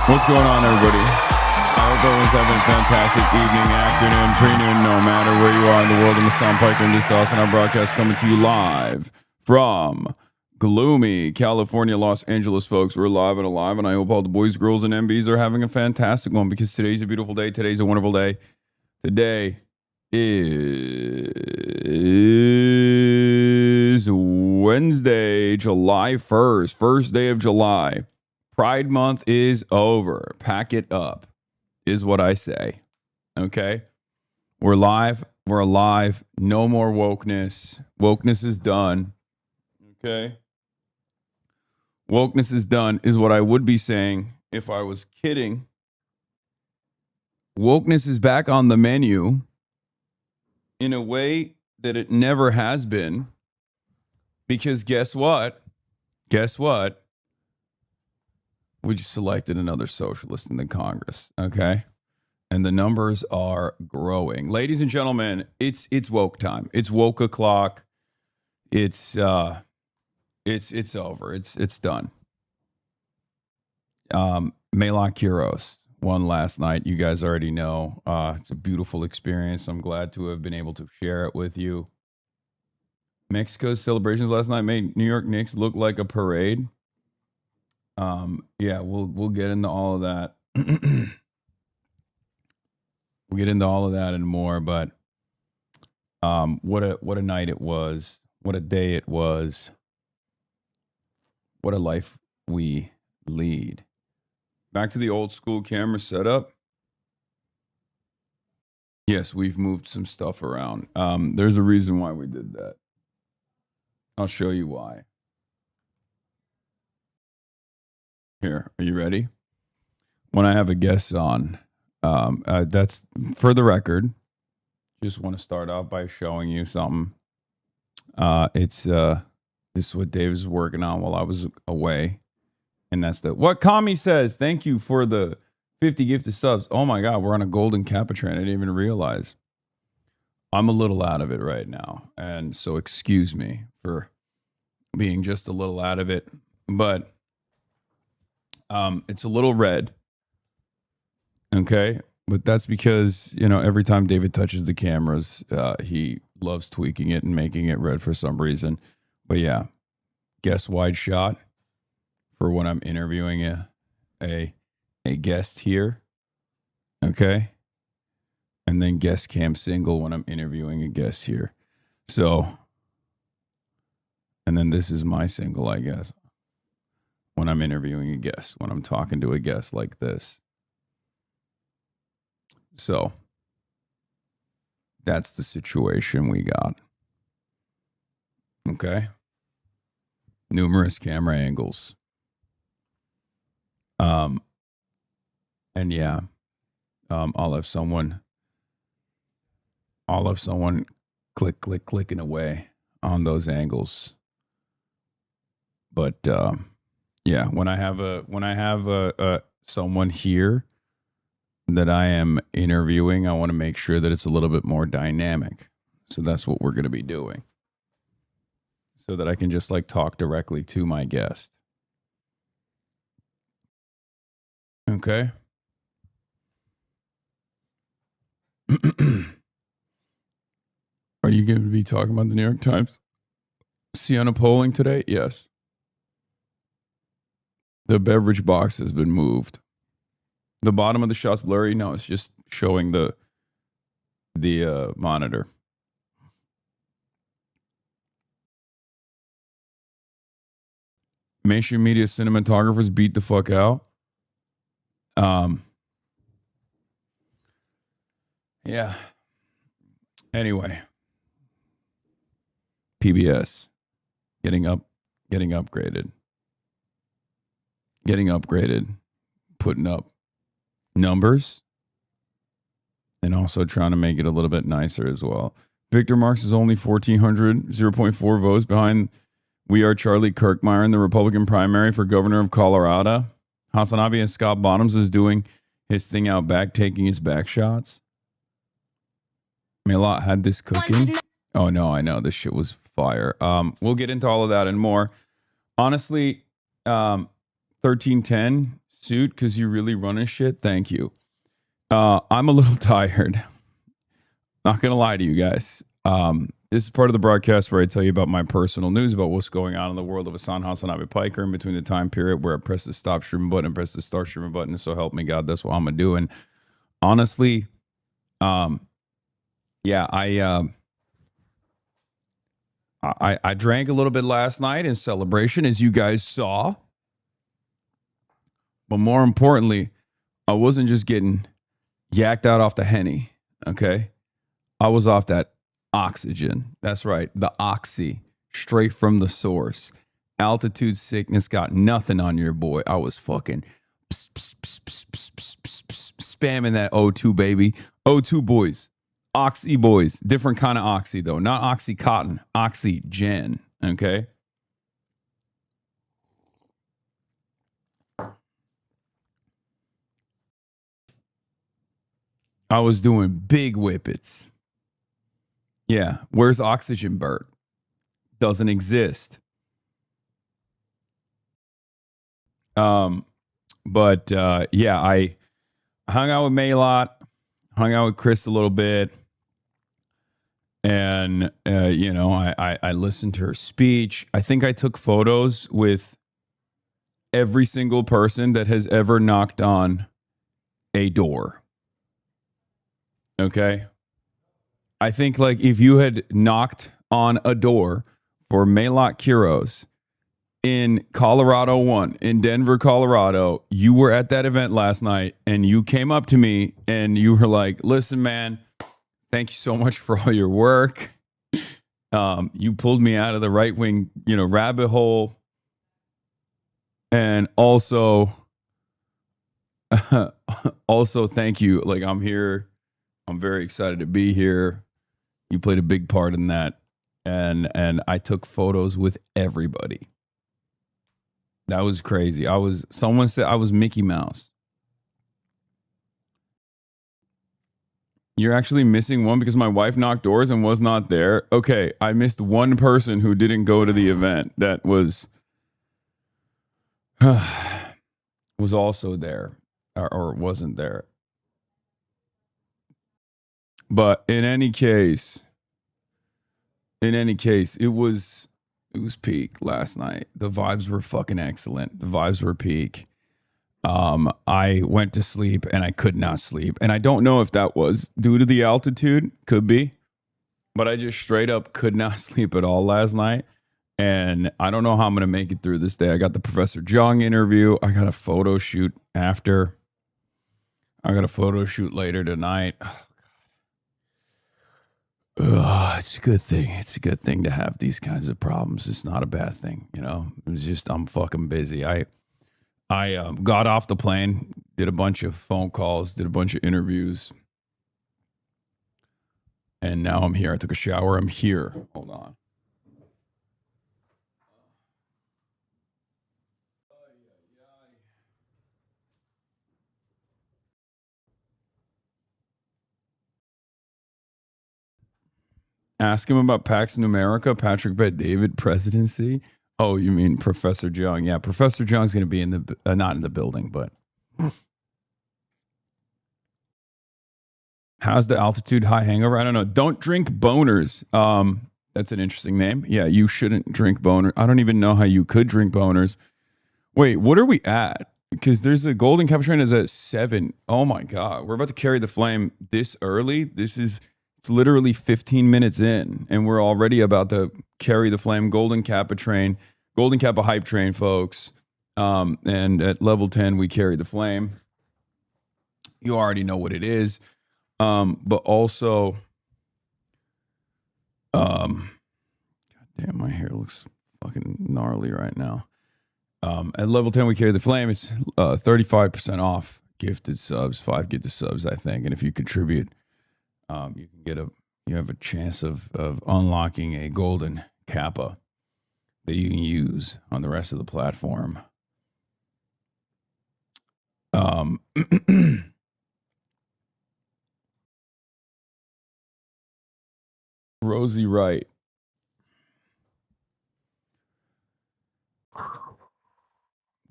What's going on, everybody? I hope everyone's having a fantastic evening, afternoon, pre-noon, no matter where you are in the world. I'm Hasan Piker, and this is Dawson. Our broadcast coming to you live from gloomy California, Los Angeles, folks. We're live and alive, and I hope all the boys, girls, and MBs are having a fantastic one because today's a beautiful day. Today's a wonderful day. Today is Wednesday, July 1st, first day of July. Pride Month is over. Pack it up, is what I say. Okay? We're live. We're alive. No more wokeness. Wokeness is done. Okay? Wokeness is done is what I would be saying if I was kidding. Wokeness is back on the menu in a way that it never has been. Because guess what? Guess what? We just selected another socialist in the Congress, okay? And the numbers are growing. Ladies and gentlemen, it's woke time. It's woke o'clock. It's over. It's done. Melat Kiros won last night. You guys already know. It's a beautiful experience. I'm glad to have been able to share it with you. Mexico's celebrations last night made New York Knicks look like a parade. Yeah, we'll get into all of that. We'll get into all of that and more, but what a night it was. What a day it was. What a life we lead. Back to the old school camera setup. Yes, we've moved some stuff around. There's a reason why we did that. I'll show you why. Here, are you ready? When I have a guest on, that's for the record. Just want to start off by showing you something. This is what Dave is working on while I was away, and that's what Kami says. Thank you for the 50 gifted subs. Oh my God, we're on a golden Capitran. I didn't even realize. I'm a little out of it right now, and so excuse me for being just a little out of it, but. It's a little red. Okay. But that's because, every time David touches the cameras, he loves tweaking it and making it red for some reason. But yeah, guest wide shot for when I'm interviewing a guest here. Okay. And then guest cam single when I'm interviewing a guest here. So, and then this is my single, I guess. When I'm interviewing a guest, when I'm talking to a guest like this. So that's the situation we got. Okay. Numerous camera angles. And yeah, I'll have someone clicking away on those angles. But, yeah, when I have someone here that I am interviewing, I want to make sure that it's a little bit more dynamic. So that's what we're going to be doing. So that I can just talk directly to my guest. Okay. Are you going to be talking about the New York Times? Sienna polling today? Yes. The beverage box has been moved. The bottom of the shot's blurry. No, it's just showing the monitor. Mainstream media cinematographers beat the fuck out. Yeah. Anyway. PBS getting upgraded. Getting upgraded, putting up numbers, and also trying to make it a little bit nicer as well. Victor Marx is only 1,400, 0.4 votes behind We Are Charlie Kirkmeyer in the Republican primary for governor of Colorado. Hasanabi and Scott Bottoms is doing his thing out back, taking his back shots. Melat had this cooking. Oh, no, I know. This shit was fire. We'll get into all of that and more. Honestly, 1310 suit because you really running shit. Thank you. I'm a little tired. Not gonna lie to you guys. This is part of the broadcast where I tell you about my personal news about what's going on in the world of Hasanabi Piker in between the time period where I press the stop streaming button and press the start streaming button. So help me God, that's what I'm gonna do. And honestly, yeah, I drank a little bit last night in celebration, as you guys saw. But more importantly, I wasn't just getting yacked out off the Henny, okay? I was off that oxygen. That's right, the oxy, straight from the source. Altitude sickness got nothing on your boy. I was fucking spamming that O2, baby. O2 boys. Oxy boys. Different kind of oxy, though. Not Oxycontin. Oxygen, okay? I was doing big whippets. Yeah. Where's Oxygen, Bert? Doesn't exist. But yeah, I hung out with Melat, hung out with Chris a little bit. And, you know, I listened to her speech. I think I took photos with every single person that has ever knocked on a door. Okay. I think like if you had knocked on a door for Melat Kiros in Colorado 1, in Denver, Colorado, you were at that event last night and you came up to me and you were like, listen, man, thank you so much for all your work. You pulled me out of the right wing, you know, rabbit hole. And also, thank you. Like, I'm here. I'm very excited to be here. You played a big part in that. And I took photos with everybody. That was crazy. Someone said I was Mickey Mouse. You're actually missing one because my wife knocked doors and was not there. Okay, I missed one person who didn't go to the event that was also there or wasn't there. But in any case, it was peak last night. The vibes were fucking excellent. The vibes were peak. I went to sleep and I could not sleep. And I don't know if that was due to the altitude. Could be. But I just straight up could not sleep at all last night. And I don't know how I'm going to make it through this day. I got the Professor Jung interview. I got a photo shoot after. I got a photo shoot later tonight. It's a good thing. It's a good thing to have these kinds of problems. It's not a bad thing, you know. It's just I'm fucking busy. I got off the plane, did a bunch of phone calls, did a bunch of interviews, and now I'm here. I took a shower. I'm here. Hold on. Ask him about Pax Numerica, Patrick Bet David presidency. Oh, you mean Professor Jung? Yeah, Professor Jung's going to be in the not in the building, but how's the altitude high hangover? I don't know. Don't drink boners. That's an interesting name. Yeah, you shouldn't drink boner. I don't even know how you could drink boners. Wait, what are we at? Because there's a golden cap train is at 7. Oh my god, we're about to carry the flame this early. It's literally 15 minutes in, and we're already about to carry the flame. Golden Kappa train, Golden Kappa hype train, folks. And at level 10, we carry the flame. You already know what it is. But also, God damn, my hair looks fucking gnarly right now. At level 10, we carry the flame. It's 35% off gifted subs, 5 gifted subs, I think. And if you contribute, you can you have a chance of unlocking a golden kappa that you can use on the rest of the platform. Rosie Wright.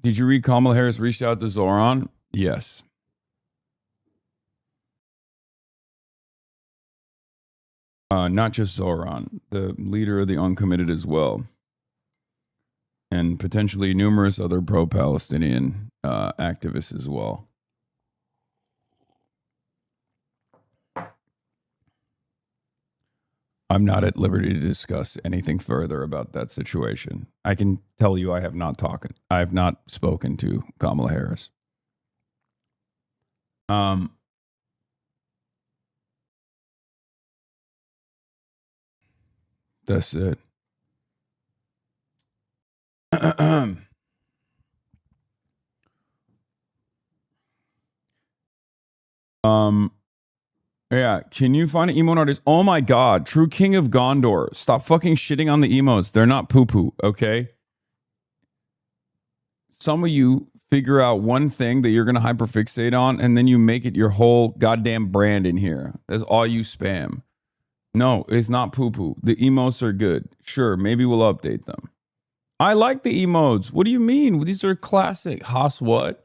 Did you read Kamala Harris reached out to Zoran? Yes. Not just Zoran, the leader of the uncommitted as well. And potentially numerous other pro-Palestinian activists as well. I'm not at liberty to discuss anything further about that situation. I can tell you I have not spoken to Kamala Harris. That's it. Yeah, can you find an emote artist? Oh my god, True King of Gondor. Stop fucking shitting on the emotes. They're not poo-poo, okay? Some of you figure out one thing that you're going to hyperfixate on, and then you make it your whole goddamn brand in here. That's all you spam. No, it's not poo-poo. The emotes are good. Sure, maybe we'll update them. I like the emotes. What do you mean? These are classic. Haas what?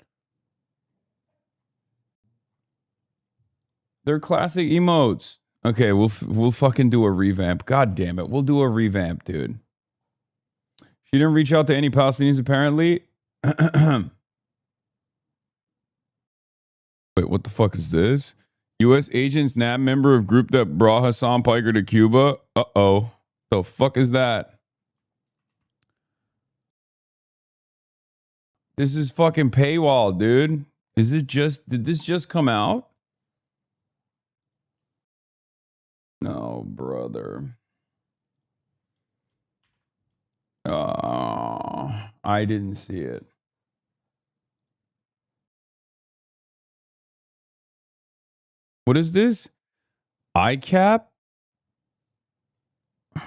They're classic emotes. Okay, we'll fucking do a revamp. God damn it. We'll do a revamp, dude. She didn't reach out to any Palestinians, apparently. Wait, what the fuck is this? U.S. agents nab member of group that brought Hasan Piker to Cuba. Uh-oh. The fuck is that? This is fucking paywall, dude. Did this just come out? No, brother. I didn't see it. What is this? ICAP? I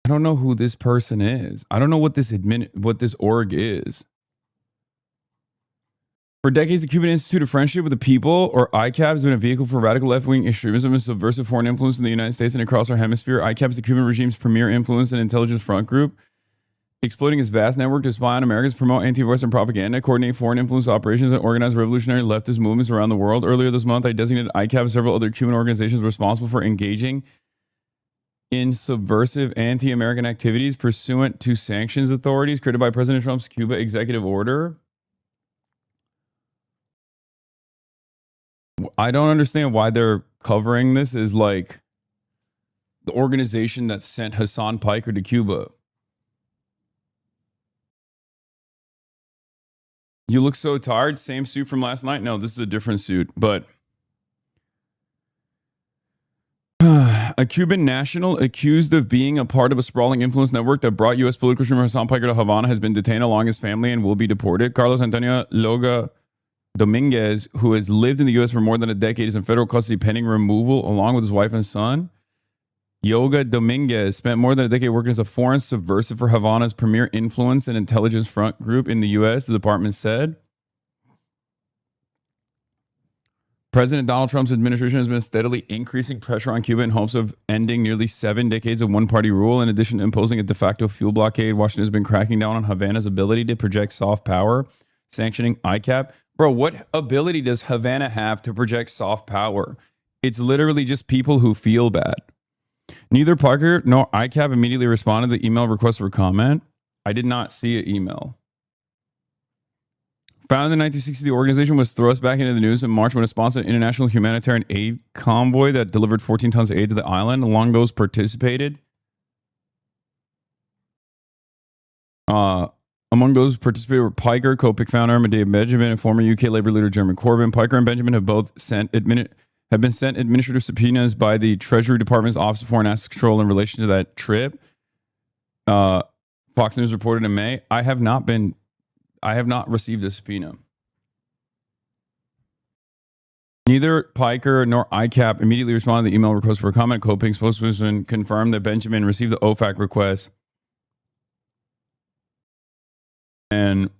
don't know who this person is. I don't know what this org is. For decades, the Cuban Institute of Friendship with the People, or ICAP, has been a vehicle for radical left-wing extremism and subversive foreign influence in the United States and across our hemisphere. ICAP is the Cuban regime's premier influence and intelligence front group, exploiting its vast network to spy on Americans, promote anti-Western propaganda, coordinate foreign influence operations, and organize revolutionary leftist movements around the world. Earlier this month, I designated ICAP and several other Cuban organizations responsible for engaging in subversive anti-American activities pursuant to sanctions authorities created by President Trump's Cuba executive order. I don't understand why they're covering this as like the organization that sent Hasan Piker to Cuba. You look so tired. Same suit from last night? No, this is a different suit. But a Cuban national accused of being a part of a sprawling influence network that brought U.S. political streamer Hasan Piker to Havana has been detained along his family and will be deported. Carlos Antonio Loga Dominguez, who has lived in the U.S. for more than a decade, is in federal custody pending removal along with his wife and son. Yoga Dominguez spent more than a decade working as a foreign subversive for Havana's premier influence and intelligence front group in the U.S., the department said. President Donald Trump's administration has been steadily increasing pressure on Cuba in hopes of ending nearly 7 decades of one-party rule. In addition to imposing a de facto fuel blockade, Washington has been cracking down on Havana's ability to project soft power, sanctioning ICAP. Bro, what ability does Havana have to project soft power? It's literally just people who feel bad. Neither Parker nor ICAP immediately responded to the email request for comment. I did not see an email. Founded in 1960, the organization was thrust back into the news in March when it sponsored an international humanitarian aid convoy that delivered 14 tons of aid to the island. Among those participated were Piker, co-pick founder Medea Benjamin, and former UK Labour leader Jeremy Corbyn. Piker and Benjamin have both have been sent administrative subpoenas by the Treasury Department's Office of Foreign Assets Control in relation to that trip. Fox News reported in May. I have not received a subpoena. Neither Piker nor ICAP immediately responded to the email request for comment. Co-pick spokesperson confirmed that Benjamin received the OFAC request and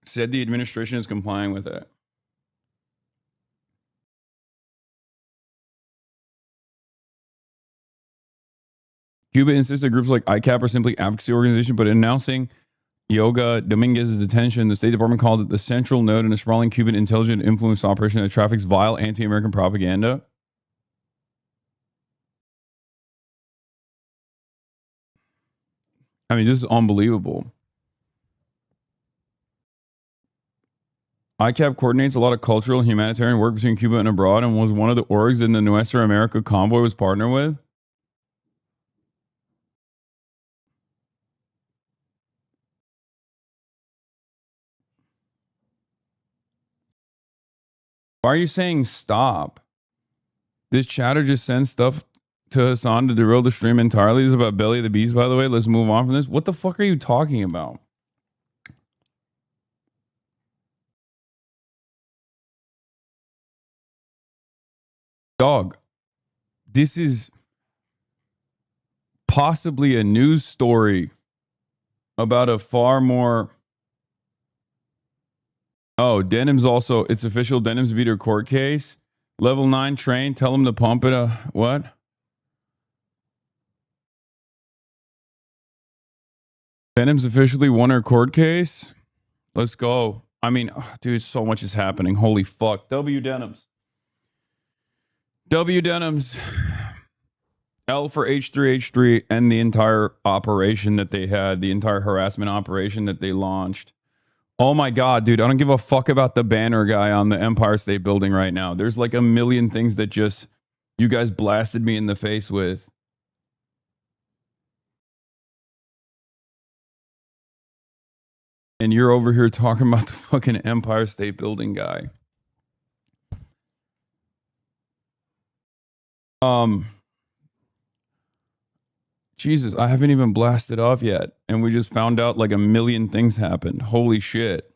said the administration is complying with it. Cuba insists that groups like ICAP are simply advocacy organizations, but announcing Yoga Dominguez's detention. The State Department called it the central node in a sprawling Cuban intelligence influence operation that traffics vile anti-American propaganda. I mean, this is unbelievable. ICAP coordinates a lot of cultural and humanitarian work between Cuba and abroad and was one of the orgs in the Nuestra America convoy was partnered with. Why are you saying stop? This chatter just sends stuff to Hasan to derail the stream entirely. This is about Belly of the Beast, by the way. Let's move on from this. What the fuck are you talking about? Dog, this is possibly a news story about a far more... Oh, Denim's also... It's official. Denim's beat her court case. Level 9 train. Tell him to pump it. What? Denim's officially won her court case. Let's go. I mean, dude, so much is happening. Holy fuck. W Denims. W Denims. L for H3H3 and the entire operation that they had, the entire harassment operation that they launched. Oh my God, dude, I don't give a fuck about the banner guy on the Empire State Building right now. There's like a million things that just you guys blasted me in the face with. And you're over here talking about the fucking Empire State Building guy. Jesus, I haven't even blasted off yet. And we just found out like a million things happened. Holy shit.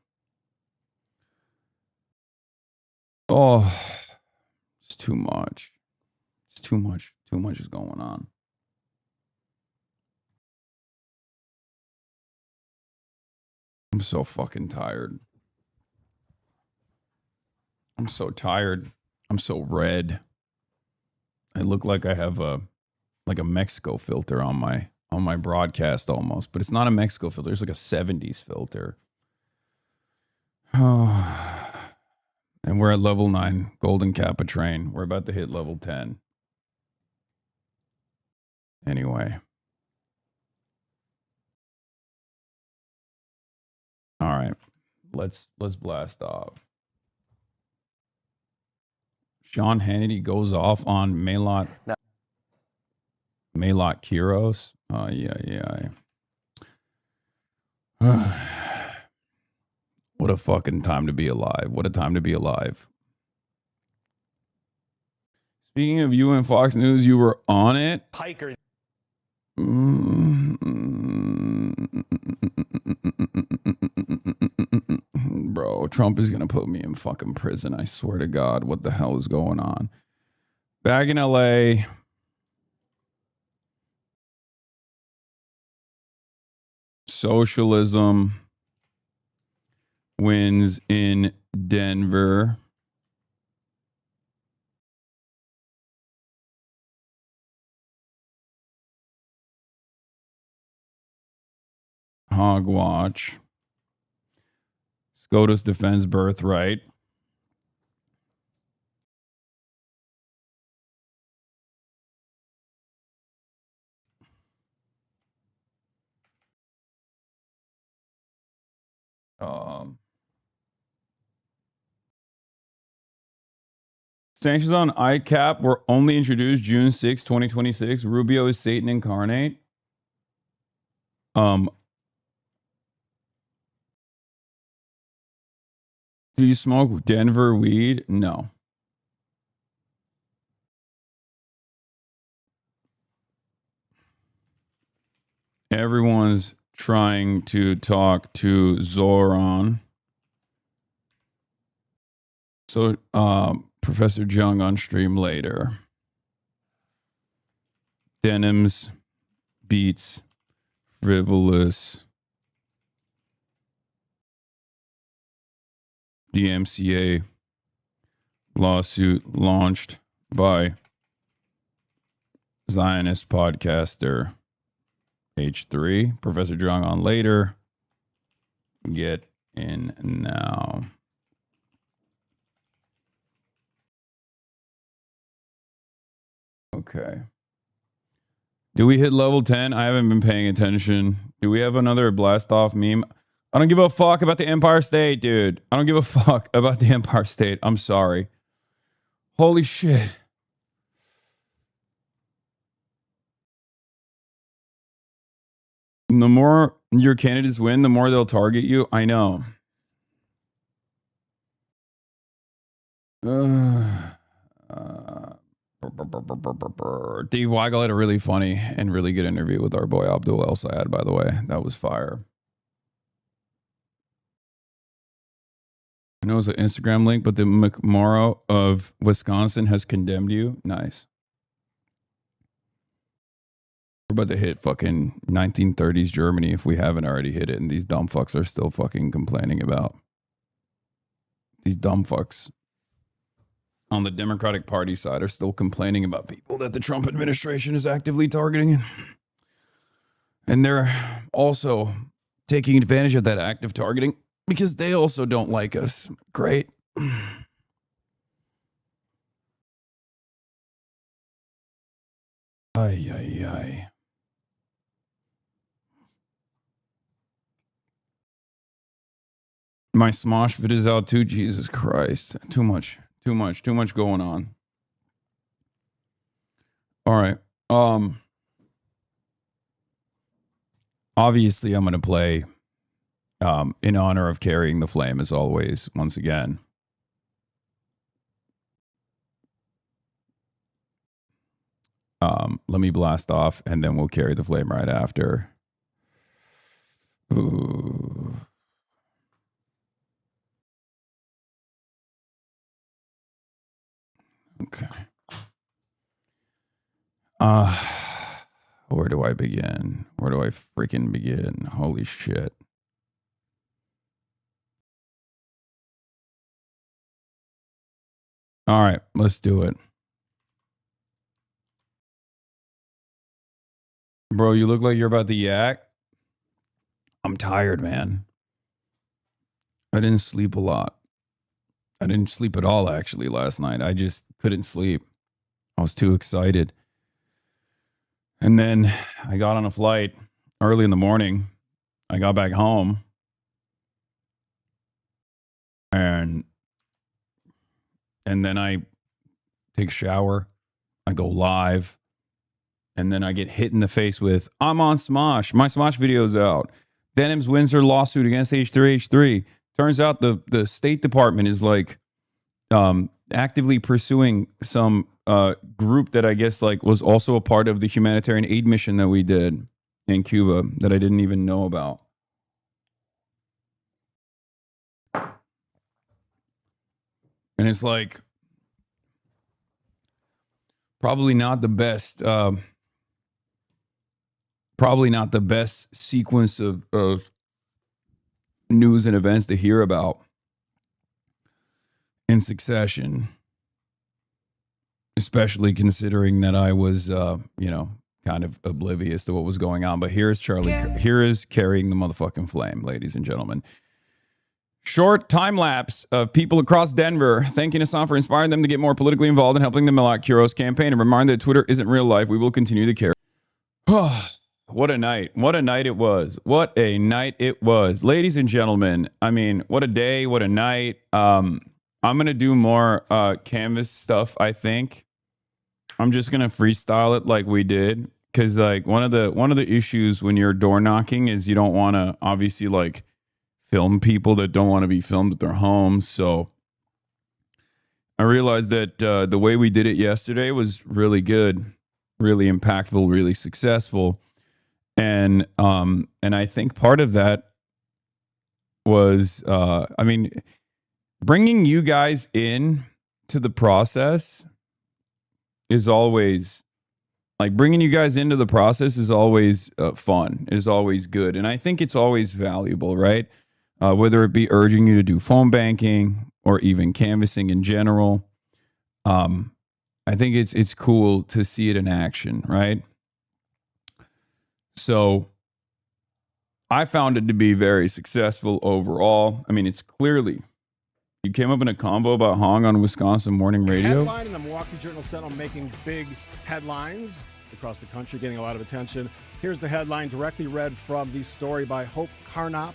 Oh, it's too much. It's too much. Too much is going on. I'm so fucking tired. I'm so tired. I'm so red. I look like I have a Mexico filter on my broadcast almost, but it's not a Mexico filter. It's like a 70s filter. Oh. And we're at level 9 Golden Kappa train. We're about to hit level 10. Anyway. All right. Let's blast off. Sean Hannity goes off on Melat. No. Melat Kiros. Oh, yeah. What a fucking time to be alive. What a time to be alive. Speaking of you and Fox News, you were on it. Piker. Bro, Trump is going to put me in fucking prison. I swear to God. What the hell is going on? Back in LA. Socialism wins in Denver. Hogwatch. SCOTUS defends birthright. Sanctions on ICAP were only introduced June 6, 2026. Rubio is Satan incarnate. Do you smoke Denver weed? No. Everyone's trying to talk to Zoran. So, Professor Jung on stream later. Denims beats frivolous. DMCA lawsuit launched by Zionist podcaster H3. Professor Jung on later. Get in now. Okay. Do we hit level 10? I haven't been paying attention. Do we have another blast off meme? I don't give a fuck about the Empire State, dude. I don't give a fuck about the Empire State. I'm sorry. Holy shit. The more your candidates win, the more they'll target you. I know. Dave Weigel had a really funny and really good interview with our boy Abdul El Sayed, by the way. That was fire. I know it's an Instagram link, but the McMorrow of Wisconsin has condemned you. Nice. We're about to hit fucking 1930s Germany if we haven't already hit it, and these dumb fucks are still fucking complaining about. These dumb fucks on the Democratic Party side are still complaining about people that the Trump administration is actively targeting. And they're also taking advantage of that active targeting because they also don't like us. Great. Ay, ay, ay. My Smosh vid is out too. Jesus Christ. Too much going on. All right. Obviously I'm going to play in honor of carrying the flame as always, once again. Let me blast off and then we'll carry the flame right after. Ooh. Okay. Where do I begin? Where do I freaking begin? Holy shit. All right, let's do it. Bro, you look like you're about to yak. I'm tired, man. I didn't sleep a lot. I didn't sleep at all, actually, last night. I just couldn't sleep. I was too excited. And then I got on a flight early in the morning. I got back home. And then I take a shower. I go live. And then I get hit in the face with, I'm on Smosh. My Smosh video's out. Denims wins her lawsuit against H3H3. Turns out the State Department is like actively pursuing some group that I guess like was also a part of the humanitarian aid mission that we did in Cuba that I didn't even know about. And it's like probably not the best sequence of news and events to hear about in succession, especially considering that I was, kind of oblivious to what was going on. But here is carrying the motherfucking flame, ladies and gentlemen. Short time lapse of people across Denver thanking Hasan for inspiring them to get more politically involved in helping the Melat Kiros campaign and remind that Twitter isn't real life. We will continue to care. What a night. What a night it was. What a night it was. Ladies and gentlemen, I mean, what a day, what a night. I'm going to do more Canvas stuff, I think. I'm just going to freestyle it like we did. Because like one of the issues when you're door knocking is you don't want to obviously like film people that don't want to be filmed at their homes. So I realized that the way we did it yesterday was really good, really impactful, really successful. And I think part of that was, bringing you guys in to the process is always like bringing you guys into the process is always fun, is always good. And I think it's always valuable, right? Whether it be urging you to do phone banking or even canvassing in general. I think it's cool to see it in action, right? So I found it to be very successful overall. I mean, it's clearly, you came up in a combo about Hong on Wisconsin morning radio. Headline in the Milwaukee Journal-Sentinel making big headlines across the country, getting a lot of attention. Here's the headline directly read from the story by Hope Carnop,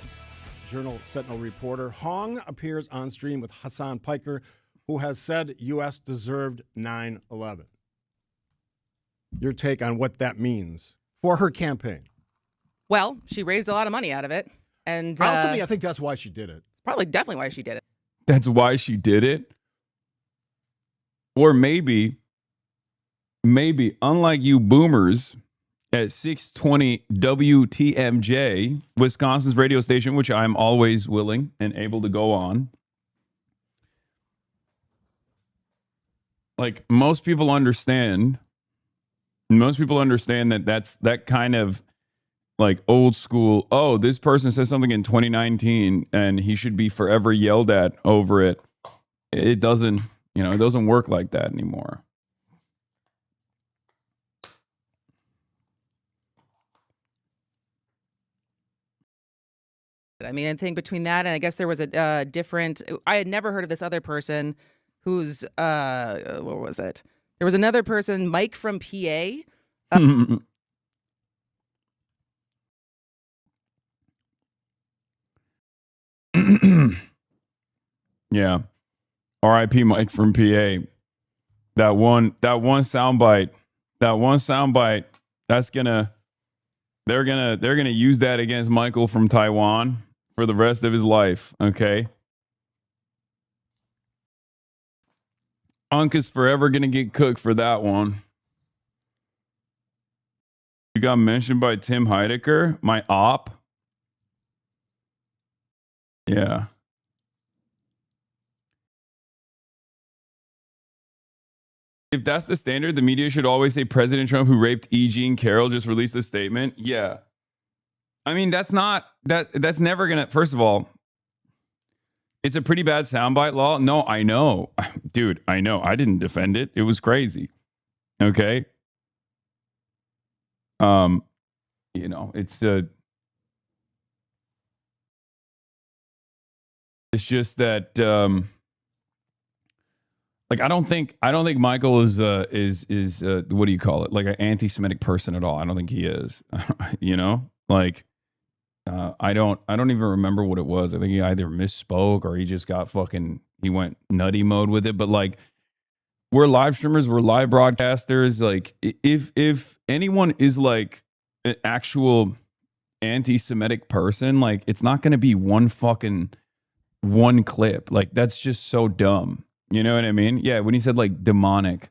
Journal-Sentinel reporter. Hong appears on stream with Hasan Piker, who has said U.S. deserved 9/11. Your take on what that means for her campaign? Well, she raised a lot of money out of it. And ultimately, I think that's why she did it. Definitely why she did it. That's why she did it. Or maybe, unlike you boomers at 620 WTMJ, Wisconsin's radio station, which I'm always willing and able to go on. Like, most people understand that that's that kind of like old school, oh, this person says something in 2019 and he should be forever yelled at over it. It doesn't, it doesn't work like that anymore. I mean, I think between that and I guess there was a different, I had never heard of this other person who's, what was it? There was another person, Mike from PA. Yeah. R.I.P. Mike from PA. That one soundbite. They're gonna use that against Michael from Taiwan for the rest of his life. Okay. Unc is forever gonna get cooked for that one. You got mentioned by Tim Heidecker, my op. Yeah. If that's the standard, the media should always say President Trump, who raped E. Jean Carroll, just released a statement. Yeah. I mean, that's never going to, first of all, it's a pretty bad soundbite law. No, I know. Dude, I know. I didn't defend it. It was crazy. Okay. It's just that, like, I don't think Michael is what do you call it? Like an anti-Semitic person at all. I don't think he is. Like, I don't even remember what it was. I think he either misspoke or he just got he went nutty mode with it. But like, we're live streamers, we're live broadcasters. Like, if anyone is like an actual anti-Semitic person, like, it's not going to be one clip. Like, that's just so dumb. You know what I mean? Yeah, when he said like demonic.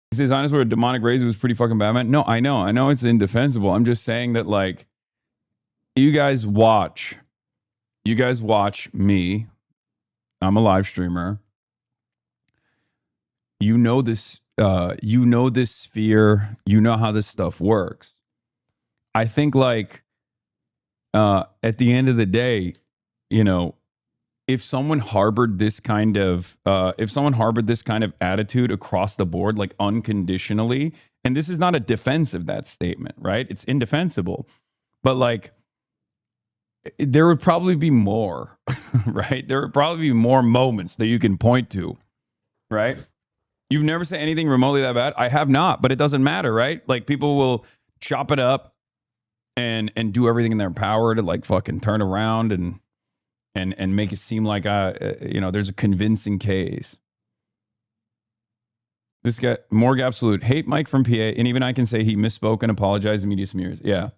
He says, honest word, demonic raise was pretty fucking bad, man. No, I know it's indefensible. I'm just saying that, like, you guys watch me. I'm a live streamer. You know this sphere. You know how this stuff works. I think, like, at the end of the day, if someone harbored this kind of attitude across the board, like unconditionally, and this is not a defense of that statement, right? It's indefensible, but like, there would probably be more, right? There would probably be more moments that you can point to, right? You've never said anything remotely that bad. I have not, but it doesn't matter, right? Like, people will chop it up and do everything in their power to like fucking turn around and make it seem like there's a convincing case. This guy, Morg Absolute, hate Mike from PA, and even I can say he misspoke and apologized to media smears. Yeah.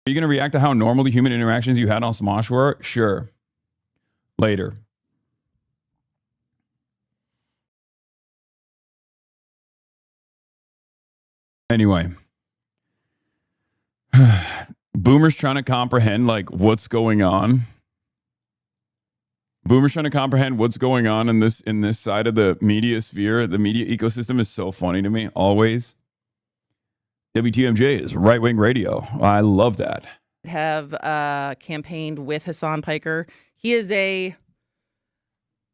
Are you going to react to how normal the human interactions you had on Smosh were? Sure. Later. Anyway. Boomers trying to comprehend like what's going on. Boomers trying to comprehend what's going on in this side of the media sphere. The media ecosystem is so funny to me, always. WTMJ is right-wing radio. I love that. Have campaigned with Hasan Piker. He is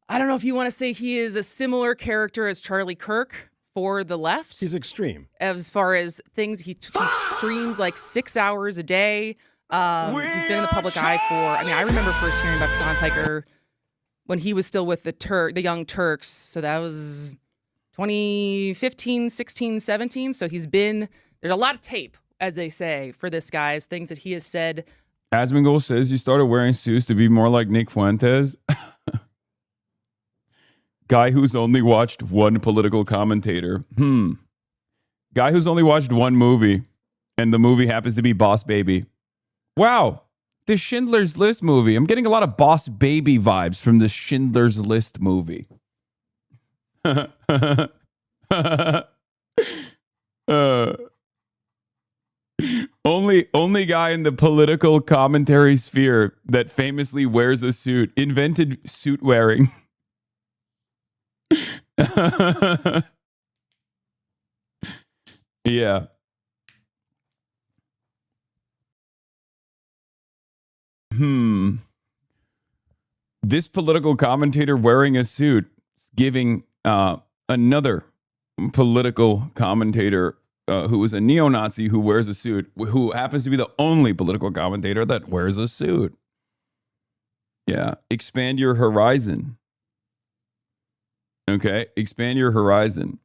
I don't know if you want to say he is a similar character as Charlie Kirk for the left. He's extreme. As far as things, he streams like 6 hours a day. He's been in the public eye for, I remember first hearing about Hasan Piker when he was still with the Young Turks. So that was 2015, 16, 17. So there's a lot of tape, as they say, for this guy, things that he has said. Asmongold says you started wearing suits to be more like Nick Fuentes. Guy who's only watched one political commentator. Guy who's only watched one movie, and the movie happens to be Boss Baby. Wow, the Schindler's List movie. I'm getting a lot of Boss Baby vibes from the Schindler's List movie. Only guy in the political commentary sphere that famously wears a suit, invented suit wearing. Yeah. This political commentator wearing a suit giving another political commentator who is a neo-Nazi who wears a suit, who happens to be the only political commentator that wears a suit. Yeah. Expand your horizon. Okay. Expand your horizon.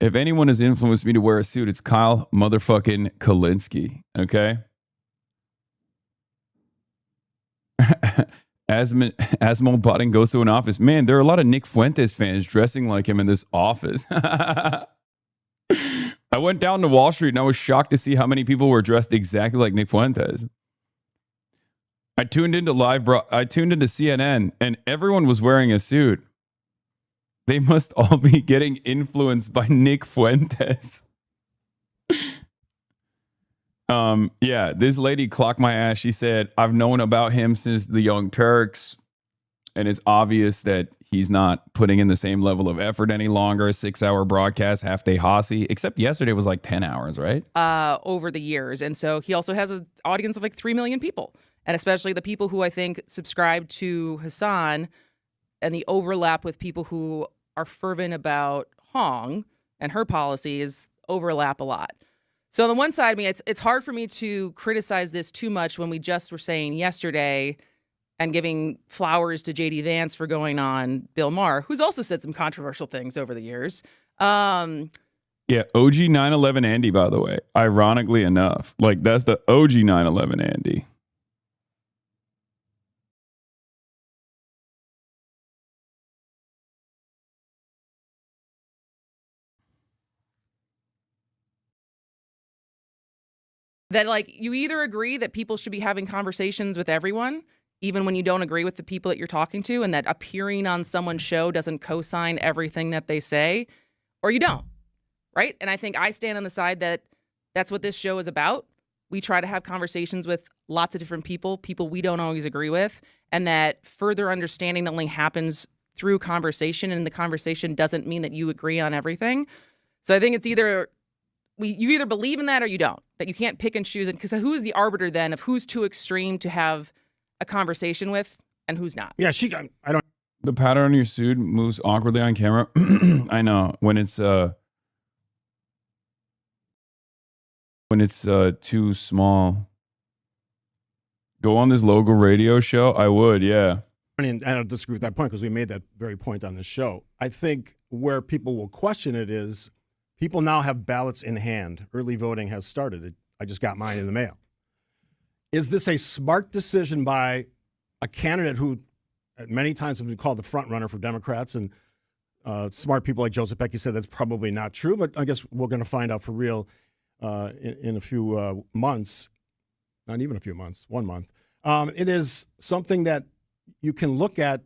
If anyone has influenced me to wear a suit, it's Kyle motherfucking Kalinske. Okay. Asmongold Botting goes to an office. Man, there are a lot of Nick Fuentes fans dressing like him in this office. I went down to Wall Street and I was shocked to see how many people were dressed exactly like Nick Fuentes. I tuned into CNN and everyone was wearing a suit. They must all be getting influenced by Nick Fuentes. Yeah, this lady clocked my ass. She said, I've known about him since the Young Turks, and it's obvious that he's not putting in the same level of effort any longer. A 6-hour broadcast, half day Hossie, except yesterday was like 10 hours, right? Over the years. And so he also has an audience of like 3 million people. And especially the people who I think subscribe to Hasan and the overlap with people who are fervent about Hong and her policies overlap a lot. So on the one side, it's hard for me to criticize this too much when we just were saying yesterday and giving flowers to J.D. Vance for going on Bill Maher, who's also said some controversial things over the years. Yeah, OG 9/11 Andy, by the way, ironically enough, like that's the OG 9/11 Andy. That like you either agree that people should be having conversations with everyone, even when you don't agree with the people that you're talking to, and that appearing on someone's show doesn't co-sign everything that they say, or you don't, right? And I think I stand on the side that that's what this show is about. We try to have conversations with lots of different people we don't always agree with, and that further understanding only happens through conversation, and the conversation doesn't mean that you agree on everything. So I think it's you either believe in that or you don't, that you can't pick and choose it, because who's the arbiter then of who's too extreme to have a conversation with and who's not? Yeah, I don't. The pattern on your suit moves awkwardly on camera. I know when it's too small. Go on this local radio show. I would, yeah. I don't disagree with that point because we made that very point on this show. I think where people will question it is people now have ballots in hand. Early voting has started. I just got mine in the mail. Is this a smart decision by a candidate who many times has been called the front runner for Democrats, and smart people like Joseph Becky said that's probably not true, but I guess we're going to find out for real in a few months, not even a few months, 1 month. It is something that you can look at,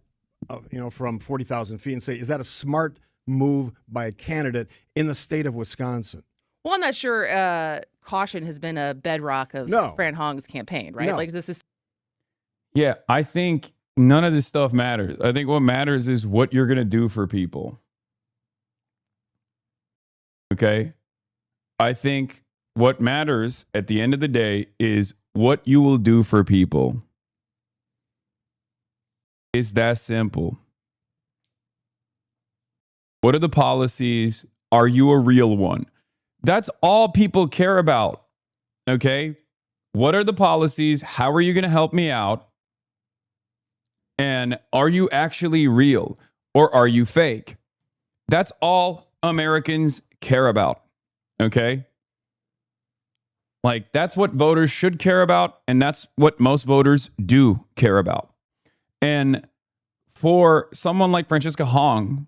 from 40,000 feet and say, is that a smart move by a candidate in the state of Wisconsin? Well, I'm not sure caution has been a bedrock of Fran Hong's campaign, right? No. Like this is. Yeah, I think none of this stuff matters. I think what matters is what you're going to do for people. Okay? I think what matters at the end of the day is what you will do for people. It's that simple. What are the policies? Are you a real one? That's all people care about. Okay? What are the policies? How are you going to help me out? And are you actually real or are you fake? That's all Americans care about. Okay? Like, that's what voters should care about, and that's what most voters do care about. And for someone like Francisca Hong,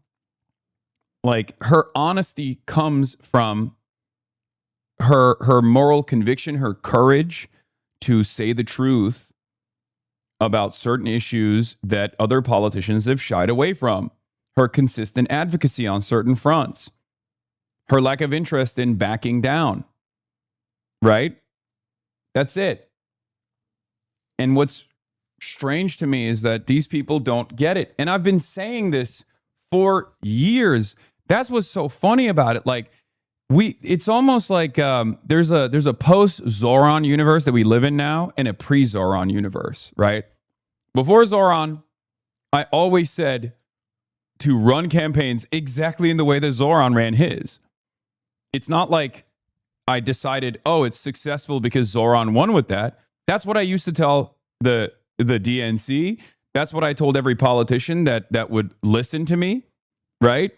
like, her honesty comes from her moral conviction, her courage to say the truth about certain issues that other politicians have shied away from, her consistent advocacy on certain fronts, her lack of interest in backing down, right? That's it. And what's strange to me is that these people don't get it. And I've been saying this for years. That's what's so funny about it. Like, it's almost like there's a post-Zoran universe that we live in now and a pre-Zoran universe, right? Before Zoran, I always said to run campaigns exactly in the way that Zoran ran his. It's not like I decided, oh, it's successful because Zoran won with that. That's what I used to tell the DNC. That's what I told every politician that would listen to me, right?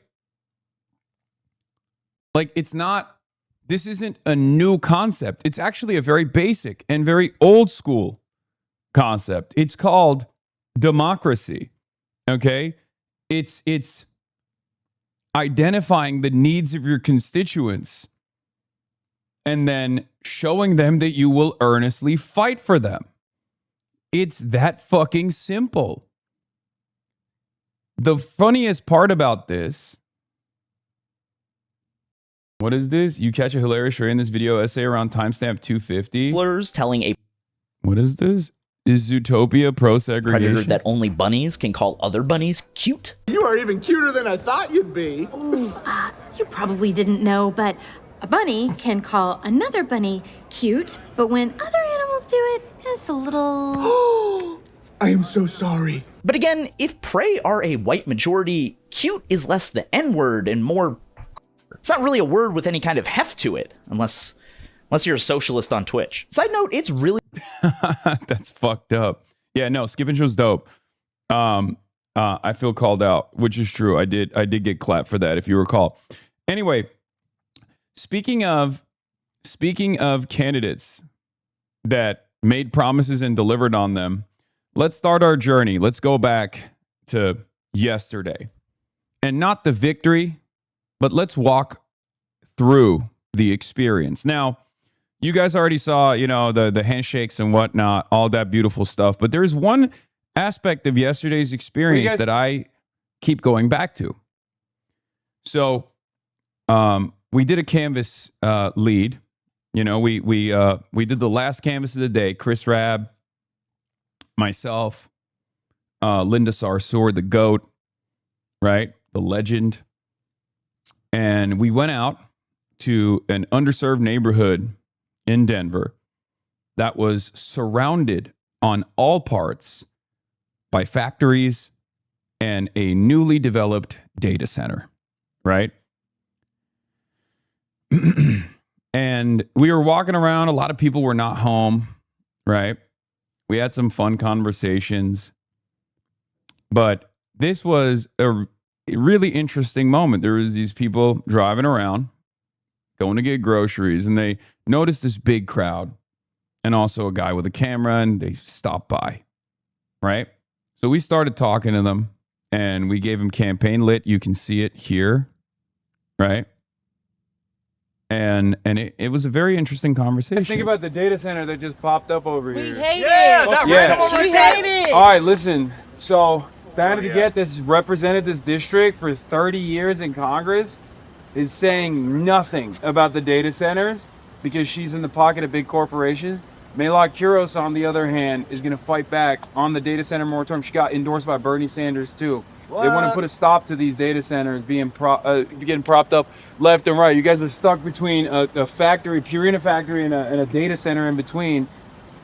Like, this isn't a new concept. It's actually a very basic and very old school concept. It's called democracy, okay? It's identifying the needs of your constituents and then showing them that you will earnestly fight for them. It's that fucking simple. The funniest part about this, what is this? You catch a hilarious story in this video essay around timestamp 250. Slurs telling a What is this? Is Zootopia pro-segregation? predator that only bunnies can call other bunnies cute. You are even cuter than I thought you'd be. Ooh, you probably didn't know, but a bunny can call another bunny cute, but when other animals do it, it's a little... I am so sorry. But again, if prey are a white majority, cute is less the N-word and more... It's not really a word with any kind of heft to it, unless you're a socialist on Twitch. Side note, it's really... That's fucked up. Yeah, no, Skip and Show's dope. I feel called out, which is true. I did get clapped for that, if you recall. Anyway, speaking of candidates that made promises and delivered on them, let's start our journey. Let's go back to yesterday. And not the victory, but let's walk through the experience. Now, you guys already saw, the handshakes and whatnot, all that beautiful stuff. But there's one aspect of yesterday's experience that I keep going back to. So, we did a canvas lead. We did the last canvas of the day. Chris Rabb, myself, Linda Sarsour, the GOAT, right? The legend. And we went out to an underserved neighborhood in Denver that was surrounded on all parts by factories and a newly developed data center, right? And we were walking around. A lot of people were not home, right? We had some fun conversations. But this was a really interesting moment. There was these people driving around, going to get groceries, and they noticed this big crowd and also a guy with a camera, and they stopped by, right? So we started talking to them, and we gave them campaign lit. You can see it here, right? And it was a very interesting conversation. Think about the data center that just popped up over here. We hate that random over We hate it. All right, listen. So, Diana DeGette, this represented this district for 30 years in Congress, is saying nothing about the data centers because she's in the pocket of big corporations. Melat Kiros, on the other hand, is going to fight back on the data center moratorium. She got endorsed by Bernie Sanders, too. What? They want to put a stop to these data centers being getting propped up left and right. You guys are stuck between a factory, Purina factory, and a data center in between.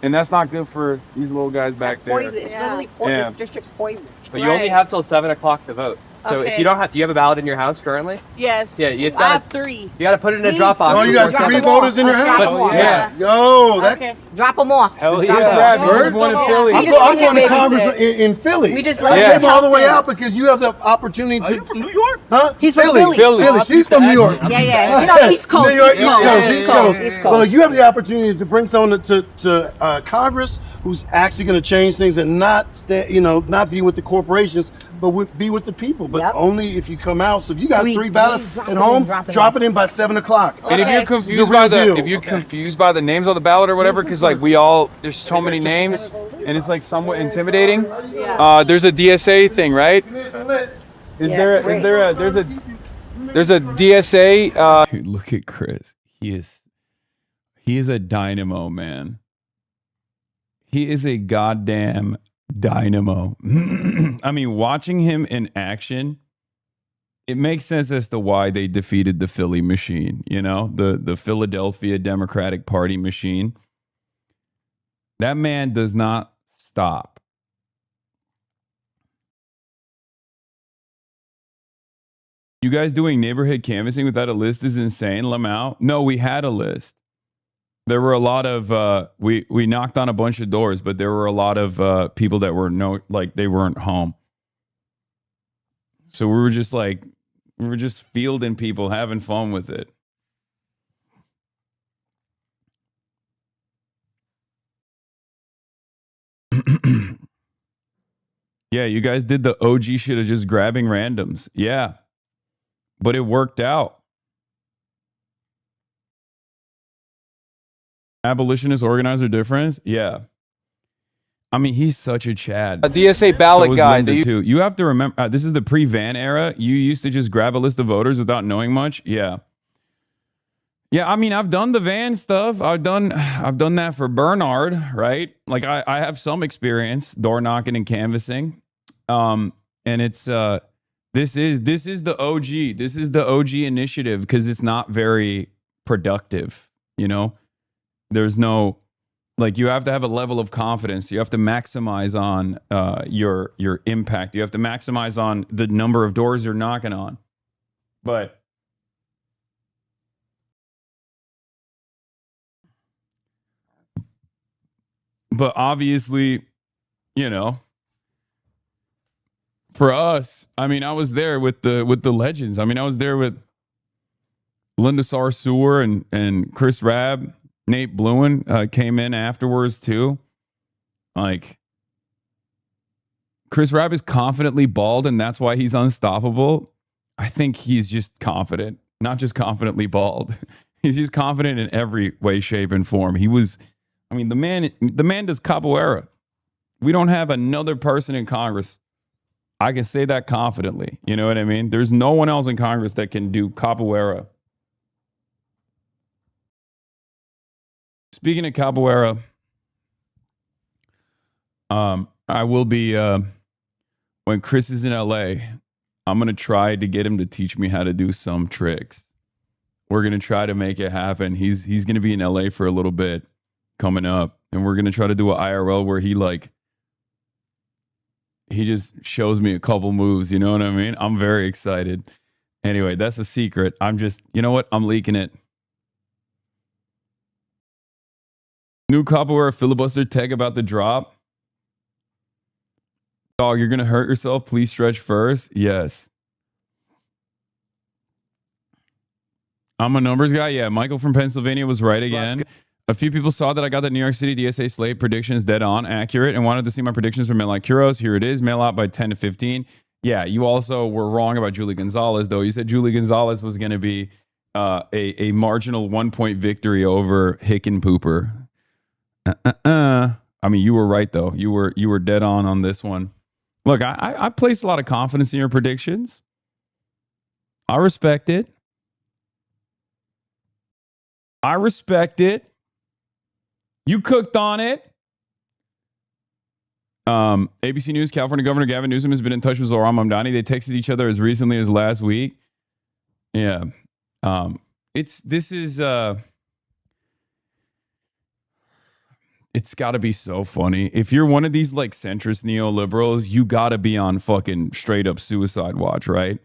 And that's not good for these little guys back there. Poison. It's literally poison. Yeah. This district's poison. But you only have till 7 o'clock to vote. So if you don't have, do you have a ballot in your house currently? Yes. Yeah, you just I gotta, have 3. you gotta put it in a drop box. Oh, you got 3 voters in your house? Yeah. Yo, that. Okay. Drop them off. Hell Just yeah. drop 'em off. There's one in Philly. I'm going to Congress in Philly. We just I let came all the way them. out because you have the opportunity to. Are you from New York? Huh? He's from Philly. Philly. She's from New York. Yeah. You know, East Coast. New York, East Coast. Well, you have the opportunity to bring someone to Congress who's actually going to change things and not not be with the corporations, but be with the people. But only if you come out. So if you got 3 ballots at home, drop it in by 7 o'clock. And if you're confused by the names on the ballot or whatever, because like there's so many names, and it's like somewhat intimidating. There's a DSA thing, right? There's a DSA. Dude, look at Chris. He is a dynamo, man. He is a goddamn dynamo. I mean, watching him in action, it makes sense as to why they defeated the Philly machine, the Philadelphia Democratic Party machine. That man does not stop. You guys doing neighborhood canvassing without a list is insane, Lamau. No, we had a list. There were a lot of we knocked on a bunch of doors, but there were a lot of people that were they weren't home. So we were just fielding people, having fun with it. Yeah, you guys did the OG shit of just grabbing randoms. Yeah. But it worked out. Abolitionist organizer difference? Yeah. I mean, he's such a Chad. A DSA ballot guy. Too. You have to remember, this is the pre-Van era. You used to just grab a list of voters without knowing much. Yeah. Yeah, I mean, I've done the Van stuff. I've done that for Bernard, right? Like I have some experience door knocking and canvassing. And it's this is the OG. This is the OG initiative because it's not very productive, There's no, you have to have a level of confidence. You have to maximize on your impact. You have to maximize on the number of doors you're knocking on. But obviously, for us, I mean, I was there with the legends. I mean, I was there with Linda Sarsour and Chris Rabb. Nate Bluen came in afterwards too. Like, Chris Rabb is confidently bald, and that's why he's unstoppable. I think he's just confident, not just confidently bald. He's just confident in every way, shape, and form. The man does capoeira. We don't have another person in Congress. I can say that confidently. You know what I mean? There's no one else in Congress that can do capoeira. Speaking of capoeira, I will be, when Chris is in LA, I'm going to try to get him to teach me how to do some tricks. We're going to try to make it happen. He's going to be in LA for a little bit coming up, and we're going to try to do an IRL where he just shows me a couple moves. You know what I mean? I'm very excited. Anyway, that's a secret. I'm leaking it. New capoeira filibuster tech about the drop. Dog, you're going to hurt yourself. Please stretch first. Yes. I'm a numbers guy. Yeah, Michael from Pennsylvania was right again. A few people saw that I got the New York City DSA slate predictions dead on, accurate, and wanted to see my predictions for Melat Kiros. Here it is. Melat by 10 to 15. Yeah, you also were wrong about Julie Gonzalez, though. You said Julie Gonzalez was going to be a marginal 1-point victory over Hickenpooper. I mean, you were right, though. You were dead on this one. Look, I placed a lot of confidence in your predictions. I respect it. You cooked on it. ABC News, California Governor Gavin Newsom has been in touch with Zohran Mamdani. They texted each other as recently as last week. Yeah. it's got to be so funny. If you're one of these like centrist neoliberals, you got to be on fucking straight up suicide watch, right?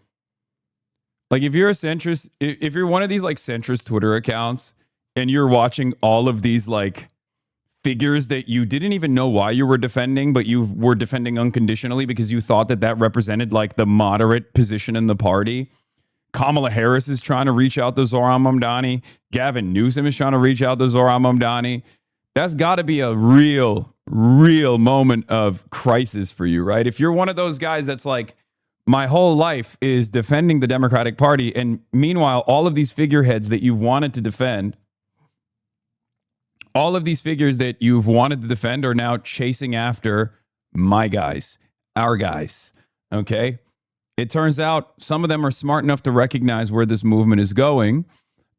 Like if you're a centrist, if you're one of these like centrist Twitter accounts and you're watching all of these like figures that you didn't even know why you were defending, but you were defending unconditionally because you thought that that represented like the moderate position in the party. Kamala Harris is trying to reach out to Zohran Mamdani. Gavin Newsom is trying to reach out to Zohran Mamdani. That's got to be a real moment of crisis for you, right? If you're one of those guys that's like, my whole life is defending the Democratic Party, and meanwhile, all of these figureheads that you've wanted to defend, all of these figures that you've wanted to defend are now chasing after my guys, our guys, okay? It turns out some of them are smart enough to recognize where this movement is going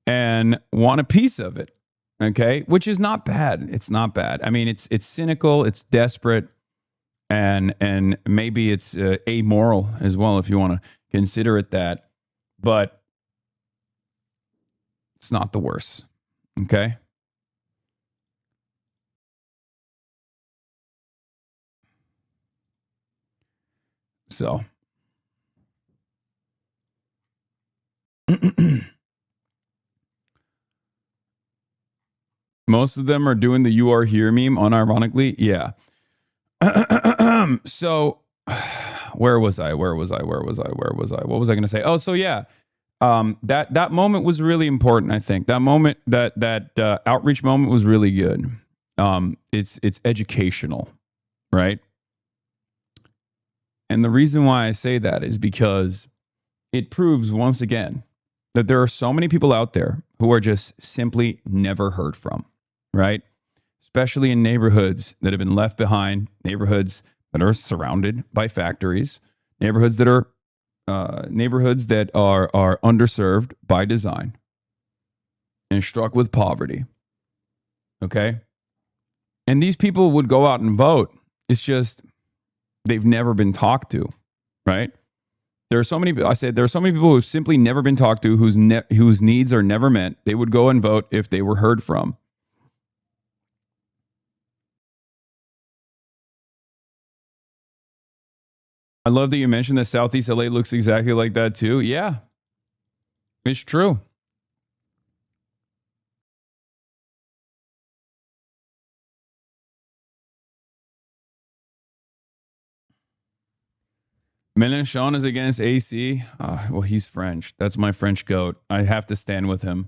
and want a piece of it, okay? Which is not bad. It's not bad. I mean, it's cynical, it's desperate, and maybe it's amoral as well if you want to consider it that. But it's not the worst, okay? So most of them are doing the "you are here" meme unironically. Yeah. So where was I? What was I going to say? Oh, so yeah. That moment was really important, I think. That moment, that outreach moment was really good. It's educational, right? And the reason why I say that is because it proves once again that there are so many people out there who are just simply never heard from, right? Especially in neighborhoods that have been left behind, neighborhoods that are surrounded by factories, neighborhoods that are underserved by design and struck with poverty. Okay? And these people would go out and vote. It's just they've never been talked to, right? There are so many people who've simply never been talked to, whose needs are never met. They would go and vote if they were heard from. I love that you mentioned that Southeast LA looks exactly like that too. Yeah, it's true. Mélenchon is against AC. Well, he's French. That's my French goat. I have to stand with him.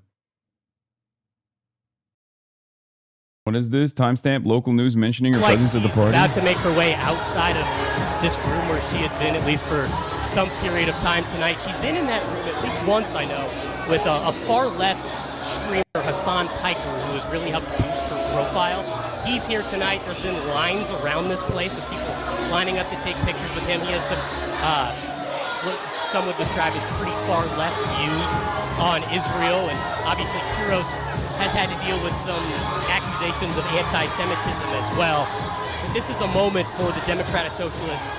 What is this? Timestamp local news mentioning her presence at the party. About to make her way outside of this room where she had been, at least for some period of time tonight. She's been in that room at least once, I know, with a far left streamer, Hasan Piker, who has really helped boost her profile. He's here tonight. There's been lines around this place of people lining up to take pictures with him. He has some, what some would describe as pretty far left views on Israel, and obviously Kiros has had to deal with some accusations of anti-Semitism as well. But this is a moment for the Democratic Socialists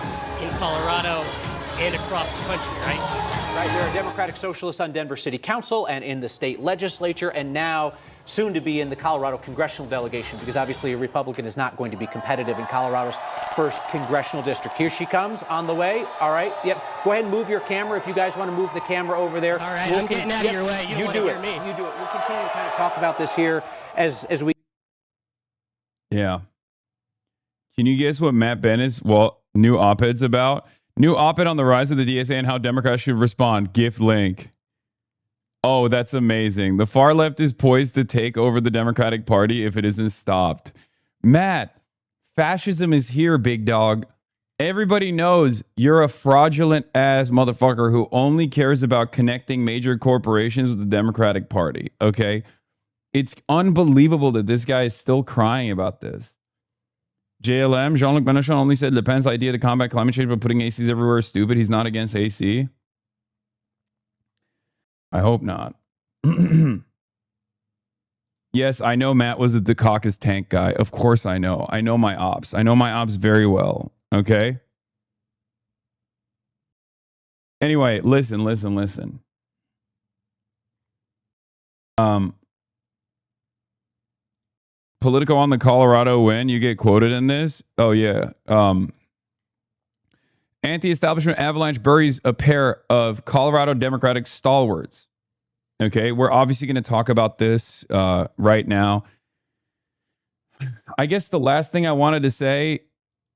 in Colorado and across the country, right? Right, there are Democratic Socialists on Denver City Council and in the state legislature, and now soon to be in the Colorado congressional delegation, because obviously a Republican is not going to be competitive in Colorado's first congressional district. Here she comes on the way. All right. Yep. Go ahead and move your camera if you guys want to move the camera over there. All right. I'm getting out of your way. You do it. You do it. We'll continue to kind of talk about this here as we. Yeah. Can you guess what Matt Bennett's new op-ed's about? New op-ed on the rise of the DSA and how Democrats should respond. GIF link. Oh, that's amazing. The far left is poised to take over the Democratic Party if it isn't stopped. Matt, fascism is here, big dog. Everybody knows you're a fraudulent ass motherfucker who only cares about connecting major corporations with the Democratic Party. Okay? It's unbelievable that this guy is still crying about this. JLM, Jean-Luc Mélenchon only said Le Pen's idea to combat climate change by putting ACs everywhere is stupid. He's not against AC. I hope not. Yes, I know Matt was a Dukakis tank guy. Of course I know. I know my ops. I know my ops very well. Okay? Anyway, listen. Politico on the Colorado win. You get quoted in this. Oh, yeah. Anti-establishment avalanche buries a pair of Colorado Democratic stalwarts. Okay, we're obviously going to talk about this right now. I guess the last thing I wanted to say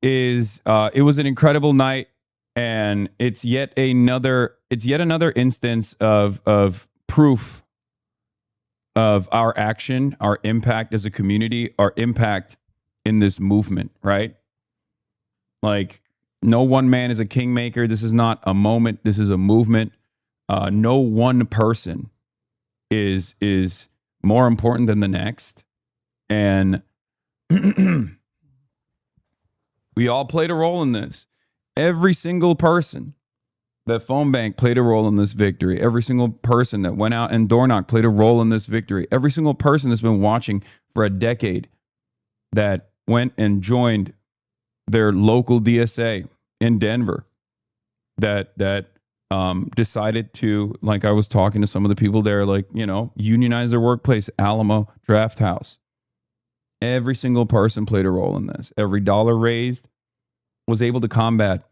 is it was an incredible night, and it's yet another instance of proof of our action, our impact as a community, our impact in this movement, right? Like, no one man is a kingmaker. This is not a moment. This is a movement. No one person is more important than the next. And we all played a role in this. Every single person that phone bank played a role in this victory. Every single person that went out and door knocked played a role in this victory. Every single person that's been watching for a decade that went and joined their local DSA in Denver that decided to, like I was talking to some of the people there, like, you know, unionize their workplace, Alamo Draft House. Every single person played a role in this. Every dollar raised was able to combat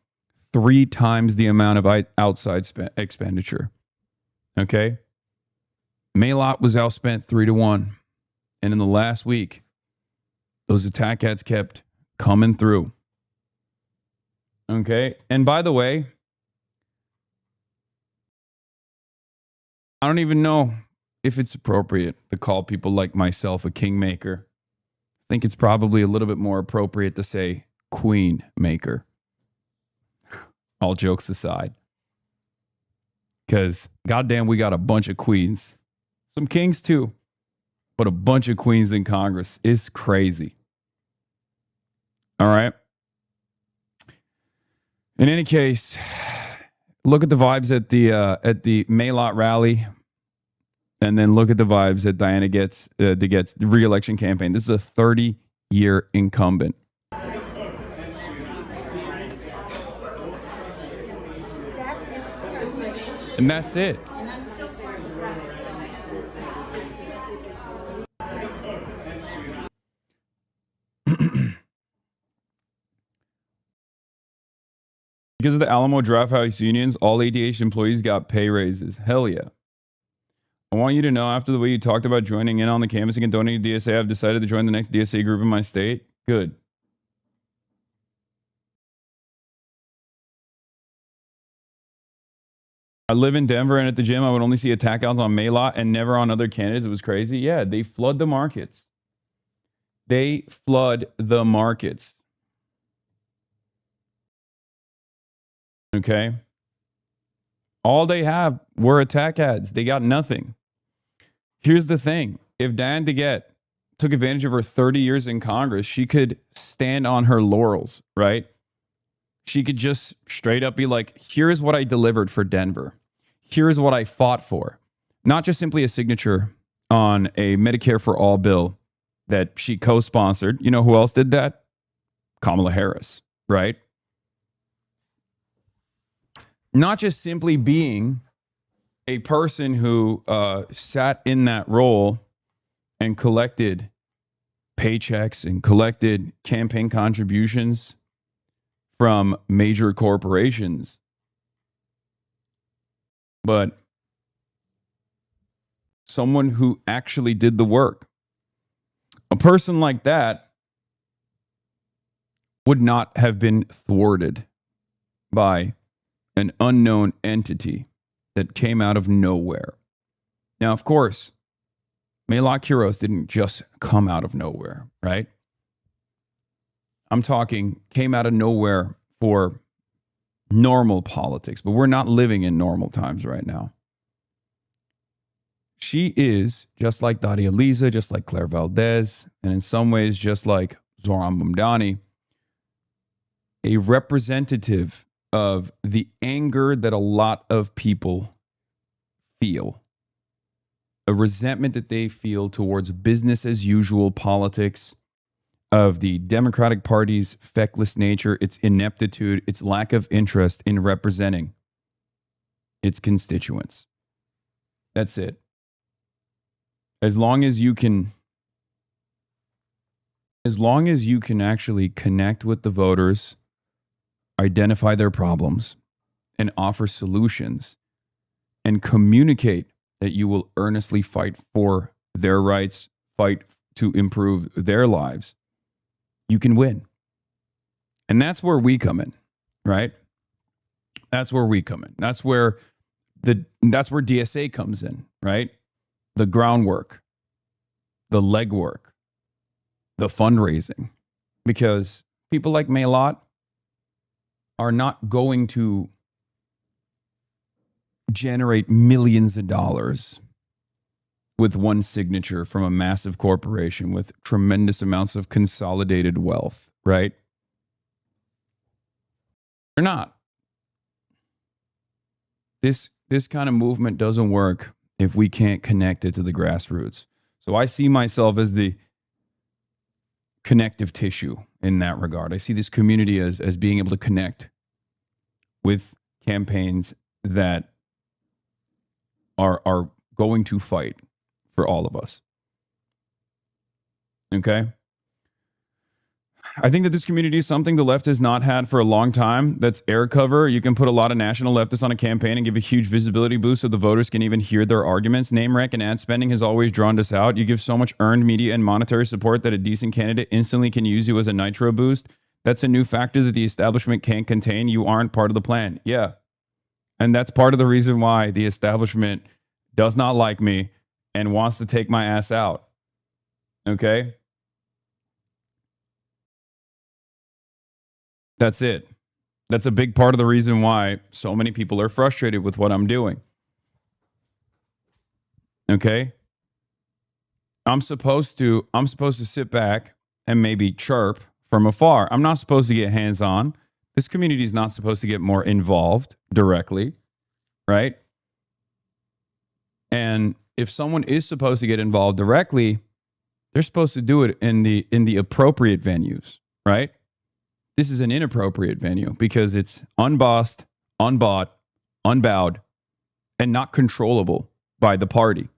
3 times the amount of outside expenditure. Okay? Melat was outspent 3-1. And in the last week, those attack ads kept coming through. Okay? And by the way, I don't even know if it's appropriate to call people like myself a kingmaker. I think it's probably a little bit more appropriate to say queen maker. All jokes aside. Because goddamn, we got a bunch of queens. Some kings too. But a bunch of queens in Congress is crazy. All right. In any case, look at the vibes at the Melat rally, and then look at the vibes at Diana DeGette's re-election campaign. This is a 30-year incumbent. And that's it. Because of the Alamo Draft House unions, all ADH employees got pay raises. Hell yeah. I want you to know, after the way you talked about joining in on the canvassing and donating to DSA, I've decided to join the next DSA group in my state. Good. I live in Denver, and at the gym, I would only see attack outs on Melat and never on other candidates. It was crazy. Yeah, they flood the markets. They flood the markets. Okay? All they have were attack ads. They got nothing. Here's the thing. If Diana DeGette took advantage of her 30 years in Congress, she could stand on her laurels, right? She could just straight up be like, here's what I delivered for Denver. Here's what I fought for. Not just simply a signature on a Medicare for All bill that she co-sponsored. You know who else did that? Kamala Harris, right? Not just simply being a person who sat in that role and collected paychecks and collected campaign contributions from major corporations, but someone who actually did the work. A person like that would not have been thwarted by an unknown entity that came out of nowhere. Now, of course, Melat Kiros didn't just come out of nowhere, right? I'm talking came out of nowhere for normal politics, but we're not living in normal times right now. She is just like Daria Liza, just like Claire Valdez, and in some ways just like Zoran Mamdani, a representative of the anger that a lot of people feel, a resentment that they feel towards business as usual politics, of the Democratic Party's feckless nature, its ineptitude, its lack of interest in representing its constituents. That's it. As long as you can as long as you can actually connect with the voters, identify their problems, and offer solutions, and communicate that you will earnestly fight for their rights, fight to improve their lives, you can win. And that's where we come in, right? That's where we come in. That's where DSA comes in, right? The groundwork, the legwork, the fundraising. Because people like Melat are not going to generate millions of dollars with one signature from a massive corporation with tremendous amounts of consolidated wealth, right? They're not. This kind of movement doesn't work if we can't connect it to the grassroots. So I see myself as the connective tissue in that regard. I see this community as being able to connect with campaigns that are going to fight for all of us. Okay? I think that this community is something the left has not had for a long time. That's air cover. You can put a lot of national leftists on a campaign and give a huge visibility boost so the voters can even hear their arguments. Name rank and ad spending has always drawn us out. You give so much earned media and monetary support that a decent candidate instantly can use you as a nitro boost. That's a new factor that the establishment can't contain. You aren't part of the plan. Yeah. And that's part of the reason why the establishment does not like me and wants to take my ass out. Okay? That's it. That's a big part of the reason why so many people are frustrated with what I'm doing. Okay? I'm supposed to sit back and maybe chirp from afar. I'm not supposed to get hands-on. This community is not supposed to get more involved directly, right? And if someone is supposed to get involved directly, they're supposed to do it in the appropriate venues, right? This is an inappropriate venue because it's unbossed, unbought, unbowed, and not controllable by the party.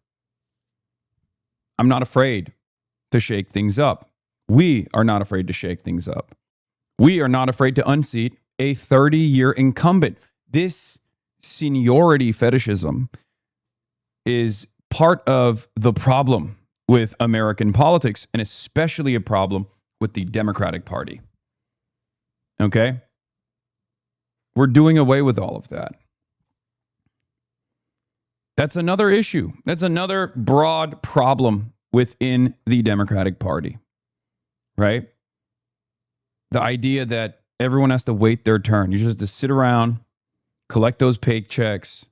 I'm not afraid to shake things up. We are not afraid to shake things up. We are not afraid to unseat a 30-year incumbent. This seniority fetishism is part of the problem with American politics, and especially a problem with the Democratic Party. Okay? We're doing away with all of that. That's another issue. That's another broad problem within the Democratic Party, right? The idea that everyone has to wait their turn. You just have to sit around, collect those paychecks,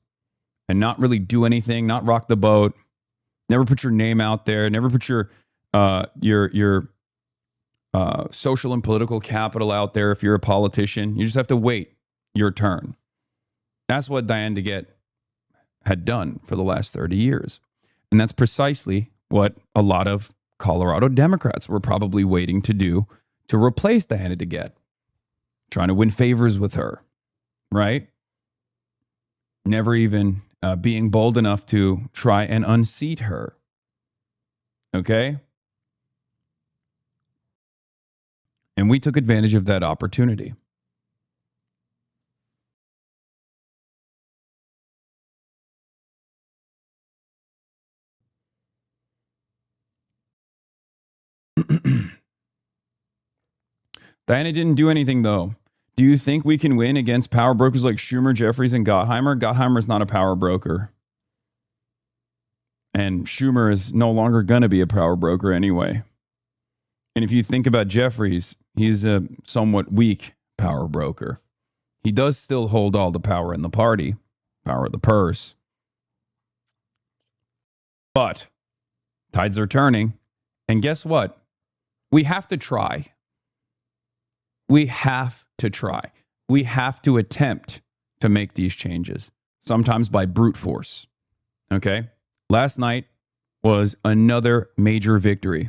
and not really do anything, not rock the boat, never put your name out there, never put your social and political capital out there if you're a politician. You just have to wait your turn. That's what Diane DeGette had done for the last 30 years. And that's precisely what a lot of Colorado Democrats were probably waiting to do to replace Diana DeGette, trying to win favors with her, right? Never even being bold enough to try and unseat her. Okay? And we took advantage of that opportunity. Diana didn't do anything, though. Do you think we can win against power brokers like Schumer, Jeffries, and Gottheimer? Gottheimer's not a power broker. And Schumer is no longer going to be a power broker anyway. And if you think about Jeffries, he's a somewhat weak power broker. He does still hold all the power in the party, power of the purse. But tides are turning. And guess what? We have to try. We have to try. We have to attempt to make these changes, sometimes by brute force. Okay? Last night was another major victory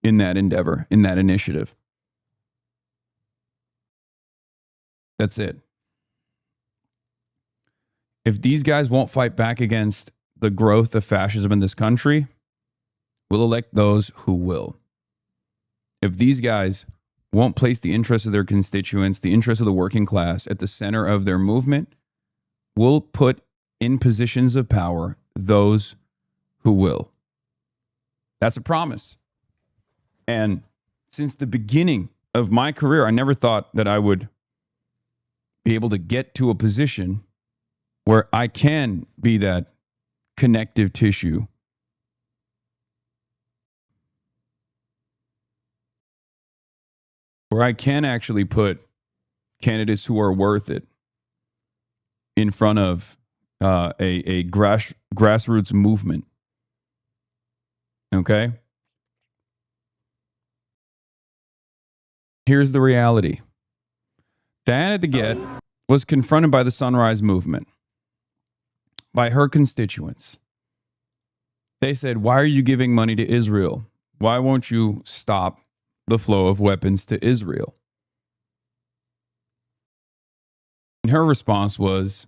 in that endeavor, in that initiative. That's it. If these guys won't fight back against the growth of fascism in this country, we'll elect those who will. if these guys won't place the interests of their constituents, the interests of the working class at the center of their movement, we'll put in positions of power those who will. That's a promise. And since the beginning of my career, I never thought that I would be able to get to a position where I can be that connective tissue. Where I can actually put candidates who are worth it in front of a grassroots movement. Okay? Here's the reality. Diana DeGette was confronted by the Sunrise Movement, by her constituents. They said, why are you giving money to Israel? Why won't you stop the flow of weapons to Israel? And her response was,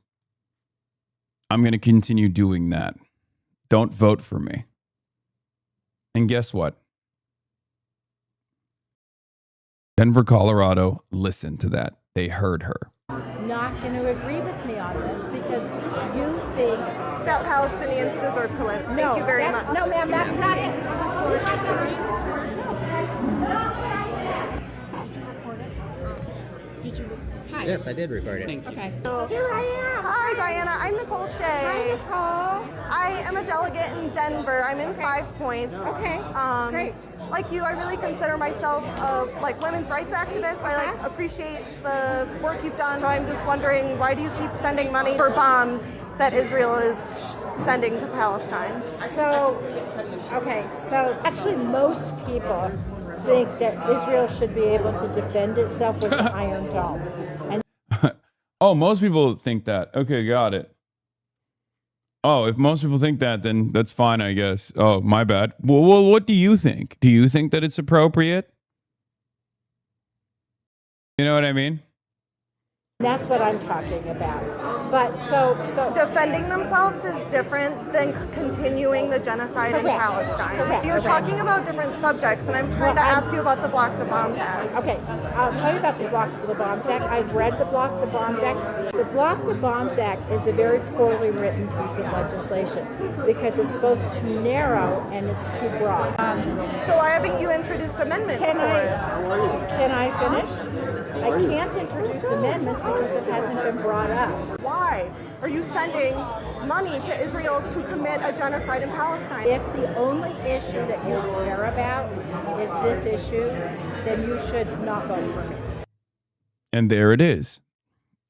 I'm going to continue doing that. Don't vote for me. And guess what? Denver, Colorado listened to that. They heard her. Not going to agree with me on this because you think that Palestinians deserve to live. No, Thank you very much. No, ma'am, that's not it. Did you? Hi. Yes, I did record it. Okay. Here I am. Hi, Diana. I'm Nicole Shea. Hi, Nicole. I am a delegate in Denver. I'm in 5 points. Okay. Great. Like you, I really consider myself a women's rights activist. I appreciate the work you've done. I'm just wondering, why do you keep sending money for bombs that Israel is sending to Palestine? So actually most people think that Israel should be able to defend itself with an Iron Dome. And oh, most people think that. Okay, got it. Oh, if most people think that, then that's fine, I guess. Oh, my bad. Well, what do you think? Do you think that it's appropriate? You know what I mean? that's what I'm talking about. But so defending themselves is different than continuing the genocide in Palestine. Correct. You're talking about different subjects, and I'm trying to ask you about the Block the Bombs Act. Okay, I'll tell you about the Block the Bombs Act. I've read the Block the Bombs Act. The Block the Bombs Act is a very poorly written piece of legislation because it's both too narrow and it's too broad. So why haven't you introduced amendments Can I finish? I can't introduce amendments because it hasn't been brought up. Why are you sending money to Israel to commit a genocide in Palestine? If the only issue that you care about is this issue, then you should not vote for me. And there it is.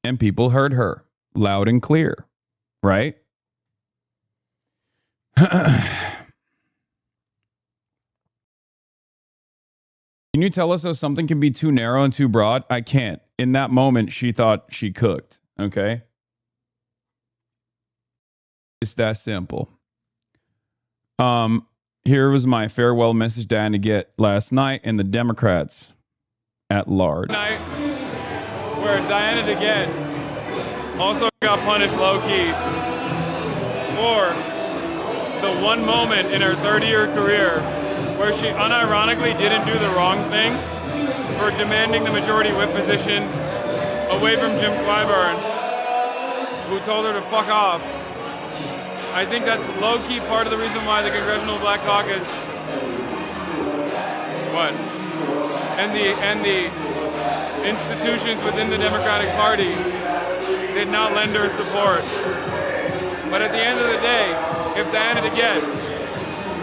And people heard her loud and clear, right? Can you tell us how something can be too narrow and too broad? I can't. In that moment, she thought she cooked, okay? It's that simple. Here was my farewell message Diana get last night and the Democrats at large. Night where Diana DeGette also got punished low-key for the one moment in her 30-year career where she unironically didn't do the wrong thing for demanding the majority whip position away from Jim Clyburn, who told her to fuck off. I think that's low-key part of the reason why the Congressional Black Caucus, and the institutions within the Democratic Party did not lend her support. But at the end of the day, if Diana DeGette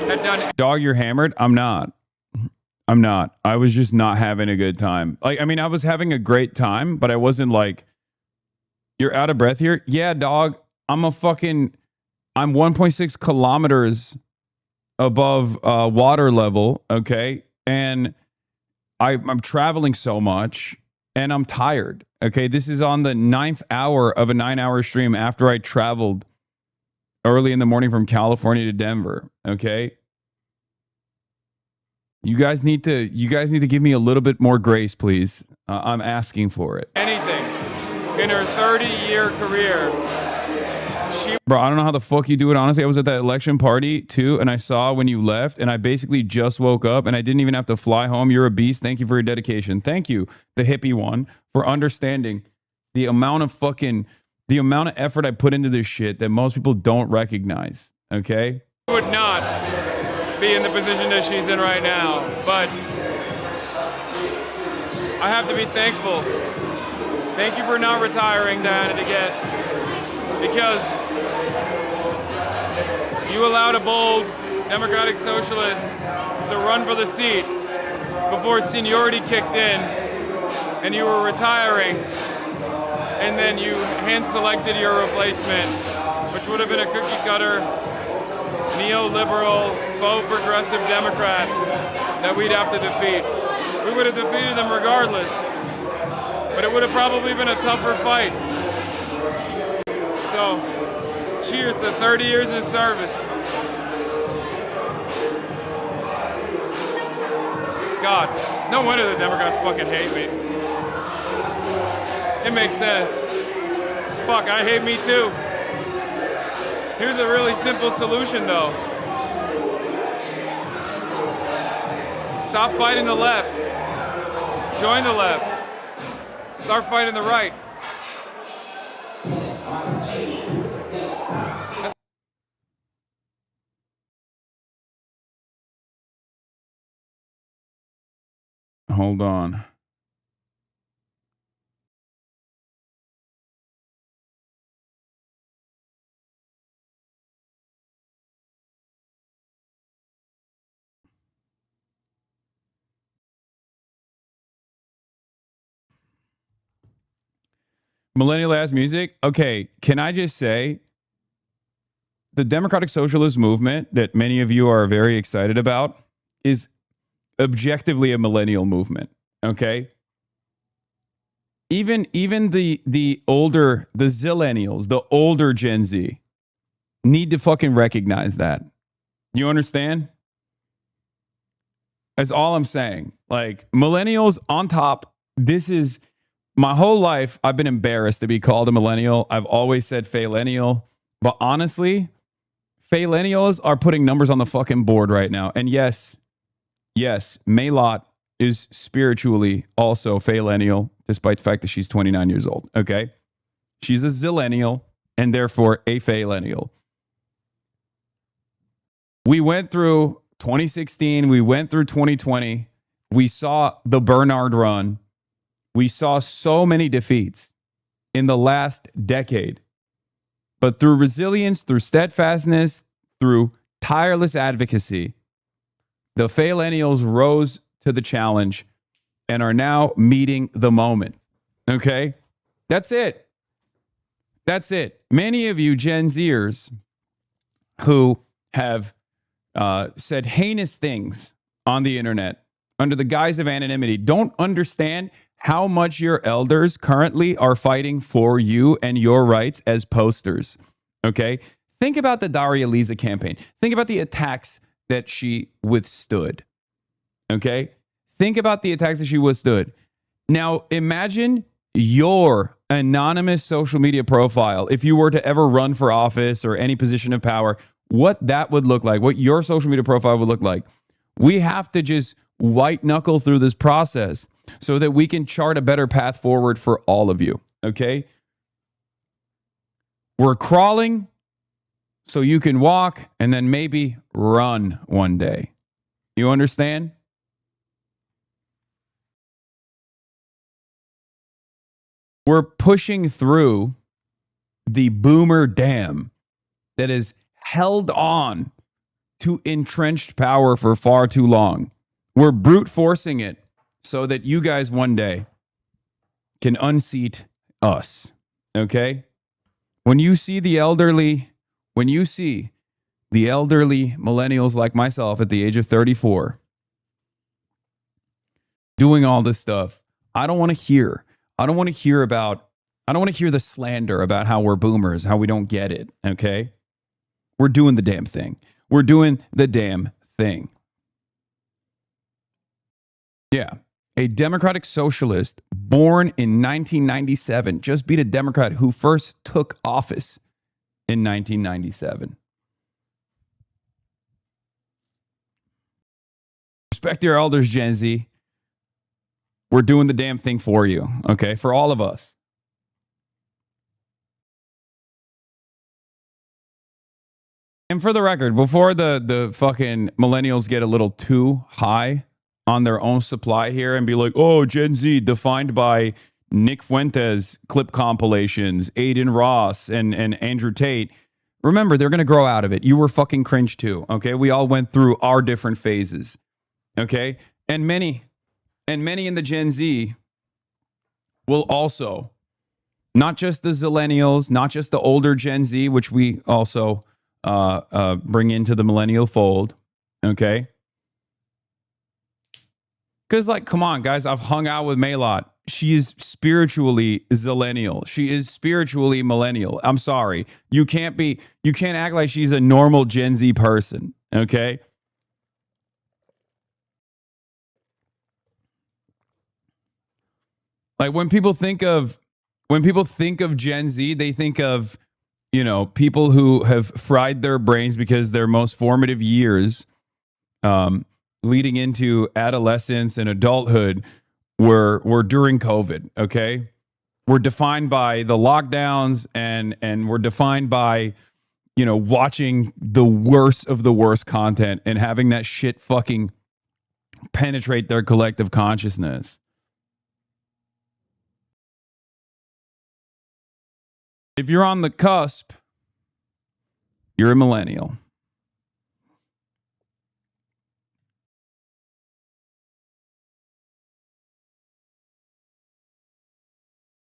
had done... Dog, you're hammered? I'm not. I was just not having a good time. Like, I mean, I was having a great time, but I wasn't like, you're out of breath here? Yeah, dog. I'm 1.6 kilometers above water level, okay? And I'm traveling so much, and I'm tired, okay? This is on the 9th hour of a 9-hour stream after I traveled early in the morning from California to Denver, okay? You guys need to give me a little bit more grace, please. I'm asking for it. Anything in her 30-year career Bro, I don't know how the fuck you do it. Honestly, I was at that election party too, and I saw when you left, and I basically just woke up, and I didn't even have to fly home. You're a beast. Thank you for your dedication. Thank you, the hippie one, for understanding the amount of effort I put into this shit that most people don't recognize. Okay? Would not be in the position that she's in right now, but I have to be thankful. Thank you for not retiring, Diana, because you allowed a bold Democratic Socialist to run for the seat before seniority kicked in and you were retiring, and then you hand-selected your replacement, which would have been a cookie-cutter, neoliberal, faux progressive Democrat that we'd have to defeat. We would have defeated them regardless, but it would have probably been a tougher fight. So, cheers to 30 years of service. God, no wonder the Democrats fucking hate me. It makes sense. Fuck, I hate me too. Here's a really simple solution though. Stop fighting the left. Join the left. Start fighting the right. Hold on. Millennial ass music. Okay, can I just say the Democratic Socialist movement that many of you are very excited about is objectively a millennial movement. Okay, even the older, the zillennials, the older Gen Z need to fucking recognize that. You understand? That's all I'm saying. Like, millennials on top. This is my whole life. I've been embarrassed to be called a millennial. I've always said faillennial, but honestly, faillennials are putting numbers on the fucking board right now. And yes, Melat is spiritually also faillennial, despite the fact that she's 29 years old. Okay, she's a zillennial and therefore a faillennial. We went through 2016. We went through 2020. We saw the Bernard run. We saw so many defeats in the last decade. But through resilience, through steadfastness, through tireless advocacy, the faillennials rose to the challenge and are now meeting the moment. Okay? That's it. That's it. Many of you Gen Zers who have said heinous things on the internet under the guise of anonymity don't understand how much your elders currently are fighting for you and your rights as posters. Okay? Think about the Daria Lisa campaign. Think about the attacks that she withstood. Okay? Think about the attacks that she withstood. Now, imagine your anonymous social media profile, if you were to ever run for office or any position of power, what that would look like, what your social media profile would look like. We have to just white knuckle through this process so that we can chart a better path forward for all of you. Okay? We're crawling so you can walk and then maybe run one day. You understand? We're pushing through the boomer dam that has held on to entrenched power for far too long. We're brute forcing it so that you guys one day can unseat us. Okay? When you see the elderly millennials like myself at the age of 34 doing all this stuff, I don't want to hear the slander about how we're boomers, how we don't get it. Okay? We're doing the damn thing. We're doing the damn thing. Yeah. A Democratic Socialist born in 1997 just beat a Democrat who first took office in 1997. Respect your elders, Gen Z. We're doing the damn thing for you, okay? For all of us. And for the record, before the fucking millennials get a little too high on their own supply here and be like, oh, Gen Z defined by Nick Fuentes clip compilations, Aiden Ross, and Andrew Tate. Remember, they're going to grow out of it. You were fucking cringe too, okay? We all went through our different phases, okay? And many in the Gen Z will also, not just the Zillennials, not just the older Gen Z, which we also bring into the millennial fold, okay? Because, like, come on, guys, I've hung out with Melat. She is spiritually zillennial. She is spiritually millennial. I'm sorry. You can't act like she's a normal Gen Z person, okay? Like, when people think of Gen Z, they think of, you know, people who have fried their brains because their most formative years leading into adolescence and adulthood were during COVID, okay? We're defined by the lockdowns and we're defined by, you know, watching the worst of the worst content and having that shit fucking penetrate their collective consciousness. If you're on the cusp, you're a millennial.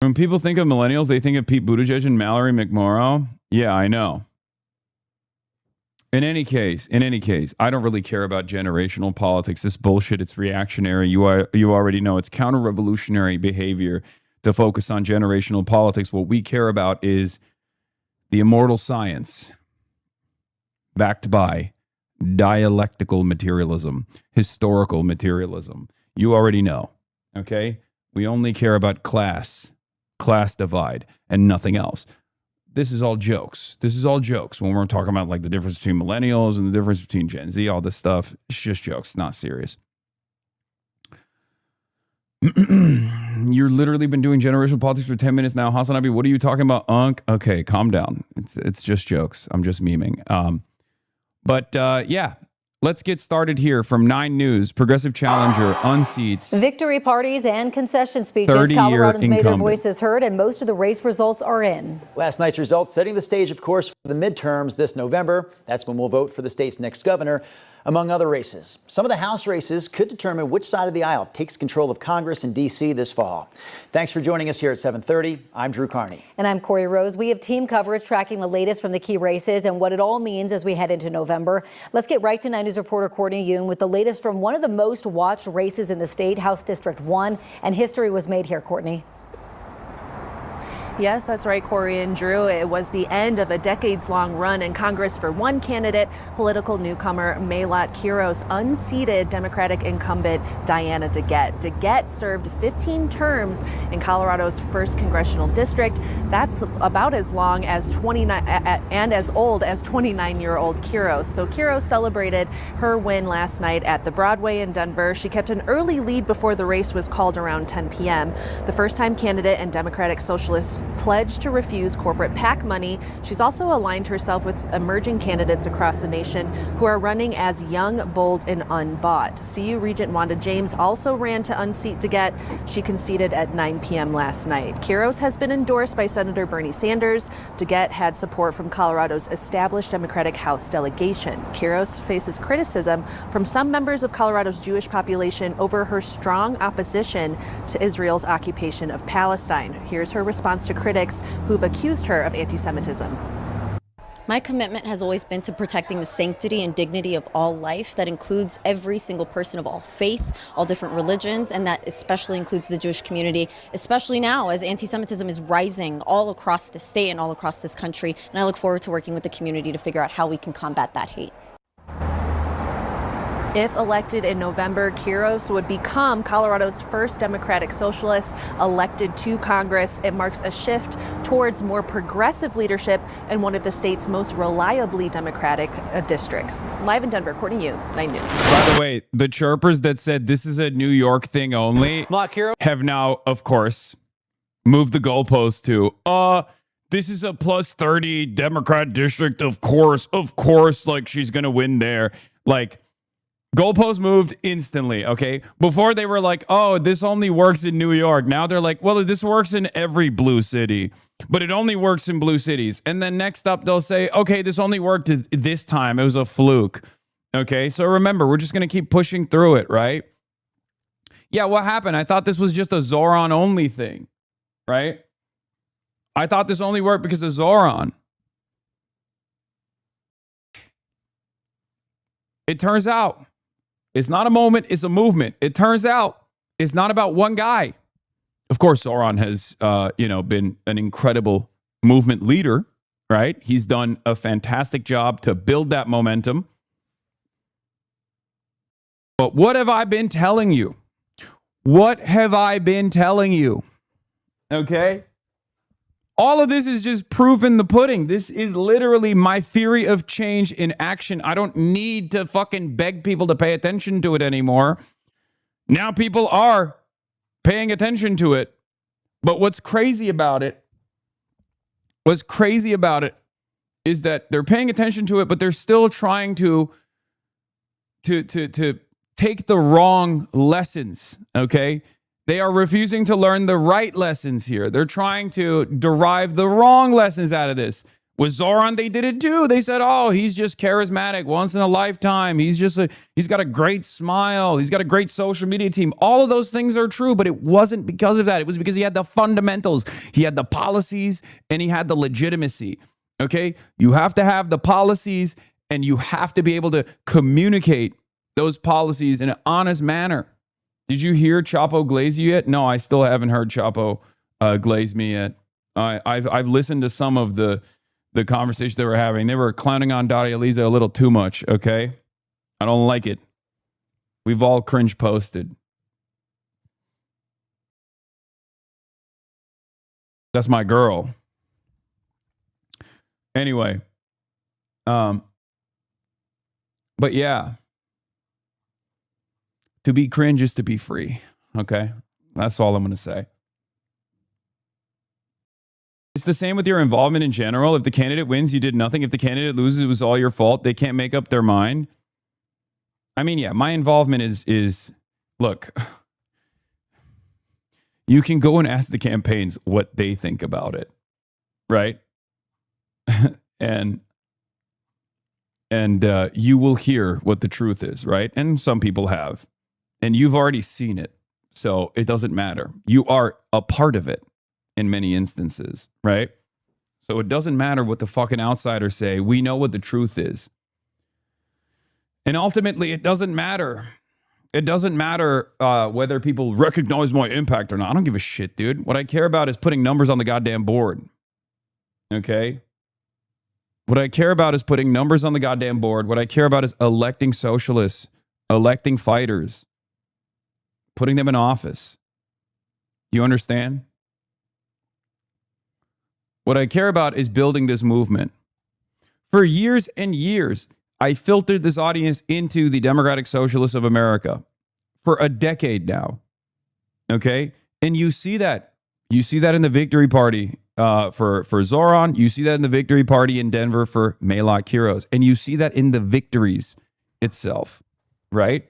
When people think of millennials, they think of Pete Buttigieg and Mallory McMorrow. Yeah, I know. In any case, I don't really care about generational politics. This bullshit, it's reactionary. You already know it's counter-revolutionary behavior to focus on generational politics. What we care about is the immortal science backed by dialectical materialism, historical materialism. You already know, okay? We only care about class divide, and nothing else. This is all jokes. When we're talking about like the difference between millennials and the difference between Gen Z, all this stuff, it's just jokes, not serious. You're literally been doing generational politics for 10 minutes now. Hasanabi, what are you talking about, Unk? Okay, calm down. It's just jokes. I'm just memeing. Yeah, let's get started here from 9 News. Progressive challenger unseats. Victory parties and concession speeches. Coloradans made their voices heard, and most of the race results are in. Last night's results setting the stage, of course, for the midterms this November. That's when we'll vote for the state's next governor, among other races. Some of the House races could determine which side of the aisle takes control of Congress in D.C. this fall. Thanks for joining us here at 7:30. I'm Drew Carney. And I'm Corey Rose. We have team coverage tracking the latest from the key races and what it all means as we head into November. Let's get right to 9 News reporter Courtney Yoon with the latest from one of the most watched races in the state, House District 1. And history was made here, Courtney. Yes, that's right, Corey and Drew. It was the end of a decades-long run in Congress for one candidate. Political newcomer Melat Kiros unseated Democratic incumbent Diana DeGette. DeGette served 15 terms in Colorado's 1st congressional district. That's about as long as 29 and as old as 29-year-old Kiros. So Kiros celebrated her win last night at the Broadway in Denver. She kept an early lead before the race was called around 10 p.m. The first-time candidate and Democratic Socialist pledged to refuse corporate PAC money. She's also aligned herself with emerging candidates across the nation who are running as young, bold, and unbought. CU Regent Wanda James also ran to unseat DeGette. She conceded at 9 p.m. last night. Kiros has been endorsed by Senator Bernie Sanders. DeGette had support from Colorado's established Democratic House delegation. Kiros faces criticism from some members of Colorado's Jewish population over her strong opposition to Israel's occupation of Palestine. Here's her response to critics who've accused her of anti-Semitism. My commitment has always been to protecting the sanctity and dignity of all life. That includes every single person of all faith, all different religions, and that especially includes the Jewish community, especially now as anti-Semitism is rising all across the state and all across this country. And I look forward to working with the community to figure out how we can combat that hate. If elected in November, Kiros would become Colorado's first Democratic Socialist elected to Congress. It marks a shift towards more progressive leadership in one of the state's most reliably Democratic districts. Live in Denver, Courtney Yoon, 9 News. By the way, the chirpers that said this is a New York thing only have now, of course, moved the goalpost to, this is a plus 30 Democrat district. Of course, like she's going to win there. Like, goalpost moved instantly, okay? Before they were like, oh, this only works in New York. Now they're like, well, this works in every blue city, but it only works in blue cities. And then next up, they'll say, okay, this only worked this time. It was a fluke, okay? So remember, we're just going to keep pushing through it, right? Yeah, what happened? I thought this was just a Zoran only thing, right? I thought this only worked because of Zoran. It turns out it's not a moment, it's a movement. It turns out it's not about one guy. Of course, Zoran has, been an incredible movement leader, right? He's done a fantastic job to build that momentum. But what have I been telling you? What have I been telling you? Okay? All of this is just proof in the pudding. This is literally my theory of change in action. I don't need to fucking beg people to pay attention to it anymore. Now people are paying attention to it. But what's crazy about it is that they're paying attention to it, but they're still trying to take the wrong lessons, okay? They are refusing to learn the right lessons here. They're trying to derive the wrong lessons out of this. With Zoran, they did it too. They said, oh, he's just charismatic, once in a lifetime. He's got a great smile. He's got a great social media team. All of those things are true, but it wasn't because of that. It was because he had the fundamentals. He had the policies and he had the legitimacy. Okay? You have to have the policies and you have to be able to communicate those policies in an honest manner. Did you hear Chapo glaze you yet? No, I still haven't heard Chapo glaze me yet. I've listened to some of the conversation they were having. They were clowning on Daria Liza a little too much, okay? I don't like it. We've all cringe posted. That's my girl. Anyway. But yeah. To be cringe is to be free. Okay? That's all I'm going to say. It's the same with your involvement in general. If the candidate wins, you did nothing. If the candidate loses, it was all your fault. They can't make up their mind. I mean, yeah, my involvement is look, you can go and ask the campaigns what they think about it. Right? and you will hear what the truth is, right? And some people have. And you've already seen it. So it doesn't matter. You are a part of it in many instances, right? So it doesn't matter what the fucking outsiders say. We know what the truth is. And ultimately, it doesn't matter. It doesn't matter whether people recognize my impact or not. I don't give a shit, dude. What I care about is putting numbers on the goddamn board. Okay? What I care about is putting numbers on the goddamn board. What I care about is electing socialists, electing fighters, putting them in office. You understand? What I care about is building this movement. For years and years, I filtered this audience into the Democratic Socialists of America for a decade now. Okay? And you see that. You see that in the victory party for Zoran. You see that in the victory party in Denver for Melat Kiros. And you see that in the victories itself. Right?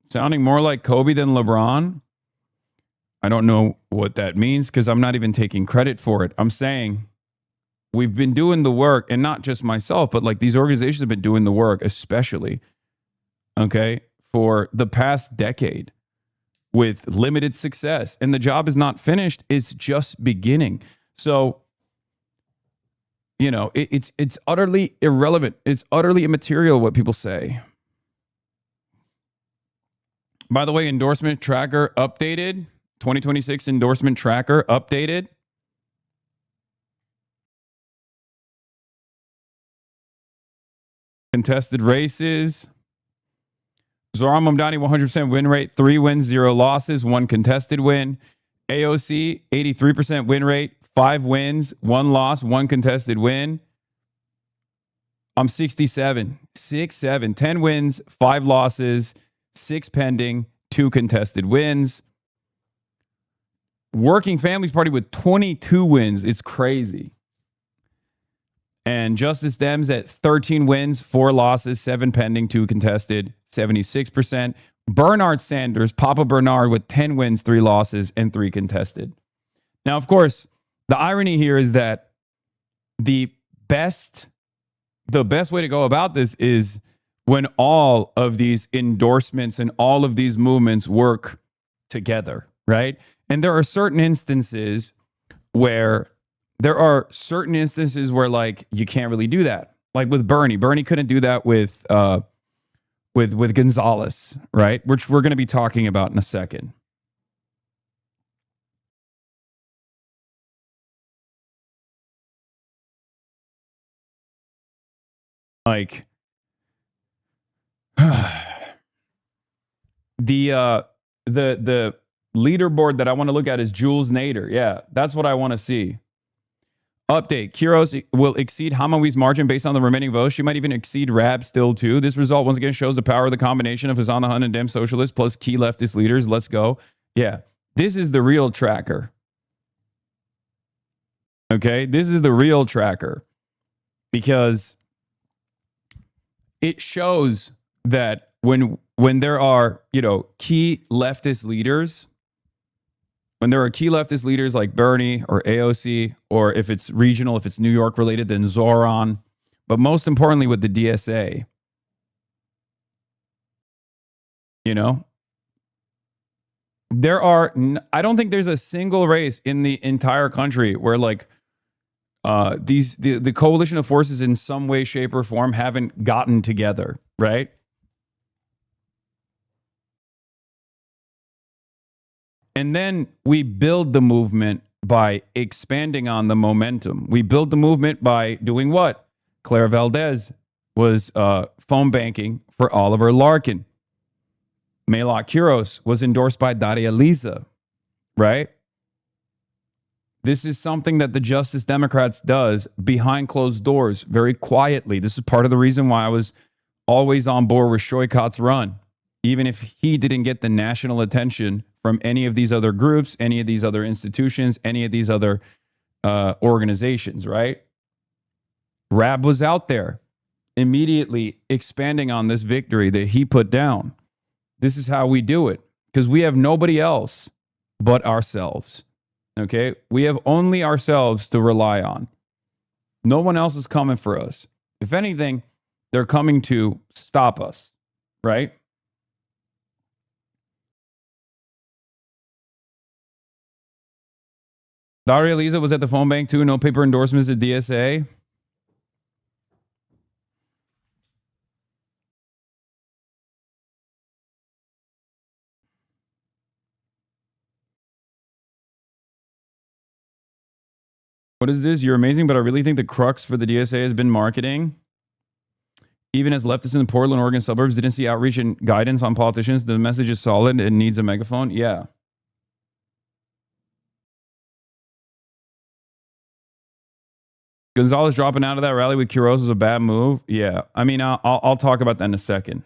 Sounding more like Kobe than LeBron. I don't know what that means because I'm not even taking credit for it. I'm saying we've been doing the work, and not just myself, but like these organizations have been doing the work, especially, okay, for the past decade with limited success. And the job is not finished. It's just beginning. So, you know, it's utterly irrelevant. It's utterly immaterial what people say. By the way, endorsement tracker updated. 2026 endorsement tracker updated. Contested races. Zoran Mamdani, 100% win rate, 3 wins, 0 losses, 1 contested win. AOC, 83% win rate, 5 wins, 1 loss, 1 contested win. I'm 67, 6-7, 10 wins, 5 losses, 6 pending, 2 contested wins. Working Families Party with 22 wins. It's crazy. And Justice Dems at 13 wins, 4 losses, 7 pending, 2 contested, 76%. Bernard Sanders, Papa Bernard with 10 wins, 3 losses, and 3 contested. Now, of course, the irony here is that the best way to go about this is when all of these endorsements and all of these movements work together, right? And there are certain instances where like you can't really do that. Like with Bernie. Bernie couldn't do that with Gonzalez, right? Which we're going to be talking about in a second. Like the leaderboard that I want to look at is Jules Nader. Yeah, that's what I want to see. Update. Kiros will exceed Hamawi's margin based on the remaining votes. She might even exceed Rab still too. This result once again shows the power of the combination of Hasan the Hun and Dem socialists plus key leftist leaders. Let's go. Yeah, this is the real tracker. Okay, this is the real tracker because it shows that when there are, key leftist leaders, when there are key leftist leaders like Bernie or AOC, or if it's regional, if it's New York related, then Zoran, but most importantly with the DSA, I don't think there's a single race in the entire country where like the coalition of forces in some way, shape, or form haven't gotten together, right? And then we build the movement by expanding on the momentum. We build the movement by doing what? Claire Valdez was phone banking for Oliver Larkin. Melat Kiros was endorsed by Daria Lisa, right? This is something that the Justice Democrats does behind closed doors, very quietly. This is part of the reason why I was always on board with Shoykat's run, even if he didn't get the national attention from any of these other groups, any of these other institutions, any of these other organizations, right? Rab was out there immediately expanding on this victory that he put down. This is how we do it because we have nobody else but ourselves. Okay, we have only ourselves to rely on. No one else is coming for us. If anything, they're coming to stop us, right? Daria Lisa was at the phone bank too. No paper endorsements at DSA. What is this? You're amazing, but I really think the crux for the DSA has been marketing. Even as leftists in the Portland, Oregon suburbs didn't see outreach and guidance on politicians, the message is solid. It needs a megaphone. Yeah. Gonzalez dropping out of that rally with Kiros was a bad move. Yeah. I mean, I'll talk about that in a second.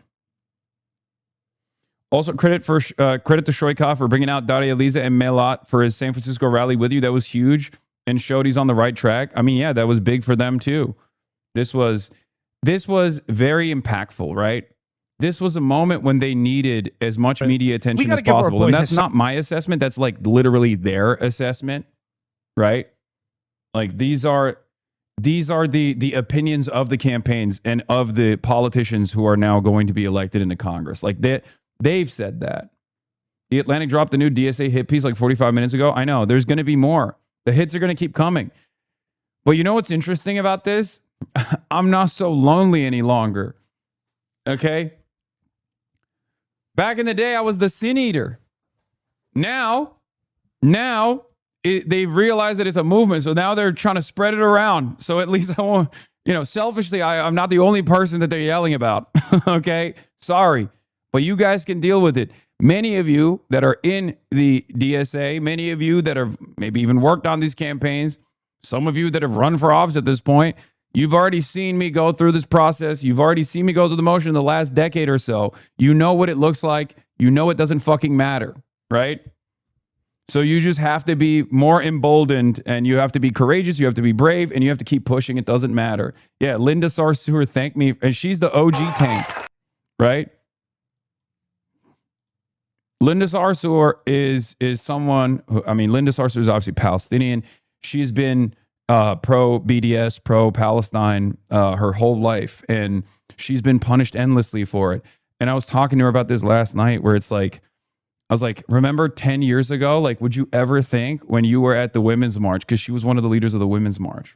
Also, credit to Shoykov for bringing out Daria Lisa and Melat for his San Francisco rally with you. That was huge and showed he's on the right track. I mean, yeah, that was big for them too. This was very impactful, right? This was a moment when they needed as much media attention as possible. And that's not my assessment. That's like literally their assessment, right? Like these are the opinions of the campaigns and of the politicians who are now going to be elected into Congress. Like they've said that. The Atlantic dropped a new DSA hit piece like 45 minutes ago. I know there's going to be more. The hits are going to keep coming. But you know what's interesting about this? I'm not so lonely any longer. Okay? Back in the day, I was the sin eater. Now they've realized that it's a movement. So now they're trying to spread it around. So at least I won't, selfishly, I'm not the only person that they're yelling about. Okay? Sorry. but you guys can deal with it. Many of you that are in the DSA, many of you that have maybe even worked on these campaigns, some of you that have run for office at this point, you've already seen me go through this process. You've already seen me go through the motion in the last decade or so. You know what it looks like. You know it doesn't fucking matter, right? So you just have to be more emboldened, and you have to be courageous. You have to be brave, and you have to keep pushing. It doesn't matter. Yeah, Linda Sarsour thanked me, and she's the OG tank, right? Linda Sarsour is someone who, I mean, Linda Sarsour is obviously Palestinian. She's been pro-BDS, pro-Palestine her whole life, and she's been punished endlessly for it. And I was talking to her about this last night, where it's like, I was like, remember 10 years ago, like, would you ever think when you were at the Women's March, because she was one of the leaders of the Women's March.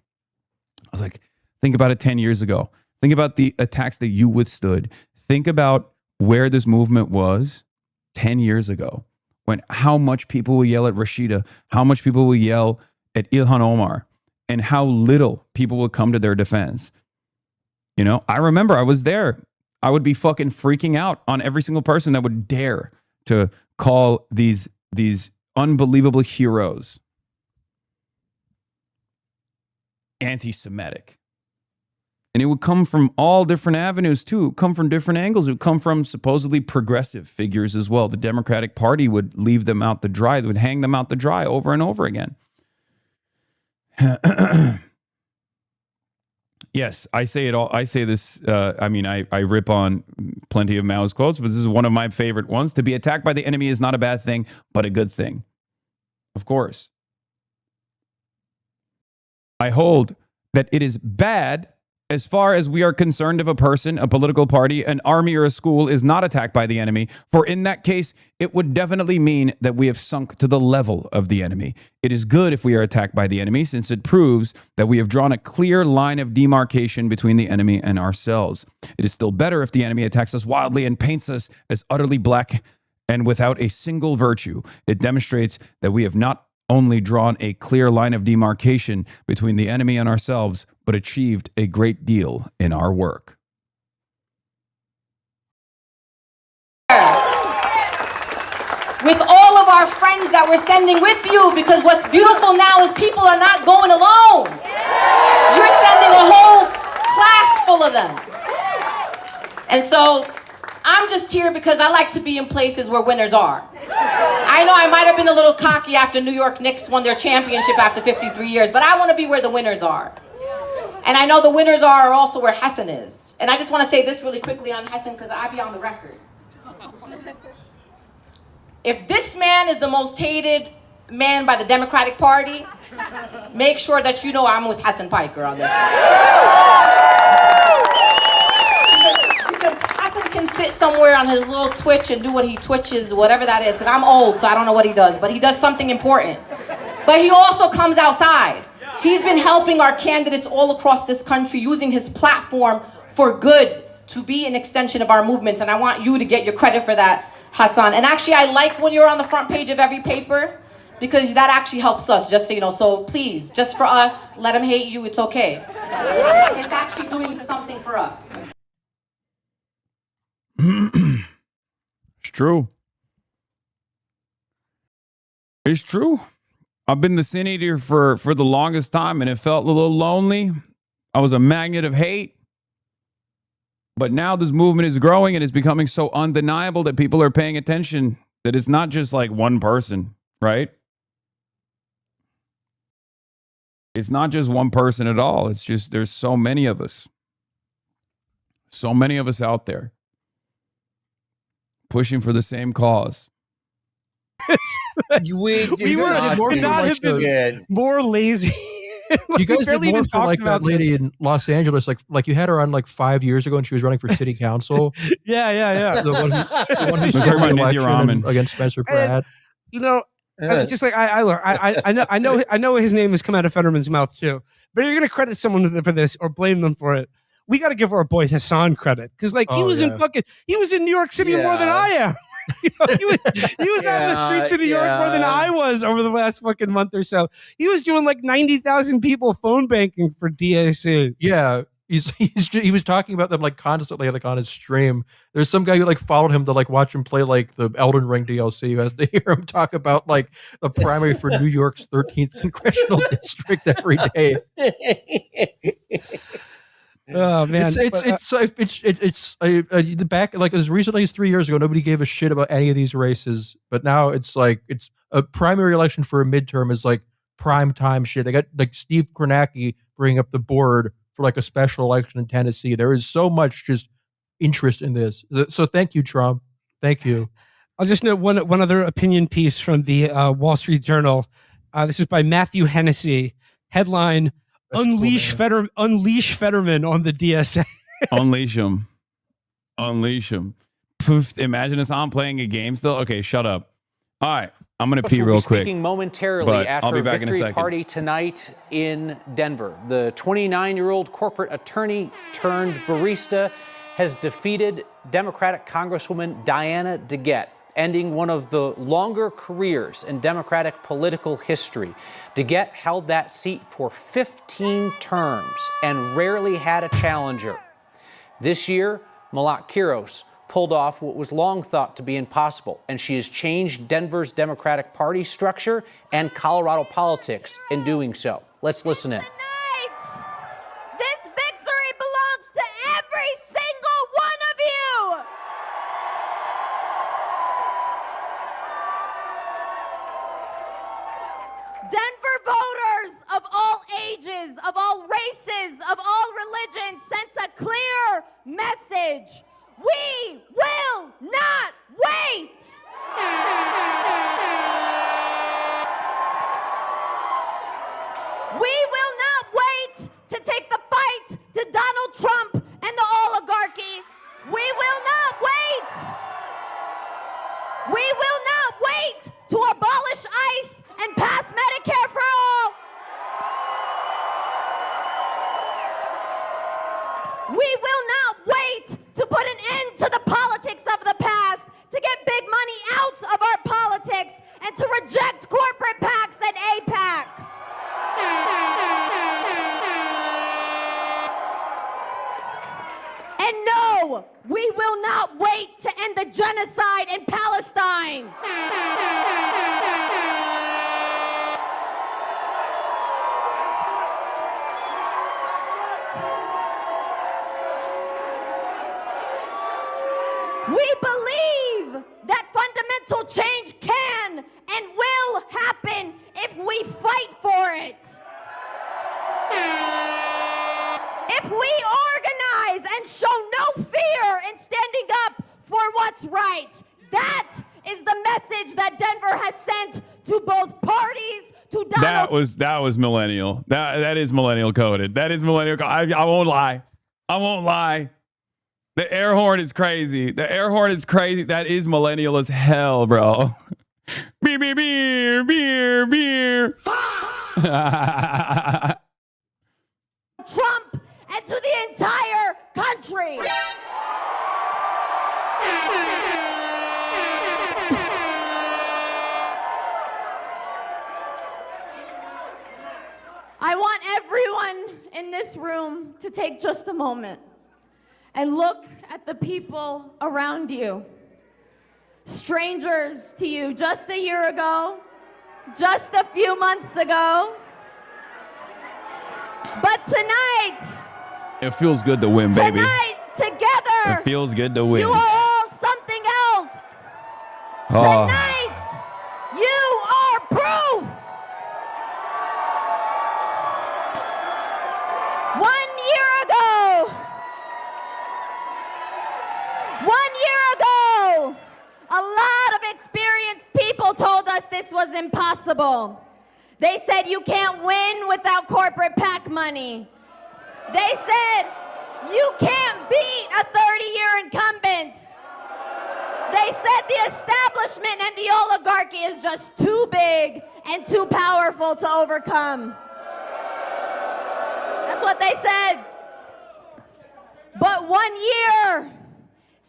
I was like, think about it 10 years ago. Think about the attacks that you withstood. Think about where this movement was 10 years ago, when how much people will yell at Rashida, how much people will yell at Ilhan Omar, and how little people will come to their defense. You know, I remember I was there. I would be fucking freaking out on every single person that would dare to call these unbelievable heroes anti-Semitic. And it would come from all different avenues too. It would come from different angles. It would come from supposedly progressive figures as well. The Democratic Party would leave them out to dry. They would hang them out to dry over and over again. Yes, I say it all. I say this. I mean, I rip on plenty of Mao's quotes, but this is one of my favorite ones. To be attacked by the enemy is not a bad thing, but a good thing. Of course. I hold that it is bad as far as we are concerned if a person, a political party, an army, or a school is not attacked by the enemy. For in that case, it would definitely mean that we have sunk to the level of the enemy. It is good if we are attacked by the enemy, since it proves that we have drawn a clear line of demarcation between the enemy and ourselves. It is still better if the enemy attacks us wildly and paints us as utterly black and without a single virtue. It demonstrates that we have not only drawn a clear line of demarcation between the enemy and ourselves, but achieved a great deal in our work. With all of our friends that we're sending with you, because what's beautiful now is people are not going alone. You're sending a whole class full of them. And so I'm just here because I like to be in places where winners are. I know I might have been a little cocky after New York Knicks won their championship after 53 years, but I want to be where the winners are. And I know the winners are also where Hasan is. And I just want to say this really quickly on Hasan, because I be on the record. If this man is the most hated man by the Democratic Party, make sure that you know I'm with Hasan Piker on this one. Because Hasan can sit somewhere on his little Twitch and do what he twitches, whatever that is, because I'm old, so I don't know what he does, but he does something important. But he also comes outside. He's been helping our candidates all across this country, using his platform for good, to be an extension of our movements, and I want you to get your credit for that, Hasan. And actually, I like when you're on the front page of every paper, because that actually helps us, just so you know. So please, just for us, let him hate you, it's okay. It's actually doing something for us. It's true. It's true. I've been the sin eater for the longest time, and it felt a little lonely. I was a magnet of hate. But now this movement is growing, and it's becoming so undeniable that people are paying attention, that it's not just like one person, right? It's not just one person at all. It's just there's so many of us. So many of us out there pushing for the same cause. We were not have been more lazy. You guys did more for like that lady in Los Angeles, like you had her on like 5 years ago, and she was running for city council. yeah. The one who stood the election against Spencer Pratt. Just like I know his name has come out of Fetterman's mouth too. But if you're gonna credit someone for this or blame them for it, we got to give our boy Hasan credit, because he was in New York City more than I am. He was out in the streets of New York more than I was over the last fucking month or so. He was doing like 90,000 people phone banking for DAC. Yeah, He was talking about them like constantly, like on his stream. There's some guy who like followed him to like watch him play like the Elden Ring DLC, who has to hear him talk about like the primary for New York's 13th congressional district every day. Oh man, it's the back, like as recently as 3 years ago, nobody gave a shit about any of these races, but now it's like it's a primary election for a midterm is like prime time shit. They got like Steve Kornacki bringing up the board for like a special election in Tennessee. There is so much just interest in this. So thank you, Trump. Thank you. I'll just note one other opinion piece from the Wall Street Journal. This is by Matthew Hennessy. Headline: Unleash Fetterman on the DSA. Unleash him. Unleash him. Poof. Imagine us on playing a game still. Okay, shut up. All right, I'm going to pee real quick. Speaking momentarily but after I'll be a back in a victory second. party tonight in Denver. The 29-year-old corporate attorney turned barista has defeated Democratic Congresswoman Diana DeGette, ending one of the longer careers in Democratic political history. DeGette held that seat for 15 terms and rarely had a challenger. This year, Melat Kiros pulled off what was long thought to be impossible, and she has changed Denver's Democratic Party structure and Colorado politics in doing so. Let's listen in. This victory belongs to every single one of you! Denver voters of all ages, of all races, of all religions sent a clear message. We will not wait! We will not wait to take the fight to Donald Trump and the oligarchy. We will not wait! We will not wait to abolish ICE and pass Medicare for all! We will not wait to put an end to the politics of the past, to get big money out of our politics, and to reject corporate PACs and AIPAC. And no, we will not wait to end the genocide in Palestine. We believe that fundamental change can and will happen if we fight for it. If we organize and show no fear in standing up for what's right, that is the message that Denver has sent to both parties, to Donald. That was millennial. That is millennial coded. That is millennial coded. I won't lie. I won't lie. The air horn is crazy. The air horn is crazy. That is millennial as hell, bro. Beer, beer, beer, beer, beer. Trump and to the entire country. I want everyone in this room to take just a moment and look at the people around you. Strangers to you just a year ago, just a few months ago. But tonight, it feels good to win, baby. Tonight, together, it feels good to win. You are all something else. Oh. Tonight, you are proof. 1 year ago, 1 year ago, a lot of experienced people told us this was impossible. They said you can't win without corporate PAC money. They said you can't beat a 30-year incumbent. They said the establishment and the oligarchy is just too big and too powerful to overcome. That's what they said. But 1 year,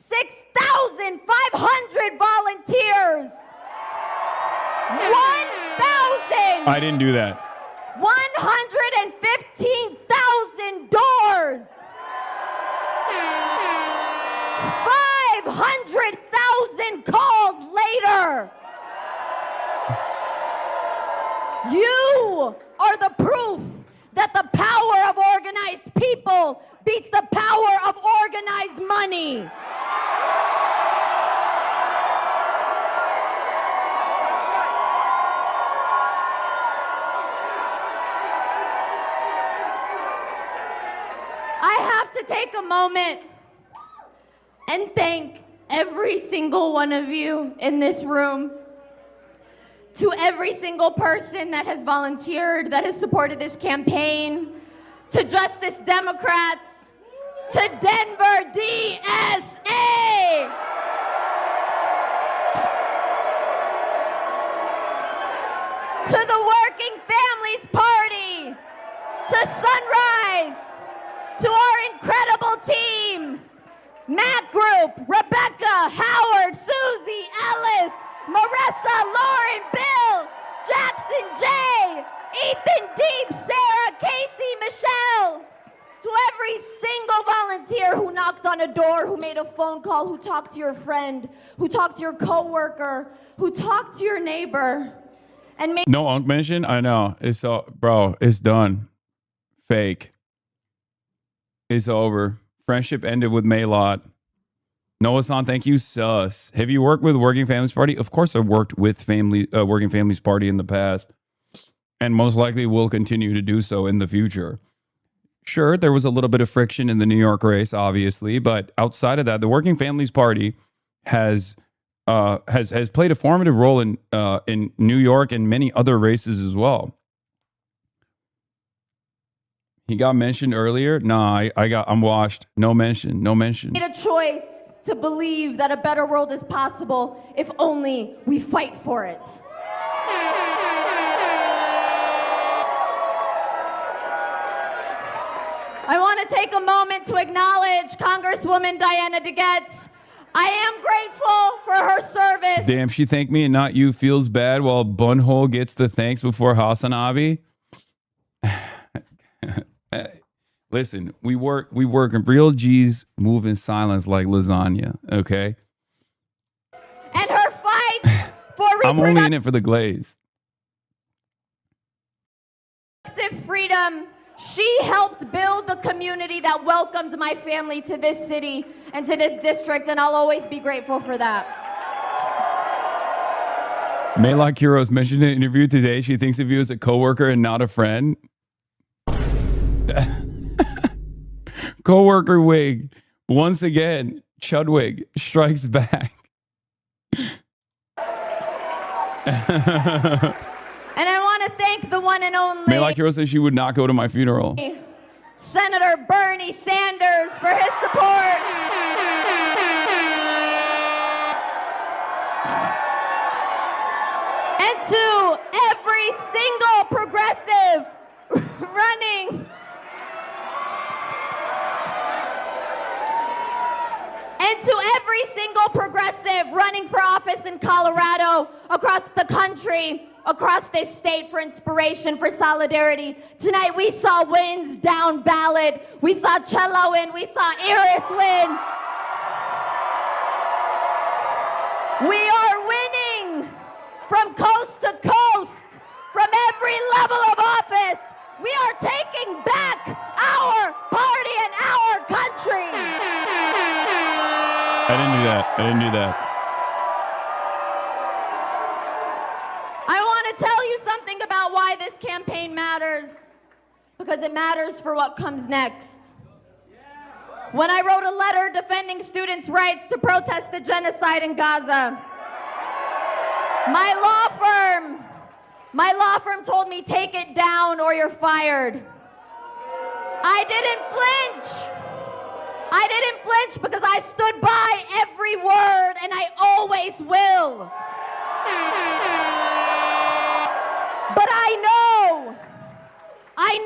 6,500 volunteers. 1,000. I didn't do that. 115,000 doors. You are the proof that the power of organized people beats the power of organized money. I have to take a moment and thank every single one of you in this room, to every single person that has volunteered, that has supported this campaign, to Justice Democrats, to Denver DSA. To the Working Families Party, to Sunrise, to our incredible team, Matt Group, Rebecca, Howard, Susie, Ellis, Marissa, Lauren, Bill, Jackson, Jay, Ethan, Deep, Sarah, Casey, Michelle, to every single volunteer who knocked on a door, who made a phone call, who talked to your friend, who talked to your coworker, who talked to your neighbor, and made— No Unk mention? I know. It's all, bro, it's done. Fake. It's over. Friendship ended with Melat. No, Hasan, thank you, sus. Have you worked with Working Families Party? Of course I've worked with Working Families Party in the past, and most likely will continue to do so in the future. Sure, there was a little bit of friction in the New York race, obviously, but outside of that, the Working Families Party has played a formative role in New York and many other races as well. He got mentioned earlier. Nah, I'm washed. No mention. No mention. made a choice to believe that a better world is possible if only we fight for it. I want to take a moment to acknowledge Congresswoman Diana DeGette. I am grateful for her service. Damn, she thanked me and not you. Feels bad while Bunhole gets the thanks before Hasanabi. Listen, we work and real G's move in silence like lasagna, okay? And her fight for I'm only in it for the glaze. reproductive freedom. She helped build the community that welcomed my family to this city and to this district, and I'll always be grateful for that. Melat Kiros mentioned in an interview today she thinks of you as a coworker and not a friend. Coworker wig. Once again, Chudwig strikes back. And I want to thank the one and only Melat Kiros says she would not go to my funeral. Senator Bernie Sanders for his support. And to every single progressive running. And to every single progressive running for office in Colorado, across the country, across this state, for inspiration, for solidarity. Tonight we saw wins down ballot. We saw Cello win. We saw Iris win. We are winning from coast to coast, from every level of office. We are taking back our party and our country. I didn't do that. I didn't do that. I want to tell you something about why this campaign matters, because it matters for what comes next. When I wrote a letter defending students' rights to protest the genocide in Gaza, my law firm told me, take it down or you're fired. I didn't flinch. I didn't flinch because I stood by every word, and I always will. But I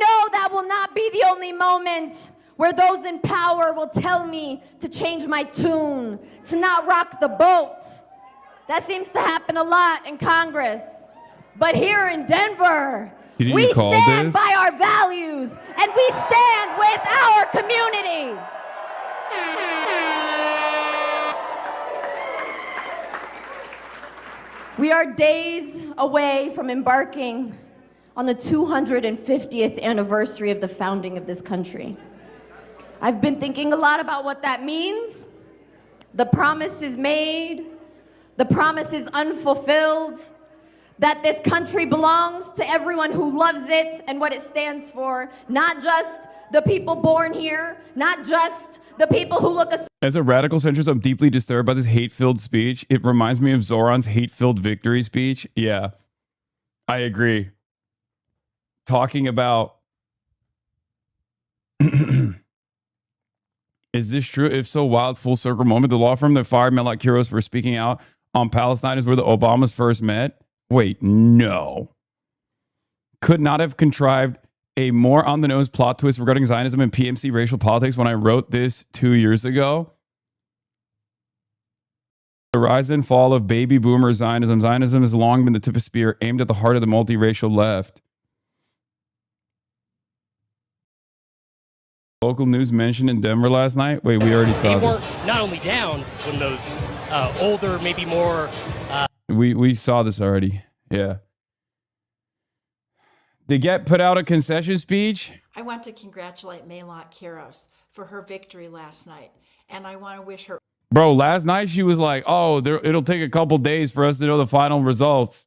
know that will not be the only moment where those in power will tell me to change my tune, to not rock the boat. That seems to happen a lot in Congress. But here in Denver, we stand by our values, and we stand with our community. We are days away from embarking on the 250th anniversary of the founding of this country. I've been thinking a lot about what that means. The promise is made, the promise is unfulfilled, that this country belongs to everyone who loves it and what it stands for, not just the people born here, not just the people who look a As a radical centrist, I'm deeply disturbed by this hate-filled speech. It reminds me of Zoran's hate-filled victory speech. Yeah, I agree. Talking about, is this true? If so, wild full circle moment. The law firm that fired Melat Kiros for speaking out on Palestine is where the Obamas first met. Wait, no. Could not have contrived a more on-the-nose plot twist regarding Zionism and PMC racial politics when I wrote this 2 years ago. The rise and fall of baby boomer Zionism. Zionism has long been the tip of spear aimed at the heart of the multiracial left. Local news mentioned in Denver last night. Wait, we already saw They this. weren't not only down when those older, maybe more. We saw this already. Yeah. They put out a concession speech. I want to congratulate Melat Kiros for her victory last night, and I want to wish her. Bro, last night she was like, oh, it'll take a couple days for us to know the final results.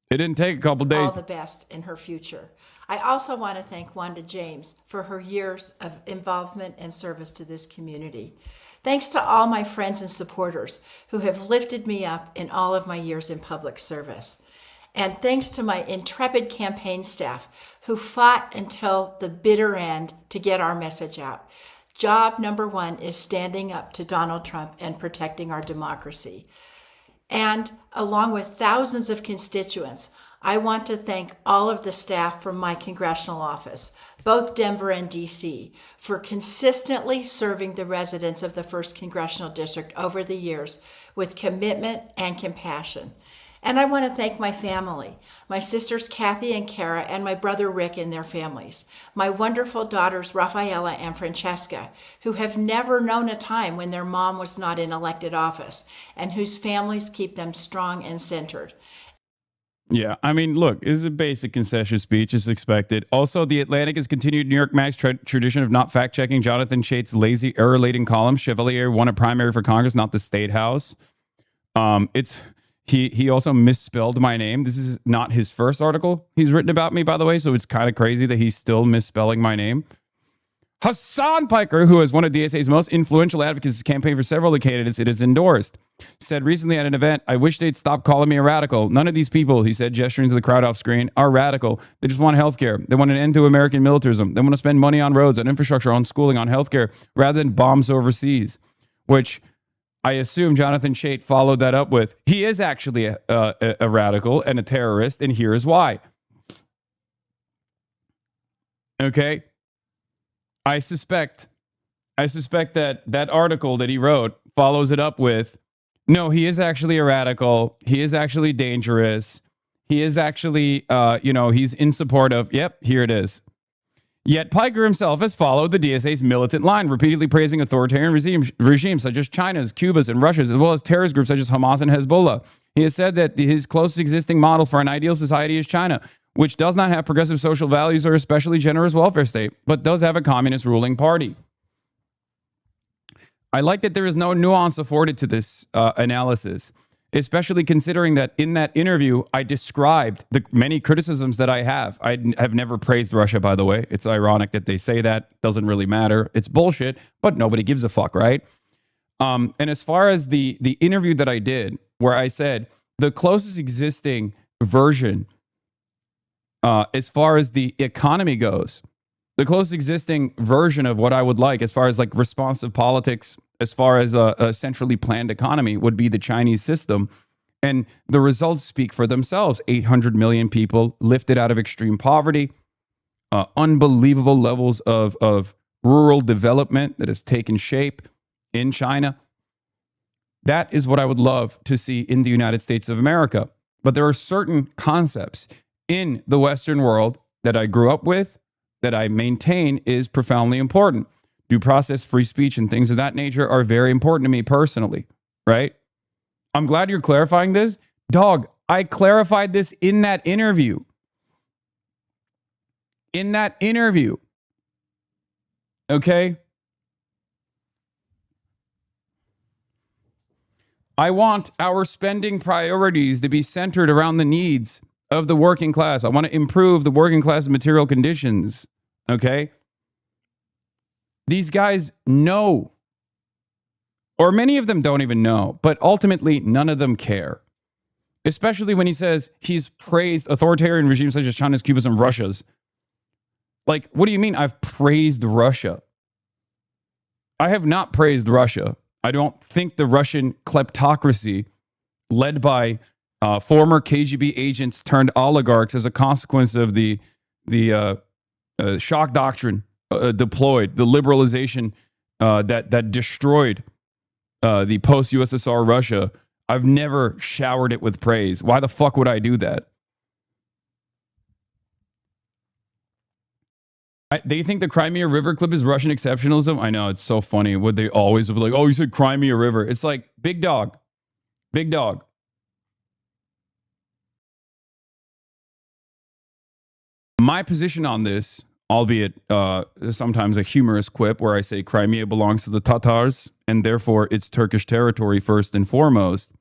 It didn't take a couple days. All the best in her future. I also want to thank Wanda James for her years of involvement and service to this community. Thanks to all my friends and supporters who have lifted me up in all of my years in public service. And thanks to my intrepid campaign staff who fought until the bitter end to get our message out. Job number one is standing up to Donald Trump and protecting our democracy. And along with thousands of constituents, I want to thank all of the staff from my congressional office, both Denver and DC, for consistently serving the residents of the 1st Congressional District over the years with commitment and compassion. And I want to thank my family, my sisters Kathy and Kara, and my brother Rick and their families, my wonderful daughters Rafaela and Francesca, who have never known a time when their mom was not in elected office, and whose families keep them strong and centered. Yeah, I mean, look, it's a basic concession speech. It's expected. Also, The Atlantic has continued New York Mag's tradition of not fact-checking Jonathan Chait's lazy, error-laden column. Chevalier won a primary for Congress, not the State House. He also misspelled my name. This is not his first article he's written about me, by the way, so it's kind of crazy that he's still misspelling my name. Hasan Piker, who is one of DSA's most influential advocates, has campaigned for several of the candidates it has endorsed, said recently at an event, I wish they'd stop calling me a radical. None of these people, he said, gesturing to the crowd off screen, are radical. They just want healthcare. They want an end to American militarism. They want to spend money on roads, on infrastructure, on schooling, on healthcare, rather than bombs overseas, which I assume Jonathan Chait followed that up with, he is actually a radical and a terrorist, and here's why. Okay? I suspect that article that he wrote follows it up with, no, he is actually a radical. He is actually dangerous. He is actually, he's in support of, yep, here it is. Yet Piker himself has followed the DSA's militant line, repeatedly praising authoritarian regimes such as China's, Cuba's, and Russia's, as well as terrorist groups such as Hamas and Hezbollah. He has said that his closest existing model for an ideal society is China, which does not have progressive social values or especially generous welfare state, but does have a communist ruling party. I like that there is no nuance afforded to this analysis, especially considering that in that interview, I described the many criticisms that I have. I have never praised Russia, by the way. It's ironic that they say that. Doesn't really matter. It's bullshit, but nobody gives a fuck, right? And as far as the interview that I did, where I said the closest existing version as far as the economy goes, the closest existing version of what I would like as far as like responsive politics, as far as a centrally planned economy would be the Chinese system. And the results speak for themselves. 800 million people lifted out of extreme poverty, unbelievable levels of rural development that has taken shape in China. That is what I would love to see in the United States of America. But there are certain concepts in the Western world that I grew up with, that I maintain is profoundly important. Due process, free speech, and things of that nature are very important to me personally, right? I'm glad you're clarifying this. Dog, I clarified this in that interview. in that interview. Okay? I want our spending priorities to be centered around the needs of the working class. I want to improve the working class material conditions. Okay? These guys know, or many of them don't even know, but ultimately none of them care. Especially when he says he's praised authoritarian regimes such as China's, Cuba's, and Russia's. Like, what do you mean I've praised Russia? I have not praised Russia. I don't think the Russian kleptocracy led by former KGB agents turned oligarchs as a consequence of the shock doctrine deployed, the liberalization that destroyed the post-USSR Russia. I've never showered it with praise. Why the fuck would I do that? They think the Crimea River clip is Russian exceptionalism. I know, it's so funny. Would they always be like, oh, you said Crimea River. It's like, big dog. Big dog. My position on this, albeit sometimes a humorous quip where I say Crimea belongs to the Tatars and therefore it's Turkish territory first and foremost,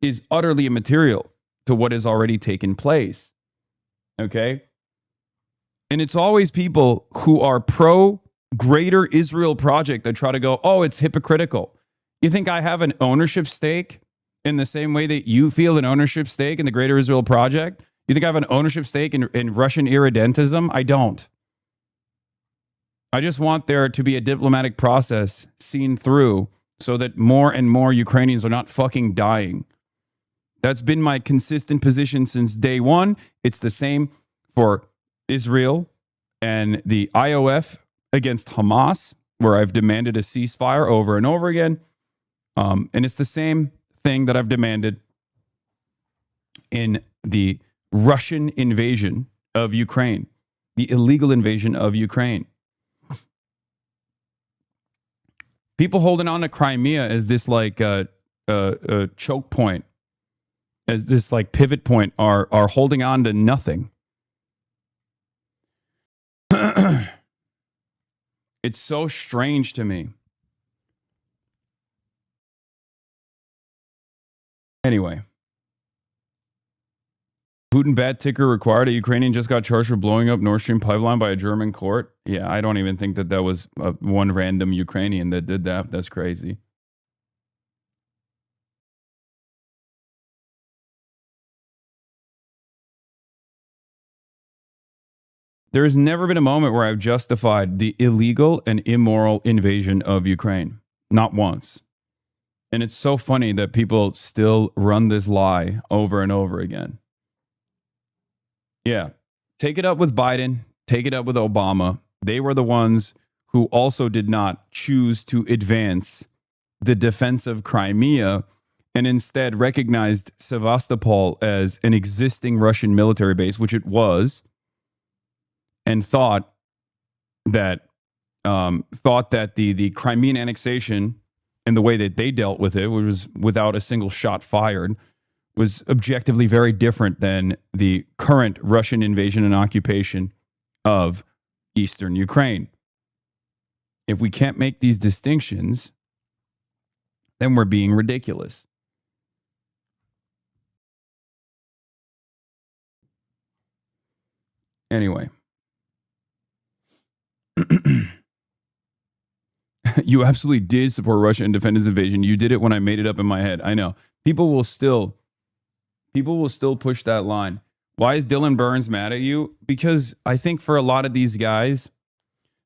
is utterly immaterial to what has already taken place. Okay? And it's always people who are pro greater Israel project that try to go, oh, it's hypocritical. You think I have an ownership stake in the same way that you feel an ownership stake in the greater Israel project? You think I have an ownership stake in Russian irredentism? I don't. I just want there to be a diplomatic process seen through so that more and more Ukrainians are not fucking dying. That's been my consistent position since day one. It's the same for Israel and the IOF against Hamas, where I've demanded a ceasefire over and over again. And it's the same thing that I've demanded in the Russian invasion of Ukraine, the illegal invasion of Ukraine. People holding on to Crimea as this like choke point, as this like pivot point, are holding on to nothing. It's so strange to me. Anyway. Putin bad ticker required. A Ukrainian just got charged for blowing up Nord Stream pipeline by a German court. Yeah, I don't even think that was one random Ukrainian that did that. That's crazy. There has never been a moment where I've justified the illegal and immoral invasion of Ukraine. Not once. And it's so funny that people still run this lie over and over again. Yeah. Take it up with Biden. Take it up with Obama. They were the ones who also did not choose to advance the defense of Crimea and instead recognized Sevastopol as an existing Russian military base, which it was, and thought that the Crimean annexation and the way that they dealt with it, which was without a single shot fired, was objectively very different than the current Russian invasion and occupation of eastern Ukraine. If we can't make these distinctions, then we're being ridiculous. Anyway. You absolutely did support Russia and defend its invasion. You did it when I made it up in my head. I know. People will still push that line. Why is Dylan Burns mad at you? Because I think for a lot of these guys,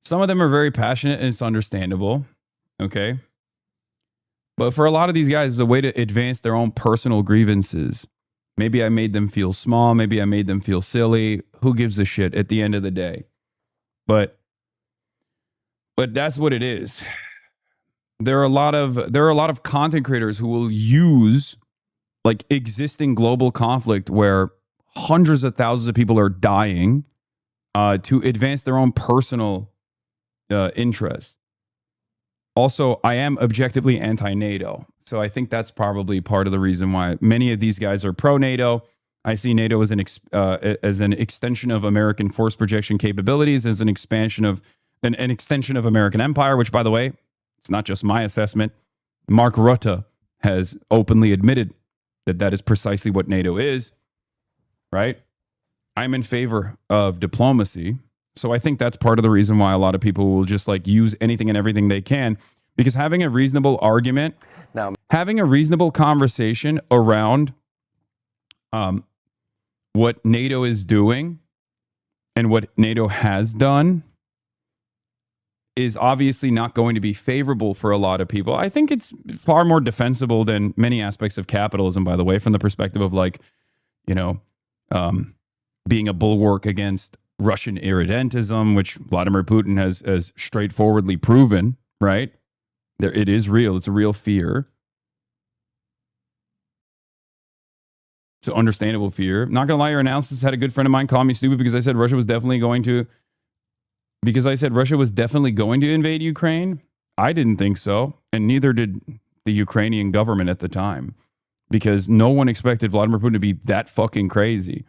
some of them are very passionate and it's understandable. Okay. But for a lot of these guys, it's a way to advance their own personal grievances. Maybe I made them feel small. Maybe I made them feel silly. Who gives a shit at the end of the day? But that's what it is. There are a lot of content creators who will use like existing global conflict where hundreds of thousands of people are dying to advance their own personal interests. Also, I am objectively anti-NATO. So I think that's probably part of the reason why many of these guys are pro-NATO. I see NATO as as an extension of American force projection capabilities, as an expansion of an extension of American empire, which, by the way, it's not just my assessment. Mark Rutte has openly admitted that that is precisely what NATO is, right? I'm in favor of diplomacy. So I think that's part of the reason why a lot of people will just like use anything and everything they can, because having a reasonable argument, having a reasonable conversation around what NATO is doing and what NATO has done is obviously not going to be favorable for a lot of people. I think it's far more defensible than many aspects of capitalism, by the way, from the perspective of like, you know, being a bulwark against Russian irredentism, which Vladimir Putin has straightforwardly proven, right? It is real. It's a real fear. It's an understandable fear. I'm not going to lie, your analysis had a good friend of mine call me stupid because I said Russia was definitely going to invade Ukraine. I didn't think so, and neither did the Ukrainian government at the time, because no one expected Vladimir Putin to be that fucking crazy.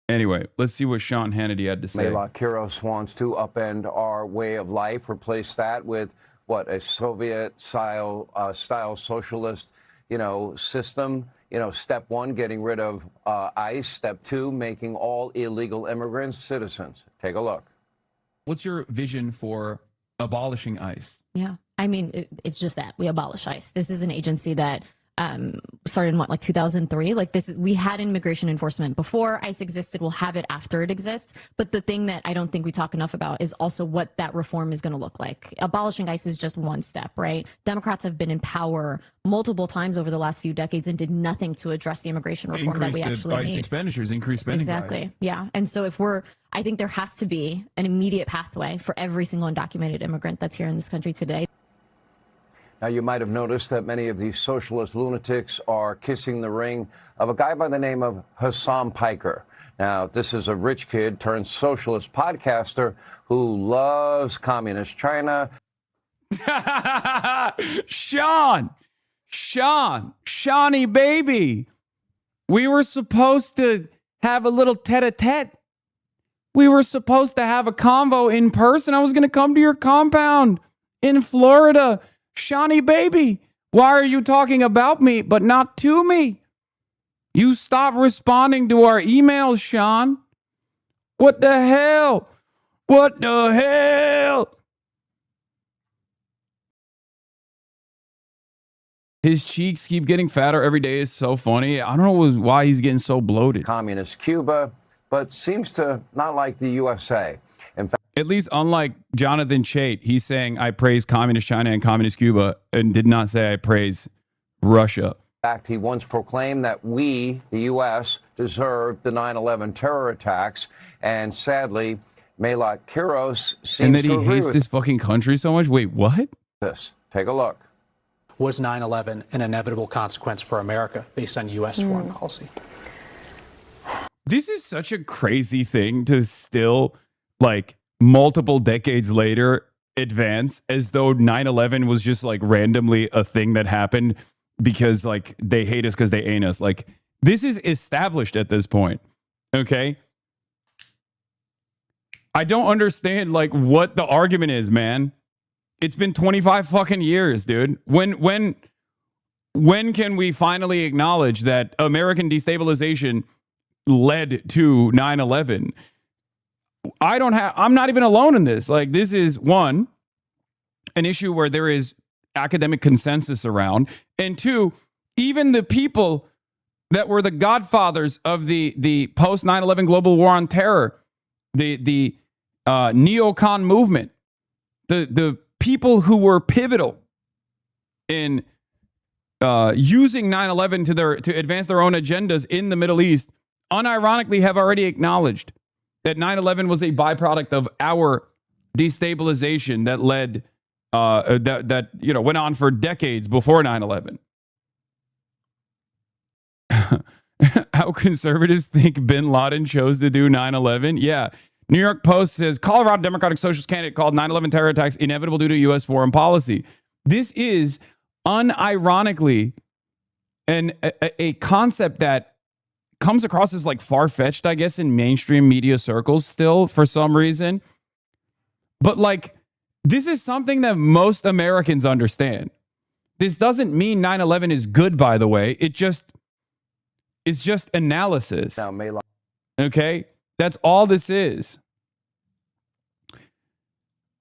Anyway, let's see what Sean Hannity had to say. Melat Kiros wants to upend our way of life, replace that with what, a Soviet-style socialist, system. Step one, getting rid of ICE. Step two, making all illegal immigrants citizens. Take a look. What's your vision for abolishing ICE? Yeah, I mean, it's just that we abolish ICE. This is an agency that started in 2003. We had immigration enforcement before ICE existed. We'll have it after it exists. But the thing that I don't think we talk enough about is also what that reform is going to look like. Abolishing ICE is just one step, right? Democrats have been in power multiple times over the last few decades and did nothing to address the immigration reform that we actually need. Expenditures, increased spending. Exactly. Yeah. And so I think there has to be an immediate pathway for every single undocumented immigrant that's here in this country today. Now, you might have noticed that many of these socialist lunatics are kissing the ring of a guy by the name of Hasan Piker. Now, this is a rich kid turned socialist podcaster who loves communist China. Shawnee baby. We were supposed to have a little tete-a-tete. We were supposed to have a convo in person. I was going to come to your compound in Florida. Shawnee baby, why are you talking about me but not to me? You stop responding to our emails, Sean. What the hell? What the hell? His cheeks keep getting fatter every day. It's so funny. I don't know why he's getting so bloated. Communist Cuba, but seems to not like the USA. In fact, at least unlike Jonathan Chait, he's saying I praise communist China and communist Cuba and did not say I praise Russia. In fact, he once proclaimed that we, the U.S., deserved the 9/11 terror attacks. And sadly, Melat Kiros seems and that to he agree hates with this fucking country so much. Wait, what? this. Take a look. Was 9/11 an inevitable consequence for America based on U.S. foreign policy? This is such a crazy thing to still, multiple decades later, advance as though 9/11 was just randomly a thing that happened because they hate us because they ain't us. This is established at this point. Okay. I don't understand what the argument is, man. It's been 25 fucking years, dude. When can we finally acknowledge that American destabilization led to 9/11? I'm not even alone in this. This is an issue where there is academic consensus around. And two, even the people that were the godfathers of the post 9/11 global war on terror, the neocon movement, the people who were pivotal in using 9/11 to advance their own agendas in the Middle East, unironically have already acknowledged that 9/11 was a byproduct of our destabilization that led that went on for decades before 9/11. How conservatives think bin Laden chose to do 9/11? Yeah. New York Post says Colorado Democratic Socialist candidate called 9/11 terror attacks inevitable due to U.S. foreign policy. This is unironically a concept that comes across as like far-fetched, I guess, in mainstream media circles still for some reason. But like, this is something that most Americans understand. This doesn't mean 9/11 is good, by the way. It's just analysis. Now, Melat. Okay? That's all this is.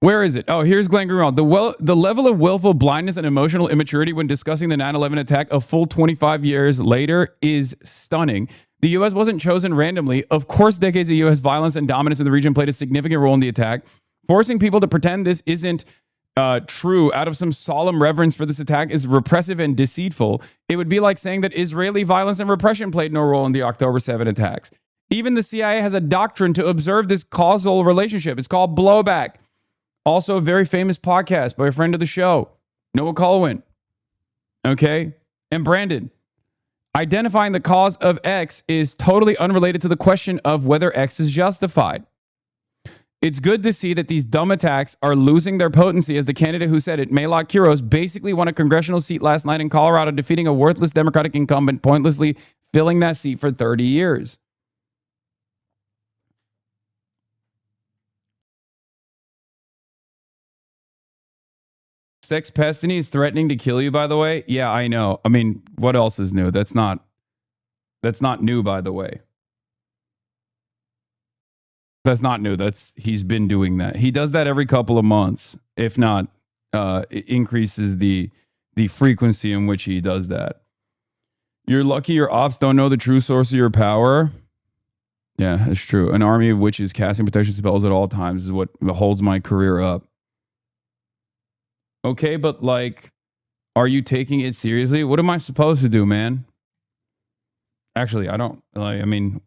Where is it? Oh, here's Glenn Greenwald. The level of willful blindness and emotional immaturity when discussing the 9/11 attack a full 25 years later is stunning. The U.S. wasn't chosen randomly. Of course, decades of U.S. violence and dominance in the region played a significant role in the attack. Forcing people to pretend this isn't true out of some solemn reverence for this attack is repressive and deceitful. It would be like saying that Israeli violence and repression played no role in the October 7 attacks. Even the CIA has a doctrine to observe this causal relationship. It's called blowback. Also, a very famous podcast by a friend of the show, Noah Colwyn. Okay? And Brandon. Identifying the cause of X is totally unrelated to the question of whether X is justified. It's good to see that these dumb attacks are losing their potency, as the candidate who said it, Melat Kiros, basically won a congressional seat last night in Colorado, defeating a worthless Democratic incumbent, pointlessly filling that seat for 30 years. Sex Pestiny is threatening to kill you, by the way. Yeah, I know. I mean, what else is new? That's not new, by the way. That's not new. He's been doing that. He does that every couple of months, if not it increases the frequency in which he does that. You're lucky your ops don't know the true source of your power. Yeah, that's true. An army of witches casting protection spells at all times is what holds my career up. Okay, but like, are you taking it seriously? What am I supposed to do, man? Actually, I don't like, I mean,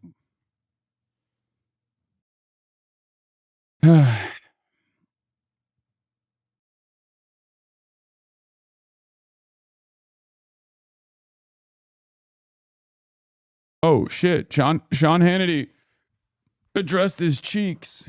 oh shit, Sean Hannity addressed his cheeks.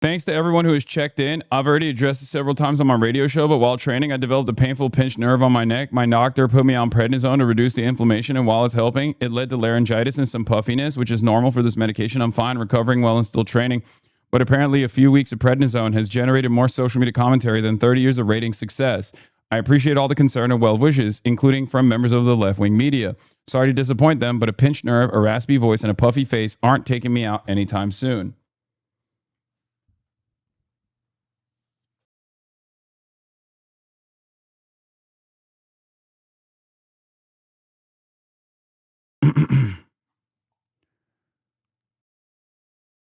Thanks to everyone who has checked in. I've already addressed it several times on my radio show, but while training, I developed a painful pinched nerve on my neck. My doctor put me on prednisone to reduce the inflammation, and while it's helping, it led to laryngitis and some puffiness, which is normal for this medication. I'm fine, recovering well, and still training. But apparently, a few weeks of prednisone has generated more social media commentary than 30 years of rating success. I appreciate all the concern and well wishes, including from members of the left-wing media. Sorry to disappoint them, but a pinched nerve, a raspy voice, and a puffy face aren't taking me out anytime soon.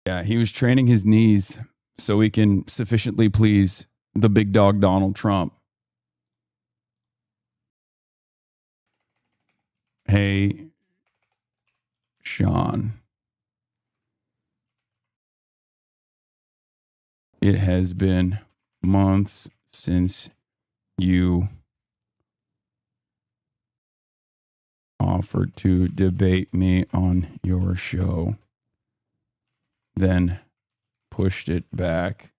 Yeah, he was training his knees so he can sufficiently please the big dog Donald Trump. Hey, Sean. It has been months since you offered to debate me on your show, then pushed it back.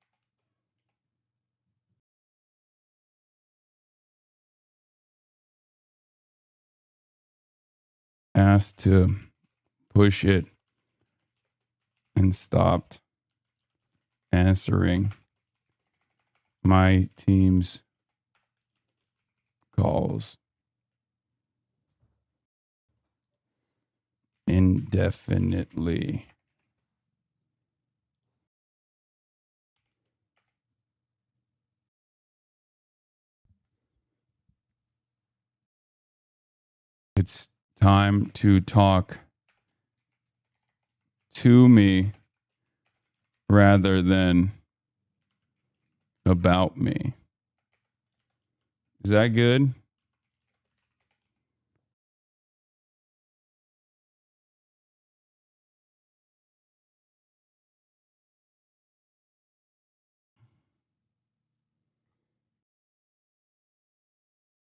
Asked to push it and stopped answering my team's calls indefinitely. It's time to talk to me rather than about me. Is that good?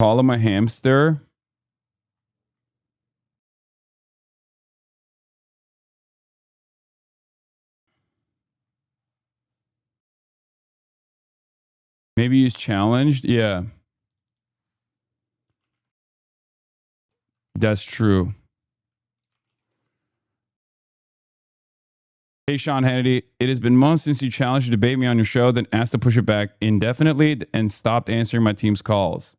Call him a hamster. Maybe he's challenged. Yeah. That's true. Hey, Sean Hannity, it has been months since you challenged to debate me on your show, then asked to push it back indefinitely and stopped answering my team's calls.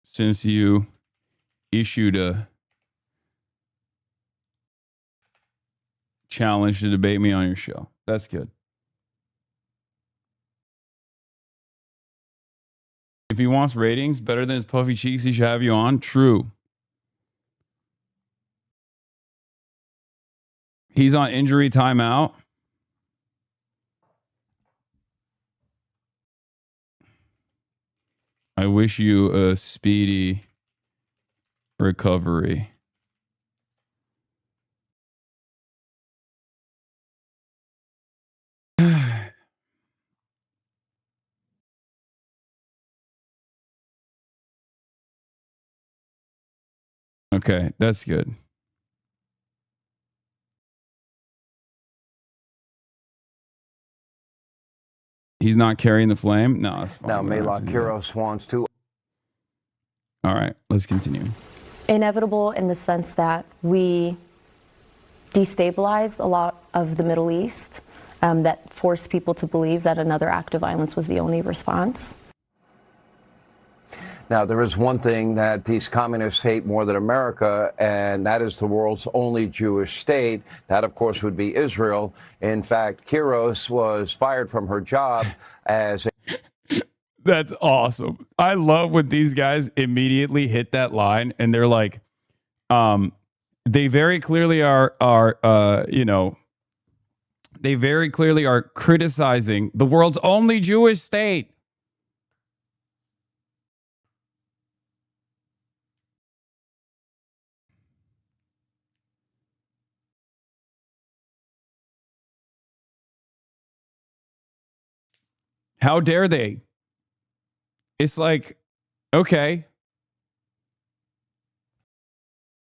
Since you issued a challenge to debate me on your show. That's good. If he wants ratings better than his puffy cheeks, he should have you on. True. He's on injury timeout. I wish you a speedy recovery. Okay, that's good. He's not carrying the flame? No, that's fine. Now, Melat Kiros wants to. All right, let's continue. Inevitable in the sense that we destabilized a lot of the Middle East, that forced people to believe that another act of violence was the only response. Now, there is one thing that these communists hate more than America, and that is the world's only Jewish state. That, of course, would be Israel. In fact, Kiros was fired from her job as a... That's awesome. I love when these guys immediately hit that line and they're like, they very clearly are they very clearly are criticizing the world's only Jewish state. How dare they? It's like, okay.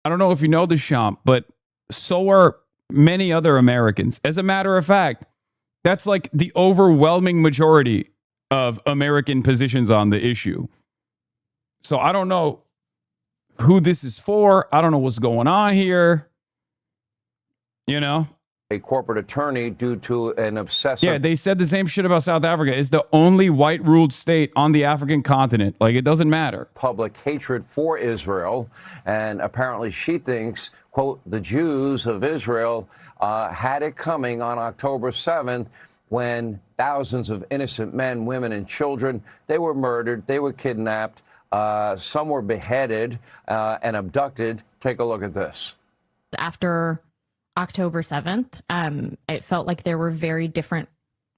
I don't know if you know this, Sham, but so are many other Americans. As a matter of fact, that's like the overwhelming majority of American positions on the issue. So I don't know who this is for. I don't know what's going on here. You know? A corporate attorney due to an obsessive... Yeah, they said the same shit about South Africa. It's the only white-ruled state on the African continent. Like, it doesn't matter. Public hatred for Israel. And apparently she thinks, quote, the Jews of Israel had it coming on October 7th when thousands of innocent men, women, and children, they were murdered, they were kidnapped, some were beheaded and abducted. Take a look at this. After October 7th, it felt like there were very different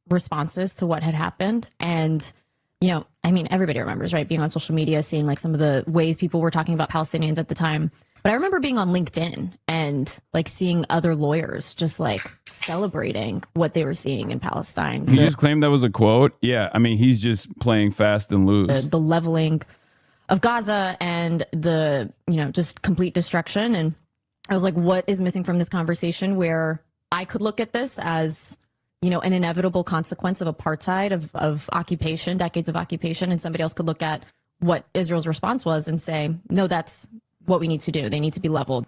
responses to what had happened. And, you know, I mean, everybody remembers, right, being on social media, seeing like some of the ways people were talking about Palestinians at the time. But I remember being on LinkedIn and like seeing other lawyers just like celebrating what they were seeing in Palestine. He just claimed that was a quote. Yeah, I mean, he's just playing fast and loose. The leveling of Gaza and the, you know, just complete destruction. And I was like, what is missing from this conversation where I could look at this as, you know, an inevitable consequence of apartheid, of occupation, decades of occupation, and somebody else could look at what Israel's response was and say, no, that's what we need to do. They need to be leveled.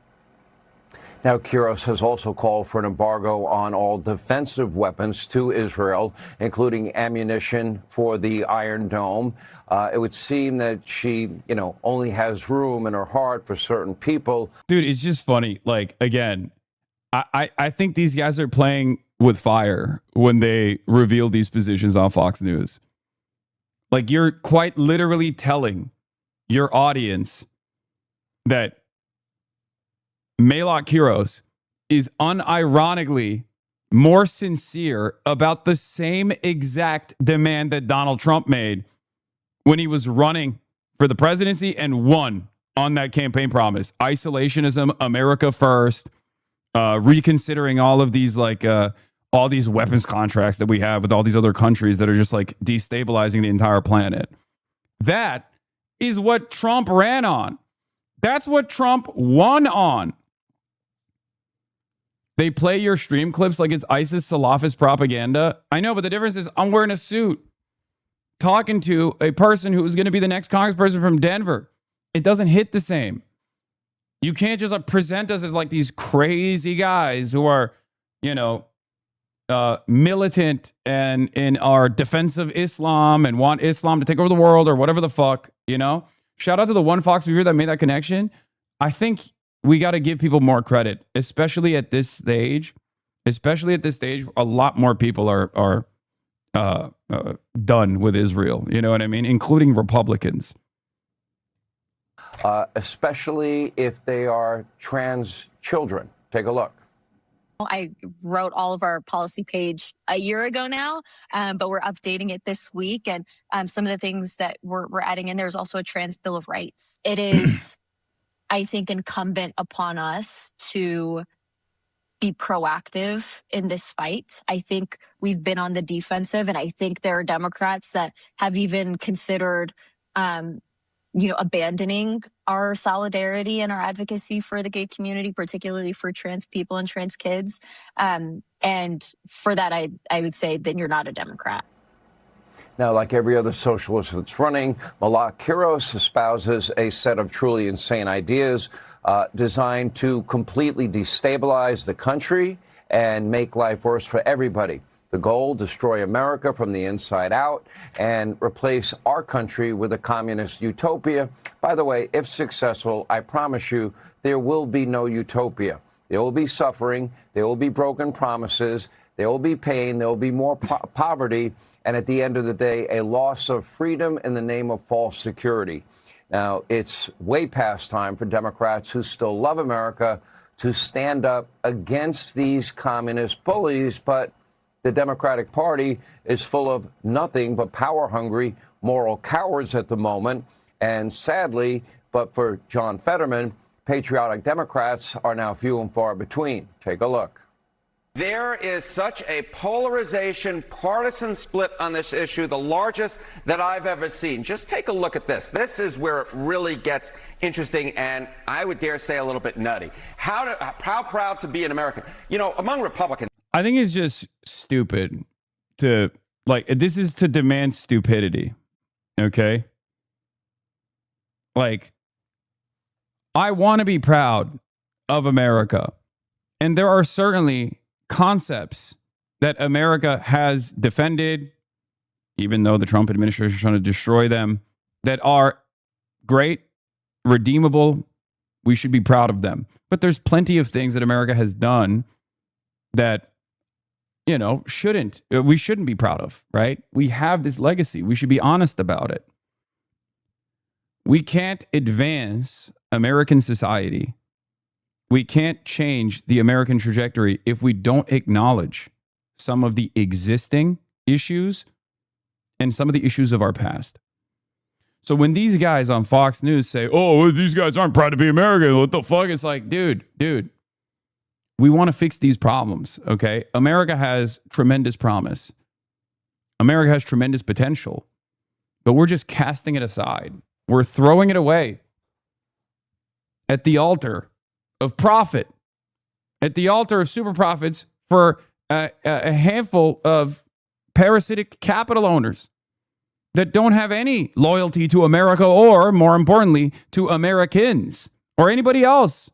Now, Kiros has also called for an embargo on all defensive weapons to Israel, including ammunition for the Iron Dome. It would seem that she, you know, only has room in her heart for certain people. Dude, it's just funny. Like, again, I think these guys are playing with fire when they reveal these positions on Fox News. Like, you're quite literally telling your audience that Melat Kiros is unironically more sincere about the same exact demand that Donald Trump made when he was running for the presidency and won on that campaign promise. Isolationism, America first, reconsidering all of these all these weapons contracts that we have with all these other countries that are just like destabilizing the entire planet. That is what Trump ran on. That's what Trump won on. They play your stream clips like it's ISIS Salafist propaganda. I know, but the difference is I'm wearing a suit talking to a person who is going to be the next congressperson from Denver. It doesn't hit the same. You can't just present us as like these crazy guys who are, militant and in our defense of Islam and want Islam to take over the world or whatever the fuck, Shout out to the one Fox viewer that made that connection. I think we got to give people more credit, especially at this stage. A lot more people are done with Israel. You know what I mean? Including Republicans. Especially if they are trans children. Take a look. I wrote all of our policy page a year ago now, but we're updating it this week. And some of the things that we're adding in, there's also a trans Bill of Rights. It is, I think, incumbent upon us to be proactive in this fight. I think we've been on the defensive, and I think there are Democrats that have even considered abandoning our solidarity and our advocacy for the gay community, particularly for trans people and trans kids. And for that, I would say then you're not a Democrat. Now, like every other socialist that's running, Melat Kiros espouses a set of truly insane ideas designed to completely destabilize the country and make life worse for everybody. The goal, destroy America from the inside out and replace our country with a communist utopia. By the way, if successful, I promise you there will be no utopia. There will be suffering. There will be broken promises. There will be pain. There will be more poverty. And at the end of the day, a loss of freedom in the name of false security. Now, it's way past time for Democrats who still love America to stand up against these communist bullies. But the Democratic Party is full of nothing but power-hungry moral cowards at the moment. And sadly, but for John Fetterman, patriotic Democrats are now few and far between. Take a look. There is such a polarization, partisan split on this issue, the largest that I've ever seen. Just take a look at this. This is where it really gets interesting and I would dare say a little bit nutty. How proud to be an American. Among Republicans. I think it's just stupid to this is to demand stupidity. Okay. I want to be proud of America. And there are certainly concepts that America has defended, even though the Trump administration is trying to destroy them, that are great, redeemable. We should be proud of them. But there's plenty of things that America has done that we shouldn't be proud of, right? We have this legacy. We should be honest about it. We can't advance American society. We can't change the American trajectory if we don't acknowledge some of the existing issues and some of the issues of our past. So when these guys on Fox News say, oh, these guys aren't proud to be American, what the fuck? It's like, dude, we want to fix these problems, okay? America has tremendous promise. America has tremendous potential, but we're just casting it aside. We're throwing it away at the altar of profit, at the altar of super profits for a handful of parasitic capital owners that don't have any loyalty to America or, more importantly, to Americans or anybody else.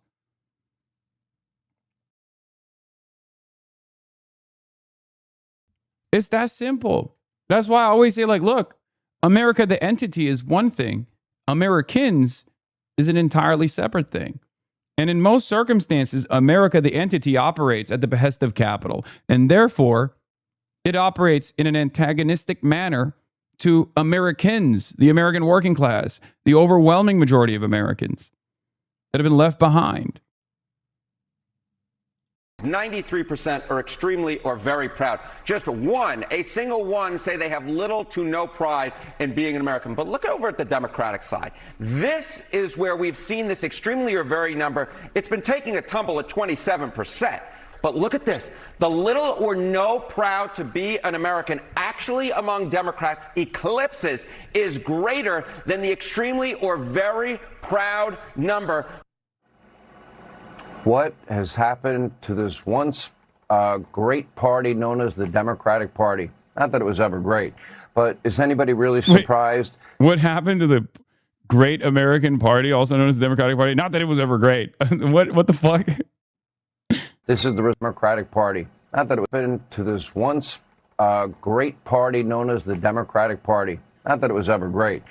It's that simple. That's why I always say, look, America, the entity, is one thing. Americans is an entirely separate thing. And in most circumstances, America, the entity, operates at the behest of capital. And therefore, it operates in an antagonistic manner to Americans, the American working class, the overwhelming majority of Americans that have been left behind. 93% are extremely or very proud. Just one, a single one, say they have little to no pride in being an American. But look over at the Democratic side. This is where we've seen this extremely or very number. It's been taking a tumble at 27%. But look at this. The little or no proud to be an American actually among Democrats eclipses, is greater than the extremely or very proud number. What has happened to this once great party known as the Democratic Party? Not that it was ever great, but is anybody really surprised? Wait, what happened to the great American Party, also known as the Democratic Party? Not that it was ever great. What the fuck? This is the Democratic Party. Not that it happened to this once great party known as the Democratic Party. Not that it was ever great.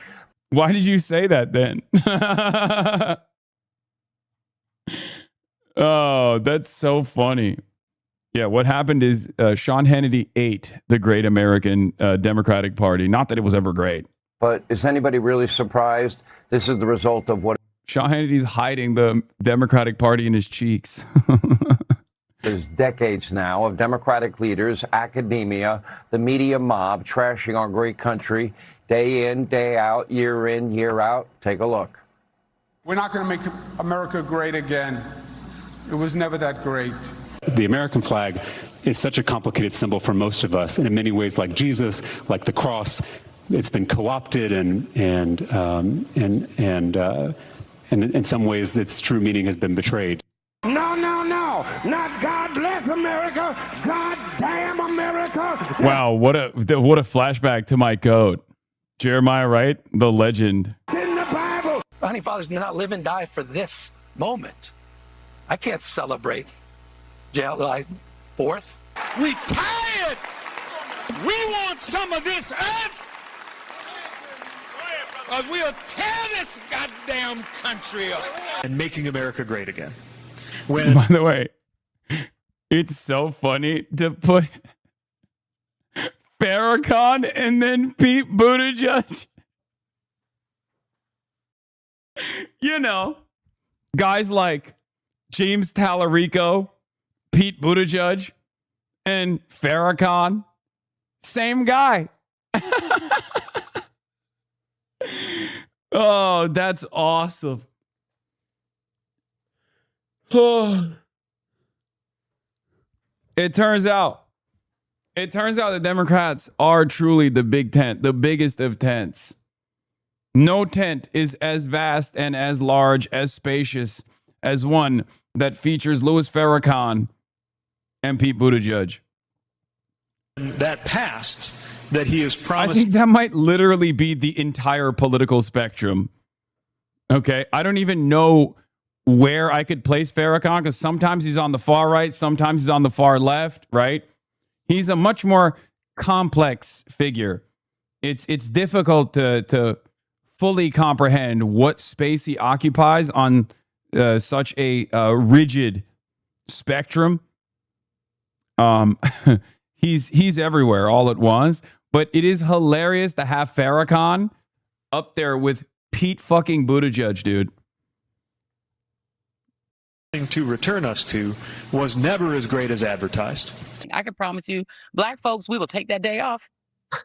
Why did you say that then? Oh, that's so funny. Yeah, what happened is Sean Hannity ate the great American Democratic Party. Not that it was ever great. But is anybody really surprised? This is the result of what Sean Hannity's hiding the Democratic Party in his cheeks. There's decades now of Democratic leaders, academia, the media mob trashing our great country day in, day out, year in, year out. Take a look. We're not going to make America great again. It was never that great. The American flag is such a complicated symbol for most of us, and in many ways, like Jesus, like the cross, it's been co-opted, and in some ways, its true meaning has been betrayed. No, no, no! Not God bless America! God damn America! Wow, what a flashback to my goat, Jeremiah Wright, the legend. In the Bible. Founding fathers did not live and die for this moment. I can't celebrate July 4th. We tired! We want some of this earth! Or we'll tear this goddamn country up. And making America great again. By the way, it's so funny to put Farrakhan and then Pete Buttigieg. You know, guys like James Tallarico, Pete Buttigieg, and Farrakhan, same guy. Oh, that's awesome. It turns out the Democrats are truly the big tent, the biggest of tents. No tent is as vast and as large, as spacious as one that features Louis Farrakhan and Pete Buttigieg. That past that he has promised. I think that might literally be the entire political spectrum. Okay, I don't even know where I could place Farrakhan, because sometimes he's on the far right, sometimes he's on the far left, right? He's a much more complex figure. It's difficult to fully comprehend what space he occupies on such a rigid spectrum. He's everywhere all at once, but it is hilarious to have Farrakhan up there with Pete fucking Buttigieg, dude. To return us to was never as great as advertised. I can promise you, black folks, we will take that day off.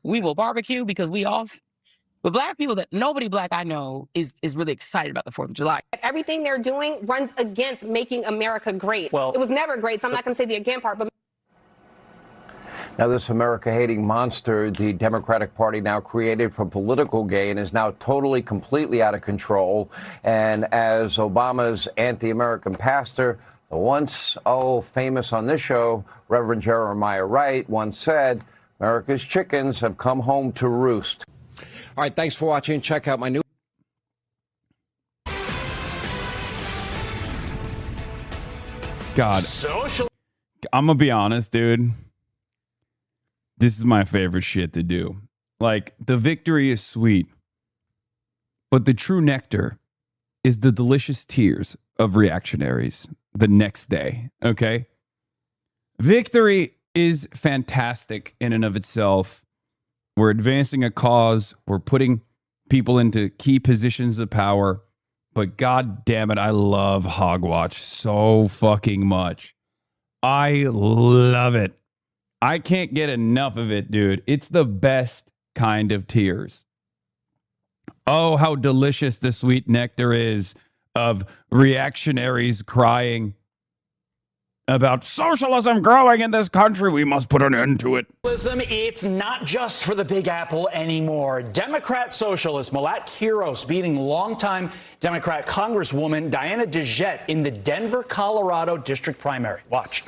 We will barbecue because we off. But black people, that nobody black I know is really excited about the 4th of July. Everything they're doing runs against making America great. Well, it was never great, so I'm not going to say the again part, but. Now, this America-hating monster, the Democratic Party now created for political gain, is now totally, completely out of control. And as Obama's anti-American pastor, the once, famous on this show, Reverend Jeremiah Wright, once said, America's chickens have come home to roost. All right, thanks for watching. Check out my new... God, I'm going to be honest, dude. This is my favorite shit to do. Like, the victory is sweet, but the true nectar is the delicious tears of reactionaries the next day, okay? Victory is fantastic in and of itself. We're advancing a cause. We're putting people into key positions of power. But God damn it, I love Hogwatch so fucking much. I love it. I can't get enough of it, dude. It's the best kind of tears. Oh, how delicious the sweet nectar is of reactionaries crying about socialism growing in this country. We must put an end to it. It's not just for the Big Apple anymore. Democrat socialist Melat Kiros beating longtime Democrat Congresswoman Diana DeGette in the Denver, Colorado district primary. Watch.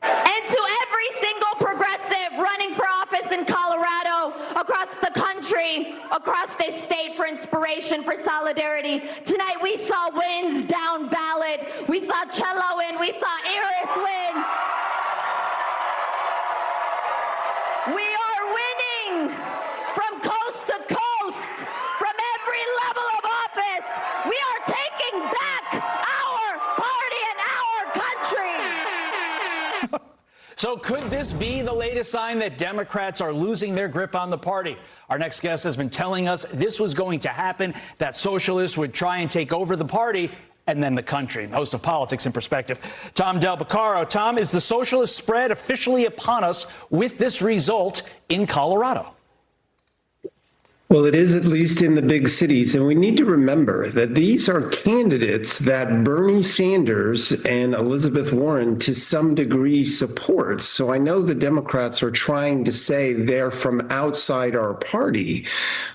And to every single progressive running for office in Colorado, across the country, across this state for inspiration, for solidarity. Tonight we saw wins down ballot. We saw Cello win. We saw Iris win. We are winning from coast to coast, from every level of office. We are taking back our party and our country. So could this be the latest sign that Democrats are losing their grip on the party? Our next guest has been telling us this was going to happen, that socialists would try and take over the party and then the country. Host of Politics in Perspective, Tom Del Picaro. Tom, is the socialist spread officially upon us with this result in Colorado? Well, it is, at least in the big cities. And we need to remember that these are candidates that Bernie Sanders and Elizabeth Warren, to some degree, support. So I know the Democrats are trying to say they're from outside our party.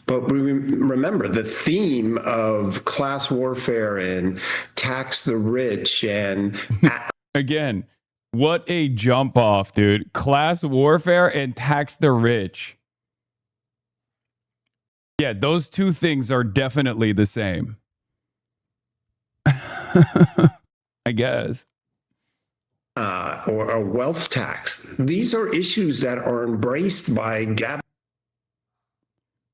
But we remember the theme of class warfare and tax the rich and... Again, what a jump off, dude. Class warfare and tax the rich. Yeah, those two things are definitely the same. I guess. Or a wealth tax. These are issues that are embraced by Gavin.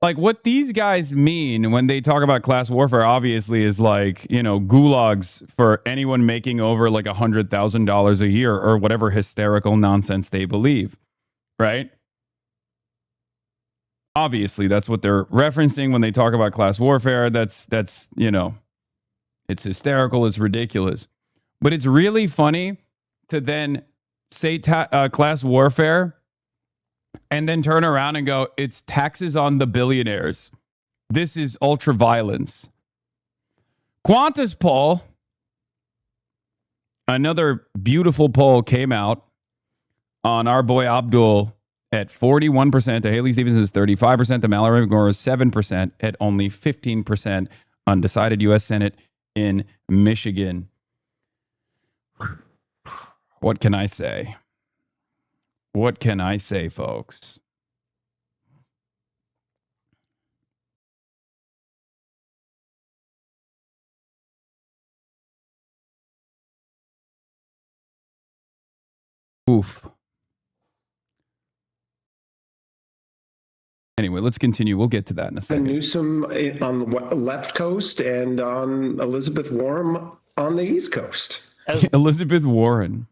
Like, what these guys mean when they talk about class warfare, obviously, is like, you know, gulags for anyone making over like $100,000 a year or whatever hysterical nonsense they believe, right? Obviously, that's what they're referencing when they talk about class warfare. That's you know, it's hysterical, it's ridiculous. But it's really funny to then say class warfare and then turn around and go, it's taxes on the billionaires. This is ultra violence. Qantas poll, another beautiful poll came out on our boy Abdul at 41%, to Haley Stevens is 35%, to Mallory McGore is 7%, at only 15% undecided. U.S. Senate in Michigan. What can I say? What can I say, folks? Oof. Anyway, let's continue. We'll get to that in a second. Newsom on the left coast and on Elizabeth Warren on the East Coast. Elizabeth Warren.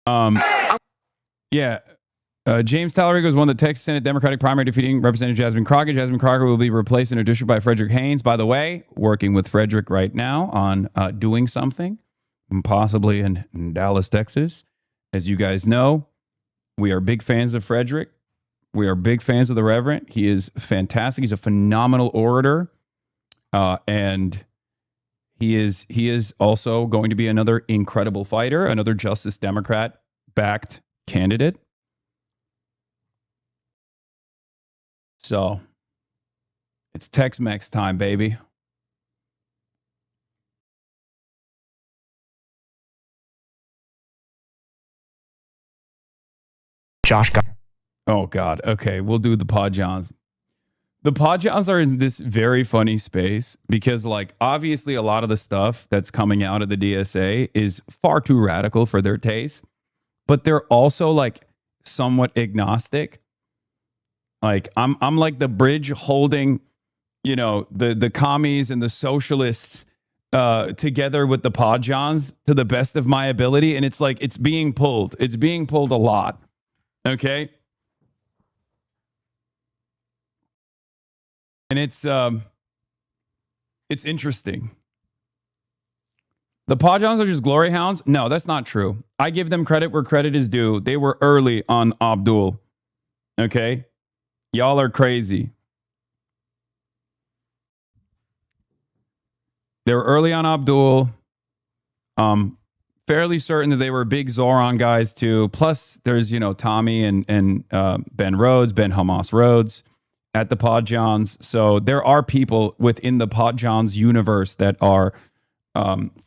James Talarico won the Texas Senate Democratic primary, defeating Representative Jasmine Crockett. Jasmine Crockett will be replaced in her district by Frederick Haynes. By the way, working with Frederick right now on doing something, possibly in Dallas, Texas. As you guys know, we are big fans of Frederick. We are big fans of the Reverend. He is fantastic. He's a phenomenal orator. And he is also going to be another incredible fighter, another Justice Democrat-backed candidate. So it's Tex-Mex time, baby. Josh got. Oh, God. Okay, we'll do the Pod Johns. The Pod Johns are in this very funny space because, like, obviously a lot of the stuff that's coming out of the DSA is far too radical for their taste, but they're also, like, somewhat agnostic. Like, I'm like the bridge holding, you know, the commies and the socialists together with the Pod Johns to the best of my ability, and it's like it's being pulled. It's being pulled a lot. Okay. And it's interesting. The Podjons are just glory hounds? No, that's not true. I give them credit where credit is due. They were early on Abdul. Okay? Y'all are crazy. They were early on Abdul. Fairly certain that they were big Zoran guys too. Plus, there's, Tommy and Ben Rhodes, Ben Hamas Rhodes at the Podjons. So there are people within the Podjons universe that are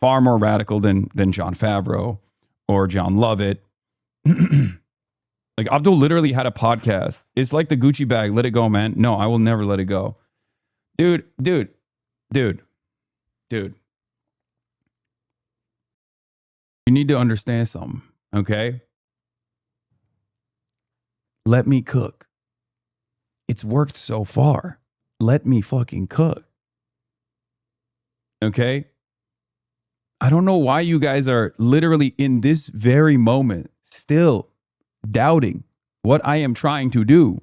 far more radical than John Favreau or John Lovett. Like Abdul literally had a podcast. It's like the Gucci bag. Let it go, man. No, I will never let it go. Dude. You need to understand something, okay? Let me cook. It's worked so far. Let me fucking cook. Okay? I don't know why you guys are literally in this very moment still doubting what I am trying to do.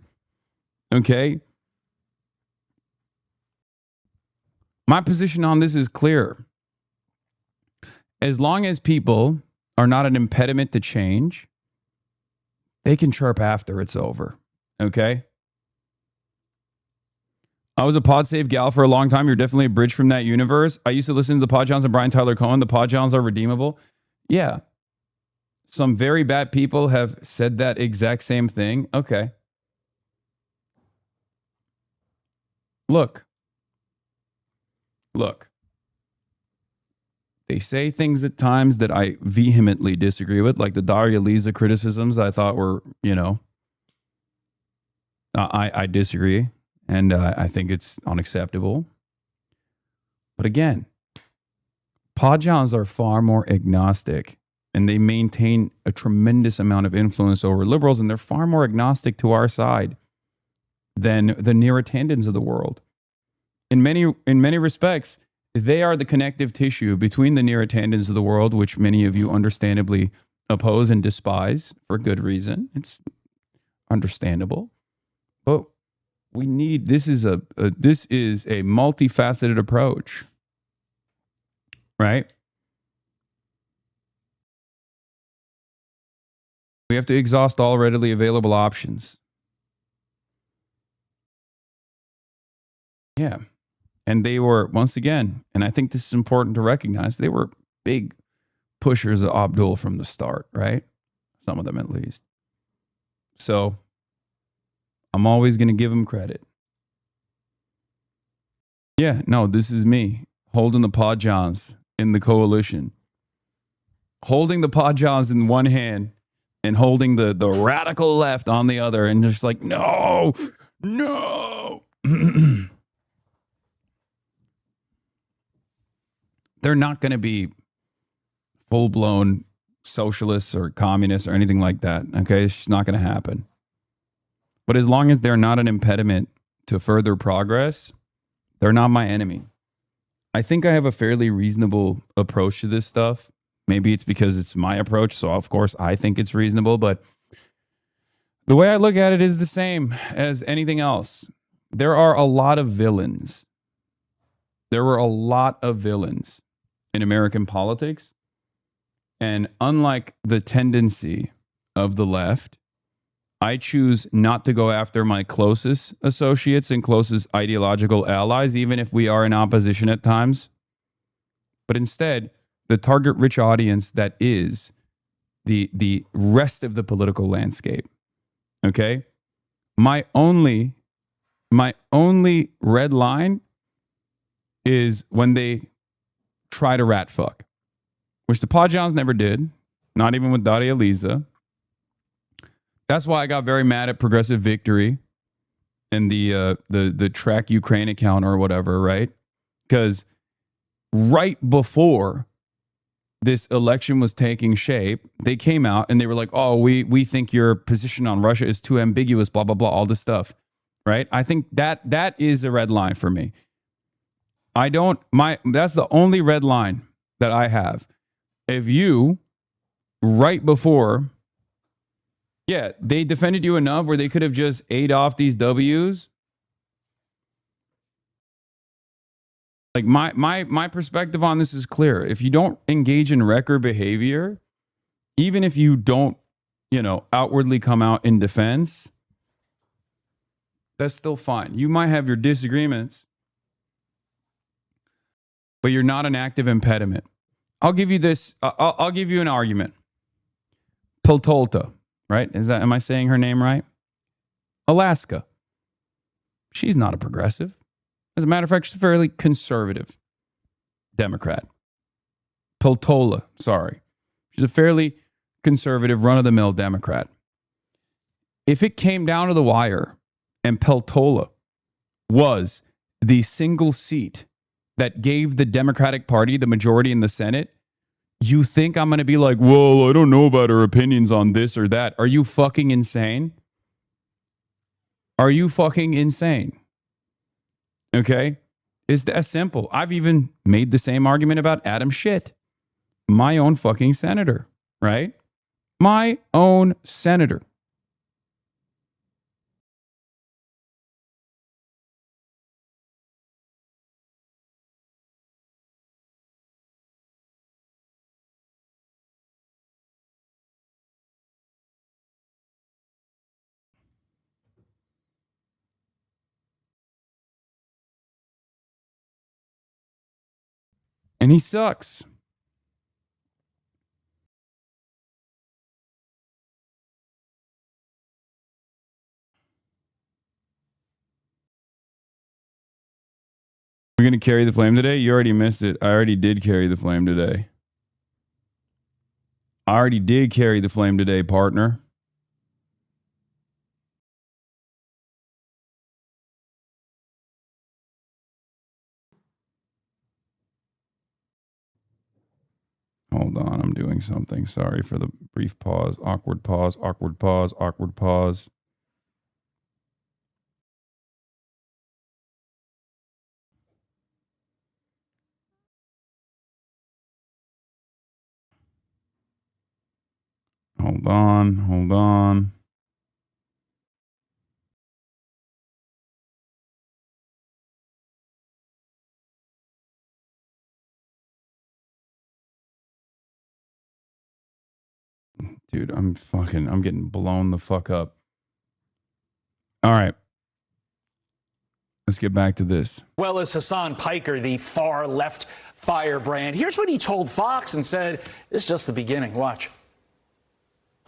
Okay? My position on this is clear. As long as people are not an impediment to change, they can chirp after it's over. Okay? I was a pod save gal for a long time. You're definitely a bridge from that universe. I used to listen to the Podjons and Brian Tyler Cohen. The Podjons are redeemable. Yeah. Some very bad people have said that exact same thing. Okay. Look. They say things at times that I vehemently disagree with, like the Daria Lisa criticisms I thought were, I disagree, and I think it's unacceptable. But again, Podjons are far more agnostic, and they maintain a tremendous amount of influence over liberals, and they're far more agnostic to our side than the Neratandans of the world. In many respects, they are the connective tissue between the Neratandans of the world, which many of you understandably oppose and despise for good reason. It's understandable. But we need, this is a multifaceted approach, right? We have to exhaust all readily available options. Yeah. And they were, once again, and I think this is important to recognize, they were big pushers of Abdul from the start, right? Some of them at least. So I'm always going to give them credit. Yeah, no, this is me holding the Podjons in the coalition. Holding the Podjons in one hand and holding the radical left on the other, and just like, no. They're not going to be full-blown socialists or communists or anything like that. Okay, it's just not going to happen. But as long as they're not an impediment to further progress, they're not my enemy. I think I have a fairly reasonable approach to this stuff. Maybe it's because it's my approach, so of course I think it's reasonable, but the way I look at it is the same as anything else. There are a lot of villains. There were a lot of villains in American politics. And unlike the tendency of the left, I choose not to go after my closest associates and closest ideological allies, even if we are in opposition at times. But instead, the target-rich audience that is the rest of the political landscape. Okay? My only red line is when they try to rat fuck, which the Podjons never did, not even with Daria Lisa. That's why I got very mad at Progressive Victory and the Track Ukraine account or whatever, right? Because right before this election was taking shape, they came out and they were like, oh, we think your position on Russia is too ambiguous, blah, blah, blah, all this stuff, right? I think that is a red line for me. That's the only red line that I have. If you, right before, yeah, they defended you enough where they could have just ate off these W's. Like my perspective on this is clear. If you don't engage in wrecker behavior, even if you don't, outwardly come out in defense, that's still fine. You might have your disagreements, but you're not an active impediment. I'll give you this. I'll give you an argument. Peltolta, right? Am I saying her name right? Alaska. She's not a progressive. As a matter of fact, she's a fairly conservative Democrat. Peltola, sorry. She's a fairly conservative, run-of-the-mill Democrat. If it came down to the wire and Peltola was the single seat that gave the Democratic Party the majority in the Senate, you think I'm going to be like, well, I don't know about her opinions on this or that. Are you fucking insane? Are you fucking insane? Okay? It's that simple. I've even made the same argument about Adam Schiff, my own fucking senator, right? My own senator. And he sucks. We're going to carry the flame today? You already missed it. I already did carry the flame today. I already did carry the flame today, partner. Hold on, I'm doing something. Sorry for the brief pause. Awkward pause, awkward pause, awkward pause. Hold on, hold on. Dude, I'm getting blown the fuck up. All right. Let's get back to this. Well as Hasan Piker, the far left firebrand. Here's what he told Fox and said, it's just the beginning. Watch.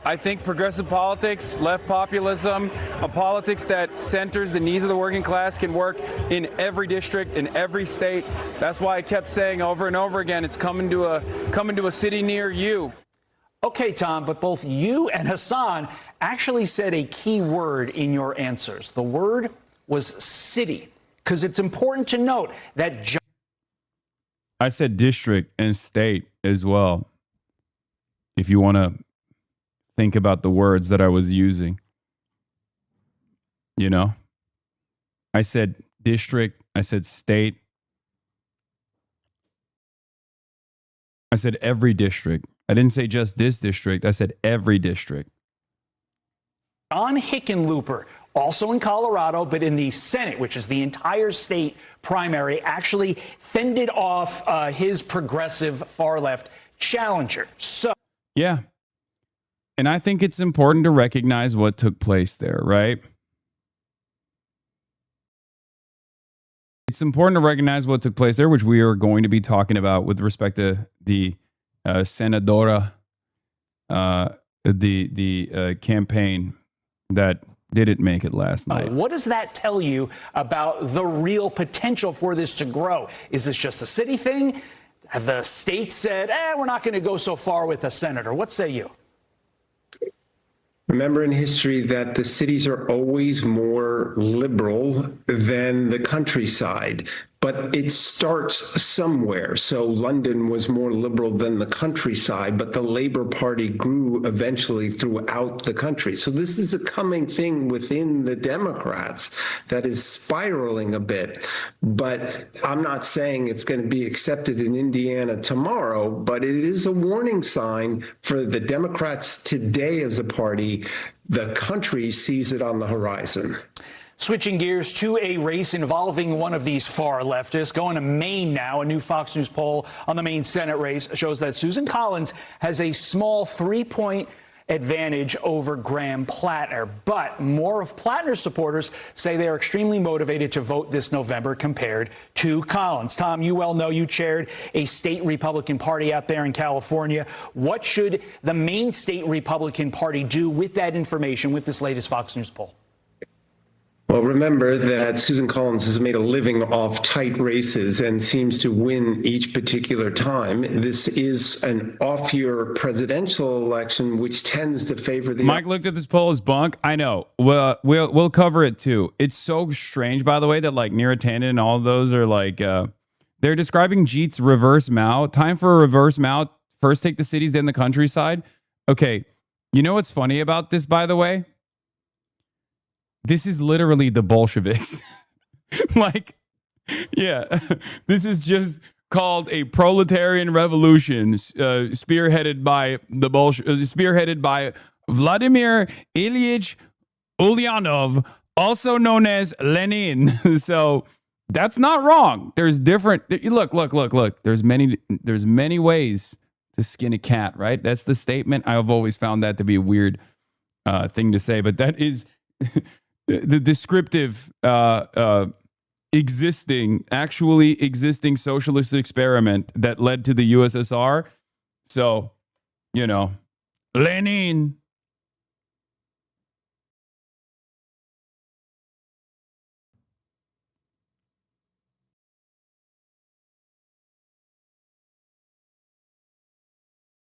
I think progressive politics, left populism, a politics that centers the needs of the working class can work in every district, in every state. That's why I kept saying over and over again, it's coming to a city near you. Okay, Tom, but both you and Hasan actually said a key word in your answers. The word was city, because it's important to note that I said district and state as well. If you want to think about the words that I was using, I said district, I said state, I said every district. I didn't say just this district. I said every district. John Hickenlooper, also in Colorado, but in the Senate, which is the entire state primary, actually fended off his progressive far-left challenger. So, yeah. And I think it's important to recognize what took place there, right? It's important to recognize what took place there, which we are going to be talking about with respect to the Senadora, the campaign that didn't make it last night. What does that tell you about the real potential for this to grow? Is this just a city thing? Have the states said, we're not going to go so far with a senator? What say you? Remember in history that the cities are always more liberal than the countryside, but it starts somewhere. So London was more liberal than the countryside, but the Labour Party grew eventually throughout the country. So this is a coming thing within the Democrats that is spiraling a bit. But I'm not saying it's going to be accepted in Indiana tomorrow, but it is a warning sign for the Democrats today as a party. The country sees it on the horizon. Switching gears to a race involving one of these far leftists. Going to Maine now. A new Fox News poll on the Maine Senate race shows that Susan Collins has a small 3-point advantage over Graham Plattner. But more of Plattner's supporters say they are extremely motivated to vote this November compared to Collins. Tom, you well know you chaired a state Republican Party out there in California. What should the Maine State Republican Party do with that information, with this latest Fox News poll? Well, remember that Susan Collins has made a living off tight races and seems to win each particular time. This is an off-year presidential election, which tends to favor the... Mike looked at this poll as bunk. I know. Well, we'll cover it too. It's so strange, by the way, that like Neera Tanden and all of those are like, they're describing Jeet's reverse Mao. Time for a reverse Mao. First take the cities, then the countryside. Okay. You know what's funny about this, by the way? This is literally the Bolsheviks. Like, yeah, this is just called a proletarian revolution, spearheaded by spearheaded by Vladimir Ilyich Ulyanov, also known as Lenin. So that's not wrong. There's different. Look. There's many ways to skin a cat, right? That's the statement. I've always found that to be a weird thing to say, but that is. The descriptive actually existing socialist experiment that led to the USSR. So, you know, Lenin.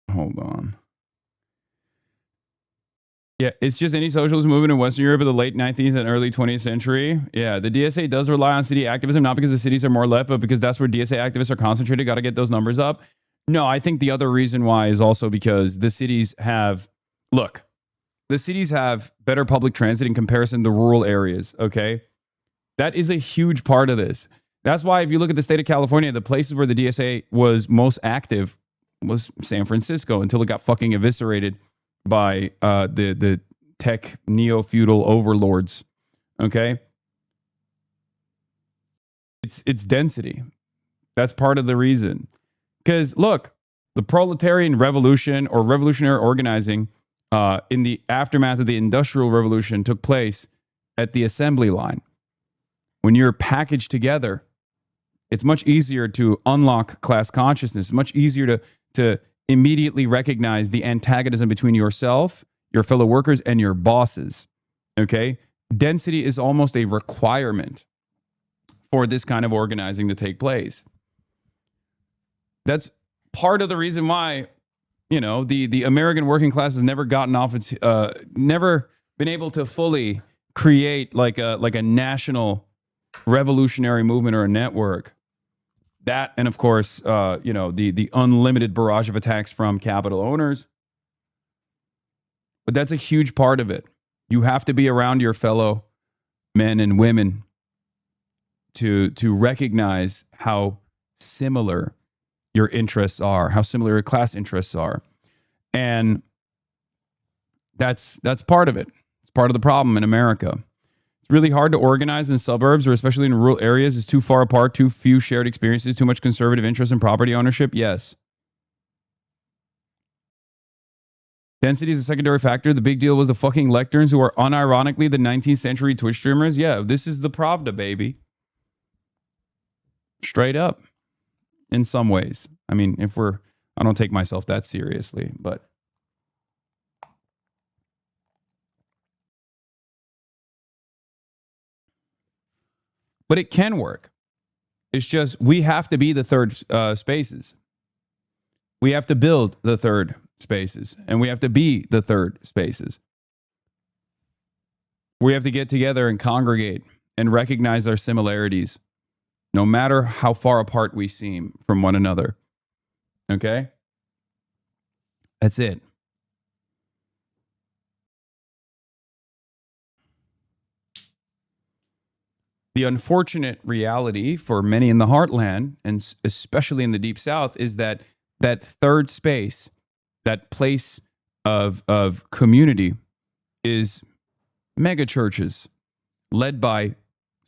Hold on. Yeah, it's just any socialist movement in Western Europe of the late 19th and early 20th century. Yeah, the DSA does rely on city activism, not because the cities are more left, but because that's where DSA activists are concentrated. Got to get those numbers up. No, I think the other reason why is also because the cities have, the cities have better public transit in comparison to rural areas, okay? That is a huge part of this. That's why if you look at the state of California, the places where the DSA was most active was San Francisco until it got fucking eviscerated by the tech neo-feudal overlords. Okay, it's density. That's part of the reason. Because look, the proletarian revolution or revolutionary organizing in the aftermath of the Industrial Revolution took place at the assembly line. When you're packaged together, it's much easier to unlock class consciousness. It's much easier to immediately recognize the antagonism between yourself, your fellow workers, and your bosses. Okay? Density is almost a requirement for this kind of organizing to take place. That's part of the reason why, you know, the American working class has never gotten off its, never been able to fully create like a national revolutionary movement or a network. That, and of course, you know, the unlimited barrage of attacks from capital owners. But that's a huge part of it. You have to be around your fellow men and women to recognize how similar your interests are, how similar your class interests are. And that's part of it. It's part of the problem in America. It's really hard to organize in suburbs or especially in rural areas. It's too far apart, too few shared experiences, too much conservative interest in property ownership. Yes. Density is a secondary factor. The big deal was the fucking lecterns who are unironically the 19th century Twitch streamers. Yeah, this is the Pravda, baby. Straight up. In some ways. I mean, I don't take myself that seriously, but. But it can work. It's just we have to be the third spaces. We have to build the third spaces. And we have to be the third spaces. We have to get together and congregate and recognize our similarities, no matter how far apart we seem from one another. Okay? That's it. The unfortunate reality for many in the heartland, and especially in the Deep South, is that that third space, that place of community, is mega churches led by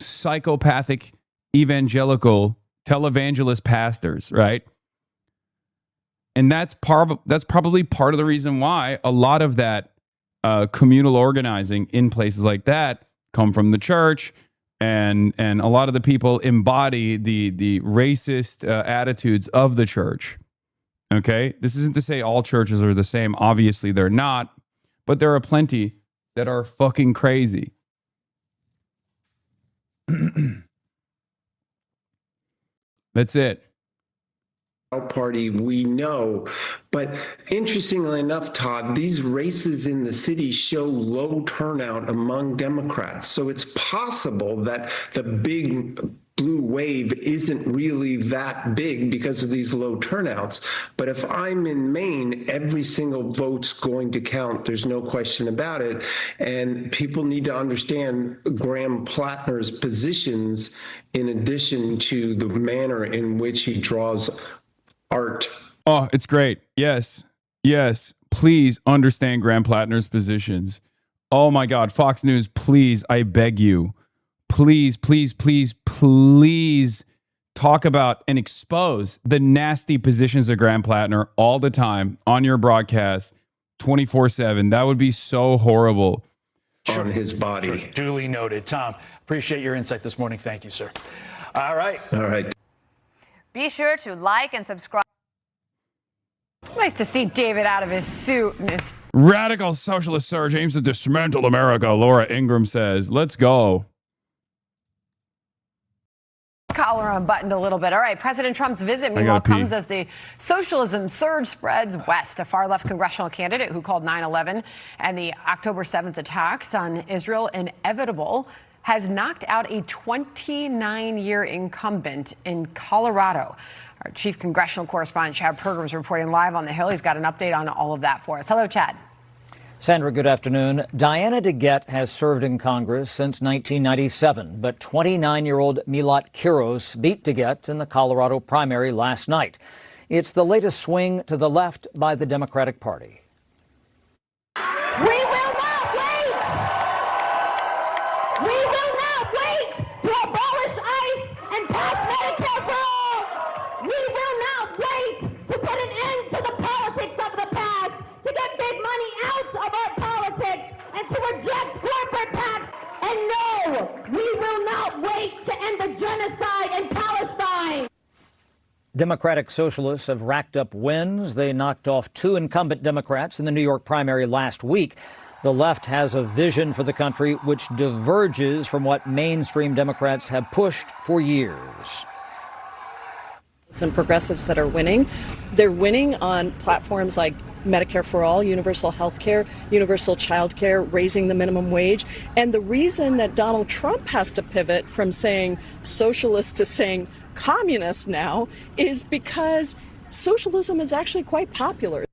psychopathic evangelical televangelist pastors, right? And that's probably part of the reason why a lot of that communal organizing in places like that come from the church, and a lot of the people embody the racist attitudes of the church. Okay, this isn't to say all churches are the same. Obviously, they're not, but there are plenty that are fucking crazy. That's it. Party we know. But interestingly enough, Todd, these races in the city show low turnout among Democrats. So it's possible that the big blue wave isn't really that big because of these low turnouts. But if I'm in Maine, every single vote's going to count. There's no question about it. And people need to understand Graham Plattner's positions in addition to the manner in which he draws art. Oh, it's great. Yes. Yes. Please understand Graham Plattner's positions. Oh my God. Fox News, please, I beg you. Please, please, please, please talk about and expose the nasty positions of Graham Plattner all the time on your broadcast 24/7. That would be so horrible. On his body. Sure. Duly noted. Tom, appreciate your insight this morning. Thank you, sir. All right. All right. Be sure to like and subscribe. Nice to see David out of his suit. Radical socialist surge aims to dismantle America, Laura Ingram says. Let's go. Collar unbuttoned a little bit. All right, President Trump's visit, meanwhile, comes as the socialism surge spreads west. A far-left congressional candidate who called 9/11 and the October 7th attacks on Israel inevitable has knocked out a 29-year incumbent in Colorado. Our chief congressional correspondent, Chad Pergram, is reporting live on the Hill. He's got an update on all of that for us. Hello, Chad. Sandra, good afternoon. Diana DeGette has served in Congress since 1997, but 29-year-old Melat Kiros beat DeGette in the Colorado primary last night. It's the latest swing to the left by the Democratic Party. We will not wait! We will not wait to abolish ICE and pass Medicare for all! We will not wait to put an end to the politics of the past, to get big money out of our politics, and to reject corporate PACs. And no, we will not wait to end the genocide in Palestine. Democratic socialists have racked up wins. They knocked off 2 incumbent Democrats in the New York primary last week. The left has a vision for the country which diverges from what mainstream Democrats have pushed for years. And progressives that are winning, they're winning on platforms like Medicare for all, universal health care, universal child care, raising the minimum wage. And the reason that Donald Trump has to pivot from saying socialist to saying communist now is because socialism is actually quite popular.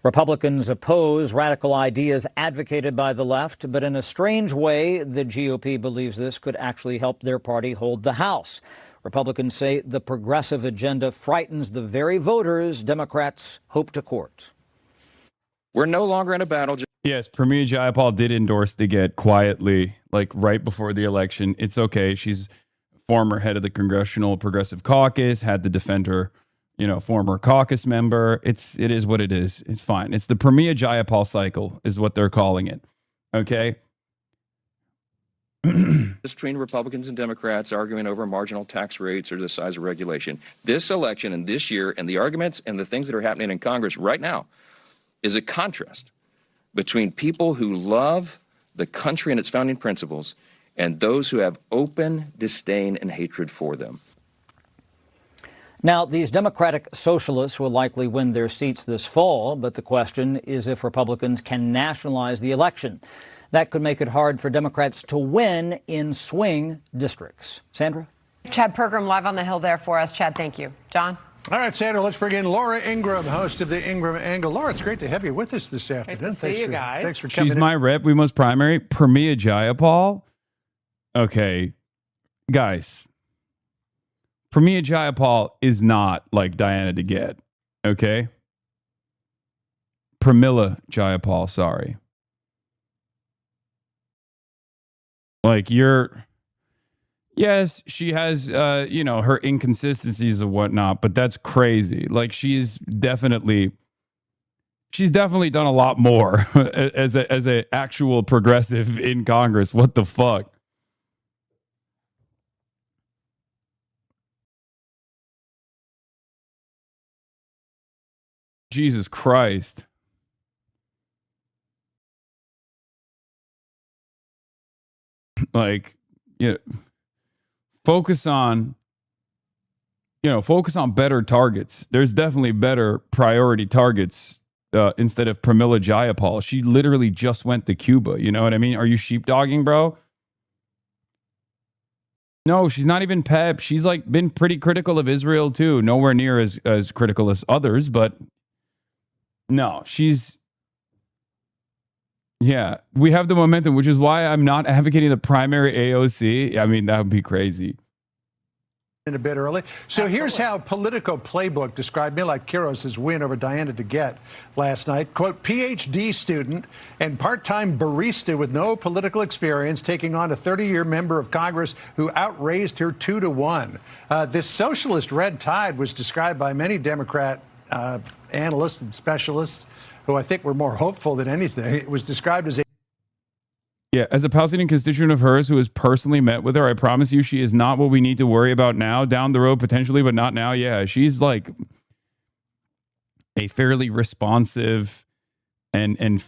Republicans oppose radical ideas advocated by the left, but in a strange way, the GOP believes this could actually help their party hold the House. Republicans say the progressive agenda frightens the very voters Democrats hope to court. We're no longer in a battle. Yes, Pramila Jayapal did endorse DeGette quietly, like right before the election. It's okay. She's former head of the Congressional Progressive Caucus, had to defend her, former caucus member. It is what it is. It's fine. It's the Pramila Jayapal cycle is what they're calling it. Okay? Between Republicans and Democrats arguing over marginal tax rates or the size of regulation. This election and this year and the arguments and the things that are happening in Congress right now is a contrast between people who love the country and its founding principles and those who have open disdain and hatred for them. Now, these Democratic socialists will likely win their seats this fall, but the question is if Republicans can nationalize the election. That could make it hard for Democrats to win in swing districts. Sandra? Chad Pergram live on the Hill there for us. Chad, thank you. John? All right, Sandra, let's bring in Laura Ingram, host of the Ingram Angle. Laura, it's great to have you with us this afternoon. Great to see you guys. Thanks for coming She's my rep. We must primary. Pramila Jayapal. Okay, guys. Pramila Jayapal is not like Diana DeGette. Okay? Pramila Jayapal, sorry. Like yes, she has, her inconsistencies and whatnot, but that's crazy. Like she's definitely done a lot more as a actual progressive in Congress. What the fuck? Jesus Christ. Like, focus on better targets. There's definitely better priority targets instead of Pramila Jayapal. She literally just went to Cuba. You know what I mean? Are you sheepdogging, bro? No, she's not even Pep. She's like been pretty critical of Israel too. Nowhere near as critical as others, but no, yeah, we have the momentum, which is why I'm not advocating the primary AOC. I mean, that would be crazy. In a bit early. So here's how Politico Playbook described Melat Kiros' win over Diana DeGette last night. Quote, PhD student and part-time barista with no political experience taking on a 30-year member of Congress who outraised her 2-1. This socialist red tide was described by many Democrat analysts and specialists who I think were more hopeful than anything. It was described as as a Palestinian constituent of hers who has personally met with her, I promise you she is not what we need to worry about now. Down the road, potentially, but not now. Yeah, she's like a fairly responsive and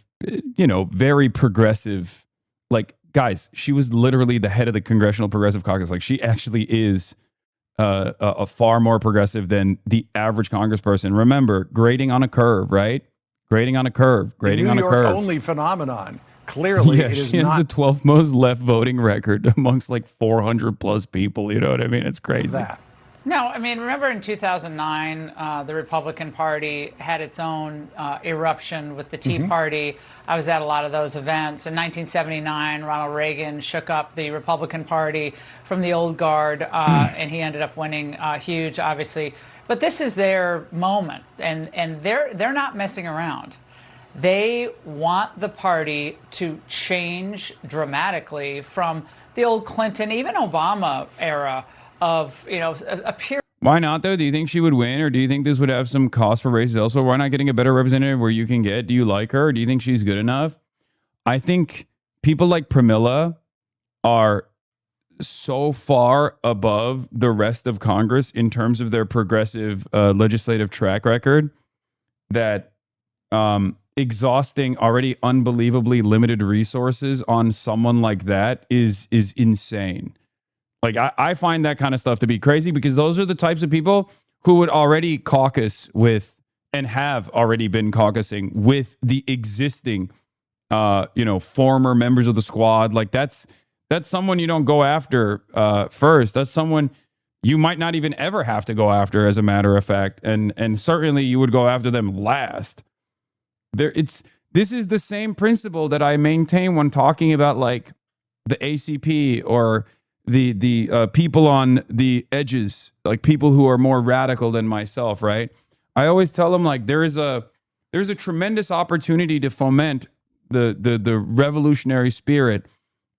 very progressive. Like, guys, she was literally the head of the Congressional Progressive Caucus. Like, she actually is a far more progressive than the average congressperson. Remember, grading on a curve, right? Grading on a curve. Grading on a curve. New York only phenomenon. Clearly, it is she has the 12th most left voting record amongst like 400 plus people. You know what I mean? It's crazy. No, I mean, remember in 2009, the Republican Party had its own eruption with the Tea Party. I was at a lot of those events. In 1979, Ronald Reagan shook up the Republican Party from the old guard, and he ended up winning huge, obviously. But this is their moment, and they're not messing around. They want the party to change dramatically from the old Clinton, even Obama era of, a period. Why not, though? Do you think she would win, or do you think this would have some cost for races elsewhere? Why not getting a better representative where you can get? Do you like her? Or do you think she's good enough? I think people like Pramila are so far above the rest of Congress in terms of their progressive legislative track record that exhausting already unbelievably limited resources on someone like that is insane. Like, I find that kind of stuff to be crazy because those are the types of people who would already caucus with and have already been caucusing with the existing former members of the squad. Like, that's someone you don't go after first. That's someone you might not even ever have to go after, as a matter of fact. And certainly you would go after them last. This is the same principle that I maintain when talking about like the ACP or the people on the edges, like people who are more radical than myself, right? I always tell them like there's a tremendous opportunity to foment the revolutionary spirit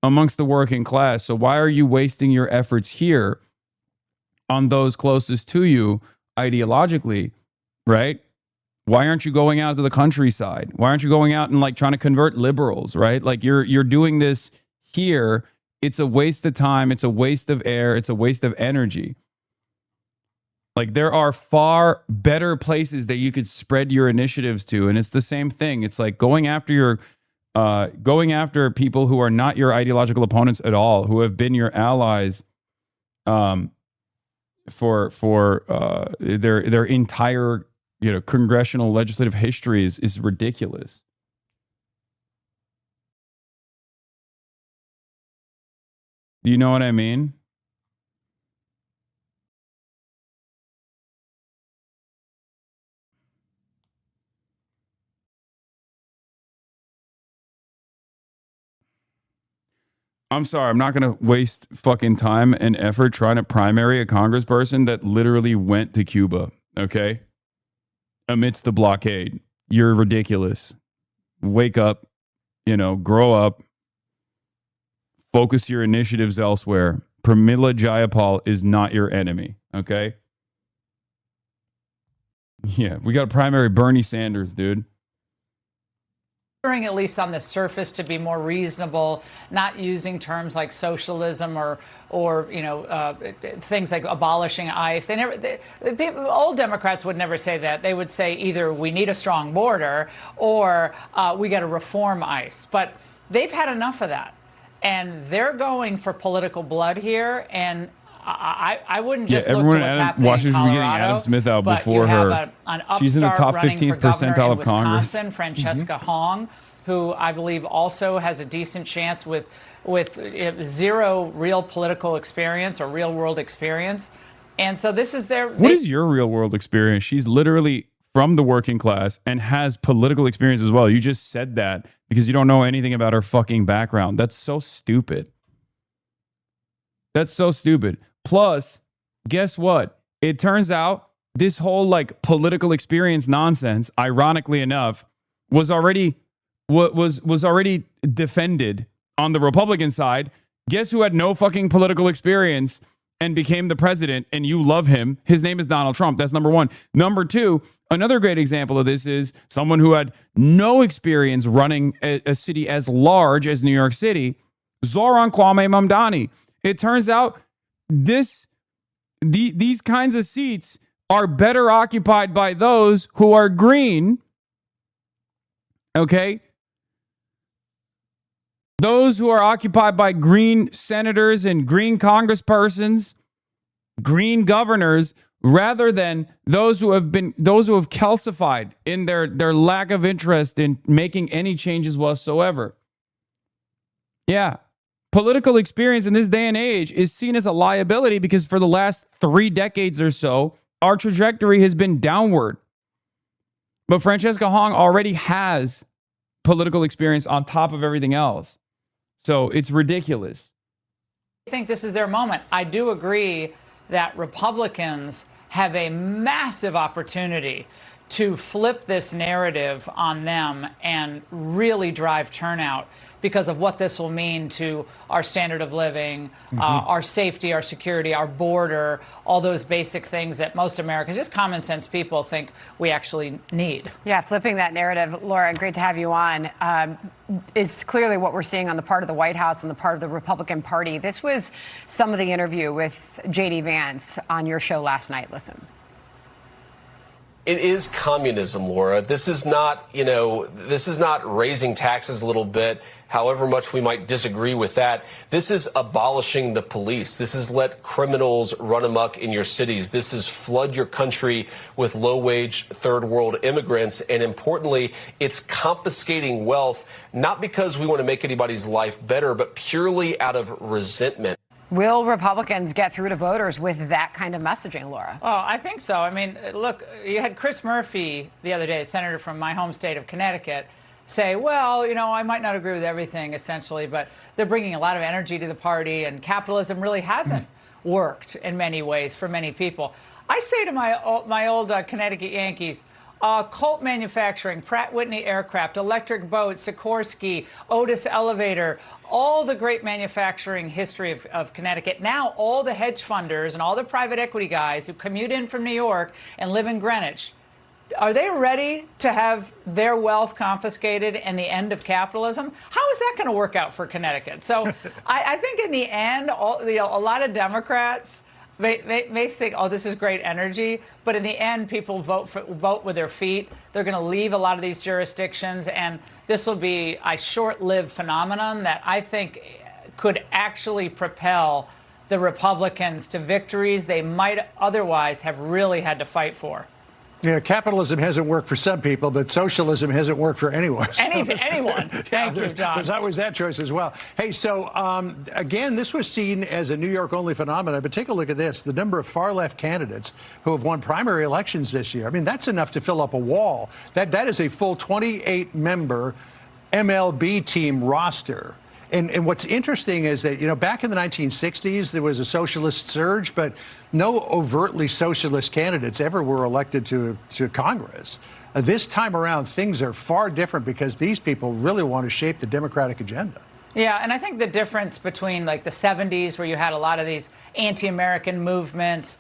amongst the working class. So why are you wasting your efforts here on those closest to you ideologically, right? Why aren't you going out to the countryside? Why aren't you going out and like trying to convert liberals, right? Like you're doing this here. It's a waste of time. It's a waste of air. It's a waste of energy. Like there are far better places that you could spread your initiatives to. And it's the same thing. It's like going after people who are not your ideological opponents at all, who have been your allies for their entire congressional legislative history is ridiculous. Do you know what I mean? I'm sorry, I'm not going to waste fucking time and effort trying to primary a congressperson that literally went to Cuba, okay? Amidst the blockade. You're ridiculous. Wake up, grow up. Focus your initiatives elsewhere. Pramila Jayapal is not your enemy, okay? Yeah, we got a primary Bernie Sanders, dude. At least on the surface, to be more reasonable, not using terms like socialism or things like abolishing ICE. Old Democrats would never say that. They would say either we need a strong border or we got to reform ICE. But they've had enough of that, and they're going for political blood here. And I wouldn't just look to what's happening Washington in be getting Colorado, Adam Smith out but before you have her. An She's in the top upstart 15th running for governor percentile in of Congress. Wisconsin, Francesca Hong, who I believe also has a decent chance with zero real political experience or real world experience. And so this is What is your real world experience? She's literally from the working class and has political experience as well. You just said that because you don't know anything about her fucking background. That's so stupid. That's so stupid. Plus, guess what? It turns out this whole like political experience nonsense, ironically enough, was already defended on the Republican side. Guess who had no fucking political experience and became the president, and you love him? His name is Donald Trump. That's number one. Number two, another great example of this is someone who had no experience running a city as large as New York City, Zoran Kwame Mamdani. It turns out these kinds of seats are better occupied by those who are green. Okay? Those who are occupied by green senators and green congresspersons, green governors, rather than those who have calcified in their lack of interest in making any changes whatsoever. Yeah. Political experience in this day and age is seen as a liability because for the last 3 decades or so, our trajectory has been downward. But Francesca Hong already has political experience on top of everything else. So it's ridiculous. I think this is their moment. I do agree that Republicans have a massive opportunity to flip this narrative on them and really drive turnout because of what this will mean to our standard of living, our safety, our security, our border, all those basic things that most Americans, just common sense people, think we actually need. Yeah, flipping that narrative, Laura, great to have you on, is clearly what we're seeing on the part of the White House and the part of the Republican Party. This was some of the interview with J.D. Vance on your show last night. Listen. It is communism, Laura. This is not, this is not raising taxes a little bit, however much we might disagree with that. This is abolishing the police. This is let criminals run amok in your cities. This is flood your country with low-wage third world immigrants. And importantly, it's confiscating wealth, not because we want to make anybody's life better, but purely out of resentment. Will Republicans get through to voters with that kind of messaging, Laura? Oh, I think so. I mean, look, you had Chris Murphy the other day, a senator from my home state of Connecticut, say, well, I might not agree with everything, essentially, but they're bringing a lot of energy to the party, and capitalism really hasn't worked in many ways for many people. I say to my old Connecticut Yankees, Colt Manufacturing, Pratt Whitney Aircraft, Electric Boat, Sikorsky, Otis Elevator, all the great manufacturing history of Connecticut. Now all the hedge funders and all the private equity guys who commute in from New York and live in Greenwich, are they ready to have their wealth confiscated and the end of capitalism? How is that going to work out for Connecticut? So I think in the end, a lot of Democrats may think, oh, this is great energy, but in the end, people vote with their feet. They're going to leave a lot of these jurisdictions, and this will be a short-lived phenomenon that I think could actually propel the Republicans to victories they might otherwise have really had to fight for. Yeah, capitalism hasn't worked for some people, but socialism hasn't worked for anyone. Anyone. Thank you, John. There's always that choice as well. Hey, so again, this was seen as a New York-only phenomenon, but take a look at this. The number of far-left candidates who have won primary elections this year. I mean, that's enough to fill up a wall. That is a full 28-member MLB team roster. And what's interesting is that, back in the 1960s, there was a socialist surge, but no overtly socialist candidates ever were elected to Congress. This time around, things are far different because these people really want to shape the Democratic agenda. Yeah, and I think the difference between like the 70s, where you had a lot of these anti-American movements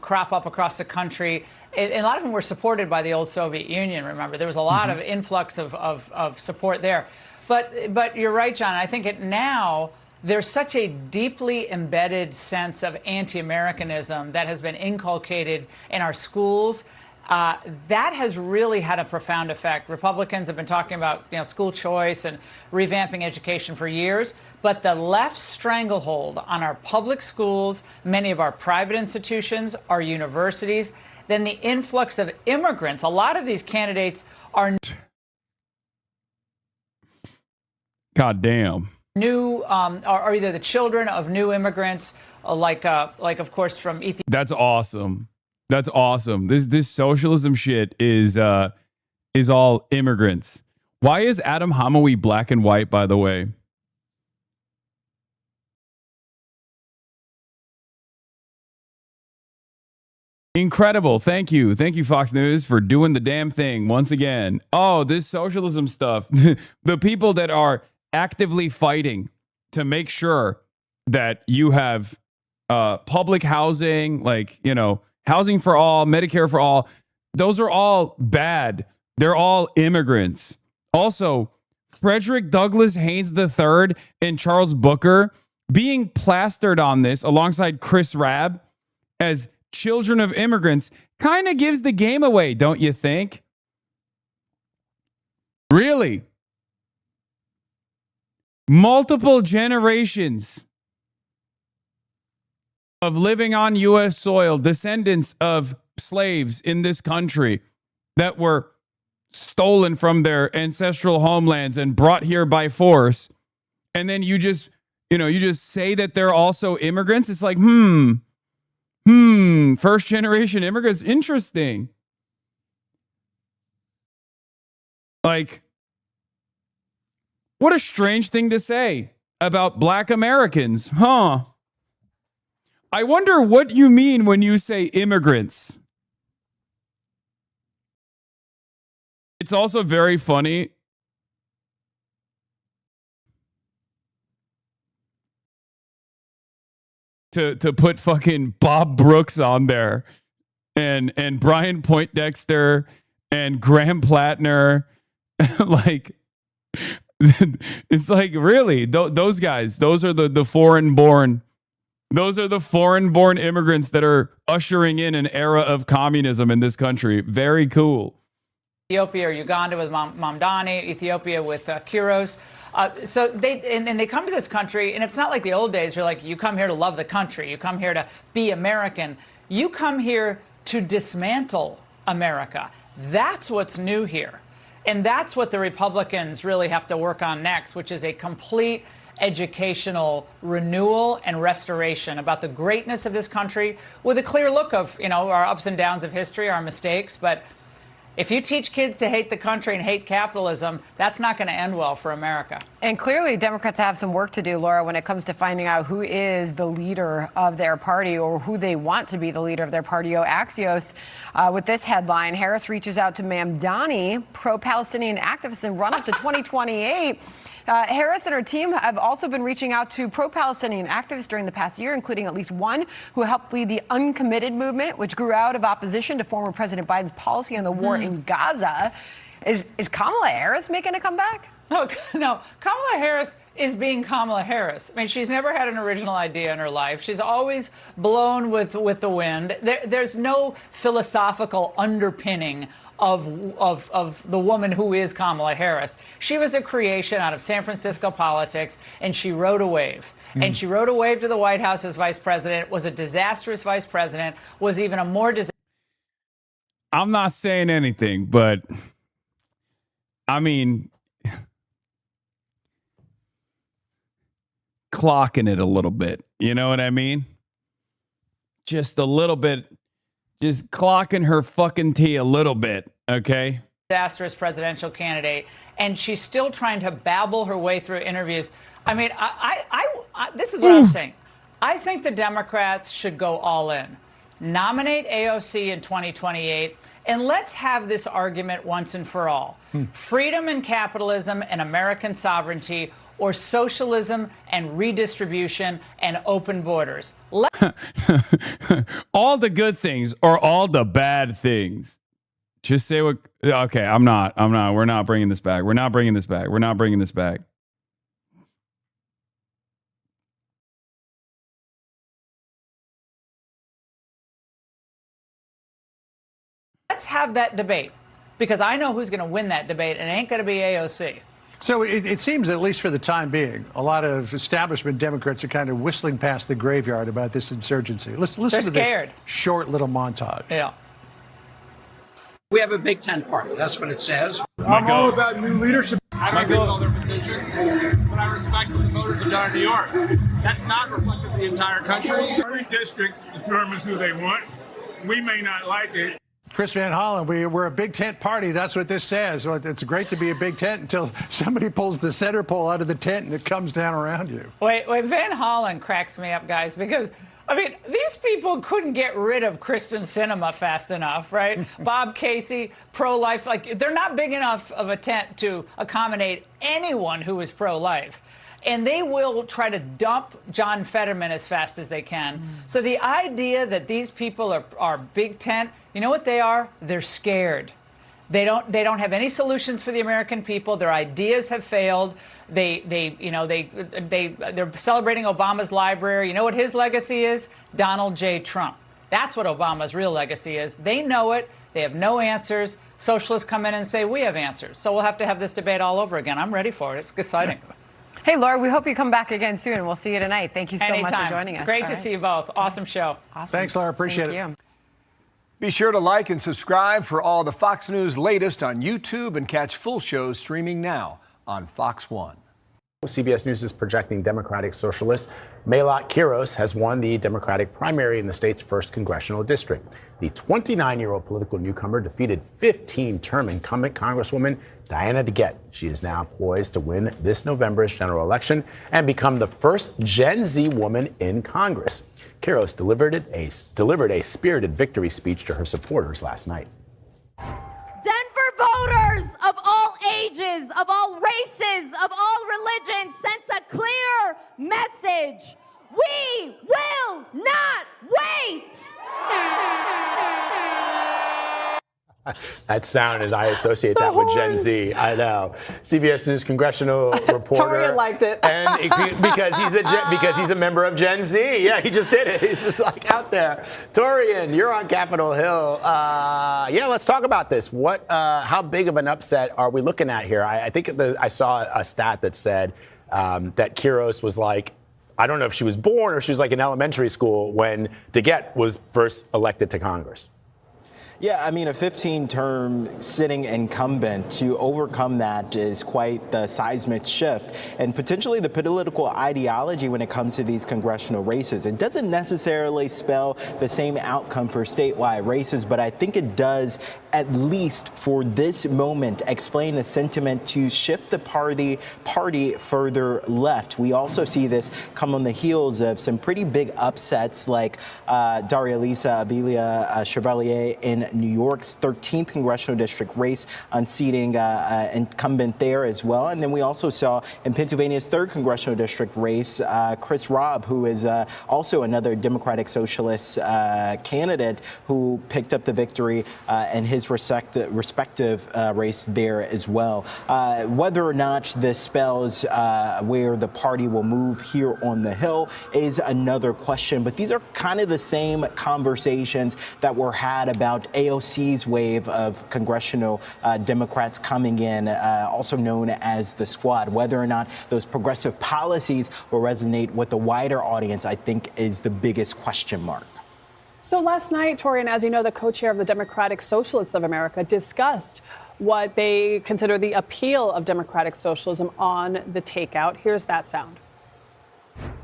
crop up across the country, and a lot of them were supported by the old Soviet Union, remember? There was a lot of influx of support there. But you're right, John. I think now there's such a deeply embedded sense of anti-Americanism that has been inculcated in our schools. That has really had a profound effect. Republicans have been talking about school choice and revamping education for years, but the left's stranglehold on our public schools, many of our private institutions, our universities, then the influx of immigrants. A lot of these candidates are God damn. New, are either the children of new immigrants, like of course from Ethiopia. That's awesome. That's awesome. This socialism shit is all immigrants. Why is Adam Hamawi black and white, by the way? Incredible. Thank you. Thank you, Fox News, for doing the damn thing once again. Oh, this socialism stuff. The people that are actively fighting to make sure that you have public housing, like, housing for all, Medicare for all, those are all bad. They're all immigrants. Also, Frederick Douglass Haynes III and Charles Booker being plastered on this alongside Chris Rabb as children of immigrants kind of gives the game away, don't you think? Really? Multiple generations of living on U.S. soil, descendants of slaves in this country that were stolen from their ancestral homelands and brought here by force. And then you just say that they're also immigrants. It's like, first generation immigrants. Interesting. Like, what a strange thing to say about black Americans, huh? I wonder what you mean when you say immigrants. It's also very funny to put fucking Bob Brooks on there and Brian Poindexter and Graham Plattner. Like, it's like, really, those guys, those are the foreign born. Those are the foreign-born immigrants that are ushering in an era of communism in this country. Very cool. Ethiopia or Uganda with Mamdani, Ethiopia with Kiros. So they come to this country, and it's not like the old days. You're like, you come here to love the country. You come here to be American. You come here to dismantle America. That's what's new here. And that's what the Republicans really have to work on next, which is a complete educational renewal and restoration about the greatness of this country with a clear look of, our ups and downs of history, our mistakes. But if you teach kids to hate the country and hate capitalism, that's not going to end well for America. And clearly, Democrats have some work to do, Laura, when it comes to finding out who is the leader of their party or who they want to be the leader of their party. Axios, with this headline, Harris reaches out to Mamdani, pro-Palestinian activist and run up to 2028. Harris and her team have also been reaching out to pro-Palestinian activists during the past year, including at least one who helped lead the Uncommitted movement, which grew out of opposition to former President Biden's policy on the war in Gaza. Is Kamala Harris making a comeback? No, Kamala Harris is being Kamala Harris. I mean, she's never had an original idea in her life. She's always blown with the wind. There's no philosophical underpinning of the woman who is Kamala Harris. She was a creation out of San Francisco politics, and she rode a wave. And she rode a wave to the White House as vice president, was a disastrous vice president, was even a more disastrous. I'm not saying anything, but I mean, clocking it a little bit. You know what I mean? Just a little bit. Just clocking her fucking tea a little bit, okay? Disastrous presidential candidate, and she's still trying to babble her way through interviews. I mean, I this is what I'm saying. I think the Democrats should go all in. Nominate AOC in 2028, and let's have this argument once and for all. Freedom and capitalism and American sovereignty or socialism and redistribution and open borders. All the good things or all the bad things. Just say what. Okay, I'm not. We're not bringing this back. We're not bringing this back. We're not bringing this back. Let's have that debate, because I know who's going to win that debate, and it ain't going to be AOC. So it seems, at least for the time being, a lot of establishment Democrats are kind of whistling past the graveyard about this insurgency. Listen to this short little montage. Yeah. We have a Big Ten party. That's what it says. I'm all about new leadership. I don't agree with all their positions, but I respect what the voters have done in New York. That's not reflective of the entire country. Every district determines who they want. We may not like it. Chris Van Hollen, we're a big tent party. That's what this says. Well, it's great to be a big tent until somebody pulls the center pole out of the tent and it comes down around you. Wait, Van Hollen cracks me up, guys, because, I mean, these people couldn't get rid of Kristen Sinema fast enough, right? Bob Casey, pro-life, like, they're not big enough of a tent to accommodate anyone who is pro-life. And they will try to dump John Fetterman as fast as they can. So the idea that these people are big tent, you know what they are? They're scared. They don't have any solutions for the American people. Their ideas have failed. They're celebrating Obama's library. You know what his legacy is? Donald J. Trump. That's what Obama's real legacy is. They know it. They have no answers. Socialists come in and say, we have answers. So we'll have to have this debate all over again. I'm ready for it. It's exciting. Hey, Laura, we hope you come back again soon. We'll see you tonight. Thank you so much for joining us. Great to see you both. Awesome show. Awesome. Thanks, Laura. Appreciate it. Be sure to like and subscribe for all the Fox News latest on YouTube and catch full shows streaming now on Fox One. CBS News is projecting Democratic socialist Melat Kiros has won the Democratic primary in the state's first congressional district. The 29-year-old political newcomer defeated 15-term incumbent Congresswoman Diana DeGette. She is now poised to win this November's general election and become the first Gen Z woman in Congress. Kiros delivered a spirited victory speech to her supporters last night. Denver voters of all ages, of all races, of all religions sends a clear message. We will not wait. That sound as I associate that with Gen Z. I know. CBS News congressional reporter. Torian liked it. And because he's a member of Gen Z. Yeah, he just did it. He's just like out there. Torian, you're on Capitol Hill. Yeah, let's talk about this. How big of an upset are we looking at here? I think I saw a stat that said that Kiros was like, I don't know if she was born or she was like in elementary school when DeGette was first elected to Congress. Yeah, I mean, a 15-term sitting incumbent, to overcome that is quite the seismic shift, and potentially the political ideology when it comes to these congressional races. It doesn't necessarily spell the same outcome for statewide races, but I think it does, at least for this moment, explain the sentiment to shift the party further left. We also see this come on the heels of some pretty big upsets like Daria Lisa Abilia Chevalier in New York's 13th congressional district race, unseating incumbent there as well. And then we also saw in Pennsylvania's 3rd congressional district race, Chris Robb, who is also another Democratic Socialist candidate who picked up the victory in his respective race there as well. Whether or not this spells where the party will move here on the Hill is another question. But these are kind of the same conversations that were had about AOC's wave of congressional Democrats coming in, also known as the Squad. Whether or not those progressive policies will resonate with the wider audience, I think, is the biggest question mark. So last night, Torian, as you know, the co-chair of the Democratic Socialists of America discussed what they consider the appeal of democratic socialism on the takeout. Here's that sound.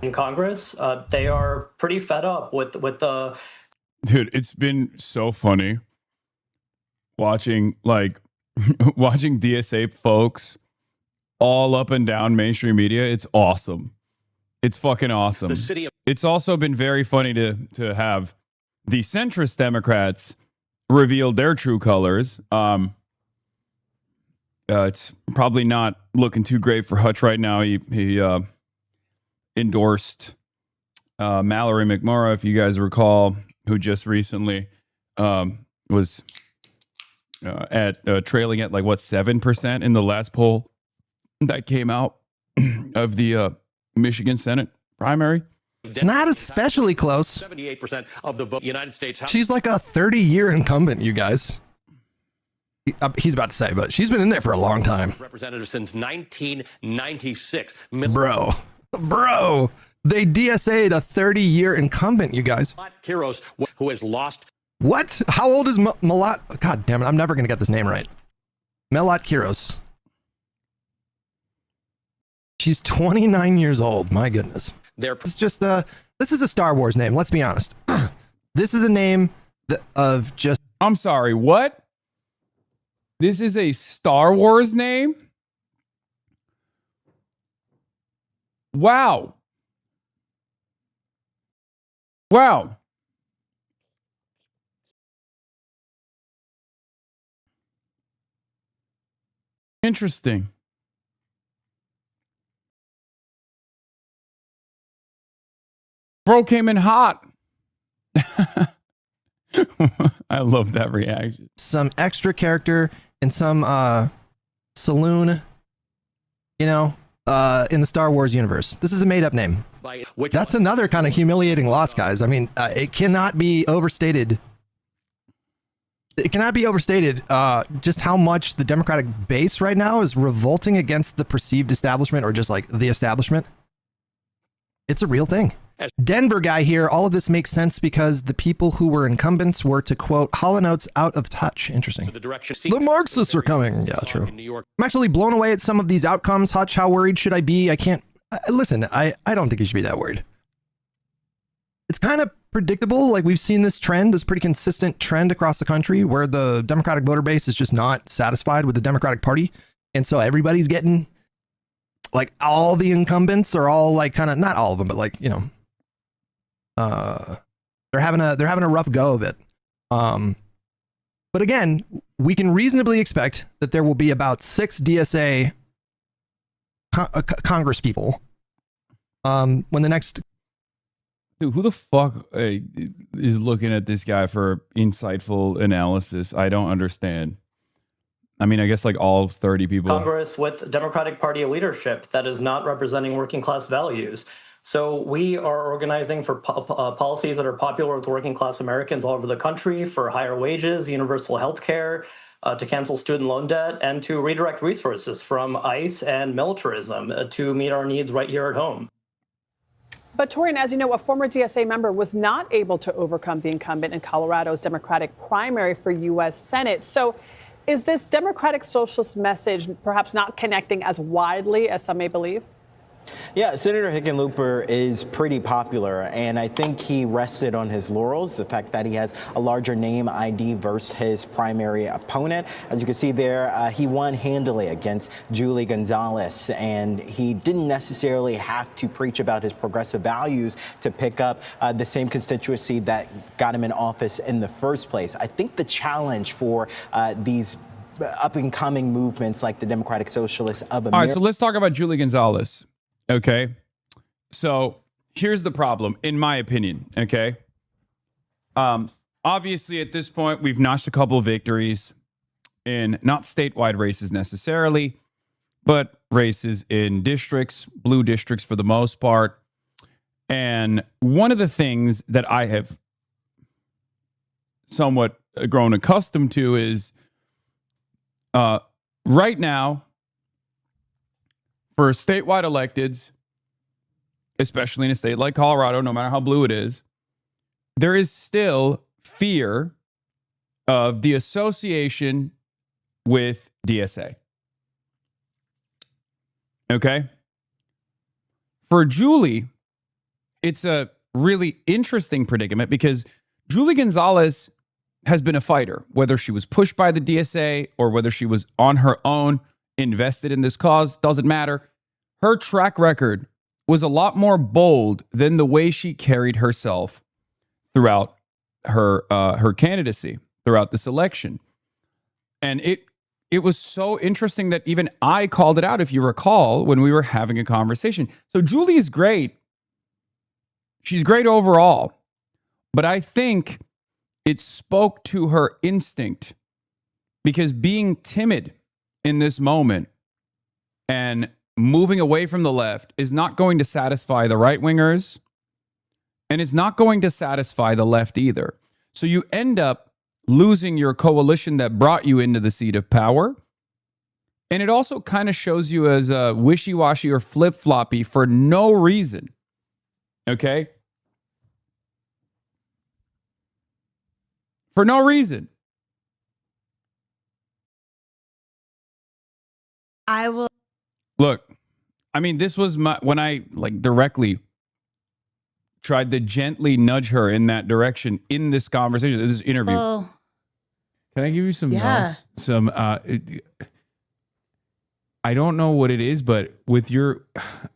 In Congress, they are pretty fed up with the... Dude, it's been so funny watching DSA folks all up and down mainstream media. It's awesome. It's fucking awesome. It's also been very funny to have the centrist Democrats reveal their true colors. it's probably not looking too great for Hutch right now. He endorsed Mallory McMurrow, if you guys recall, who just recently was trailing at like 7% in the last poll that came out of the Michigan Senate primary. Not especially close. 78% of the vote. United States House. She's like a 30-year incumbent, you guys. He's about to say, but she's been in there for a long time. Representative since 1996. Bro, they DSA'd a 30-year incumbent, you guys. Kiros, who has lost. What? How old is Melat? God damn it, I'm never going to get this name right. Melat Kiros. She's 29 years old. My goodness. This is a Star Wars name. Let's be honest. This is a name of just. I'm sorry. What? This is a Star Wars name? Wow. Wow. Interesting. Bro came in hot. I love that reaction. Some extra character in some saloon, in the Star Wars universe. This is a made-up name. That's another kind of humiliating loss, guys. I mean, it cannot be overstated. It cannot be overstated just how much the Democratic base right now is revolting against the perceived establishment, or just like the establishment. It's a real thing. Denver guy here, all of this makes sense because the people who were incumbents were, to quote, Hall & Oates out of touch. Interesting. The Marxists are coming. Yeah, true. I'm actually blown away at some of these outcomes. Hutch, how worried should I be? I can't. Listen, I don't think you should be that worried. It's kind of predictable. Like, we've seen this trend, this pretty consistent trend across the country where the Democratic voter base is just not satisfied with the Democratic Party. And so everybody's getting, like, all the incumbents are all like kind of, not all of them, but like, they're having a rough go of it. But again, we can reasonably expect that there will be about 6 DSA Congress people when the next. Dude, who the fuck is looking at this guy for insightful analysis? I don't understand. I mean, I guess like all 30 people. Congress with Democratic Party leadership that is not representing working class values. So we are organizing for policies that are popular with working class Americans all over the country, for higher wages, universal health care, to cancel student loan debt, and to redirect resources from ICE and militarism to meet our needs right here at home. But Torian, as you know, a former DSA member was not able to overcome the incumbent in Colorado's Democratic primary for U.S. Senate. So is this Democratic Socialist message perhaps not connecting as widely as some may believe? Yeah, Senator Hickenlooper is pretty popular, and I think he rested on his laurels, the fact that he has a larger name ID versus his primary opponent. As you can see there, he won handily against Julie Gonzalez, and he didn't necessarily have to preach about his progressive values to pick up the same constituency that got him in office in the first place. I think the challenge for these up-and-coming movements like the Democratic Socialists of America. All right, so let's talk about Julie Gonzalez. Okay, so here's the problem, in my opinion. Okay, obviously at this point we've notched a couple of victories in not statewide races necessarily, but races in districts, blue districts for the most part. And one of the things that I have somewhat grown accustomed to is right now, for statewide electeds, especially in a state like Colorado, no matter how blue it is, there is still fear of the association with DSA. Okay? For Julie, it's a really interesting predicament because Julie Gonzalez has been a fighter, whether she was pushed by the DSA or whether she was on her own, invested in this cause, doesn't matter. Her track record was a lot more bold than the way she carried herself throughout her candidacy, throughout this election. And it it was so interesting that even I called it out, if you recall, when we were having a conversation. So Julie is great. She's great overall. But I think it spoke to her instinct, because being timid in this moment and moving away from the left is not going to satisfy the right-wingers, and it's not going to satisfy the left either. So you end up losing your coalition that brought you into the seat of power. And it also kind of shows you as a wishy-washy or flip-floppy for no reason. Okay? For no reason. I will. Look, I mean, this was when I directly tried to gently nudge her in that direction in this conversation, this interview. Can I give you some notes? I don't know what it is, but with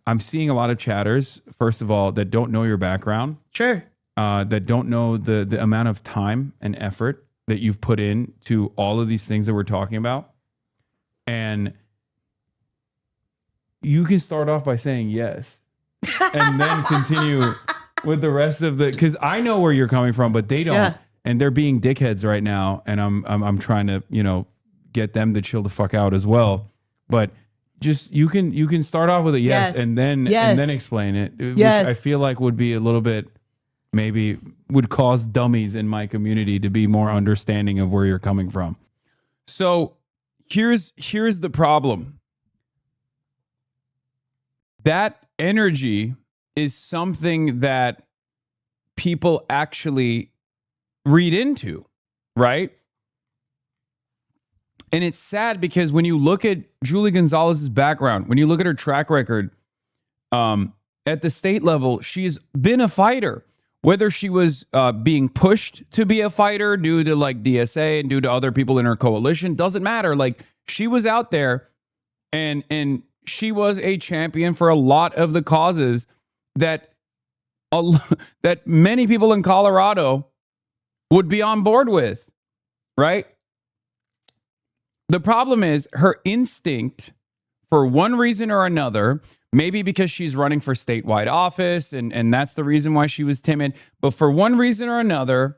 I'm seeing a lot of chatters, first of all, that don't know your background. Sure. That don't know the amount of time and effort that you've put in to all of these things that we're talking about. And you can start off by saying yes and then continue with the rest of because I know where you're coming from, but they don't. Yeah. And they're being dickheads right now. And I'm trying to, get them to chill the fuck out as well. But just, you can start off with a yes. And then explain it, which I feel like would be a little bit, maybe would cause dummies in my community to be more understanding of where you're coming from. So here's the problem. That energy is something that people actually read into, right? And it's sad because when you look at Julie Gonzalez's background, when you look at her track record, at the state level, she's been a fighter. Whether she was being pushed to be a fighter due to DSA and due to other people in her coalition, doesn't matter. She was out there and she was a champion for a lot of the causes that many people in Colorado would be on board with, right? The problem is her instinct, for one reason or another, maybe because she's running for statewide office and that's the reason why she was timid, but for one reason or another,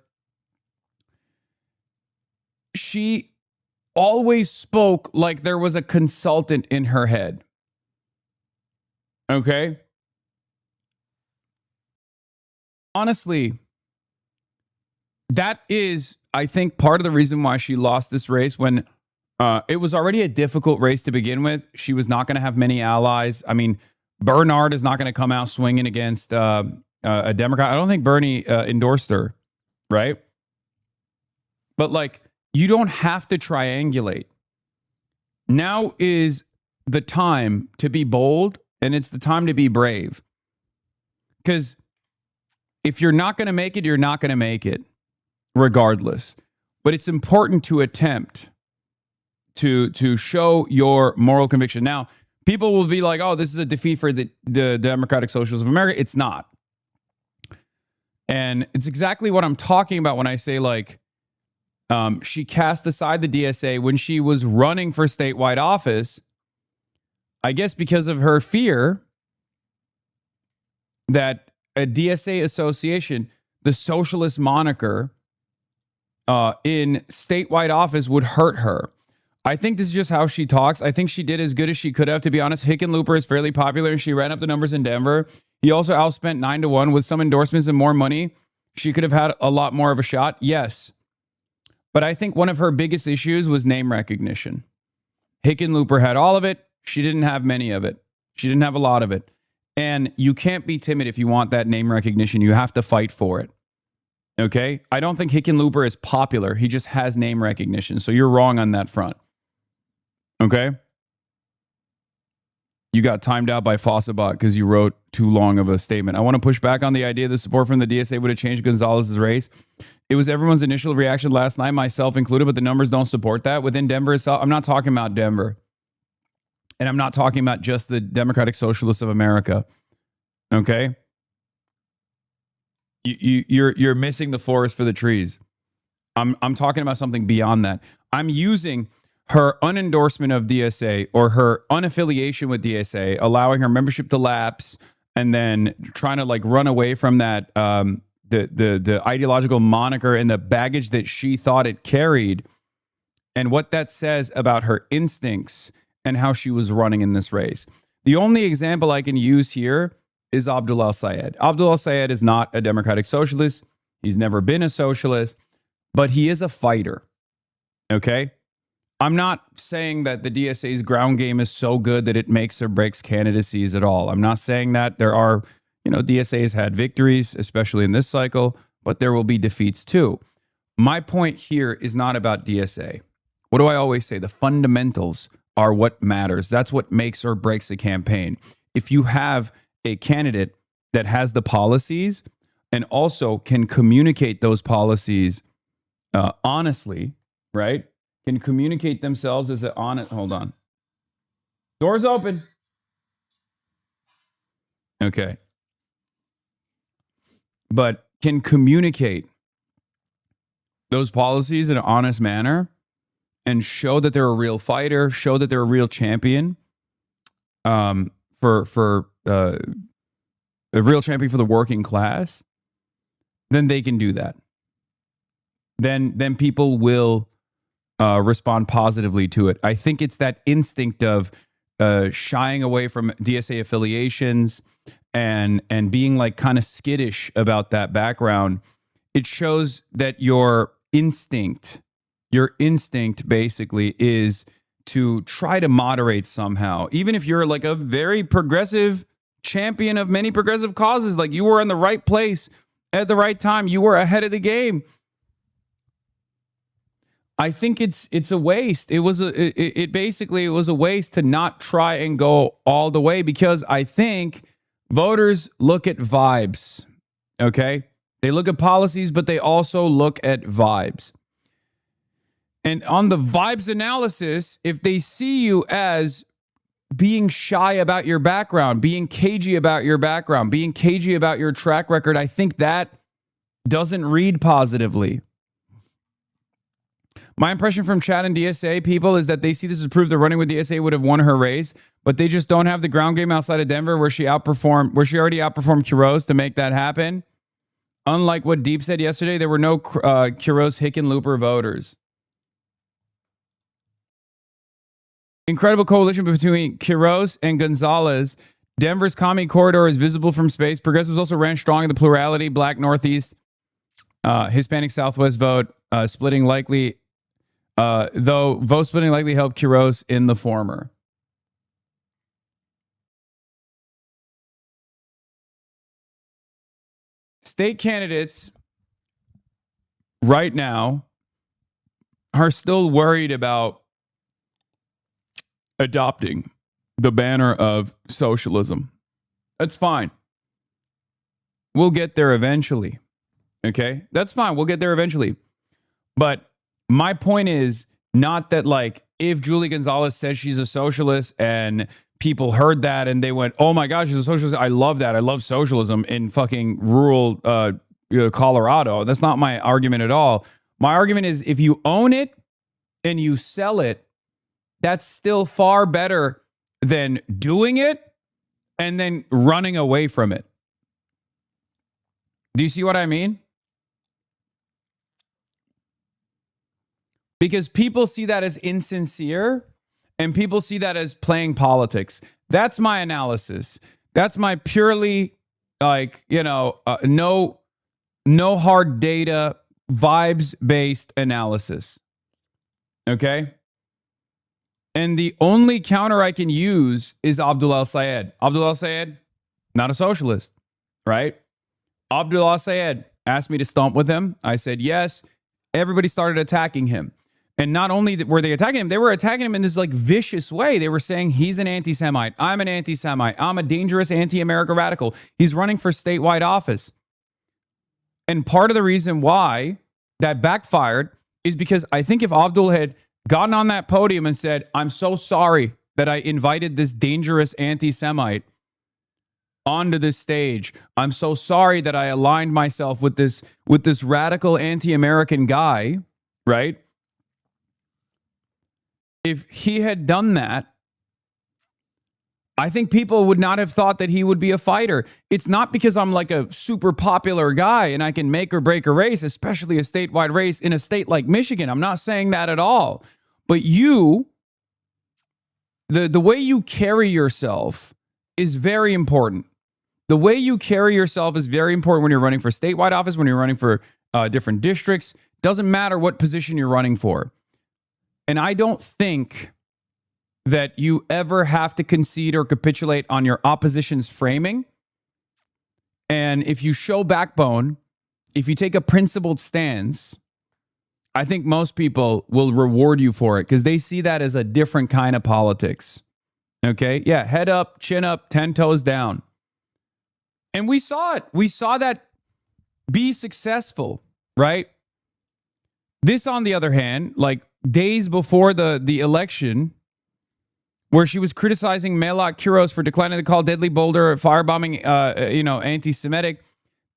she always spoke like there was a consultant in her head. Okay? Honestly, that is, I think, part of the reason why she lost this race when it was already a difficult race to begin with. She was not going to have many allies. I mean, Bernard is not going to come out swinging against a Democrat. I don't think Bernie endorsed her, right? But you don't have to triangulate. Now is the time to be bold, and it's the time to be brave. Because if you're not going to make it, you're not going to make it, regardless. But it's important to attempt to show your moral conviction. Now, people will be like, oh, this is a defeat for the Democratic Socialists of America. It's not. And it's exactly what I'm talking about when I say she cast aside the DSA when she was running for statewide office, I guess because of her fear that a DSA association, the socialist moniker in statewide office, would hurt her. I think this is just how she talks. I think she did as good as she could have, to be honest. Hickenlooper is fairly popular, and she ran up the numbers in Denver. He also outspent 9-1 with some endorsements and more money. She could have had a lot more of a shot. Yes. But I think one of her biggest issues was name recognition. Hickenlooper had all of it. She didn't have many of it. She didn't have a lot of it. And you can't be timid if you want that name recognition. You have to fight for it. Okay? I don't think Hickenlooper is popular. He just has name recognition. So you're wrong on that front. Okay? You got timed out by Fossabot because you wrote too long of a statement. I want to push back on the idea that support from the DSA would have changed Gonzalez's race. It was everyone's initial reaction last night, myself included, but the numbers don't support that. Within Denver itself, I'm not talking about Denver. And I'm not talking about just the Democratic Socialists of America. Okay? You're missing the forest for the trees. I'm talking about something beyond that. I'm using her unendorsement of DSA or her unaffiliation with DSA, allowing her membership to lapse, and then trying to like run away from that the ideological moniker and the baggage that she thought it carried, and what that says about her instincts and how she was running in this race. The only example I can use here is Abdul al-Sayed. Abdul al-Sayed is not a democratic socialist. He's never been a socialist, but he is a fighter. Okay? I'm not saying that the DSA's ground game is so good that it makes or breaks candidacies at all. I'm not saying that. There are, DSA's had victories, especially in this cycle, but there will be defeats too. My point here is not about DSA. What do I always say? The fundamentals are what matters. That's what makes or breaks a campaign. If you have a candidate that has the policies and also can communicate those policies honestly, right? Can communicate themselves as an honest. Hold on. Doors open. Okay. But can communicate those policies in an honest manner and show that they're a real fighter, show that they're a real champion for a real champion for the working class, then they can do that. Then people will respond positively to it. I think it's that instinct of shying away from DSA affiliations and being like kind of skittish about that background. It shows that your instinct basically is to try to moderate somehow. Even if you're like a very progressive champion of many progressive causes, like you were in the right place at the right time, you were ahead of the game. I think it's a waste. It was a waste to not try and go all the way, because I think voters look at vibes. Okay? They look at policies, but they also look at vibes. And on the vibes analysis, if they see you as being shy about your background, being cagey about your background, being cagey about your track record, I think that doesn't read positively. My impression from chat and DSA people is that they see this as proof that running with DSA would have won her race, but they just don't have the ground game outside of Denver where she already outperformed Kiros to make that happen. Unlike what Deep said yesterday, there were no Kiros Hickenlooper voters. Incredible coalition between Kiros and Gonzalez. Denver's commie corridor is visible from space. Progressives also ran strong in the plurality, Black Northeast, Hispanic Southwest vote, splitting likely, though vote splitting likely helped Kiros in the former. State candidates right now are still worried about adopting the banner of socialism. That's fine. We'll get there eventually. Okay? That's fine. We'll get there eventually. But my point is not that, like, if Julie Gonzalez says she's a socialist and people heard that and they went, oh my gosh, she's a socialist. I love that. I love socialism in fucking rural Colorado. That's not my argument at all. My argument is if you own it and you sell it, that's still far better than doing it and then running away from it. Do you see what I mean? Because people see that as insincere and people see that as playing politics. That's my analysis. That's my purely no hard data, vibes-based analysis. Okay? And the only counter I can use is Abdul al-Sayed. Abdul al-Sayed, not a socialist, right? Abdul al-Sayed asked me to stomp with him. I said yes. Everybody started attacking him. And not only were they attacking him, they were attacking him in this like vicious way. They were saying he's an anti-Semite. I'm an anti-Semite. I'm a dangerous anti-America radical. He's running for statewide office. And part of the reason why that backfired is because I think if Abdul had gotten on that podium and said, I'm so sorry that I invited this dangerous anti-Semite onto this stage. I'm so sorry that I aligned myself with this radical anti-American guy, right? if he had done that, I think people would not have thought that he would be a fighter. It's not because I'm like a super popular guy and I can make or break a race, especially a statewide race in a state like Michigan. I'm not saying that at all. But the way you carry yourself is very important. The way you carry yourself is very important when you're running for statewide office, when you're running for different districts. Doesn't matter what position you're running for. And I don't think that you ever have to concede or capitulate on your opposition's framing. And if you show backbone, if you take a principled stance, I think most people will reward you for it because they see that as a different kind of politics. Okay? Yeah, head up, chin up, 10 toes down. And we saw it. We saw that be successful, right? This, on the other hand, like days before the election, where she was criticizing Melat Kiros for declining to call deadly boulder firebombing, anti-Semitic.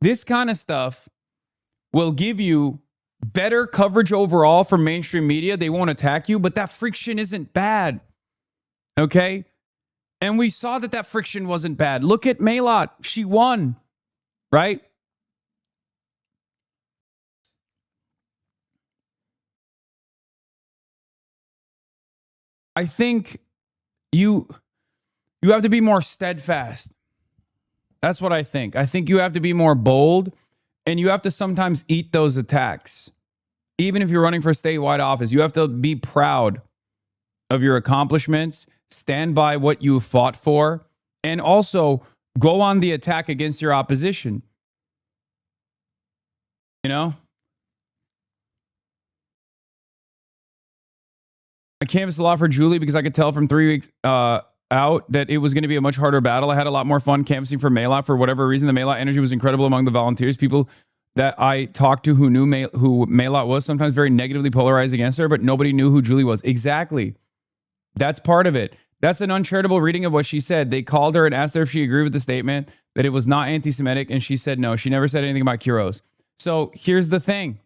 This kind of stuff will give you better coverage overall from mainstream media. They won't attack you, but that friction isn't bad. Okay? And we saw that friction wasn't bad. Look at Melat. She won, right? I think you have to be more steadfast. That's what I think. I think you have to be more bold, and you have to sometimes eat those attacks. Even if you're running for statewide office, you have to be proud of your accomplishments, stand by what you fought for, and also go on the attack against your opposition. You know? I canvassed a lot for Julie because I could tell from 3 weeks out that it was going to be a much harder battle. I had a lot more fun canvassing for Melat for whatever reason. The Melat energy was incredible among the volunteers. People that I talked to who knew who Melat was, sometimes very negatively polarized against her, but nobody knew who Julie was. Exactly. That's part of it. That's an uncharitable reading of what she said. They called her and asked her if she agreed with the statement that it was not anti-Semitic, and she said no. She never said anything about Kiros. So here's the thing.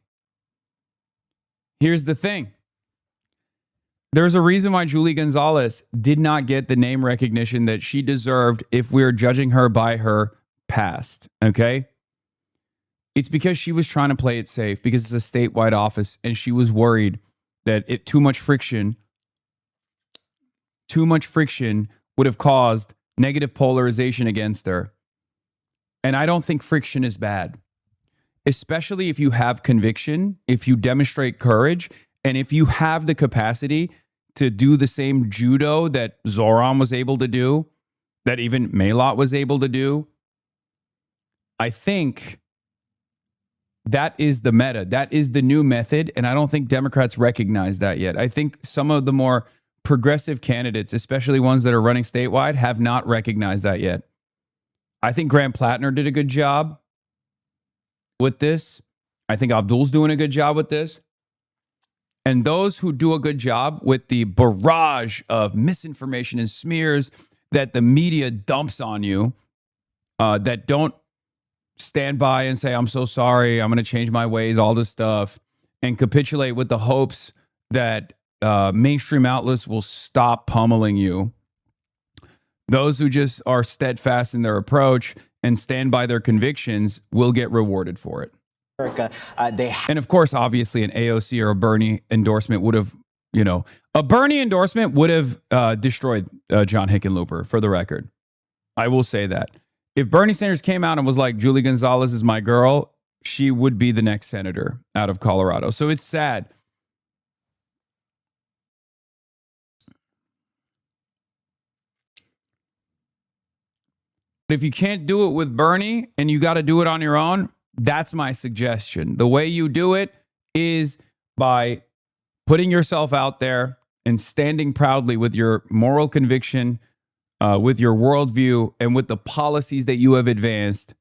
There's a reason why Julie Gonzalez did not get the name recognition that she deserved if we're judging her by her past, okay? It's because she was trying to play it safe because it's a statewide office, and she was worried that too much friction would have caused negative polarization against her. And I don't think friction is bad, especially if you have conviction, if you demonstrate courage, and if you have the capacity to do the same judo that Zoran was able to do, that even Melat was able to do. I think that is the meta. That is the new method. And I don't think Democrats recognize that yet. I think some of the more progressive candidates, especially ones that are running statewide, have not recognized that yet. I think Graham Plattner did a good job with this. I think Abdul's doing a good job with this. And those who do a good job with the barrage of misinformation and smears that the media dumps on you, that don't stand by and say, I'm so sorry, I'm going to change my ways, all this stuff, and capitulate with the hopes that mainstream outlets will stop pummeling you. Those who just are steadfast in their approach and stand by their convictions will get rewarded for it. And of course, obviously, an AOC or a Bernie endorsement would have, a Bernie endorsement would have destroyed John Hickenlooper, for the record. I will say that. If Bernie Sanders came out and was like, Julie Gonzalez is my girl, she would be the next senator out of Colorado. So it's sad. But if you can't do it with Bernie and you got to do it on your own, that's my suggestion. The way you do it is by putting yourself out there and standing proudly with your moral conviction, with your worldview, and with the policies that you have advanced,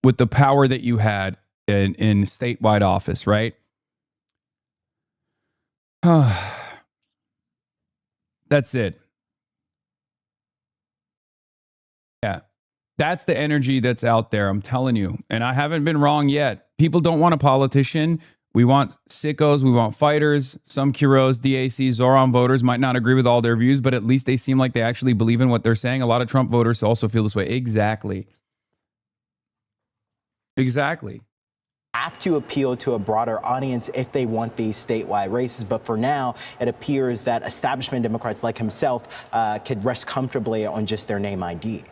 with the power that you had in statewide office, right? That's it. Yeah. That's the energy that's out there, I'm telling you. And I haven't been wrong yet. People don't want a politician We want sickos. We want fighters. Some Kiros, DAC, Zoran voters might not agree with all their views, but at least they seem like they actually believe in what they're saying. A lot of Trump voters also feel this way. Exactly. Exactly. Have to appeal to a broader audience if they want these statewide races. But for now, it appears that establishment Democrats like himself could rest comfortably on just their name ID.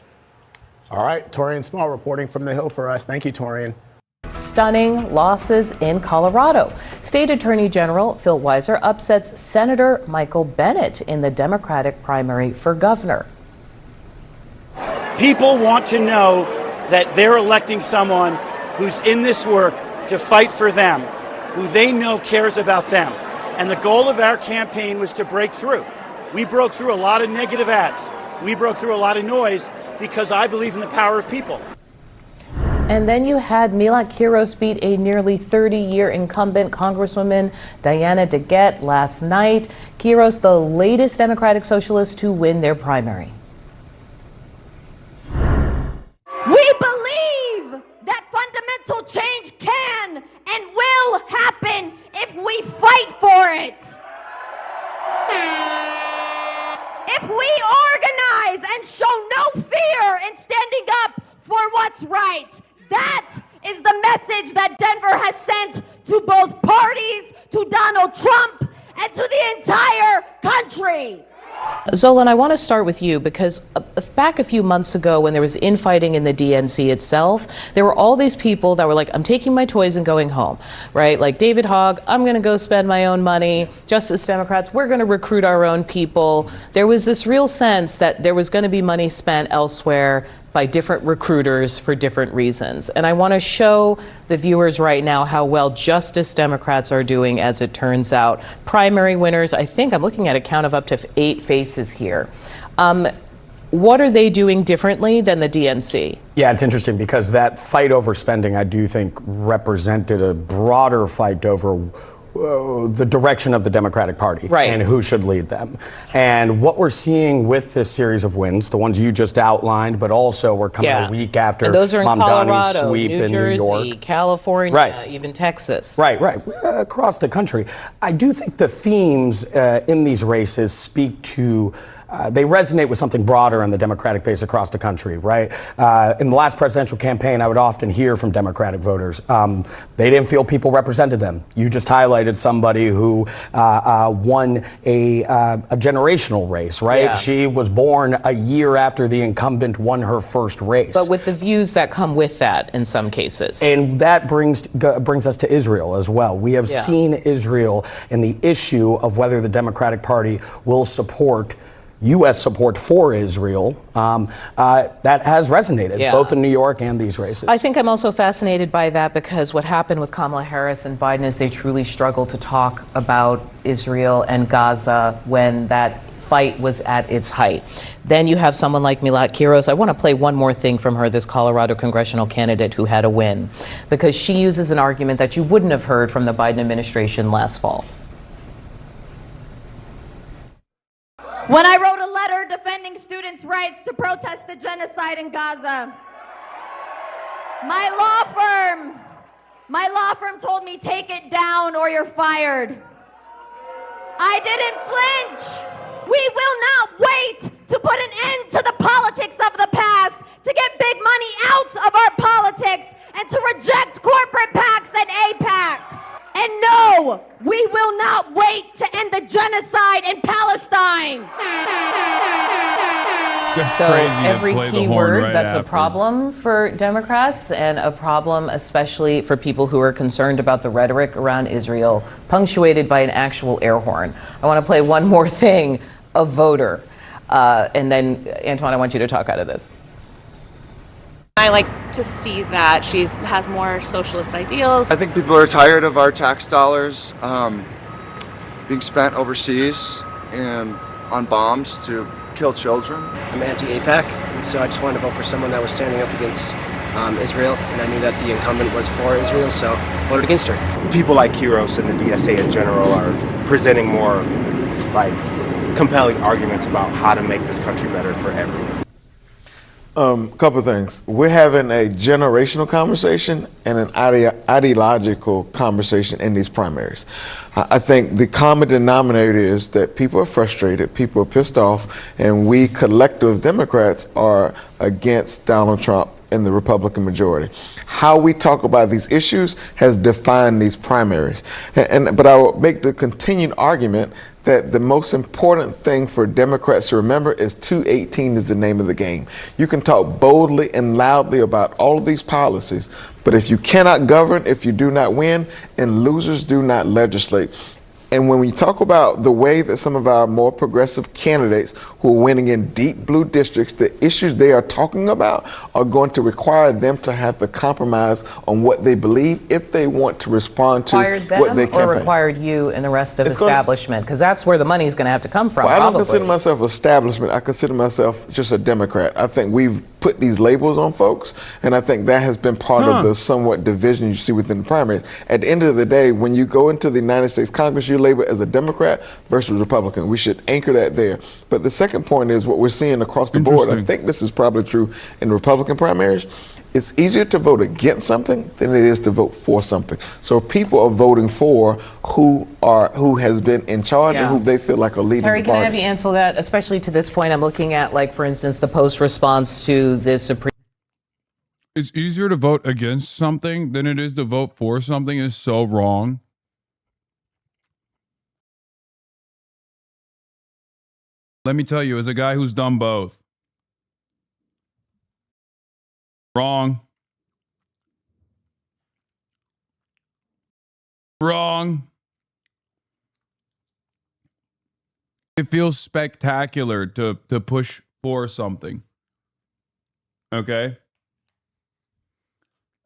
All right, Torian Small reporting from the Hill for us. Thank you, Torian. Stunning losses in Colorado. State Attorney General Phil Weiser upsets Senator Michael Bennet in the Democratic primary for governor. People want to know that they're electing someone who's in this work to fight for them, who they know cares about them. And the goal of our campaign was to break through. We broke through a lot of negative ads. We broke through a lot of noise because I believe in the power of people. And then you had Melat Kiros beat a nearly 30-year incumbent Congresswoman Diana DeGette last night. Kiros, the latest Democratic Socialist to win their primary. We believe that fundamental change can and will happen if we fight for it. If we organize and show no fear in standing up for what's right. That is the message that Denver has sent to both parties, to Donald Trump, and to the entire country. Zolan, I want to start with you because back a few months ago when there was infighting in the DNC itself, there were all these people that were like, I'm taking my toys and going home, right? Like David Hogg, I'm going to go spend my own money. Justice Democrats, we're going to recruit our own people. There was this real sense that there was going to be money spent elsewhere by different recruiters for different reasons. And I want to show the viewers right now how well Justice Democrats are doing, as it turns out. Primary winners, I think I'm looking at a count of up to 8 faces here. What are they doing differently than the DNC? Yeah, it's interesting because that fight over spending, I do think, represented a broader fight over the direction of the Democratic Party and who should lead them. And what we're seeing with this series of wins, the ones you just outlined, but also we're coming a week after and those are in Mamdani's Colorado, sweep New in Jersey, New York. California, even Texas. Right. Across the country. I do think the themes in these races speak to they resonate with something broader in the Democratic base across the country, right? In the last presidential campaign, I would often hear from Democratic voters, they didn't feel people represented them. You just highlighted somebody who won a generational race, right? Yeah. She was born a year after the incumbent won her first race. But with the views that come with that in some cases. And that brings us to Israel as well. We have seen Israel and the issue of whether the Democratic Party will support U.S. support for Israel, that has resonated both in New York and these races. I think I'm also fascinated by that because what happened with Kamala Harris and Biden is they truly struggled to talk about Israel and Gaza when that fight was at its height. Then you have someone like Melat Kiros. I want to play one more thing from her, this Colorado congressional candidate who had a win, because she uses an argument that you wouldn't have heard from the Biden administration last fall. When I wrote a letter defending students' rights to protest the genocide in Gaza, my law firm told me, take it down or you're fired. I didn't flinch. We will not wait to put an end to the politics of the past, to get big money out of our politics, and to reject corporate PACs and AIPAC. And no, we will not wait to end the genocide in Palestine. So every key word that's a problem for Democrats and a problem especially for people who are concerned about the rhetoric around Israel, punctuated by an actual air horn. I want to play one more thing, a voter. And then, Antoine, I want you to talk out of this. I like to see that she has more socialist ideals. I think people are tired of our tax dollars being spent overseas and on bombs to kill children. I'm anti-AIPAC, and so I just wanted to vote for someone that was standing up against Israel, and I knew that the incumbent was for Israel, so I voted against her. People like Kiros and the DSA in general are presenting more compelling arguments about how to make this country better for everyone. Couple of things. We're having a generational conversation and an ideological conversation in these primaries. I think the common denominator is that people are frustrated, people are pissed off, and we collective Democrats are against Donald Trump and the Republican majority. How we talk about these issues has defined these primaries. But I will make the continued argument that the most important thing for Democrats to remember is 218 is the name of the game. You can talk boldly and loudly about all of these policies, but if you cannot govern, if you do not win, and losers do not legislate. And when we talk about the way that some of our more progressive candidates who are winning in deep blue districts, the issues they are talking about are going to require them to have to compromise on what they believe if they want to respond to what they campaign. Or required you and the rest of establishment? Because that's where the money is going to have to come from. Well, I don't consider myself establishment. I consider myself just a Democrat. I think we've put these labels on folks, and I think that has been part of the somewhat division you see within the primaries. At the end of the day, when you go into the United States Congress, you're labeled as a Democrat versus Republican. We should anchor that there. But the second point is what we're seeing across the board. I think this is probably true in the Republican primaries. It's easier to vote against something than it is to vote for something. So people are voting for who has been in charge and who they feel like are leading Terry, the can I parties. have you answer that? Especially to this point, I'm looking at, like, for instance, the post-response to the Supreme. It's easier to vote against something than it is to vote for something is so wrong. Let me tell you, as a guy who's done both. Wrong. Wrong. It feels spectacular to push for something. Okay?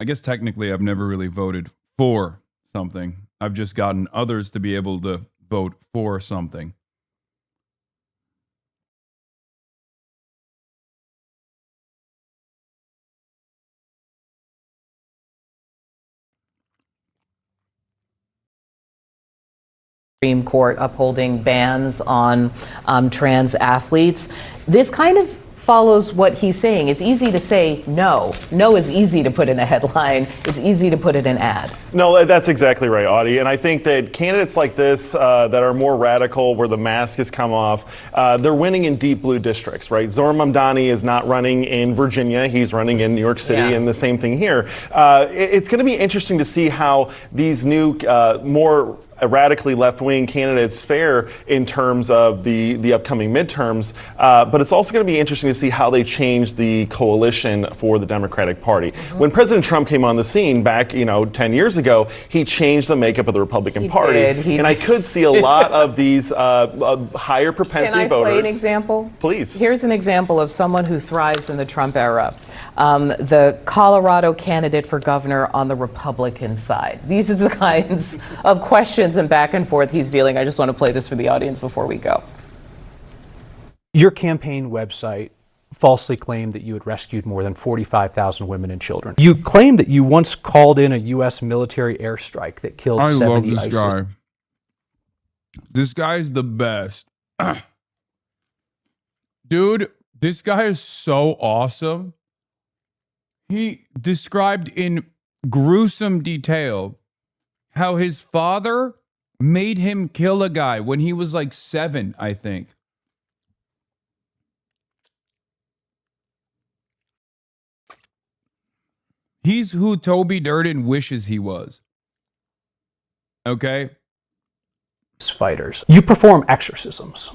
I guess technically I've never really voted for something. I've just gotten others to be able to vote for something. Supreme Court upholding bans on trans athletes. This kind of follows what he's saying. It's easy to say no. No is easy to put in a headline. It's easy to put it in an ad. No, that's exactly right, Audie. And I think that candidates like this that are more radical, where the mask has come off, they're winning in deep blue districts, right? Zohar Mamdani is not running in Virginia. He's running in New York City, and the same thing here. It's going to be interesting to see how these new, more radically left-wing candidates fare in terms of the upcoming midterms, but it's also going to be interesting to see how they change the coalition for the Democratic Party. When President Trump came on the scene back, 10 years ago, he changed the makeup of the Republican Party, and I could see a lot of these higher propensity voters. Can I play an example? Please. Here's an example of someone who thrives in the Trump era. The Colorado candidate for governor on the Republican side. These are the kinds of questions and back and forth he's dealing. I just want to play this for the audience before we go. Your campaign website falsely claimed that you had rescued more than 45,000 women and children. You claimed that you once called in a U.S. military airstrike that killed 70 I love this ISIS. guy. This guy's the best. Dude, this guy is so awesome. He described in gruesome detail how his father made him kill a guy when he was like 7, I think. He's who Toby Durden wishes he was. Okay? Fighters. You perform exorcisms,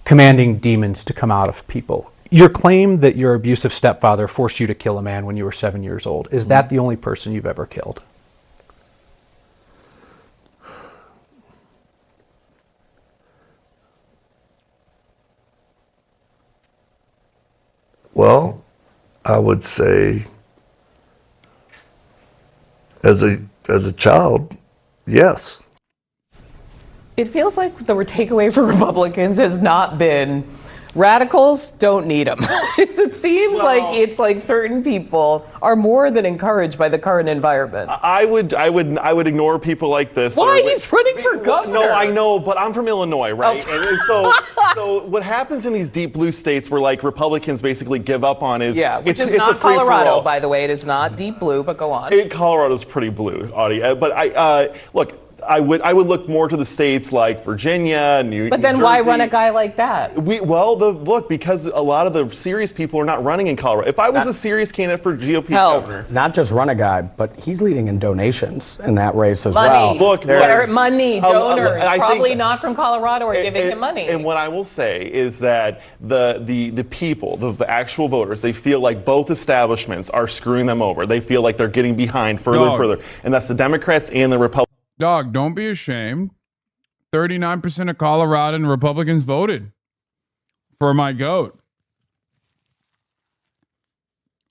commanding demons to come out of people. Your claim that your abusive stepfather forced you to kill a man when you were 7 years old, is that the only person you've ever killed? Well, I would say as a child, yes. It feels like the takeaway for Republicans has not been Radicals don't need them. It seems like it's like certain people are more than encouraged by the current environment. I would ignore people like this. Why? He's running for governor. No, I know, but I'm from Illinois, right? And so what happens in these deep blue states where like Republicans basically give up on is which is it's not a free Colorado, by the way. It is not deep blue, but go on. Colorado's pretty blue, Audie. But look. I would look more to the states like Virginia, New Jersey. But then why run a guy like that? Because a lot of the serious people are not running in Colorado. If I was a serious candidate for GOP governor, not just run a guy, but he's leading in donations in that race as money. well. Look, money, donors, probably not from Colorado, are giving him money. And what I will say is that the people, the actual voters, they feel like both establishments are screwing them over. They feel like they're getting behind further and further, and that's the Democrats and the Republicans. Dog, don't be ashamed. 39% of Coloradan Republicans voted for my goat.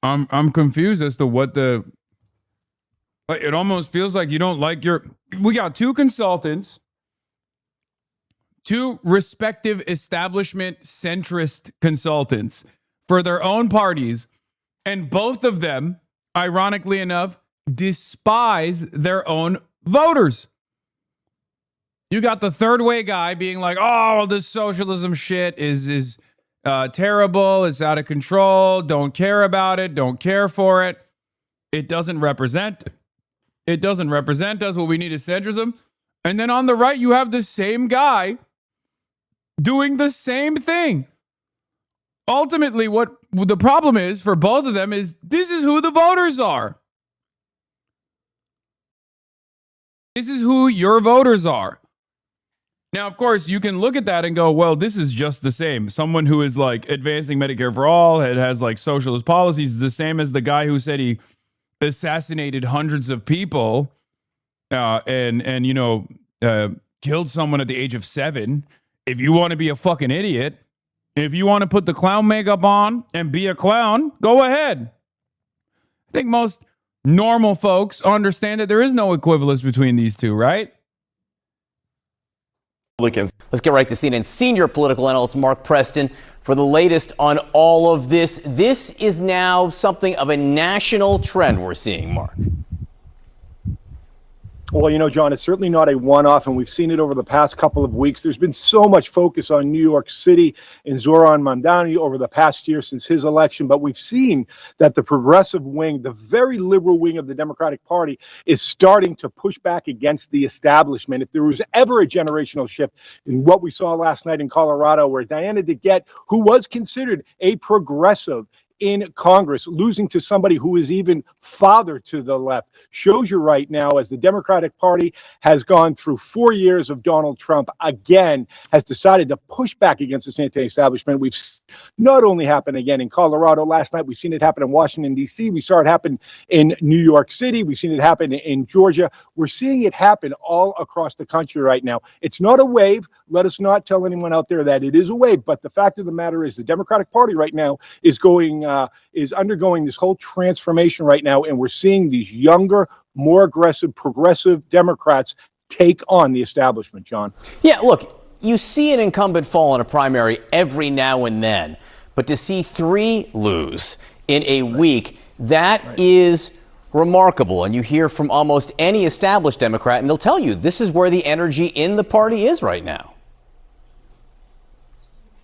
I'm confused as to what it almost feels like you don't like we got two consultants, two respective establishment centrist consultants for their own parties, and both of them, ironically enough, despise their own voters. You got the third way guy being like, oh, this socialism shit is terrible. It's out of control. Don't care about it. Don't care for it. It doesn't represent. It doesn't represent us. What we need is centrism. And then on the right, you have the same guy doing the same thing. Ultimately, what the problem is for both of them is this is who the voters are. This is who your voters are. Now, of course, you can look at that and go, well, this is just the same. Someone who is like advancing Medicare for all, it has like socialist policies, the same as the guy who said he assassinated hundreds of people and killed someone at the age of 7. If you want to be a fucking idiot, if you want to put the clown makeup on and be a clown, go ahead. I think most normal folks understand that there is no equivalence between these two, right? Let's get right to CNN's senior political analyst, Mark Preston, for the latest on all of this. This is now something of a national trend we're seeing, Mark. Well, John, it's certainly not a one-off, and we've seen it over the past couple of weeks. There's been so much focus on New York City and Zoran Mamdani over the past year since his election, but we've seen that the progressive wing, the very liberal wing of the Democratic Party, is starting to push back against the establishment. If there was ever a generational shift in what we saw last night in Colorado, where Diana DeGette, who was considered a progressive in Congress, losing to somebody who is even farther to the left, shows you right now, as the Democratic Party has gone through 4 years of Donald Trump, again, has decided to push back against this anti-establishment. We've not only happened again in Colorado last night, we've seen it happen in Washington, D.C. We saw it happen in New York City. We've seen it happen in Georgia. We're seeing it happen all across the country right now. It's not a wave. Let us not tell anyone out there that it is a wave. But the fact of the matter is the Democratic Party right now is undergoing this whole transformation right now. And we're seeing these younger, more aggressive, progressive Democrats take on the establishment, John. Yeah, look, you see an incumbent fall in a primary every now and then, but to see 3 lose in a week, that is remarkable. And you hear from almost any established Democrat, and they'll tell you this is where the energy in the party is right now.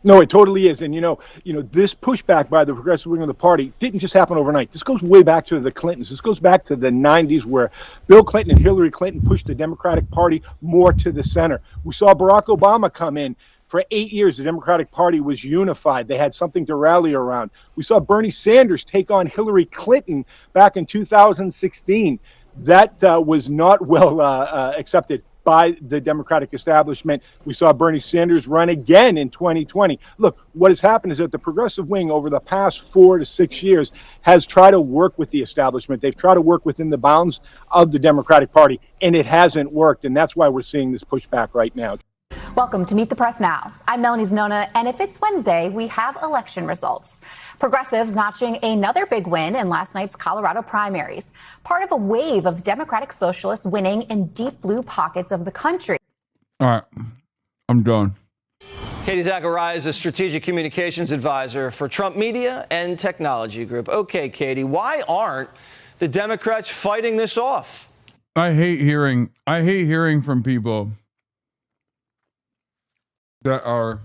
No, it totally is. And, this pushback by the progressive wing of the party didn't just happen overnight. This goes way back to the Clintons. This goes back to the 90s, where Bill Clinton and Hillary Clinton pushed the Democratic Party more to the center. We saw Barack Obama come in. For 8 years, the Democratic Party was unified. They had something to rally around. We saw Bernie Sanders take on Hillary Clinton back in 2016. That was not well accepted by the Democratic establishment. We saw Bernie Sanders run again in 2020. Look, what has happened is that the progressive wing over the past 4 to 6 years has tried to work with the establishment. They've tried to work within the bounds of the Democratic Party, and it hasn't worked. And that's why we're seeing this pushback right now. Welcome to Meet the Press Now. I'm Melanie Zanona, and if it's Wednesday, we have election results. Progressives notching another big win in last night's Colorado primaries, part of a wave of Democratic Socialists winning in deep blue pockets of the country. All right, I'm done. Katie Zachariah is a strategic communications advisor for Trump Media and Technology Group. Okay, Katie, why aren't the Democrats fighting this off? I hate hearing from people that are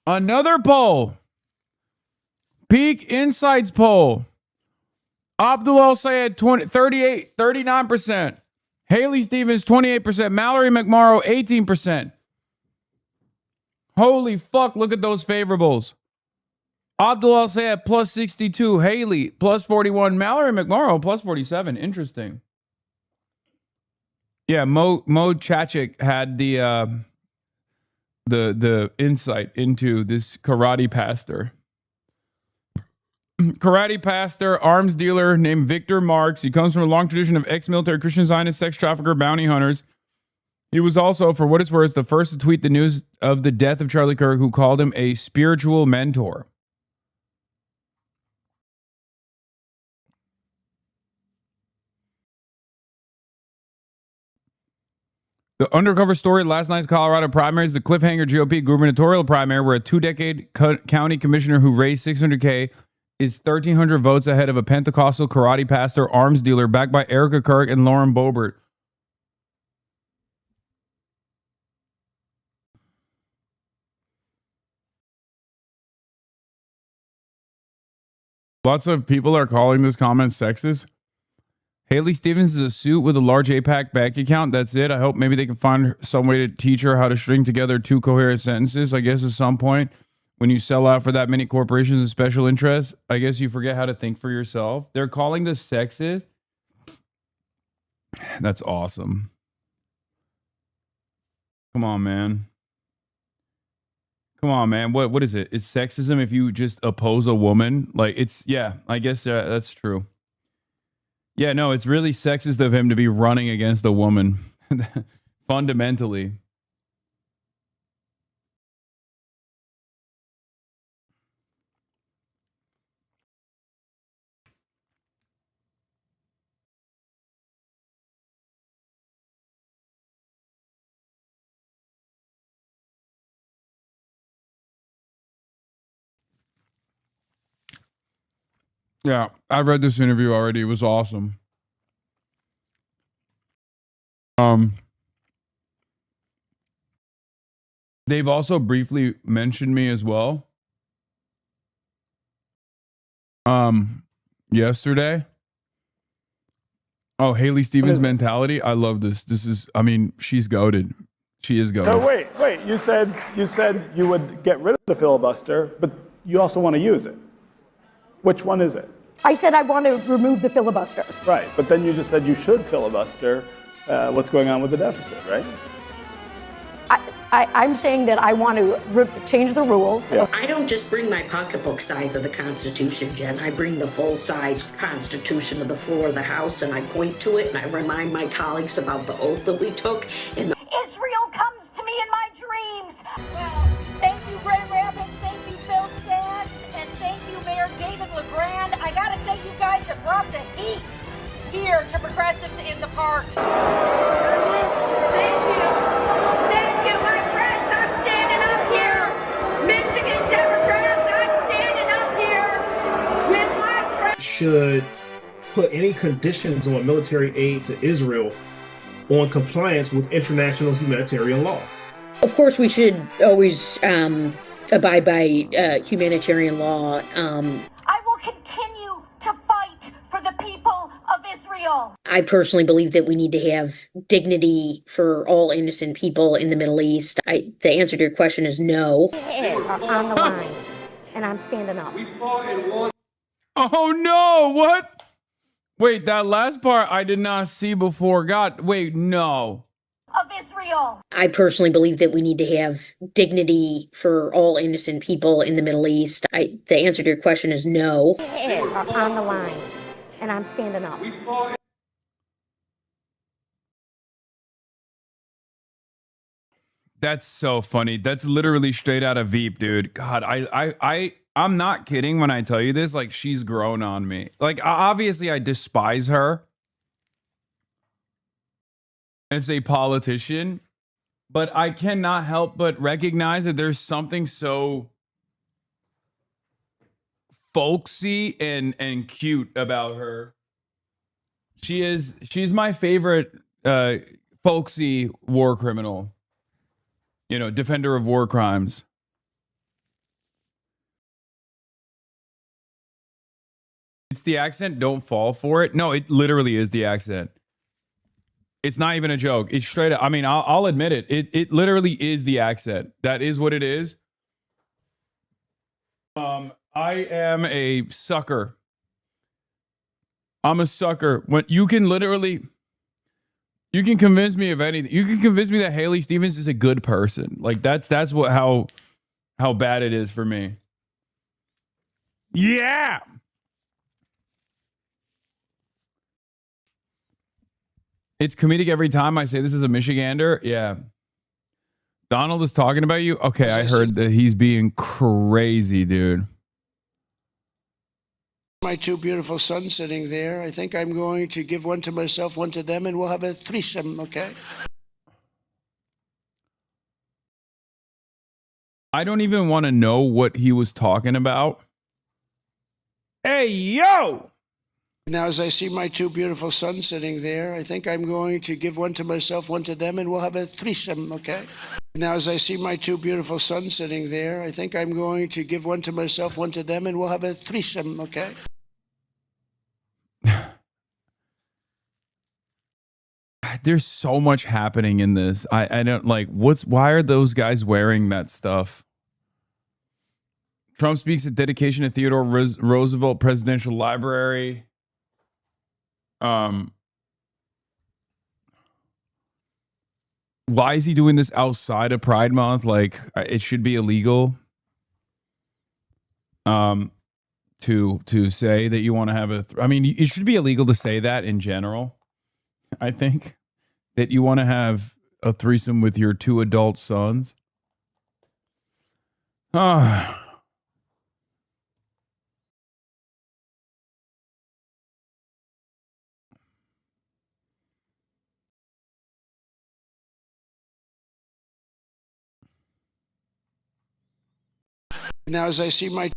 another poll. Peak Insights poll. Abdul El-Sayed 39%. Haley Stevens 28%. Mallory McMorrow 18%. Holy fuck, look at those favorables. Abdul El-Sayed plus 62. Haley plus 41. Mallory McMorrow plus 47. Interesting. Yeah, Mo Chachik had the insight into this karate pastor. Karate pastor, arms dealer named Victor Marks. He comes from a long tradition of ex-military Christian Zionist sex trafficker bounty hunters. He was also, for what it's worth, the first to tweet the news of the death of Charlie Kirk, who called him a spiritual mentor. The undercover story of last night's Colorado primaries, the cliffhanger GOP gubernatorial primary, where a 2-decade county commissioner who raised $600K is 1,300 votes ahead of a Pentecostal karate pastor arms dealer backed by Erica Kirk and Lauren Boebert. Lots of people are calling this comment sexist. Haley Stevens is a suit with a large APAC bank account. That's it. I hope maybe they can find some way to teach her how to string together 2 coherent sentences. I guess at some point, when you sell out for that many corporations and special interests, I guess you forget how to think for yourself. They're calling this sexist. That's awesome. Come on, man. Come on, man. What is it? It's sexism if you just oppose a woman. Like, it's, yeah, I guess that's true. Yeah, no, it's really sexist of him to be running against a woman. Fundamentally. Yeah, I read this interview already. It was awesome. They've also briefly mentioned me as well. Yesterday. Oh, Haley Stevens mentality. I love this. This is, I mean, she's goated. She is goated. So wait. You said you would get rid of the filibuster, but you also want to use it. Which one is it? I said I want to remove the filibuster. Right, but then you just said you should filibuster what's going on with the deficit, right? I'm saying that I want to change the rules. Yeah. I don't just bring my pocketbook size of the Constitution, Jen. I bring the full-size Constitution of the floor of the House, and I point to it, and I remind my colleagues about the oath that we took. Israel comes to me in my dreams. Well, thank you, Grand Rapids. Thank you, Phil Staggs. And thank you, Mayor David LeGrand. I got to say, you guys have brought the heat here to progressives in the park. Thank you. Thank you, my friends. I'm standing up here. Michigan Democrats, I'm standing up here with my friends. Should put any conditions on military aid to Israel on compliance with international humanitarian law. Of course, we should always abide by humanitarian law. I will continue to fight for the people of Israel. I personally believe that we need to have dignity for all innocent people in the Middle East. The answer to your question is no. On the line, and I'm standing up. Oh no, what? Wait, that last part I did not see before. God, wait, no. Of Israel. I personally believe that we need to have dignity for all innocent people in the Middle East. The answer to your question is no. On the line, and I'm standing up. That's so funny. That's literally straight out of Veep, dude. God, I'm not kidding when I tell you this. Like, she's grown on me. Like, obviously, I despise her as a politician, But I cannot help but recognize that there's something so folksy and cute about her. She's my favorite folksy war criminal. You know, defender of war crimes. It's the accent. Don't fall for it. No, it literally is the accent. It's not even a joke. It's straight up. I mean, I'll admit it. It literally is the accent. That is what it is. I am a sucker. I'm a sucker. When you can convince me of anything. You can convince me that Haley Stevens is a good person. Like that's what how bad it is for me. Yeah. It's comedic every time I say this is a Michigander. Yeah. Donald is talking about you. Okay, I heard that he's being crazy, dude. My two beautiful sons sitting there. I think I'm going to give one to myself, one to them, and we'll have a threesome, okay? I don't even want to know what he was talking about. Hey, yo! Now, as I see my two beautiful sons sitting there, I think I'm going to give one to myself, one to them, and we'll have a threesome, okay? Now, as I see my two beautiful sons sitting there, I think I'm going to give one to myself, one to them, and we'll have a threesome, okay? There's so much happening in this. I don't like why are those guys wearing that stuff? Trump speaks at dedication to Theodore Roosevelt Presidential Library. Why is he doing this outside of Pride Month? Like it should be illegal. To say that you want to have I mean, it should be illegal to say that in general. I think that you want to have a threesome with your two adult sons. Now, as I see my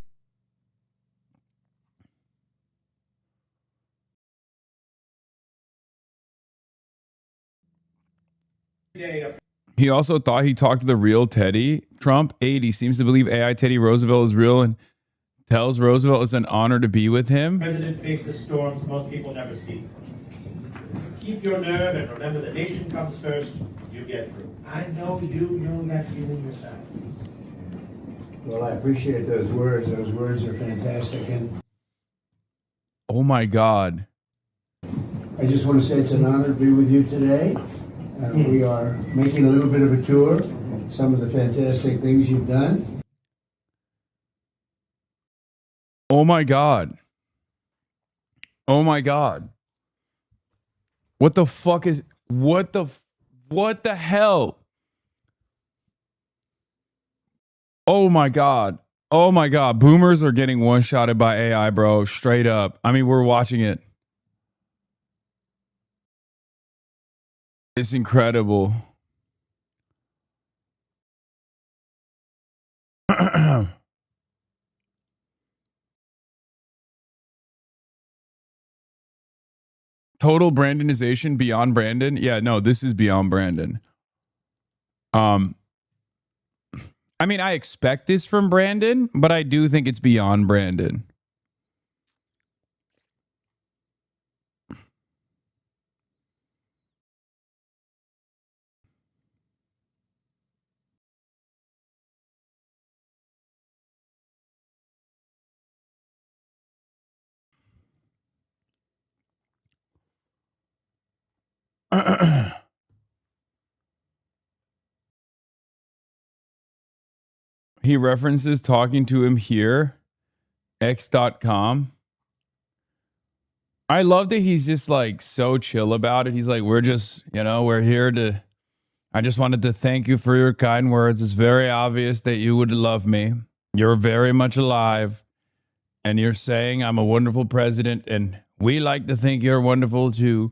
He also thought he talked to the real Teddy. Trump 80 seems to believe AI Teddy Roosevelt is real and tells Roosevelt it's an honor to be with him. The president faces storms most people never see. Keep your nerve and remember the nation comes first. You get through. I know you know that feeling yourself. Well, I appreciate those words. Those words are fantastic. And oh my God. I just want to say it's an honor to be with you today. We are making a little bit of a tour, some of the fantastic things you've done. Oh my God. Oh my God. What the fuck is, what the hell? Oh my God. Oh my God. Boomers are getting one-shotted by AI, bro. Straight up. I mean, we're watching it. It's incredible. Total Brandonization beyond Brandon. Yeah, no, this is beyond Brandon. I mean, I expect this from Brandon, but I do think it's beyond Brandon. He references talking to him here, x.com. I love that he's just like so chill about it. He's like, we're just, we're here to, I just wanted to thank you for your kind words. It's very obvious that you would love me. You're very much alive. And you're saying I'm a wonderful president. And we like to think you're wonderful too.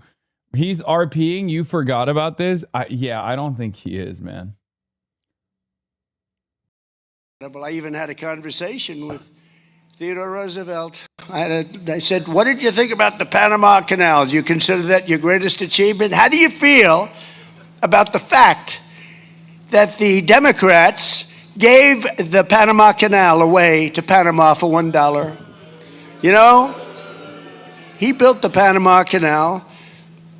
He's RPing. You forgot about this? Yeah, I don't think he is, man. I even had a conversation with Theodore Roosevelt. I said, what did you think about the Panama Canal? Do you consider that your greatest achievement? How do you feel about the fact that the Democrats gave the Panama Canal away to Panama for $1? You know, he built the Panama Canal,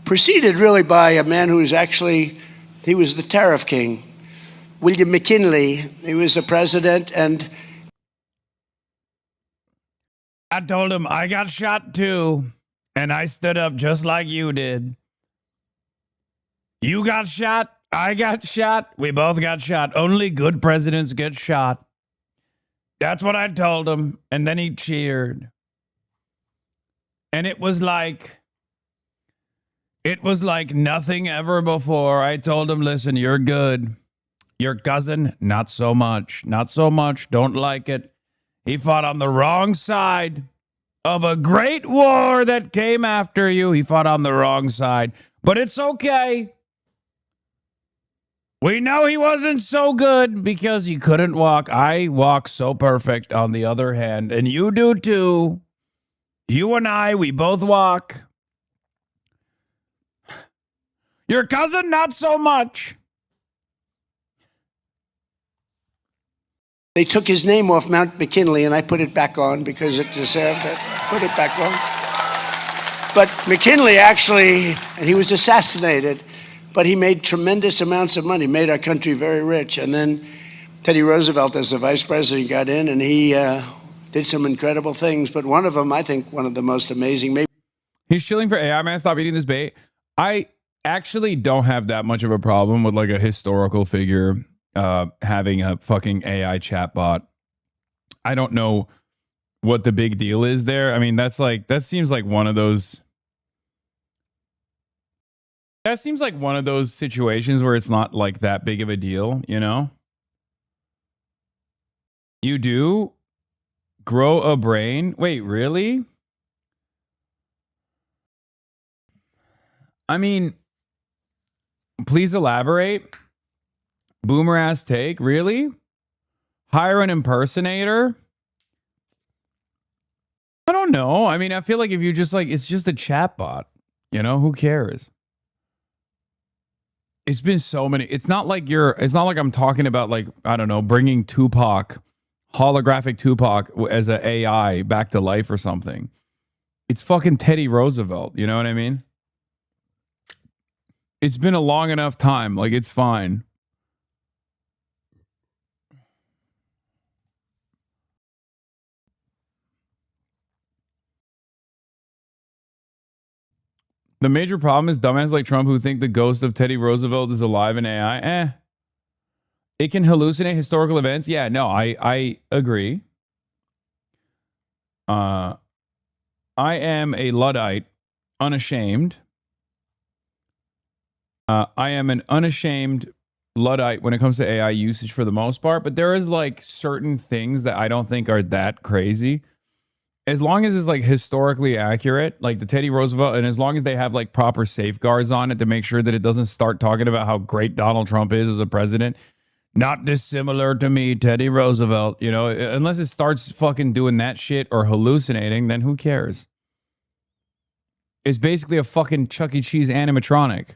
preceded really by a man who was actually, he was the tariff king, William McKinley. He was the president, and I told him I got shot too, and I stood up just like you did. You got shot, I got shot, we both got shot. Only good presidents get shot. That's what I told him, and then he cheered. And it was like nothing ever before. I told him, listen, you're good. Your cousin, not so much. Not so much. Don't like it. He fought on the wrong side of a great war that came after you. He fought on the wrong side. But it's okay. We know he wasn't so good because he couldn't walk. I walk so perfect on the other hand. And you do too. You and I, we both walk. Your cousin, not so much. they took his name off Mount McKinley, and I put it back on because it deserved it. Put it back on. But McKinley actually, and he was assassinated, but he made tremendous amounts of money, made our country very rich. And then Teddy Roosevelt, as the vice president, got in, and he did some incredible things. But one of them, I think, one of the most amazing, maybe. He's shilling for AI, man. Stop eating this bait. I actually don't have that much of a problem with like a historical figure having a fucking AI chatbot. I don't know what the big deal is there. I mean, that's like, that seems like one of those. That seems like one of those situations where it's not like that big of a deal, you know? You do grow a brain? Wait, really? I mean, please elaborate. Boomer ass take, really? Hire an impersonator? I don't know. I mean, I feel like if you just like, it's just a chatbot, you know, who cares? It's been so many. It's not like I'm talking about like, I don't know, bringing Tupac, holographic Tupac as an AI back to life or something. It's fucking Teddy Roosevelt. You know what I mean? It's been a long enough time. Like, it's fine. The major problem is dumbass like Trump who think the ghost of Teddy Roosevelt is alive in AI. It can hallucinate historical events. Yeah, no, I agree. I am a Luddite, unashamed. I am an unashamed Luddite when it comes to AI usage for the most part, but there is like certain things that I don't think are that crazy. As long as it's like historically accurate, like the Teddy Roosevelt, and as long as they have like proper safeguards on it to make sure that it doesn't start talking about how great Donald Trump is as a president, not dissimilar to me, Teddy Roosevelt, you know, unless it starts fucking doing that shit or hallucinating, then who cares? It's basically a fucking Chuck E. Cheese animatronic.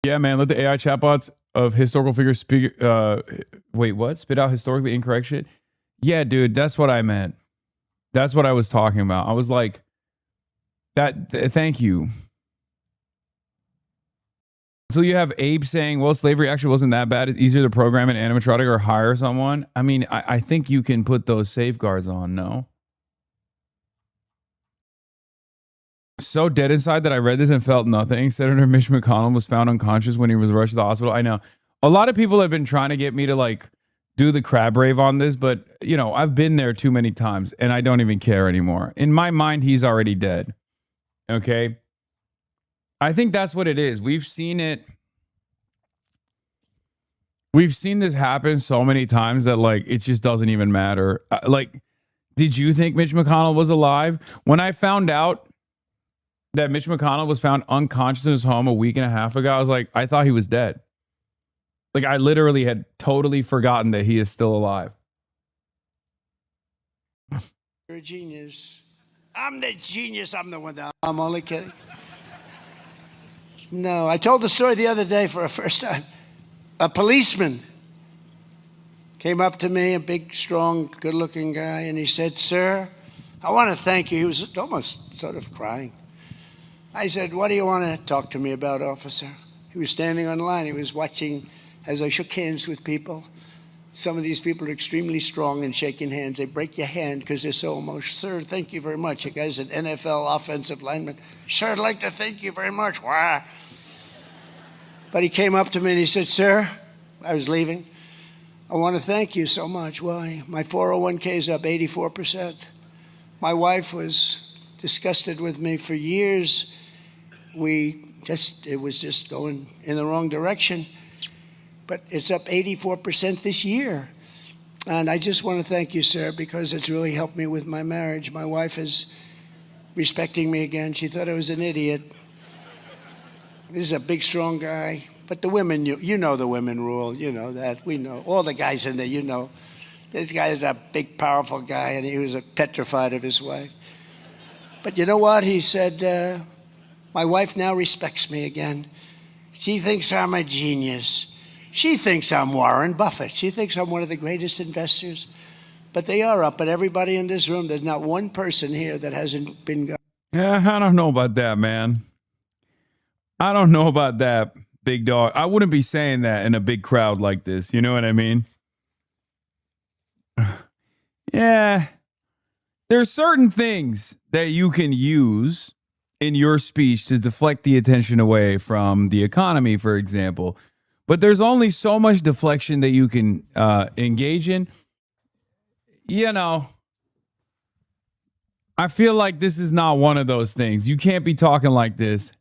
Yeah, man, let the AI chatbots of historical figures speak. Wait, what? Spit out historically incorrect shit? Yeah, dude, that's what I meant. That's what I was talking about. I was like, thank you. So you have Abe saying, well, slavery actually wasn't that bad. It's easier to program an animatronic or hire someone. I mean, I think you can put those safeguards on, no? So dead inside that I read this and felt nothing. Senator Mitch McConnell was found unconscious when he was rushed to the hospital. I know. A lot of people have been trying to get me to like do the crab rave on this, but you know, I've been there too many times and I don't even care anymore. In my mind, he's already dead. Okay? I think that's what it is. We've seen it. We've seen this happen so many times that like it just doesn't even matter. Like, did you think Mitch McConnell was alive? When I found out that Mitch McConnell was found unconscious in his home a week and a half ago, I was like, I thought he was dead. Like, I literally had totally forgotten that he is still alive. You're a genius. I'm the genius. I'm the one that I'm only kidding. No, I told the story the other day for the first time. A policeman came up to me, a big, strong, good-looking guy, and he said, "Sir, I want to thank you." He was almost sort of crying. I said, "What do you want to talk to me about, officer?" He was standing on line. He was watching as I shook hands with people. Some of these people are extremely strong in shaking hands. They break your hand because they're so emotional. "Sir, thank you very much." The guy's an NFL offensive lineman. "Sir, I'd like to thank you very much." Why? But he came up to me and he said, "Sir," I was leaving, "I want to thank you so much." "Why?" "My 401k is up 84%. My wife was disgusted with me for years. It was just going in the wrong direction. But it's up 84% this year. And I just want to thank you, sir, because it's really helped me with my marriage. My wife is respecting me again. She thought I was an idiot. This is a big, strong guy. But the women, you know the women rule. You know that. We know. All the guys in there, you know. This guy is a big, powerful guy, and he was petrified of his wife. But you know what? He said, my wife now respects me again. She thinks I'm a genius. She thinks I'm Warren Buffett. She thinks I'm one of the greatest investors. But they are up. But everybody in this room, there's not one person here that hasn't been... Yeah, I don't know about that, man. I don't know about that, big dog. I wouldn't be saying that in a big crowd like this. You know what I mean? Yeah. There's certain things that you can use in your speech to deflect the attention away from the economy, for example. But there's only so much deflection that you can engage in. You know, I feel like this is not one of those things. You can't be talking like this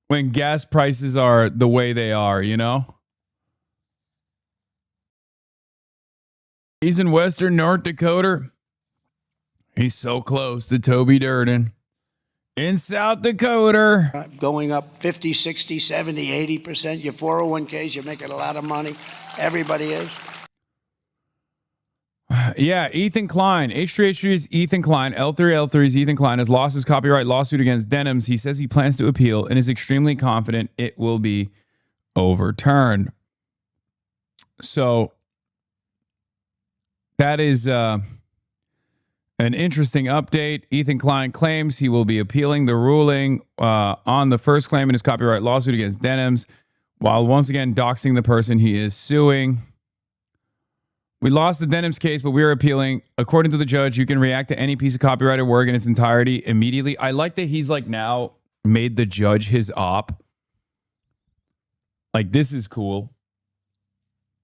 when gas prices are the way they are, you know? He's in Western North Dakota. He's so close to Toby Durden. In South Dakota. Going up 50, 60, 70, 80%. Your 401ks, you're making a lot of money. Everybody is. Yeah, Ethan Klein. H3H3 is Ethan Klein. L3L3 is Ethan Klein. Has lost his copyright lawsuit against Denims. He says he plans to appeal and is extremely confident it will be overturned. So that is an interesting update. Ethan Klein claims he will be appealing the ruling on the first claim in his copyright lawsuit against Denims, while once again doxing the person he is suing. We lost the Denims case, but we are appealing. According to the judge, you can react to any piece of copyrighted work in its entirety immediately. I like that he's like now made the judge his op. Like, this is cool.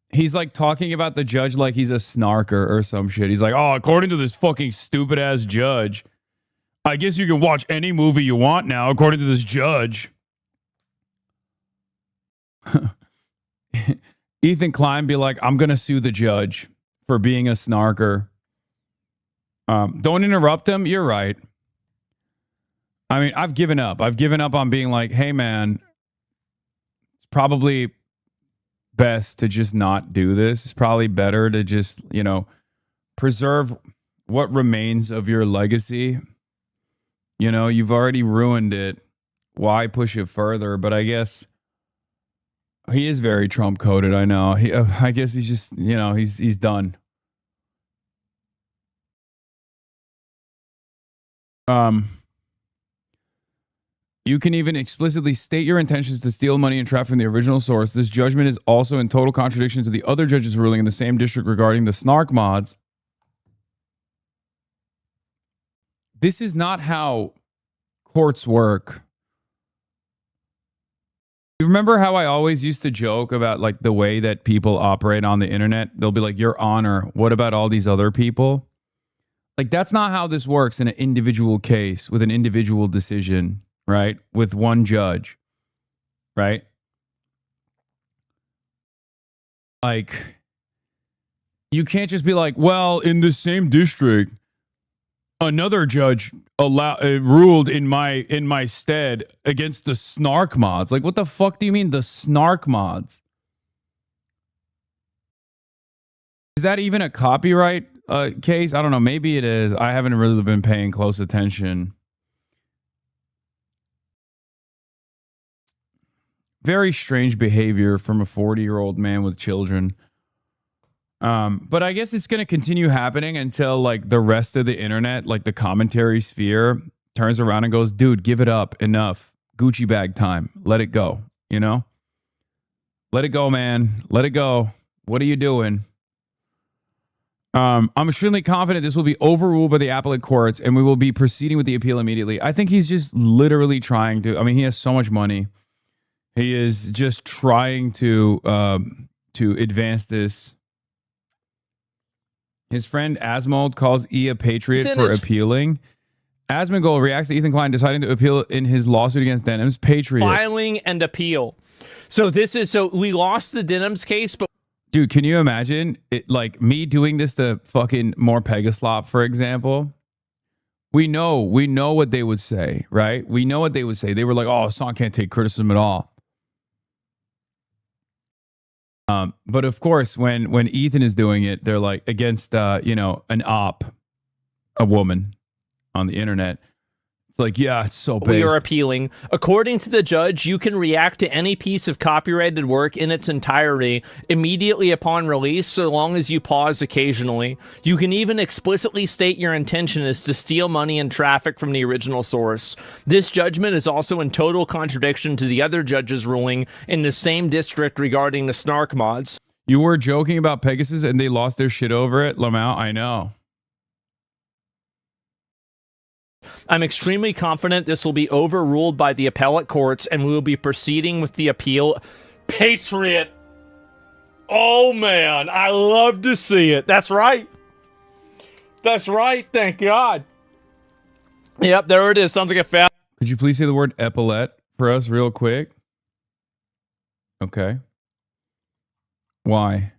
He's like talking about the judge like he's a snarker or some shit. He's like, oh, according to this fucking stupid ass judge, I guess you can watch any movie you want now, according to this judge. Ethan Klein be like, I'm going to sue the judge for being a snarker. Don't interrupt him. You're right. I mean, I've given up. I've given up on being like, hey, man, it's probably best to just not do this. It's probably better to just, you know, preserve what remains of your legacy. You know, you've already ruined it. Why push it further? But I guess he is very Trump coded. I know. I guess he's just, you know, he's done. You can even explicitly state your intentions to steal money and traffic from the original source. This judgment is also in total contradiction to the other judge's ruling in the same district regarding the snark mods. This is not how courts work. You remember how I always used to joke about like the way that people operate on the internet? They'll be like, Your Honor, what about all these other people? Like, that's not how this works in an individual case with an individual decision, right? With one judge, right? Like, you can't just be like, well, in the same district, another judge ruled in my stead against the snark mods. Like, what the fuck do you mean the snark mods? Is that even a copyright case? I don't know. Maybe it is. I haven't really been paying close attention. Very strange behavior from a 40-year-old man with children. But I guess it's going to continue happening until like the rest of the internet, like the commentary sphere, turns around and goes, dude, give it up. Enough. Gucci bag time. Let it go. You know? Let it go, man. Let it go. What are you doing? I'm extremely confident this will be overruled by the appellate courts and we will be proceeding with the appeal immediately. I think he's just literally trying to, I mean, he has so much money. He is just trying to advance this. His friend Asmold calls E a patriot for appealing. Asmongold reacts to Ethan Klein deciding to appeal in his lawsuit against Denham's patriot. Filing and appeal. So we lost the Denham's case, but dude, can you imagine it, like me doing this to fucking more Pegaslop, for example? We know what they would say, right? We know what they would say. They were like, "Oh, Hassan can't take criticism at all." But of course, when Ethan is doing it, they're like against an op, a woman on the internet. It's like, yeah, it's so based. we are appealing. According to the judge, you can react to any piece of copyrighted work in its entirety immediately upon release, so long as you pause occasionally. You can even explicitly state your intention is to steal money and traffic from the original source. This judgment is also in total contradiction to the other judge's ruling in the same district regarding the snark mods. You were joking about Pegasus and they lost their shit over it, Lamau? I know. I'm extremely confident this will be overruled by the appellate courts and we will be proceeding with the appeal. Patriot! Oh man, I love to see it. That's right. That's right, thank God. Yep, there it is. Sounds like a fast. Could you please say the word epaulette for us real quick? Okay. Why?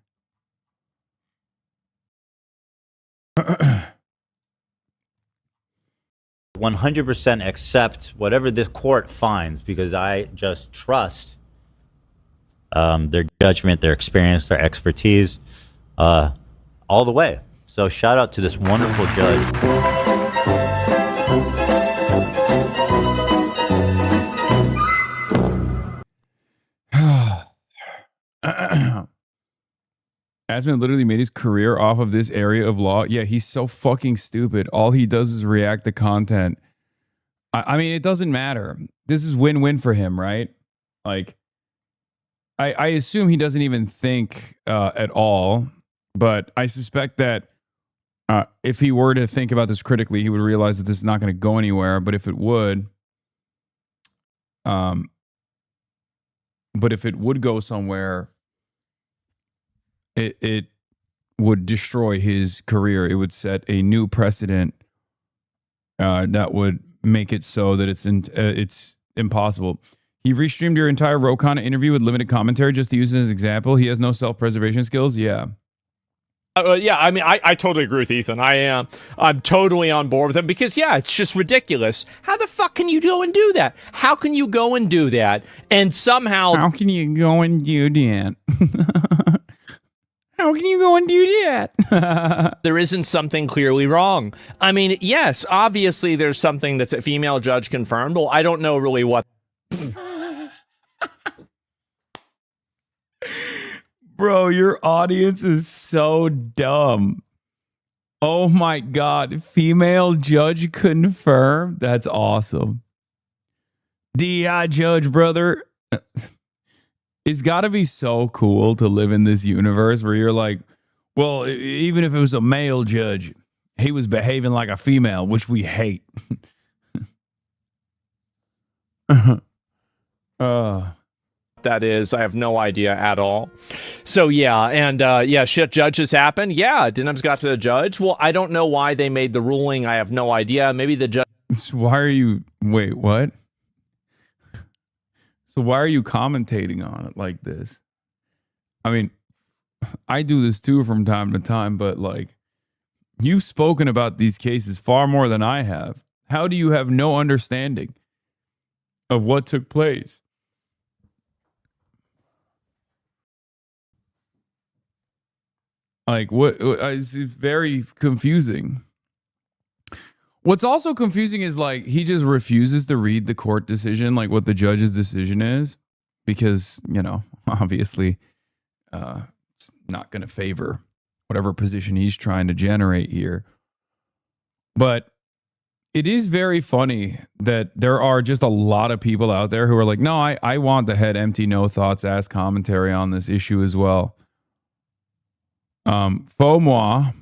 100% accept whatever the court finds because I just trust their judgment, their experience, their expertise all the way. So shout out to this wonderful judge. Asman literally made his career off of this area of law. Yeah, he's so fucking stupid. All he does is react to content. I mean, it doesn't matter. This is win-win for him, right? Like, I assume he doesn't even think at all, but I suspect that if he were to think about this critically, he would realize that this is not going to go anywhere. But if it would, go somewhere, it would destroy his career. It would set a new precedent that would make it so that it's impossible. He restreamed your entire Rokana interview with limited commentary just to use it as an example. He has no self-preservation skills. Yeah. Yeah, I mean, I totally agree with Ethan. I'm totally on board with him because, yeah, it's just ridiculous. How the fuck can you go and do that? How can you go and do that and somehow... How can you go and do that? How can you go and do that? There isn't something clearly wrong. I mean, yes, obviously there's something that's a female judge confirmed. Well, I don't know really what... Bro, your audience is so dumb. Oh my God. Female judge confirmed? That's awesome. DI judge, brother. It's got to be so cool to live in this universe where you're like, well, even if it was a male judge, he was behaving like a female, which we hate. That is, I have no idea at all. So yeah, and yeah, shit judges happen. Yeah, Denham's got to the judge. Well, I don't know why they made the ruling. I have no idea. Maybe the judge... Why are you... Wait, what? So why are you commentating on it like this? I mean, I do this too from time to time, but like, you've spoken about these cases far more than I have. How do you have no understanding of what took place? Like, what? It's very confusing. What's also confusing is like he just refuses to read the court decision, like what the judge's decision is, because, you know, obviously it's not going to favor whatever position he's trying to generate here. But it is very funny that there are just a lot of people out there who are like, no, I want the head empty, no thoughts ass commentary on this issue as well. Faux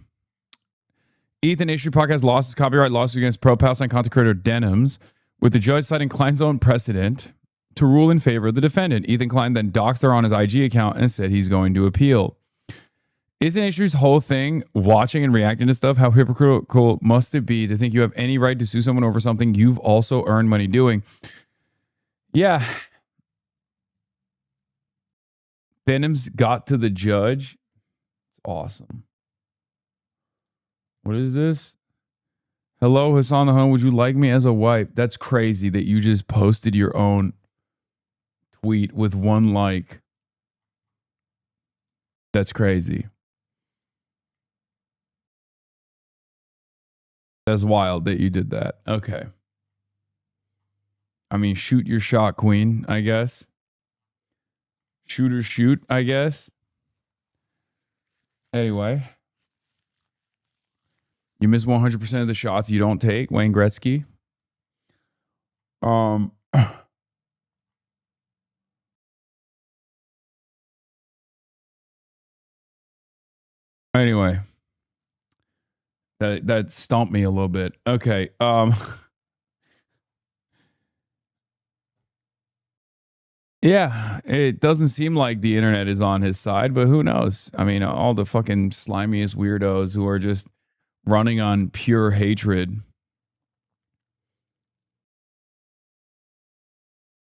Ethan issued podcast lost his copyright lawsuit against pro-Palestine content creator Denims, with the judge citing Klein's own precedent to rule in favor of the defendant. Ethan Klein then doxed her on his IG account and said he's going to appeal. Isn't Issue's whole thing watching and reacting to stuff? How hypocritical must it be to think you have any right to sue someone over something you've also earned money doing? Yeah. Denims got to the judge. It's awesome. What is this? Hello, Hasan the Home. Would you like me as a wife? That's crazy that you just posted your own tweet with 1 like. That's crazy. That's wild that you did that. Okay. I mean, shoot your shot, queen, I guess. Shoot or shoot, I guess. Anyway. You miss 100% of the shots you don't take, Wayne Gretzky. Anyway. That stumped me a little bit. Okay. Yeah, it doesn't seem like the internet is on his side, but who knows? I mean, all the fucking slimiest weirdos who are just running on pure hatred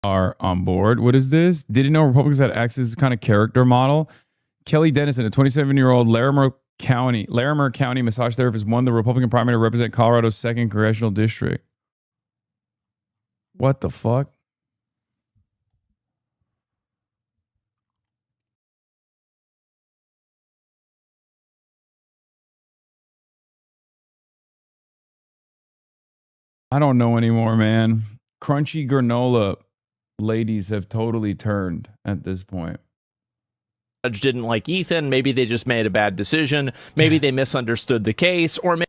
are on board. What is this? Did you know Republicans had access to this kind of character model? Kelly Dennison, a 27-year-old Larimer County massage therapist, won the Republican primary to represent Colorado's 2nd congressional district. What the fuck? I don't know anymore, man. Crunchy granola ladies have totally turned at this point. Judge didn't like Ethan. Maybe they just made a bad decision. Maybe they misunderstood the case, or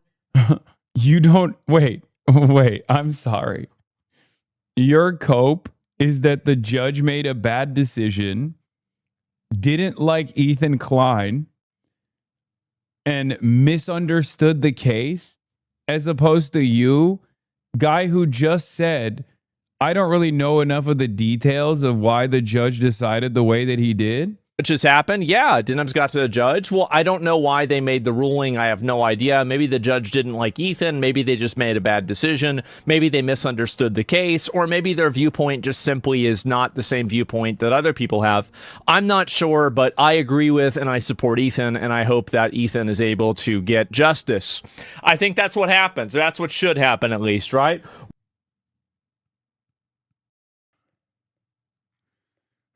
you don't wait. I'm sorry. Your cope is that the judge made a bad decision, didn't like Ethan Klein, and misunderstood the case, as opposed to you, guy who just said, I don't really know enough of the details of why the judge decided the way that he did. Which has happened. Yeah, Denims got to the judge. Well, I don't know why they made the ruling. I have no idea. Maybe the judge didn't like Ethan. Maybe they just made a bad decision. Maybe they misunderstood the case, or maybe their viewpoint just simply is not the same viewpoint that other people have. I'm not sure, but I agree with and I support Ethan, and I hope that Ethan is able to get justice. I think that's what happens. That's what should happen, at least, right?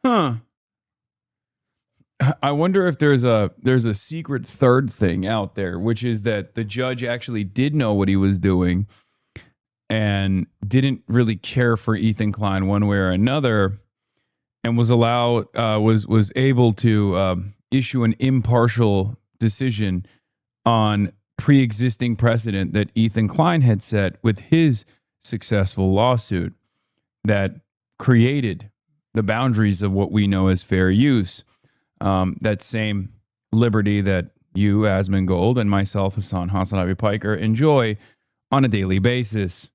Huh. I wonder if there's a secret third thing out there, which is that the judge actually did know what he was doing and didn't really care for Ethan Klein one way or another, and was able to issue an impartial decision on pre-existing precedent that Ethan Klein had set with his successful lawsuit that created the boundaries of what we know as fair use. That same liberty that you, Asmongold, and myself, Hasanabi Piker, enjoy on a daily basis.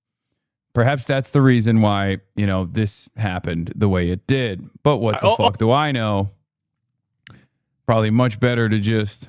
Perhaps that's the reason why, this happened the way it did. But what the fuck do I know? Probably much better to just...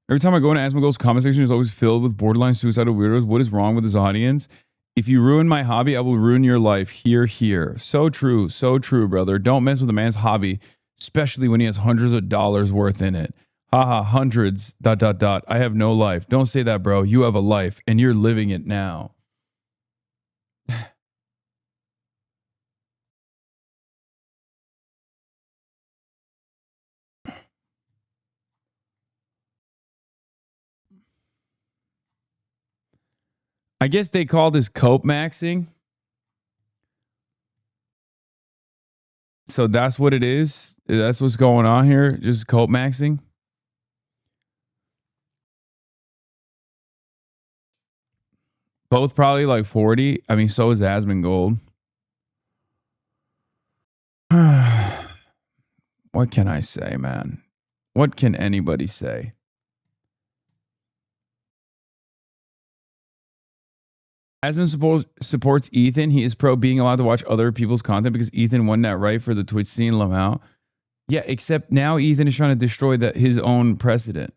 Every time I go into Asmongold's comment section, it's always filled with borderline suicidal weirdos. What is wrong with his audience? If you ruin my hobby, I will ruin your life. Here. So true, brother. Don't mess with a man's hobby, especially when he has hundreds of dollars worth in it. Haha, hundreds, ... I have no life. Don't say that, bro. You have a life, and you're living it now. I guess they call this cope maxing. So that's what it is. That's what's going on here. Just cope maxing. Both probably like 40. I mean, so is Asmongold. What can I say, man? What can anybody say? Asmon supports Ethan. He is pro being allowed to watch other people's content because Ethan won that right for the Twitch scene. Lamau. Yeah, except now Ethan is trying to destroy his own precedent.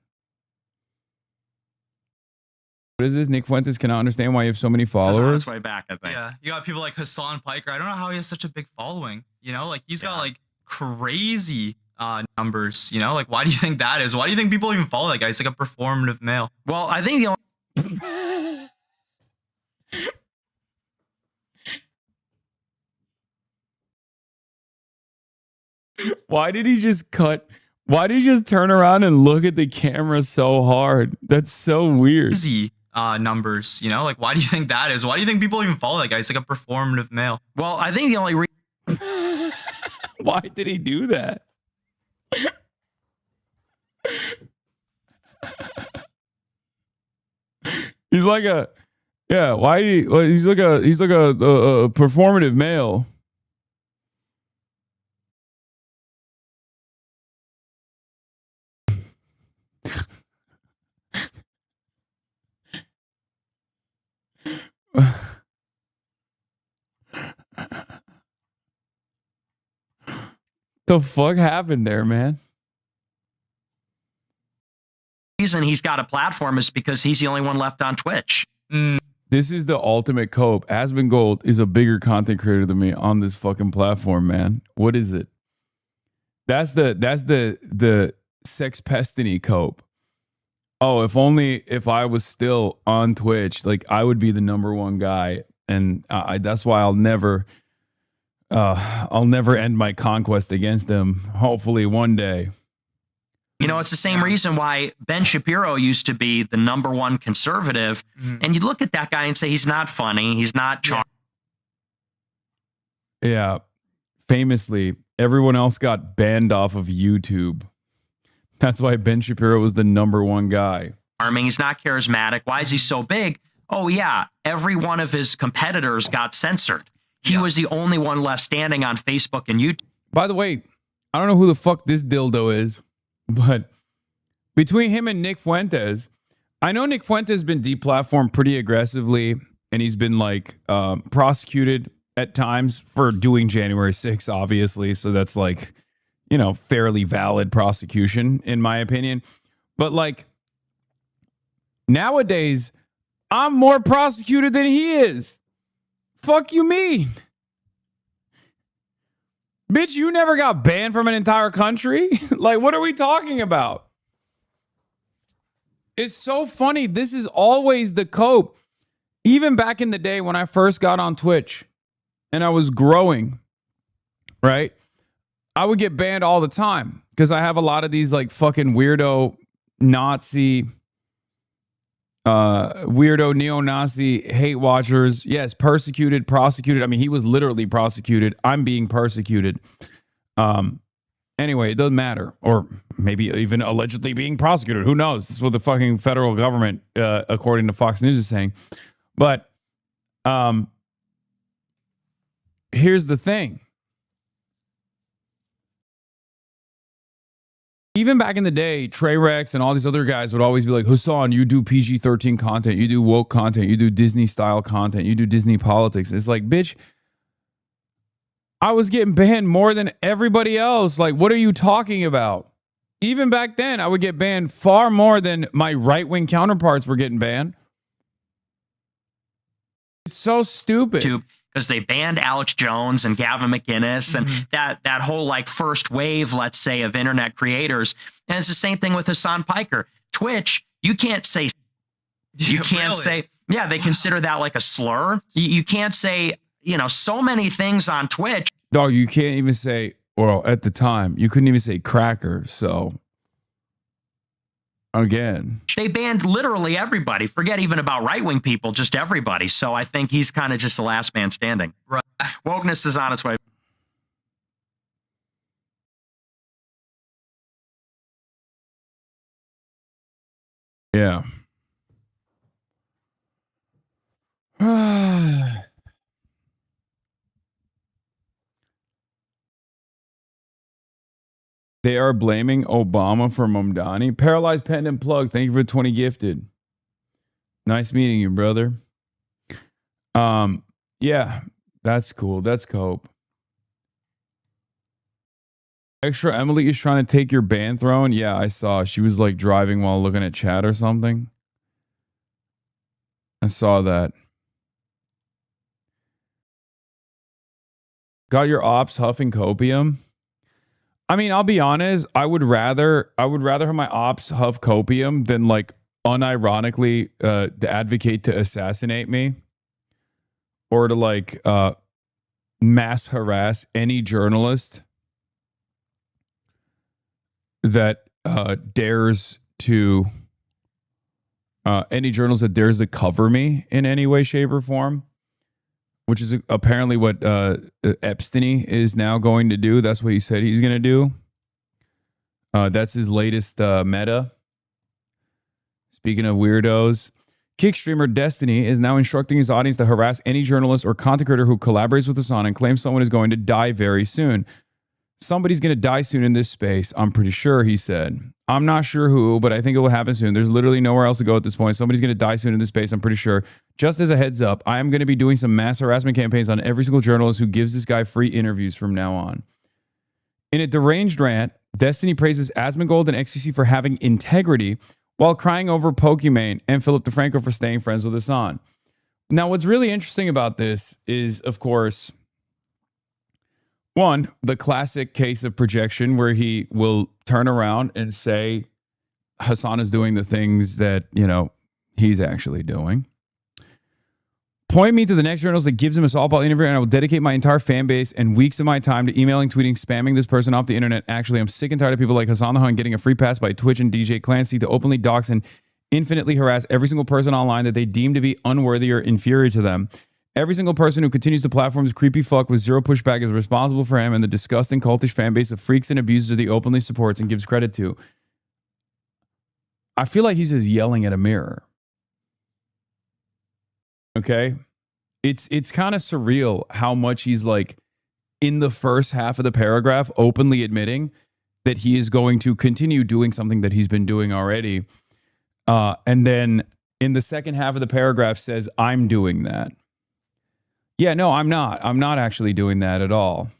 What is this? Nick Fuentes cannot understand why you have so many followers. Way back, I think. Yeah, you got people like Hasan Piker. I don't know how he has such a big following. You know, like he's got like crazy numbers. You know, like why do you think that is? Why do you think people even follow that guy? He's like a performative male. Well, I think the only Why did he just turn around and look at the camera so hard? That's so weird. Crazy numbers. You know, like why do you think that is? Why do you think people even follow that guy? He's like a performative male. Well, I think the only reason. Why did he do that? He's like a he's like a performative male. The fuck happened there, man? Reason he's got a platform is because he's the only one left on Twitch. This is the ultimate cope. Asmongold is a bigger content creator than me on this fucking platform, man. What is it? That's the sex pestiny cope. Oh, if I was still on Twitch, like I would be the #1 guy, and that's why I'll never end my conquest against him. Hopefully one day. You know, it's the same reason why Ben Shapiro used to be the #1 conservative. And you look at that guy and say, he's not funny. He's not charming. Yeah. Famously, everyone else got banned off of YouTube. That's why Ben Shapiro was the #1 guy. He's not charismatic. Why is he so big? Oh, yeah. Every one of his competitors got censored. He was the only one left standing on Facebook and YouTube. By the way, I don't know who the fuck this dildo is, but between him and Nick Fuentes, I know Nick Fuentes has been deplatformed pretty aggressively, and he's been like prosecuted at times for doing January 6th, obviously. So that's like, you know, fairly valid prosecution in my opinion. But like nowadays, I'm more prosecuted than he is. Fuck you mean? Bitch, you never got banned from an entire country? Like, what are we talking about? It's so funny. This is always the cope. Even back in the day when I first got on Twitch and I was growing, right? I would get banned all the time because I have a lot of these like fucking weirdo Nazi, weirdo neo-Nazi hate watchers. Yes, persecuted, prosecuted. I mean, he was literally prosecuted. I'm being persecuted. Anyway, it doesn't matter. Or maybe even allegedly being prosecuted. Who knows? This is what the fucking federal government, according to Fox News, is saying. But here's the thing. Even back in the day, Trey Rex and all these other guys would always be like, Hasan, you do PG-13 content, you do woke content, you do Disney-style content, you do Disney politics. It's like, bitch, I was getting banned more than everybody else. Like, what are you talking about? Even back then, I would get banned far more than my right-wing counterparts were getting banned. It's so stupid. Because they banned Alex Jones and Gavin McInnes and that whole like first wave, let's say, of internet creators. And it's the same thing with Hasan Piker. Twitch, you can't say, they consider that like a slur. You can't say, so many things on Twitch. Dog, you can't even say, well, at the time, you couldn't even say cracker. So, again. They banned literally everybody. Forget even about right-wing people, just everybody. So I think he's kind of just the last man standing. Right. Wokeness is on its way. Yeah. They are blaming Obama for Mamdani. Paralyzed Pendant Plug. Thank you for 20 gifted. Nice meeting you, brother. Yeah, that's cool. That's cope. Extra Emily is trying to take your ban throne. Yeah, I saw. She was like driving while looking at chat or something. I saw that. Got your ops huffing copium. I mean, I'll be honest. I would rather have my ops huff copium than like unironically advocate to assassinate me or to like mass harass any journalist that dares to cover me in any way, shape, or form. Which is apparently what Epstein is now going to do. That's what he said he's going to do. That's his latest meta. Speaking of weirdos, Kick streamer Destiny is now instructing his audience to harass any journalist or content creator who collaborates with Hasan and claims someone is going to die very soon. Somebody's going to die soon in this space, I'm pretty sure, he said. I'm not sure who, but I think it will happen soon. There's literally nowhere else to go at this point. Somebody's going to die soon in this space, I'm pretty sure. Just as a heads up, I am going to be doing some mass harassment campaigns on every single journalist who gives this guy free interviews from now on. In a deranged rant, Destiny praises Asmongold and XQC for having integrity while crying over Pokimane and Philip DeFranco for staying friends with Hasan. Now, what's really interesting about this is, of course, one, the classic case of projection where he will turn around and say Hasan is doing the things that, he's actually doing. Point me to the next journalist that gives him a softball interview and I will dedicate my entire fan base and weeks of my time to emailing, tweeting, spamming this person off the internet. Actually, I'm sick and tired of people like Hasan the Hun getting a free pass by Twitch and DJ Clancy to openly dox and infinitely harass every single person online that they deem to be unworthy or inferior to them. Every single person who continues to platform his creepy fuck with zero pushback is responsible for him and the disgusting cultish fan base of freaks and abusers that he openly supports and gives credit to. I feel like he's just yelling at a mirror. Okay? It's kind of surreal how much he's like in the first half of the paragraph openly admitting that he is going to continue doing something that he's been doing already. And then in the second half of the paragraph says, I'm doing that. Yeah, no, I'm not. I'm not actually doing that at all.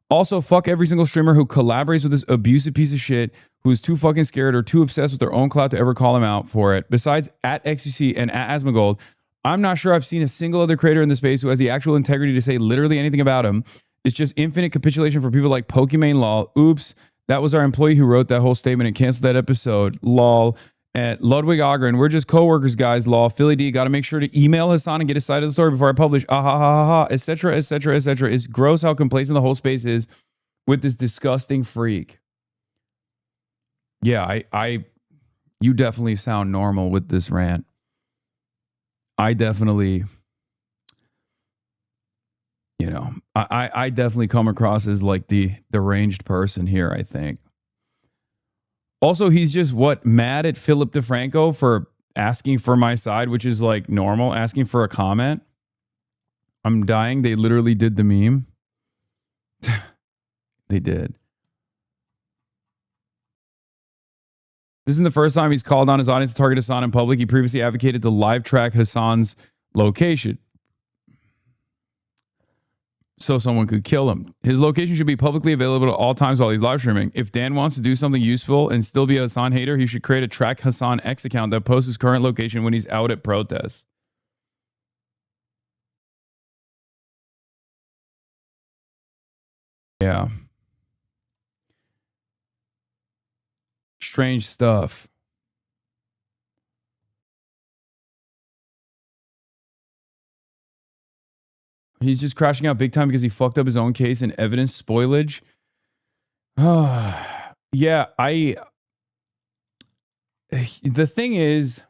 Also, fuck every single streamer who collaborates with this abusive piece of shit who's too fucking scared or too obsessed with their own clout to ever call him out for it. Besides at XUC and at Asmongold, I'm not sure I've seen a single other creator in the space who has the actual integrity to say literally anything about him. It's just infinite capitulation for people like Pokimane lol. Oops, that was our employee who wrote that whole statement and canceled that episode. Lol. At Ludwig Ogren, we're just coworkers, guys. Law. Philly D, got to make sure to email Hasan and get his side of the story before I publish. Ah ha ha ha ha, etc., etc., etc. It's gross how complacent the whole space is with this disgusting freak. Yeah, you definitely sound normal with this rant. I definitely, I definitely come across as like the deranged person here, I think. Also, he's just mad at Philip DeFranco for asking for my side, which is like normal, asking for a comment. I'm dying. They literally did the meme. They did. This isn't the first time he's called on his audience to target Hasan in public. He previously advocated to live track Hasan's location so someone could kill him. His location should be publicly available at all times while he's live streaming. If Dan wants to do something useful and still be a Hasan hater, he should create a Track Hasan X account that posts his current location when he's out at protests. Yeah. Strange stuff. He's just crashing out big time because he fucked up his own case and evidence spoilage. Yeah, the thing is,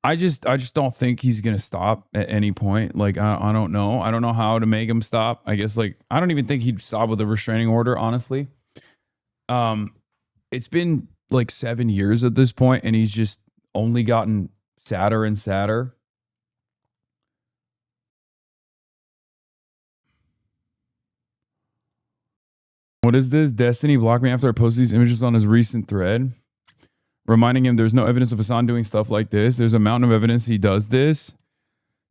I just don't think he's gonna stop at any point. Like, I don't know. I don't know how to make him stop. I guess, like, I don't even think he'd stop with a restraining order, honestly. It's been like 7 years at this point, and he's just only gotten sadder and sadder. What is this? Destiny blocked me after I posted these images on his recent thread, reminding him there's no evidence of Hasan doing stuff like this. There's a mountain of evidence he does this.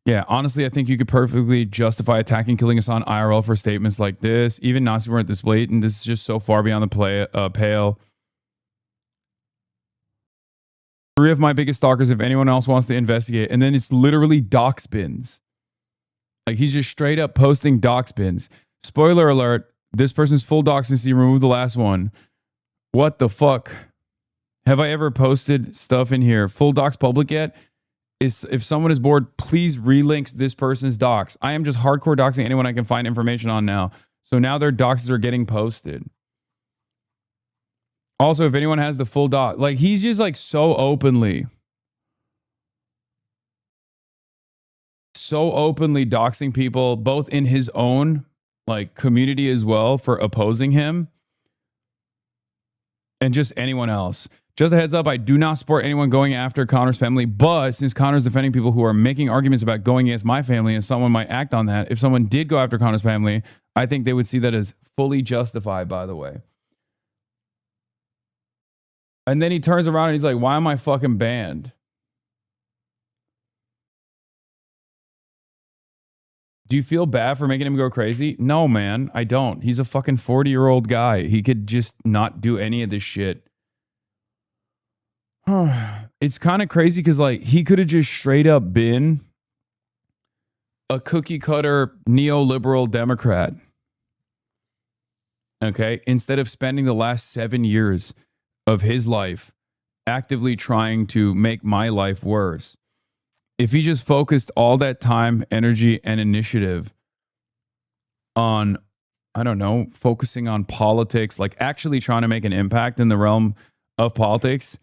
Yeah, honestly, I think you could perfectly justify attacking, killing Hasan IRL for statements like this. Even Nazis weren't this blatant. This is just so far beyond the pale. 3 of my biggest stalkers, if anyone else wants to investigate. And then it's literally doc spins. Like, he's just straight up posting doc spins. Spoiler alert, this person's full doc since he removed the last one. What the fuck? Have I ever posted stuff in here? Full docs public yet? If someone is bored, please relink this person's docs. I am just hardcore doxing anyone I can find information on now. So now their docs are getting posted. Also, if anyone has the full doc, like, he's just like so openly doxing people, both in his own like community as well for opposing him, and just anyone else. Just a heads up, I do not support anyone going after Connor's family, but since Connor's defending people who are making arguments about going against my family and someone might act on that, if someone did go after Connor's family, I think they would see that as fully justified, by the way. And then he turns around and he's like, why am I fucking banned? Do you feel bad for making him go crazy? No, man, I don't. He's a fucking 40-year-old guy. He could just not do any of this shit. It's kind of crazy because, like, he could have just straight up been a cookie cutter neoliberal Democrat. Okay? Instead of spending the last 7 years of his life actively trying to make my life worse. If he just focused all that time, energy, and initiative on, I don't know, focusing on politics, like actually trying to make an impact in the realm of politics,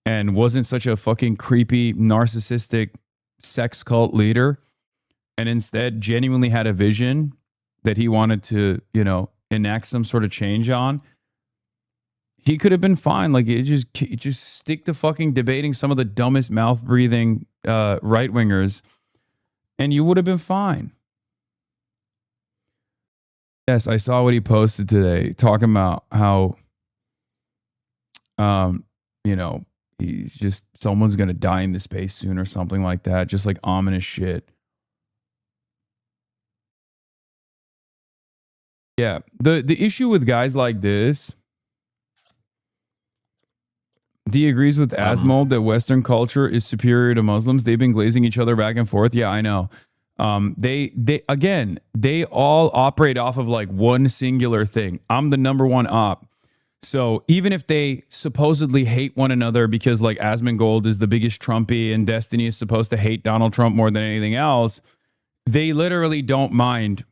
and wasn't such a fucking creepy, narcissistic sex cult leader, and instead genuinely had a vision that he wanted to, you know, enact some sort of change on, he could have been fine. Like, it just stick to fucking debating some of the dumbest mouth breathing right wingers, and you would have been fine. Yes, I saw what he posted today, talking about how, you know, he's just, someone's gonna die in the space soon or something like that. Just like ominous shit. Yeah, the issue with guys like this. D agrees with Asmold that Western culture is superior to Muslims. They've been glazing each other back and forth. Yeah, I know. They all operate off of like one singular thing. I'm the number one op. So even if they supposedly hate one another because like Asmongold is the biggest Trumpy and Destiny is supposed to hate Donald Trump more than anything else, they literally don't mind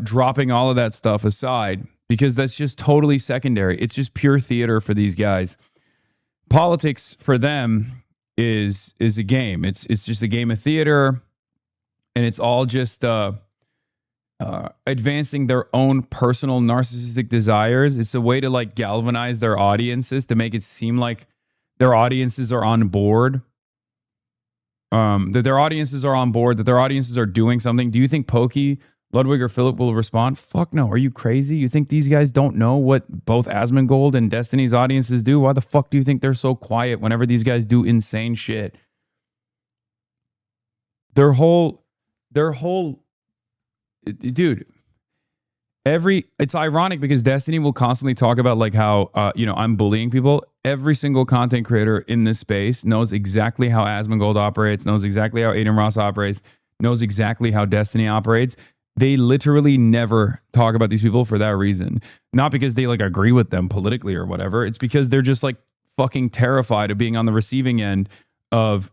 dropping all of that stuff aside because that's just totally secondary. It's just pure theater for these guys. Politics for them is a game. It's just a game of theater, and it's all just advancing their own personal narcissistic desires. It's a way to like galvanize their audiences to make it seem like their audiences are on board. That their audiences are on board, that their audiences are doing something. Do you think Pokey, Ludwig, or Philip will respond? Fuck no. Are you crazy? You think these guys don't know what both Asmongold and Destiny's audiences do? Why the fuck do you think they're so quiet whenever these guys do insane shit? Their whole, dude, it's ironic because Destiny will constantly talk about like how, you know, I'm bullying people. Every single content creator in this space knows exactly how Asmongold operates, knows exactly how Aiden Ross operates, knows exactly how Destiny operates. They literally never talk about these people for that reason. Not because they like agree with them politically or whatever. It's because they're just like fucking terrified of being on the receiving end of,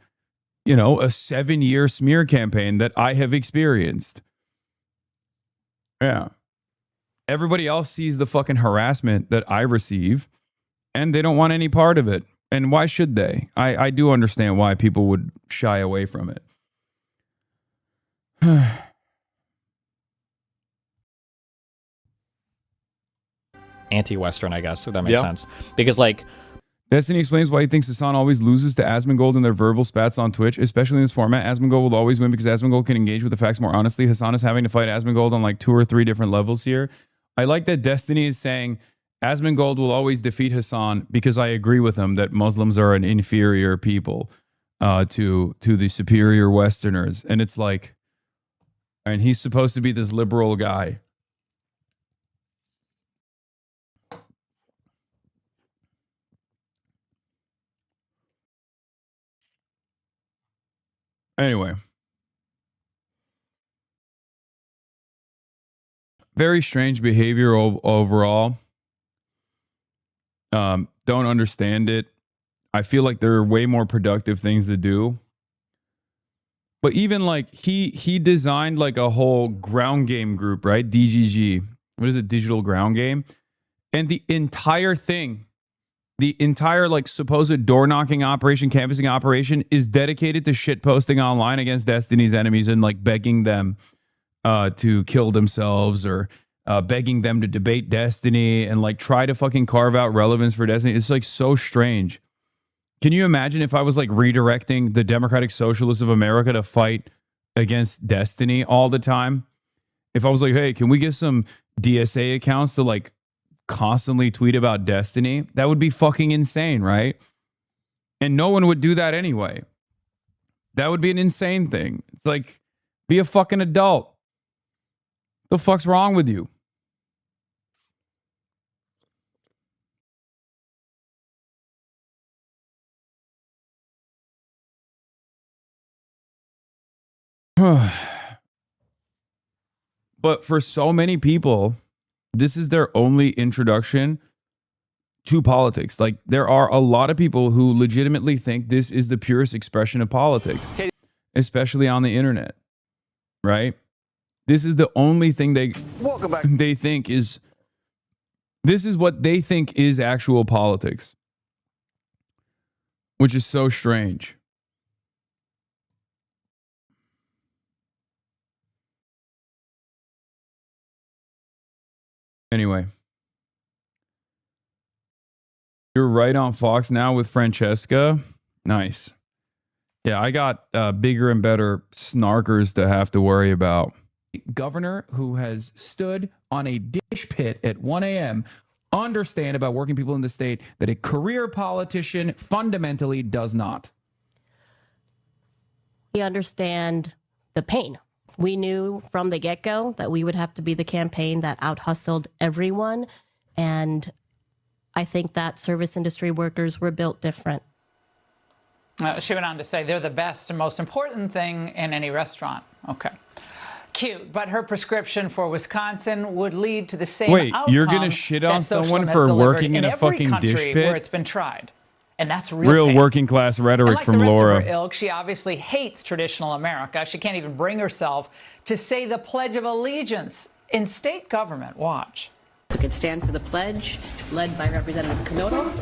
you know, a 7-year smear campaign that I have experienced. Yeah. Everybody else sees the fucking harassment that I receive and they don't want any part of it. And why should they? I do understand why people would shy away from it. Anti-Western, I guess, if that makes sense. Because, like, Destiny explains why he thinks Hasan always loses to Asmongold in their verbal spats on Twitch, especially in this format. Asmongold will always win because Asmongold can engage with the facts more honestly. Hasan is having to fight Asmongold on like 2 or 3 different levels here. I like that Destiny is saying Asmongold will always defeat Hasan because I agree with him that Muslims are an inferior people to the superior Westerners. And it's like, and he's supposed to be this liberal guy. Anyway. Very strange behavior overall. Don't understand it. I feel like there are way more productive things to do. But even like he designed like a whole ground game group, right? DGG. What is it? Digital ground game. And the entire thing, the entire like supposed door knocking operation, canvassing operation is dedicated to shit posting online against Destiny's enemies and like begging them to kill themselves or begging them to debate Destiny and like try to fucking carve out relevance for Destiny. It's like so strange. Can you imagine if I was like redirecting the Democratic Socialists of America to fight against Destiny all the time? If I was like, hey, can we get some DSA accounts to like constantly tweet about Destiny? That would be fucking insane, right? And no one would do that anyway. That would be an insane thing. It's like, be a fucking adult. The fuck's wrong with you? But for so many people, this is their only introduction to politics. Like, there are a lot of people who legitimately think this is the purest expression of politics, especially on the internet, right? This is the only thing they think is, this is what they think is actual politics, which is so strange. Anyway, you're right on Fox now with Francesca. Nice. Yeah, I got bigger and better snarkers to have to worry about. Governor who has stood on a dish pit at 1 a.m. understand about working people in the state that a career politician fundamentally does not. We understand the pain. We knew from the get-go that we would have to be the campaign that out-hustled everyone. And I think that service industry workers were built different. She went on to say they're the best and most important thing in any restaurant. Okay. Cute, but her prescription for Wisconsin would lead to the same outcome. You're going to shit on someone for working in a fucking dish pit? Where it's been tried. And that's real working class rhetoric like from the rest Laura. Of her ilk, she obviously hates traditional America. She can't even bring herself to say the Pledge of Allegiance in state government. Watch. We could stand for the pledge, led by Representative Canoto.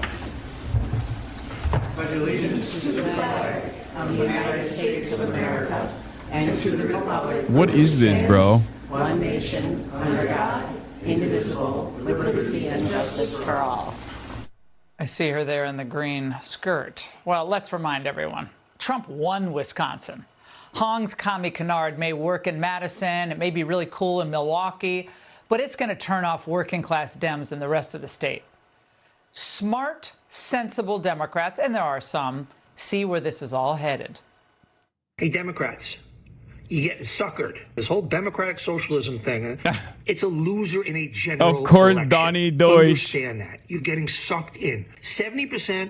Pledge allegiance to the flag of the United States of America and to the republic. What is this, bro? One nation, under God, indivisible, with liberty and justice for all. I see her there in the green skirt. Well, let's remind everyone. Trump won Wisconsin. Hong's commie canard may work in Madison. It may be really cool in Milwaukee, but it's going to turn off working class Dems in the rest of the state. Smart, sensible Democrats, and there are some, see where this is all headed. Hey, Democrats, you get suckered. This whole democratic socialism thing, it's a loser in a general Of course, election. Donnie Deutsch. Understand that. You're getting sucked in. 70%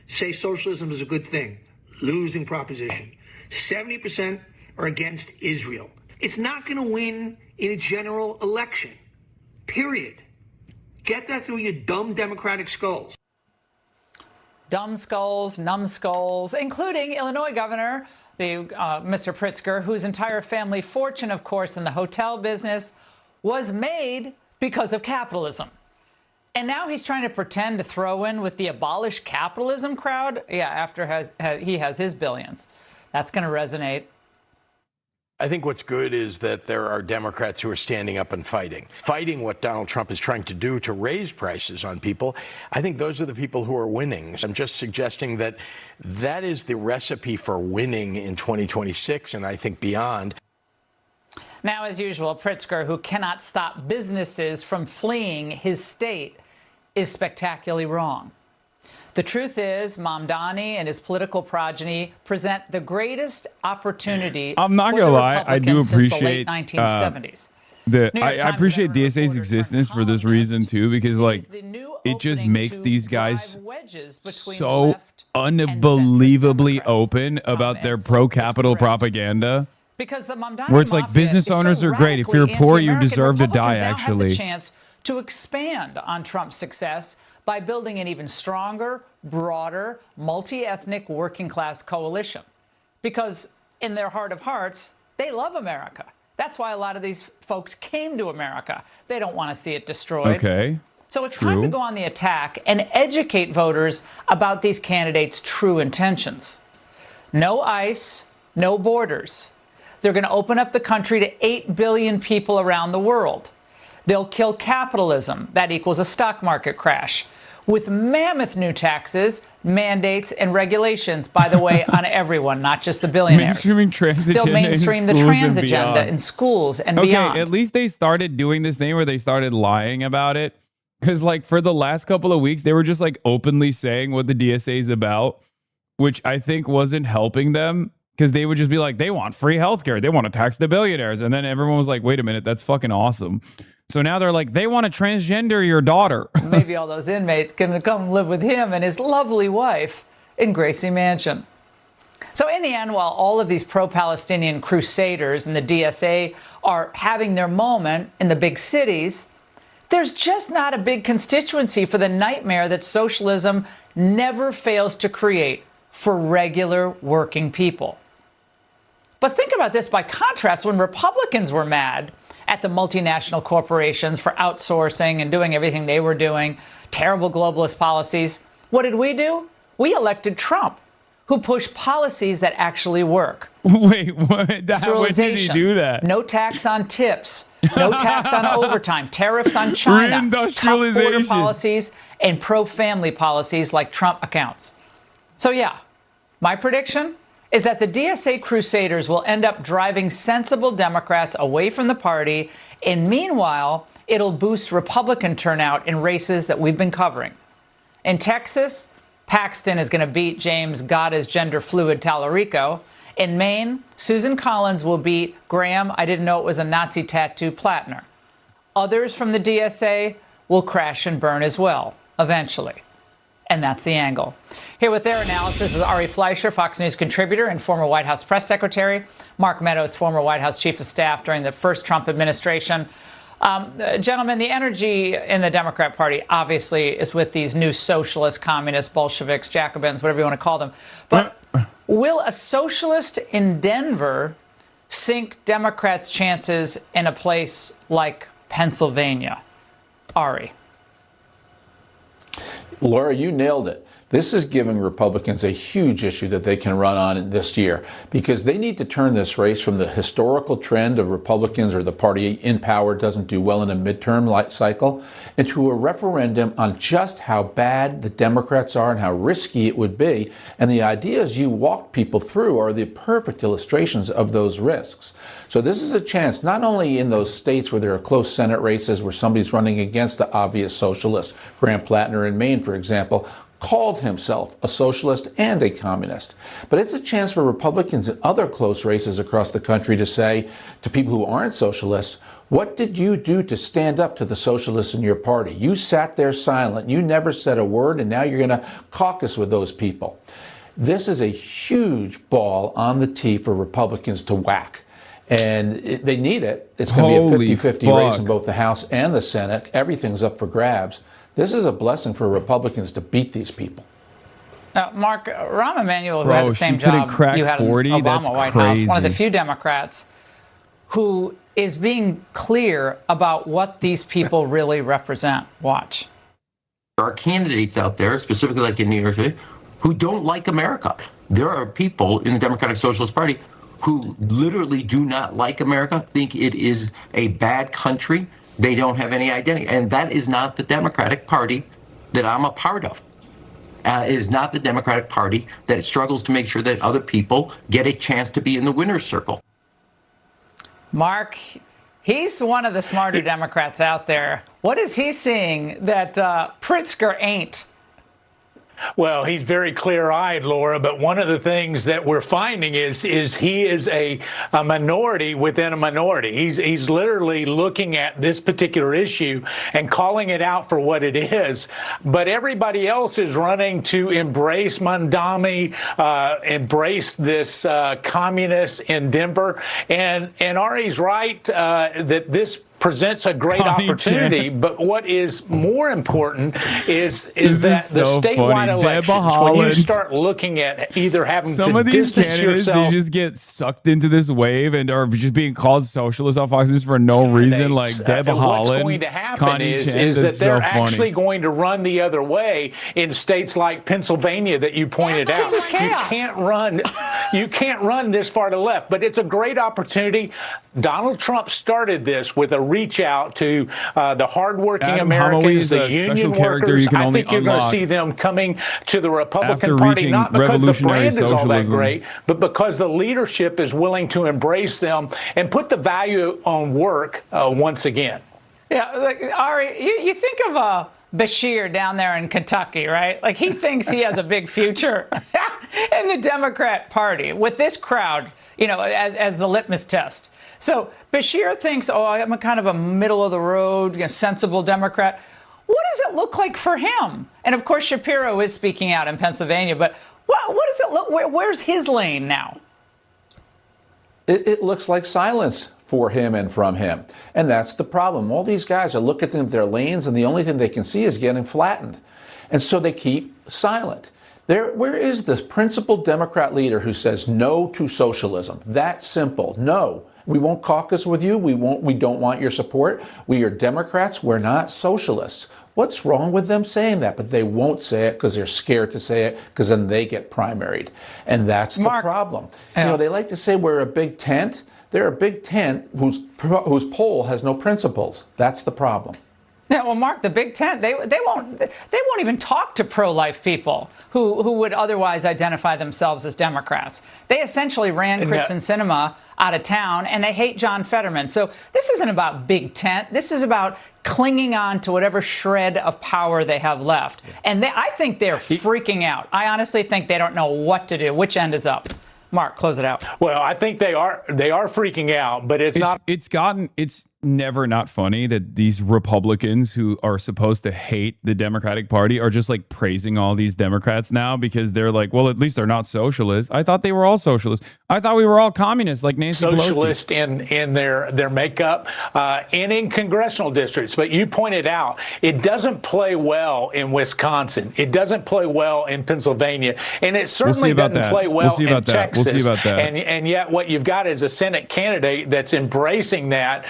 say socialism is a good thing. Losing proposition. 70% are against Israel. It's not going to win in a general election. Period. Get that through your dumb Democratic skulls. Dumb skulls, numbskulls, including Illinois Governor Mr. Pritzker, whose entire family fortune, of course, in the hotel business was made because of capitalism. And now he's trying to pretend to throw in with the abolish capitalism crowd. Yeah, after he has his billions. That's going to resonate. I think what's good is that there are Democrats who are standing up and fighting what Donald Trump is trying to do to raise prices on people. I think those are the people who are winning. I'm just suggesting that that is the recipe for winning in 2026 and I think beyond. Now, as usual, Pritzker, who cannot stop businesses from fleeing his state, is spectacularly wrong. The truth is, Mamdani and his political progeny present the greatest opportunity. I'm not gonna lie, I do appreciate the late 1970s. I appreciate DSA's existence for this reason too, because like it just makes these guys so unbelievably open about their pro-capital propaganda. Because the Mamdani where it's like mafia business is owners so are great. If you're poor, you anti-American, deserve to die. Republicans now Actually, have the chance to expand on Trump's success by building an even stronger, broader, multi-ethnic working class coalition. Because in their heart of hearts, they love America. That's why a lot of these folks came to America. They don't want to see it destroyed. Okay. So it's time to go on the attack and educate voters about these candidates' true intentions. No ICE, no borders. They're going to open up the country to 8 billion people around the world. They'll kill capitalism. That equals a stock market crash. With mammoth new taxes, mandates, and regulations, by the way, on everyone, not just the billionaires. Mainstreaming trans They'll agenda mainstream the in schools trans and agenda beyond. in schools and Okay, beyond. at least they started doing this thing where they started lying about it. Because like for the last couple of weeks, they were just like openly saying what the DSA is about, which I think wasn't helping them. Because they would just be like, they want free healthcare. They want to tax the billionaires. And then everyone was like, wait a minute, that's fucking awesome. So now they're like, they want to transgender your daughter. Maybe all those inmates can come live with him and his lovely wife in Gracie Mansion. So in the end, while all of these pro-Palestinian crusaders and the DSA are having their moment in the big cities, there's just not a big constituency for the nightmare that socialism never fails to create for regular working people. But think about this by contrast, when Republicans were mad at the multinational corporations for outsourcing and doing everything they were doing, terrible globalist policies, what did we do? We elected Trump, who pushed policies that actually work. Wait, what? When did he do that? No tax on tips, no tax on overtime, tariffs on China, tough border policies, and pro-family policies like Trump accounts. So yeah, my prediction is that the DSA crusaders will end up driving sensible Democrats away from the party, and meanwhile, it'll boost Republican turnout in races that we've been covering. In Texas, Paxton is going to beat James God is gender fluid Tallarico. In Maine, Susan Collins will beat Graham, I didn't know it was a Nazi tattoo, Plattner. Others from the DSA will crash and burn as well, eventually. And that's the angle. Here with their analysis is Ari Fleischer, Fox News contributor and former White House press secretary. Mark Meadows, former White House chief of staff during the first Trump administration. Gentlemen, the energy in the Democrat Party obviously is with these new socialists, communists, Bolsheviks, Jacobins, whatever you want to call them. But will a socialist in Denver sink Democrats' chances in a place like Pennsylvania? Ari. Laura, you nailed it. This is giving Republicans a huge issue that they can run on this year because they need to turn this race from the historical trend of Republicans or the party in power doesn't do well in a midterm cycle into a referendum on just how bad the Democrats are and how risky it would be. And the ideas you walk people through are the perfect illustrations of those risks. So this is a chance not only in those states where there are close Senate races where somebody's running against the obvious socialist, Graham Plattner in Maine, for example, called himself a socialist and a communist. But it's a chance for Republicans in other close races across the country to say to people who aren't socialists, what did you do to stand up to the socialists in your party? You sat there silent. You never said a word, and now you're going to caucus with those people. This is a huge ball on the tee for Republicans to whack. And they need it. It's going to be a 50-50 race fuck. in both the House and the Senate. Everything's up for grabs. This is a blessing for Republicans to beat these people. Mark, Rahm Emanuel, who Bro, had the same she couldn't job crack you had 40? in Obama That's White House, one of the crazy. few Democrats who is being clear about what these people really represent. Watch. There are candidates out there, specifically like in New York City, who don't like America. There are people in the Democratic Socialist Party who literally do not like America, think it is a bad country. They don't have any identity. And that is not the Democratic Party that I'm a part of. It is not the Democratic Party that struggles to make sure that other people get a chance to be in the winner's circle. Mark, he's one of the smarter Democrats out there. What is he seeing that Pritzker ain't? Well, he's very clear-eyed, Laura, but one of the things that we're finding is he is a minority within a minority. He's literally looking at this particular issue and calling it out for what it is. But everybody else is running to embrace Mandami, embrace this communist in Denver. And Ari's right that this presents a great opportunity, but what is more important is that the statewide elections, when you start looking at either having Some to of these distance candidates, yourself, they just get sucked into this wave and are just being called socialists on Fox News for no reason, like Deb what's Haaland. going to happen Connie is Chen. that That's they're so funny. actually going to run the other way in states like Pennsylvania that you pointed out. This is chaos. You can't run this far to the left, but it's a great opportunity. Donald Trump started this with a reach out to the hardworking Adam Americans, Homoy's the a special union character workers. you can I only think you're going to unlock see them coming to the Republican after Party, reaching not because the revolutionary brand is all that socialism. great, but because the leadership is willing to embrace them and put the value on work once again. Yeah, like, Ari, you think of Bashir down there in Kentucky, right? Like he thinks he has a big future in the Democrat Party with this crowd, you know, as the litmus test. So Bashir thinks, oh, I'm a kind of a middle of the road, sensible Democrat. What does it look like for him? And of course, Shapiro is speaking out in Pennsylvania, but what does it look? Where's his lane now? It looks like silence for him and from him. And that's the problem. All these guys are looking at their lanes, and the only thing they can see is getting flattened. And so they keep silent. Where is this principled Democrat leader who says no to socialism? That simple. No. We won't caucus with you. We don't want your support. We are Democrats. We're not socialists. What's wrong with them saying that? But they won't say it because they're scared to say it because then they get primaried. And that's the problem. Yeah. You know, they like to say we're a big tent. They're a big tent whose poll has no principles. That's the problem. Yeah, well, Mark, the Big Tent, they won't even talk to pro-life people who would otherwise identify themselves as Democrats. They essentially ran Kristen Sinema out of town, and they hate John Fetterman. So this isn't about Big Tent. This is about clinging on to whatever shred of power they have left. And I think they're freaking out. I honestly think they don't know what to do. Which end is up? Mark, close it out. Well, I think they are freaking out, but it's not. It's never not funny that these Republicans who are supposed to hate the Democratic Party are just like praising all these Democrats now because they're like, well, at least they're not socialists. I thought they were all socialists. I thought we were all communists like Nancy Pelosi. Socialist in their makeup and in congressional districts. But you pointed out it doesn't play well in Wisconsin. It doesn't play well in Pennsylvania. And it certainly doesn't play well in Texas. We'll see about that. And yet what you've got is a Senate candidate that's embracing that.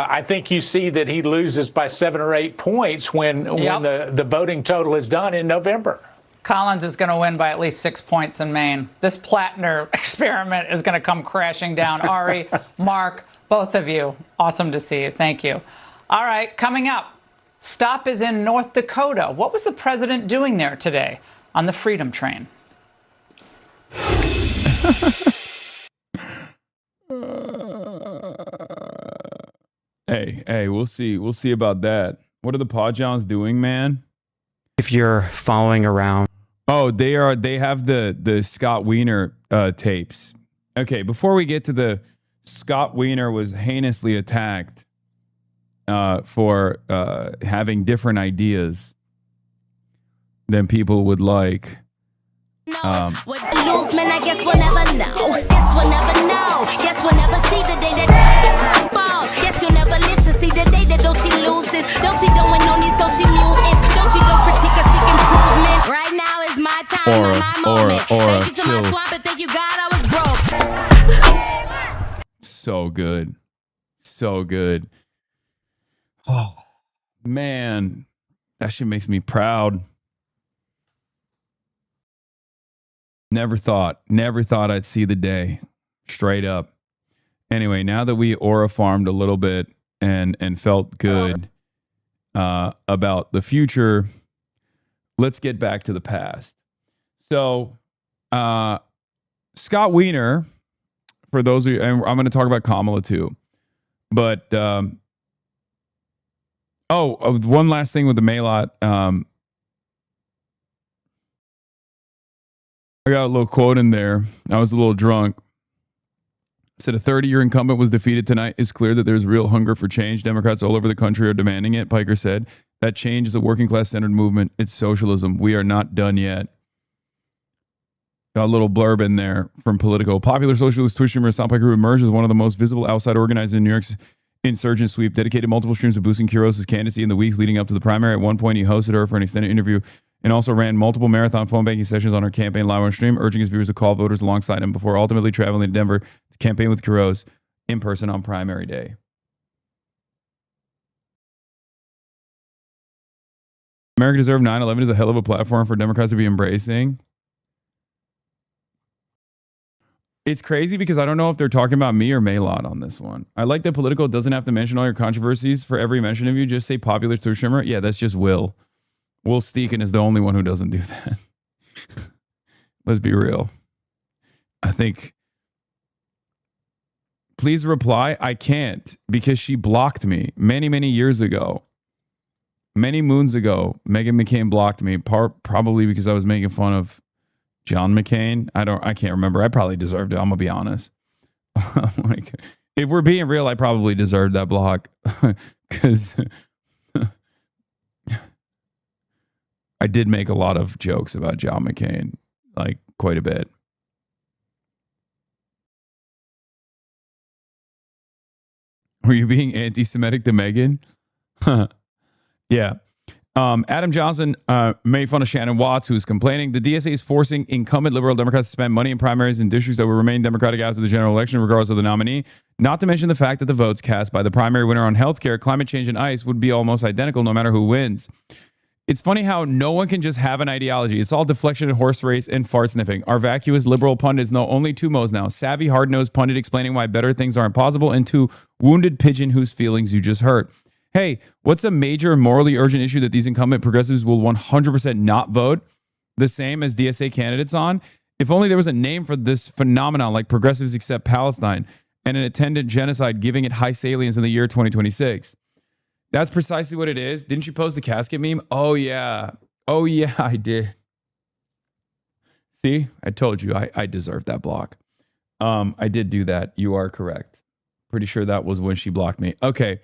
I think you see that he loses by 7 or 8 points when the voting total is done in November. Collins is going to win by at least 6 points in Maine. This Plattner experiment is going to come crashing down. Ari, Mark, both of you, awesome to see you. Thank you. All right, coming up, stop is in North Dakota. What was the president doing there today on the Freedom Train? Hey, we'll see. We'll see about that. What are the Podjons doing, man? If you're following around. Oh, they have the Scott Wiener tapes. Okay, before we get to the Scott Wiener was heinously attacked for having different ideas than people would like. What lose, man, I guess we'll never know. Guess we'll never know. Guess we'll never see the day that falls. Guess you'll never live to see the day that Dochi loses. Dochi don't win on these Dochi mutants. Dochi don't critique or seek improvement. Right now is my time, my moment. Thank you to my swamp, but thank you God I was broke. So good. So good. Oh, man. That shit makes me proud. Never thought I'd see the day. Straight up. Anyway, now that we aura farmed a little bit and felt good about the future, let's get back to the past. So, Scott Wiener, for those of you, and I'm going to talk about Kamala too, but one last thing with the Melat. I got a little quote in there. I was a little drunk. Said a 30-year incumbent was defeated tonight. It's clear that there's real hunger for change. Democrats all over the country are demanding it. Piker said that change is a working class centered movement. It's socialism. We are not done yet. Got a little blurb in there from Politico. Popular socialist Twitch streamer Hasan Piker, who emerged as one of the most visible outside organizers in New York's insurgent sweep, dedicated multiple streams of boosting Kiros' candidacy in the weeks leading up to the primary. At one point, he hosted her for an extended interview and also ran multiple marathon phone banking sessions on her campaign live on stream, urging his viewers to call voters alongside him before ultimately traveling to Denver to campaign with Kiros in person on primary day. America Deserved 9/11 is a hell of a platform for Democrats to be embracing. It's crazy because I don't know if they're talking about me or Melat on this one. I like that Politico doesn't have to mention all your controversies for every mention of you. Just say popular Twitch streamer. Yeah, that's just Will. Will Steeken is the only one who doesn't do that. Let's be real. I think. Please reply. I can't because she blocked me many, many years ago. Many moons ago, Meghan McCain blocked me, probably because I was making fun of John McCain. I can't remember. I probably deserved it. I'm gonna be honest. Like, if we're being real, I probably deserved that block because I did make a lot of jokes about John McCain, like quite a bit. Were you being anti-Semitic to Meghan? Yeah. Adam Johnson made fun of Shannon Watts, who's complaining the DSA is forcing incumbent liberal Democrats to spend money in primaries in districts that will remain Democratic after the general election, regardless of the nominee. Not to mention the fact that the votes cast by the primary winner on healthcare, climate change, and ICE would be almost identical no matter who wins. It's funny how no one can just have an ideology. It's all deflection and horse race and fart sniffing. Our vacuous liberal pundits know only two modes now. Savvy, hard-nosed pundit explaining why better things are impossible, and two, wounded pigeon whose feelings you just hurt. Hey, what's a major morally urgent issue that these incumbent progressives will 100% not vote the same as DSA candidates on? If only there was a name for this phenomenon like progressives accept Palestine and an attendant genocide giving it high salience in the year 2026. That's precisely what it is. Didn't you post the casket meme? Oh, yeah. Oh, yeah, I did. See, I told you I deserved that block. I did do that. You are correct. Pretty sure that was when she blocked me. Okay.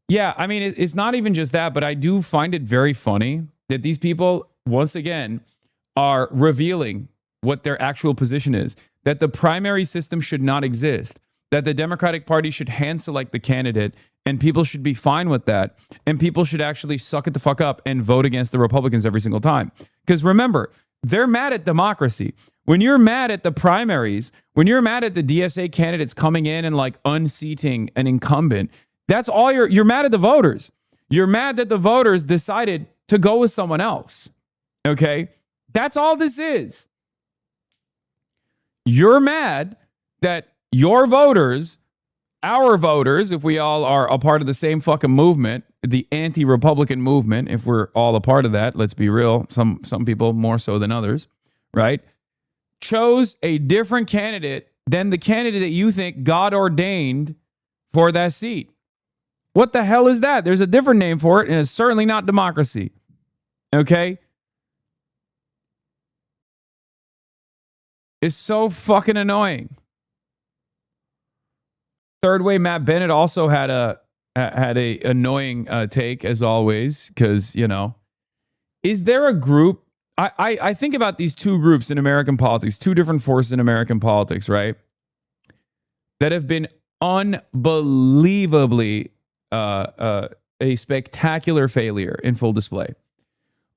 Yeah, I mean, it's not even just that, but I do find it very funny that these people, once again, are revealing what their actual position is, that the primary system should not exist, that the Democratic Party should hand select the candidate, and people should be fine with that, and people should actually suck it the fuck up and vote against the Republicans every single time. Because remember, they're mad at democracy. When you're mad at the primaries, when you're mad at the DSA candidates coming in and like unseating an incumbent, that's all you're mad at the voters. You're mad that the voters decided to go with someone else. Okay? That's all this is. You're mad that your voters, our voters, if we all are a part of the same fucking movement, the anti-Republican movement, if we're all a part of that, let's be real, some people more so than others, right? Chose a different candidate than the candidate that you think God ordained for that seat. What the hell is that? There's a different name for it, and it's certainly not democracy. Okay? It's so fucking annoying. Third Way Matt Bennett also had a annoying take as always, because, you know, is there a group I think about these two groups in American politics, two different forces in American politics, right? That have been unbelievably a spectacular failure in full display.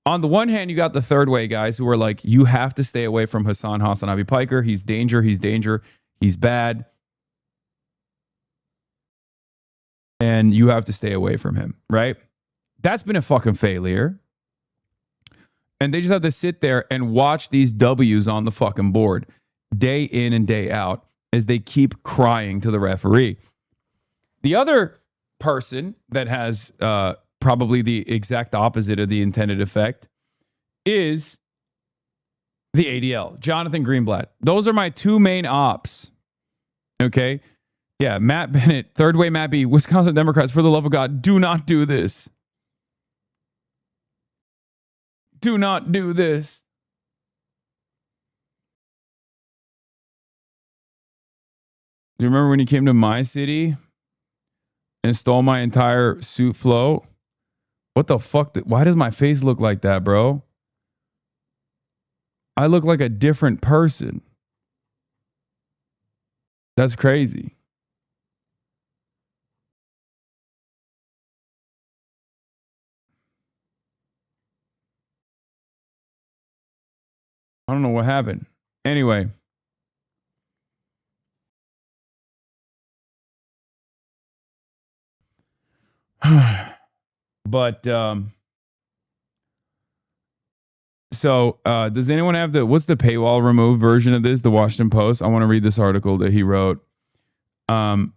On the one hand, you got the third way guys who are like, you have to stay away from Hasanabi Piker. He's danger. He's bad. And you have to stay away from him, right? That's been a fucking failure. And they just have to sit there and watch these W's on the fucking board day in and day out as they keep crying to the referee. The other person that has probably the exact opposite of the intended effect is the ADL, Jonathan Greenblatt. Those are my two main ops. Okay? Yeah, Matt Bennett, third way Matt B, Wisconsin Democrats, for the love of God, do not do this. Do not do this. Do you remember when he came to my city and stole my entire suit flow? What the fuck? Why does my face look like that, bro? I look like a different person. That's crazy. I don't know what happened. Anyway. But so does anyone have what's the paywall removed version of this, the Washington Post? I want to read this article that he wrote. And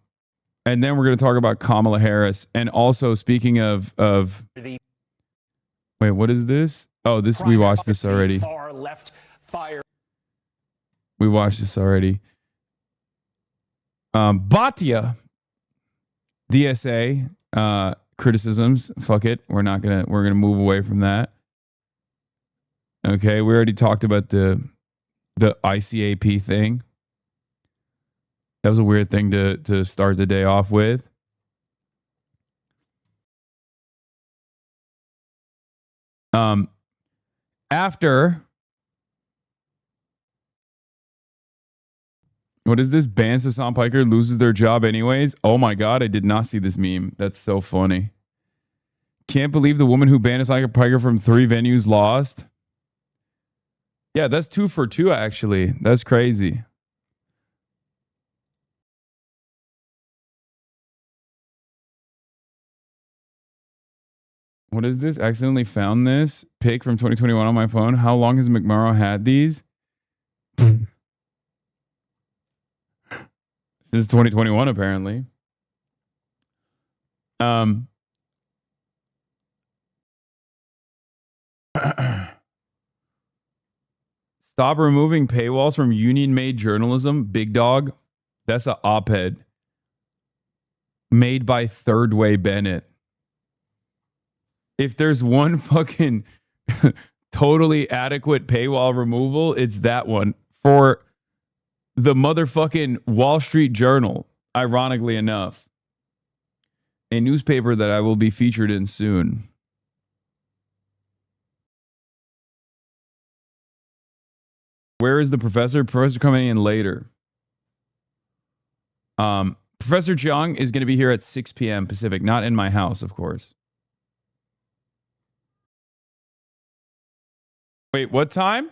then we're going to talk about Kamala Harris. And also, speaking of wait, what is this? Oh, this we watched this already. Far left fire. We watched this already. Bhatia, DSA, criticisms. Fuck it. We're gonna move away from that. Okay, we already talked about the ICAP thing. That was a weird thing to start the day off with. After, what is this? Bans Hasan Piker, loses their job anyways. Oh my God, I did not see this meme. That's so funny. Can't believe the woman who banned Hasan Piker from 3 venues lost. Yeah, that's 2 for 2 actually. That's crazy. What is this? Accidentally found this pic from 2021 on my phone. How long has McMurrow had these? This is 2021 apparently. Stop removing paywalls from union-made journalism. Big dog. That's an op-ed made by Third Way Bennett. If there's one fucking totally adequate paywall removal, it's that one for the motherfucking Wall Street Journal, ironically enough. A newspaper that I will be featured in soon. Where is the professor? Professor coming in later. Professor Jiang is going to be here at 6 p.m. Pacific, not in my house, of course. Wait, what time?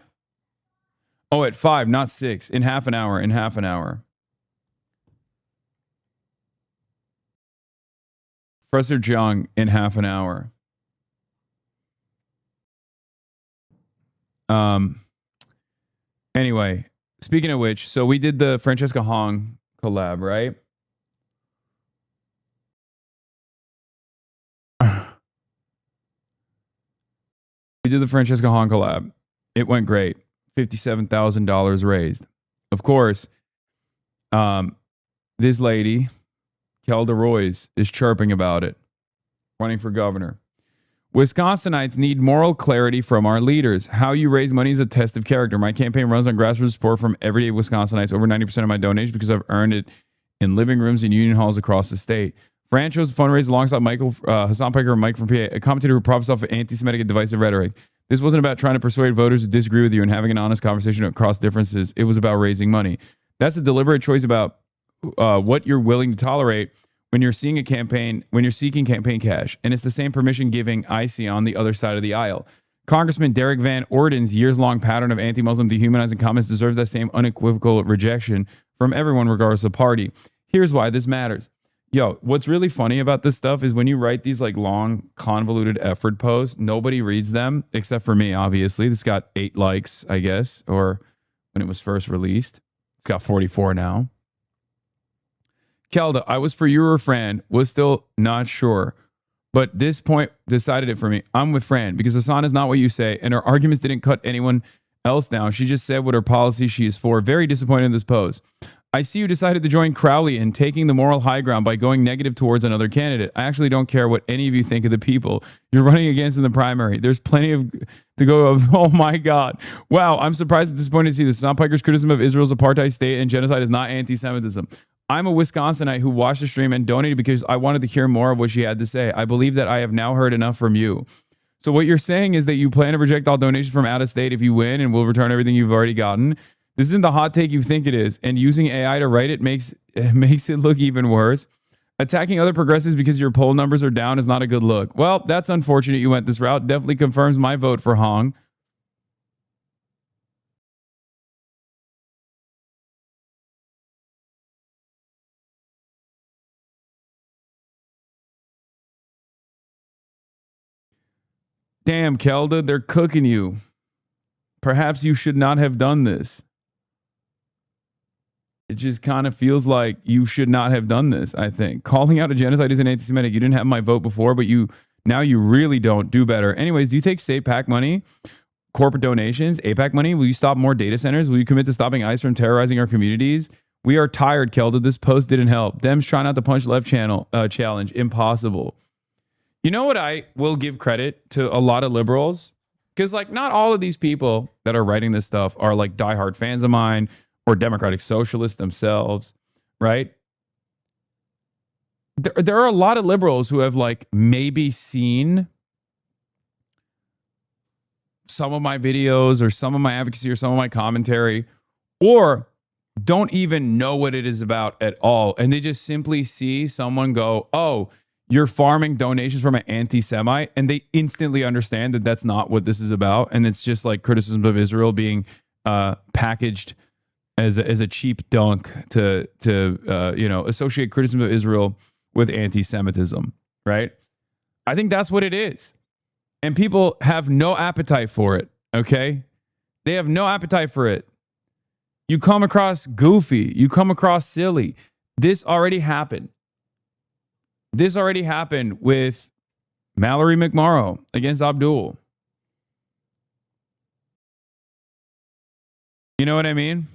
Oh, at 5, not 6. In half an hour. In half an hour. Professor Jiang in half an hour. Anyway, speaking of which, so we did the Francesca Hong collab, right? We did the Francesca Hong collab. It went great. $57,000 raised. Of course, this lady, Kelda Royce, is chirping about it. Running for governor. Wisconsinites need moral clarity from our leaders. How you raise money is a test of character. My campaign runs on grassroots support from everyday Wisconsinites. Over 90% of my donations because I've earned it in living rooms and union halls across the state. Fran chose to fundraise alongside Hasan Piker and Mike from PA, a commentator who profits off of anti-Semitic and divisive rhetoric. This wasn't about trying to persuade voters to disagree with you and having an honest conversation across differences. It was about raising money. That's a deliberate choice about what you're willing to tolerate when you're seeing a campaign, when you're seeking campaign cash. And it's the same permission giving I see on the other side of the aisle. Congressman Derek Van Orden's years-long pattern of anti-Muslim dehumanizing comments deserves that same unequivocal rejection from everyone, regardless of party. Here's why this matters. Yo, what's really funny about this stuff is when you write these like long, convoluted effort posts, nobody reads them except for me, obviously. This got 8 likes, I guess, or when it was first released. It's got 44 now. Kelda, I was for you or Fran, was still not sure. But this point decided it for me. I'm with Fran because Hasan is not what you say, and her arguments didn't cut anyone else down. She just said what her policy she is for. Very disappointed in this pose. I see you decided to join Crowley in taking the moral high ground by going negative towards another candidate. I actually don't care what any of you think of the people you're running against in the primary. There's plenty of to go of. Oh my God. Wow. I'm surprised at this point to see this. Hasan Piker's criticism of Israel's apartheid state and genocide is not anti-Semitism. I'm a Wisconsinite who watched the stream and donated because I wanted to hear more of what she had to say. I believe that I have now heard enough from you. So what you're saying is that you plan to reject all donations from out of state if you win and will return everything you've already gotten. This isn't the hot take you think it is. And using AI to write it makes it look even worse. Attacking other progressives because your poll numbers are down is not a good look. Well, that's unfortunate you went this route. Definitely confirms my vote for Hong. Damn, Kelda, they're cooking you. Perhaps you should not have done this. It just kind of feels like you should not have done this, I think. Calling out a genocide isn't anti-Semitic. You didn't have my vote before, but now you really don't. Do better. Anyways, do you take state PAC money, corporate donations, APAC money? Will you stop more data centers? Will you commit to stopping ICE from terrorizing our communities? We are tired, Kelda. This post didn't help. Dems try not to punch left challenge. Impossible. You know what I will give credit to a lot of liberals? Because like not all of these people that are writing this stuff are like diehard fans of mine or democratic socialists themselves, right? There are a lot of liberals who have like maybe seen some of my videos or some of my advocacy or some of my commentary, or don't even know what it is about at all. And they just simply see someone go, oh, you're farming donations from an anti-Semite, and they instantly understand that that's not what this is about. And it's just like criticism of Israel being packaged as a cheap dunk to associate criticism of Israel with anti-Semitism, right? I think that's what it is. And people have no appetite for it, okay? They have no appetite for it. You come across goofy. You come across silly. This already happened. This already happened with Mallory McMorrow against Abdul. You know what I mean?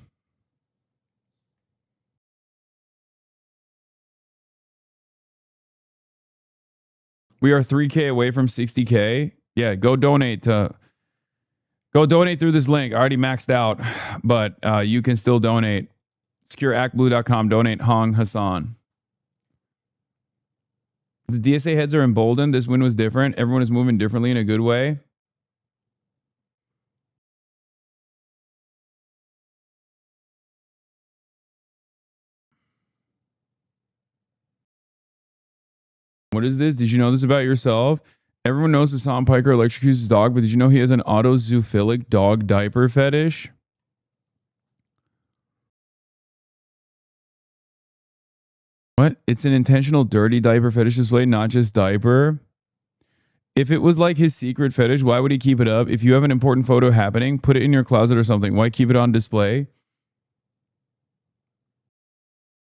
We are 3K away from 60K. Yeah, go donate through this link. I already maxed out, but you can still donate. SecureActBlue.com. Donate Hong Hasan. The DSA heads are emboldened. This win was different. Everyone is moving differently in a good way. What is this? Did you know this about yourself? Everyone knows Hasan Piker electrocutes his dog, but did you know he has an autozoophilic dog diaper fetish? What? It's an intentional dirty diaper fetish display, not just diaper. If it was like his secret fetish, why would he keep it up? If you have an important photo happening, put it in your closet or something. Why keep it on display?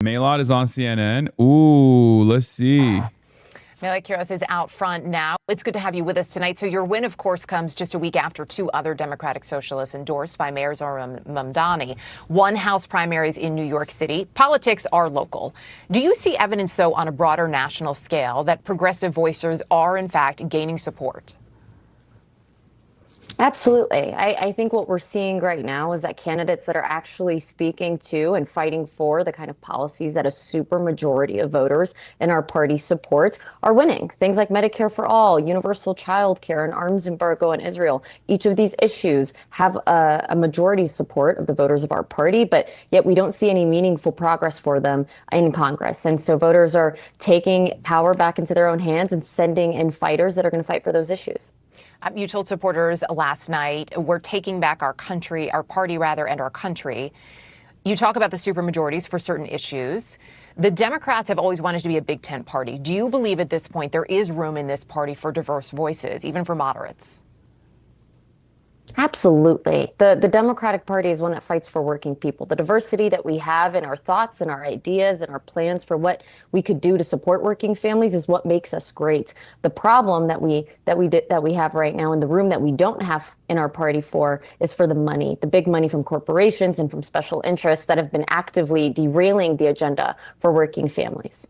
Melat is on CNN. Ooh, let's see. Melat, Kiros is out front now. It's good to have you with us tonight. So your win, of course, comes just a week after 2 other Democratic socialists endorsed by Mayor Zohran Mamdani won House primaries in New York City. Politics are local. Do you see evidence, though, on a broader national scale that progressive voices are, in fact, gaining support? Absolutely. I think what we're seeing right now is that candidates that are actually speaking to and fighting for the kind of policies that a super majority of voters in our party support are winning. Things like Medicare for all, universal child care, an arms embargo on Israel. Each of these issues have a majority support of the voters of our party, but yet we don't see any meaningful progress for them in Congress. And so voters are taking power back into their own hands and sending in fighters that are going to fight for those issues. You told supporters last night, we're taking back our country, our party rather, and our country. You talk about the supermajorities for certain issues. The Democrats have always wanted to be a big tent party. Do you believe at this point there is room in this party for diverse voices, even for moderates? Absolutely. The Democratic Party is one that fights for working people. The diversity that we have in our thoughts and our ideas and our plans for what we could do to support working families is what makes us great. The problem that we have right now in the room that we don't have in our party for is for the money, the big money from corporations and from special interests that have been actively derailing the agenda for working families.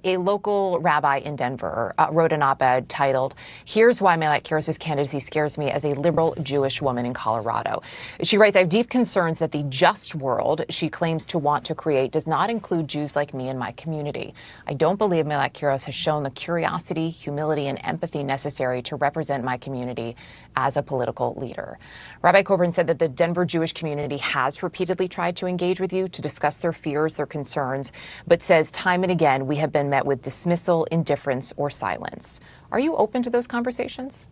A local rabbi in Denver wrote an op-ed titled, "Here's Why Melat Kiros' Candidacy Scares Me as a Liberal Jewish Woman in Colorado." She writes, "I have deep concerns that the just world she claims to want to create does not include Jews like me and my community. I don't believe Melat Kiros has shown the curiosity, humility, and empathy necessary to represent my community as a political leader." Rabbi Coburn said that the Denver Jewish community has repeatedly tried to engage with you to discuss their fears, their concerns, but says time and again we have been met with dismissal, indifference, or silence. Are you open to those conversations?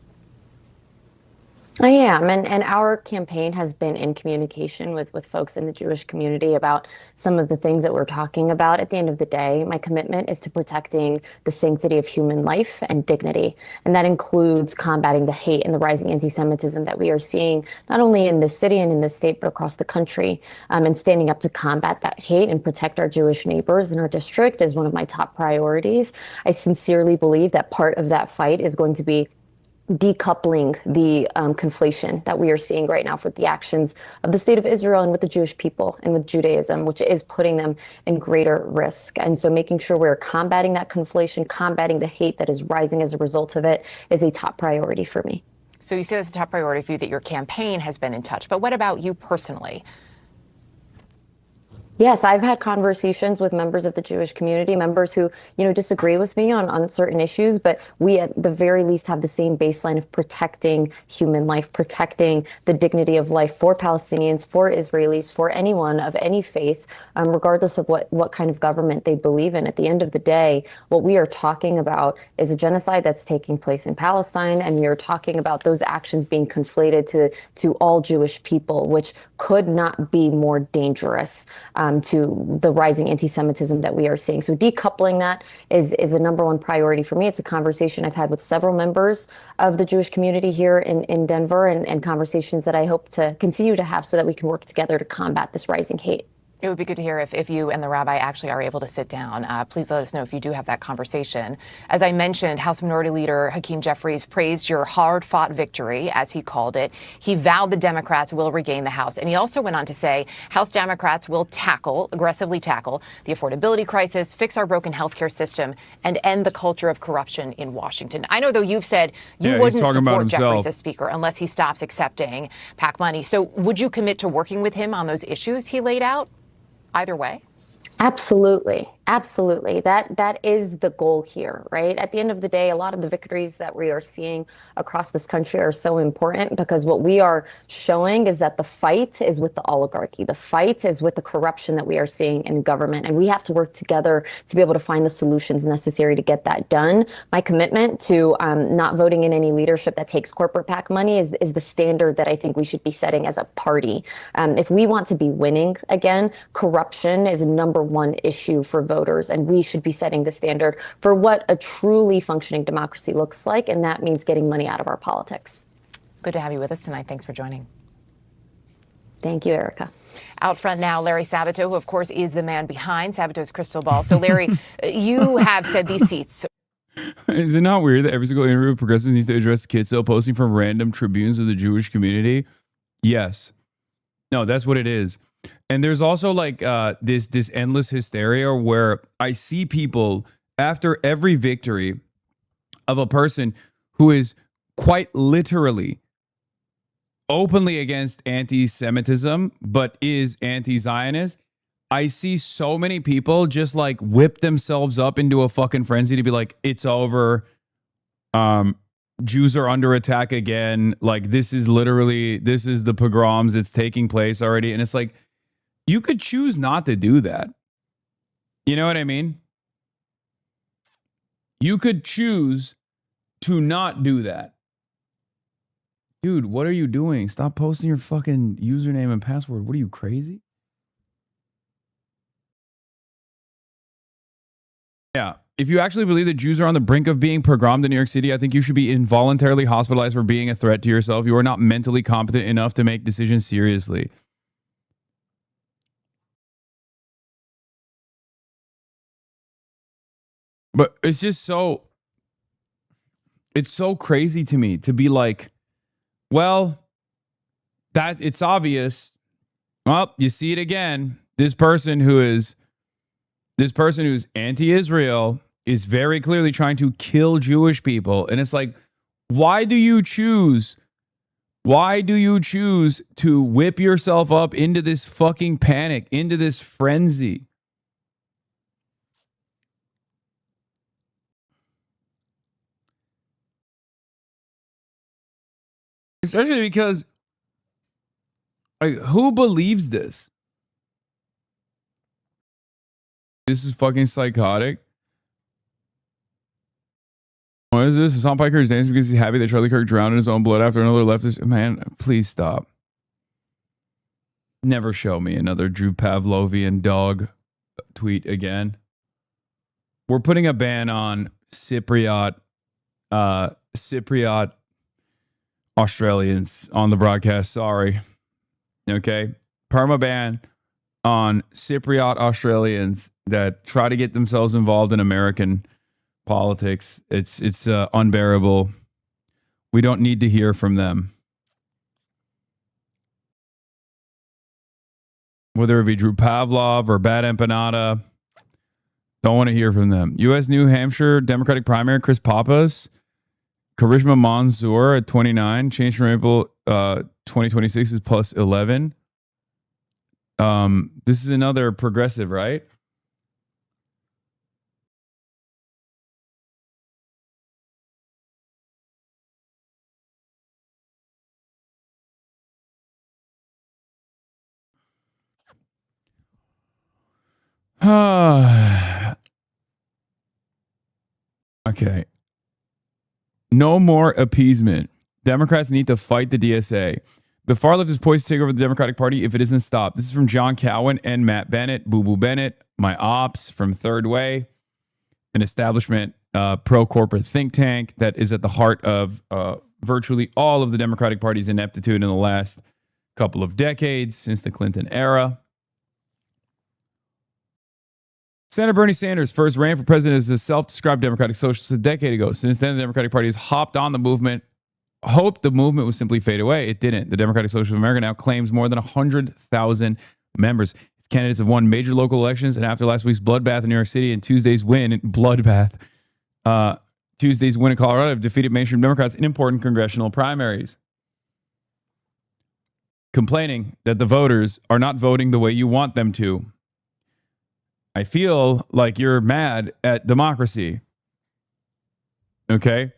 I am, and our campaign has been in communication with folks in the Jewish community about some of the things that we're talking about. At the end of the day, my commitment is to protecting the sanctity of human life and dignity, and that includes combating the hate and the rising anti-Semitism that we are seeing not only in this city and in this state, but across the country, and standing up to combat that hate and protect our Jewish neighbors in our district is one of my top priorities. I sincerely believe that part of that fight is going to be decoupling the conflation that we are seeing right now for the actions of the state of Israel and with the Jewish people and with Judaism, which is putting them in greater risk. And so making sure we're combating that conflation, combating the hate that is rising as a result of it is a top priority for me. So you say that's a top priority for you, that your campaign has been in touch, but what about you personally? Yes, I've had conversations with members of the Jewish community, members who, disagree with me on certain issues, but we at the very least have the same baseline of protecting human life, protecting the dignity of life for Palestinians, for Israelis, for anyone of any faith, regardless of what kind of government they believe in. At the end of the day, what we are talking about is a genocide that's taking place in Palestine, and we are talking about those actions being conflated to all Jewish people, which could not be more dangerous to the rising anti-Semitism that we are seeing. So decoupling that is a number one priority for me. It's a conversation I've had with several members of the Jewish community here in Denver, and conversations that I hope to continue to have so that we can work together to combat this rising hate. It would be good to hear if you and the rabbi actually are able to sit down. Please let us know if you do have that conversation. As I mentioned, House Minority Leader Hakeem Jeffries praised your hard-fought victory, as he called it. He vowed the Democrats will regain the House. And he also went on to say House Democrats will aggressively tackle the affordability crisis, fix our broken healthcare system, and end the culture of corruption in Washington. I know, though, you've said you wouldn't support Jeffries as Speaker unless he stops accepting PAC money. So would you commit to working with him on those issues he laid out? Either way? Absolutely. Absolutely. That is the goal here, right? At the end of the day, a lot of the victories that we are seeing across this country are so important because what we are showing is that the fight is with the oligarchy. The fight is with the corruption that we are seeing in government. And we have to work together to be able to find the solutions necessary to get that done. My commitment to not voting in any leadership that takes corporate PAC money is the standard that I think we should be setting as a party. If we want to be winning again, corruption is a number one issue for voters. And we should be setting the standard for what a truly functioning democracy looks like. And that means getting money out of our politics. Good to have you with us tonight. Thanks for joining. Thank you, Erica. Out front now, Larry Sabato, who, of course, is the man behind Sabato's crystal ball. So, Larry, you have said these seats. Is it not weird that every single interview with progressives needs to address kids still posting from random tribunes of the Jewish community? Yes. No, that's what it is. And there's also like this endless hysteria where I see people after every victory of a person who is quite literally openly against anti-Semitism, but is anti-Zionist, I see so many people just like whip themselves up into a fucking frenzy to be like, it's over. Jews are under attack again. Like, this is the pogroms. It's taking place already. And it's like, you could choose not to do that. You know what I mean? You could choose to not do that. Dude, what are you doing? Stop posting your fucking username and password. What are you, crazy? Yeah. If you actually believe that Jews are on the brink of being pogromed in New York City, I think you should be involuntarily hospitalized for being a threat to yourself. You are not mentally competent enough to make decisions seriously. But it's just so... It's so crazy to me to be like, well, that it's obvious. Well, you see it again. This person who's anti-Israel is very clearly trying to kill Jewish people. And it's like, why do you choose to whip yourself up into this fucking panic, into this frenzy? Especially because, like, who believes this? This is fucking psychotic. What is this? Hasan Piker is dancing because he's happy that Charlie Kirk drowned in his own blood after another leftist. Man, please stop. Never show me another Drew Pavlovian dog tweet again. We're putting a ban on Cypriot Australians on the broadcast. Sorry. Okay. Perma ban on Cypriot Australians that try to get themselves involved in American politics. It's unbearable. We don't need to hear from them. Whether it be Drew Pavlov or Bad Empanada, don't want to hear from them. U.S. New Hampshire Democratic primary, Chris Pappas, Karishma Mansour at 29, change from April 2026 is plus 11. This is another progressive, right? Okay. No more appeasement. Democrats need to fight the DSA. The far left is poised to take over the Democratic Party if it isn't stopped. This is from John Cowan and Matt Bennett, Boo Boo Bennett, my ops from Third Way, an establishment pro-corporate think tank that is at the heart of virtually all of the Democratic Party's ineptitude in the last couple of decades since the Clinton era. Senator Bernie Sanders first ran for president as a self-described Democratic socialist a decade ago. Since then, the Democratic Party has hopped on the movement, hoped the movement would simply fade away. It didn't. The Democratic Socialists of America now claims more than 100,000 members. Its candidates have won major local elections, and after last week's bloodbath in New York City and Tuesday's win in Tuesday's win in Colorado, have defeated mainstream Democrats in important congressional primaries, complaining that the voters are not voting the way you want them to. I feel like you're mad at democracy. Okay?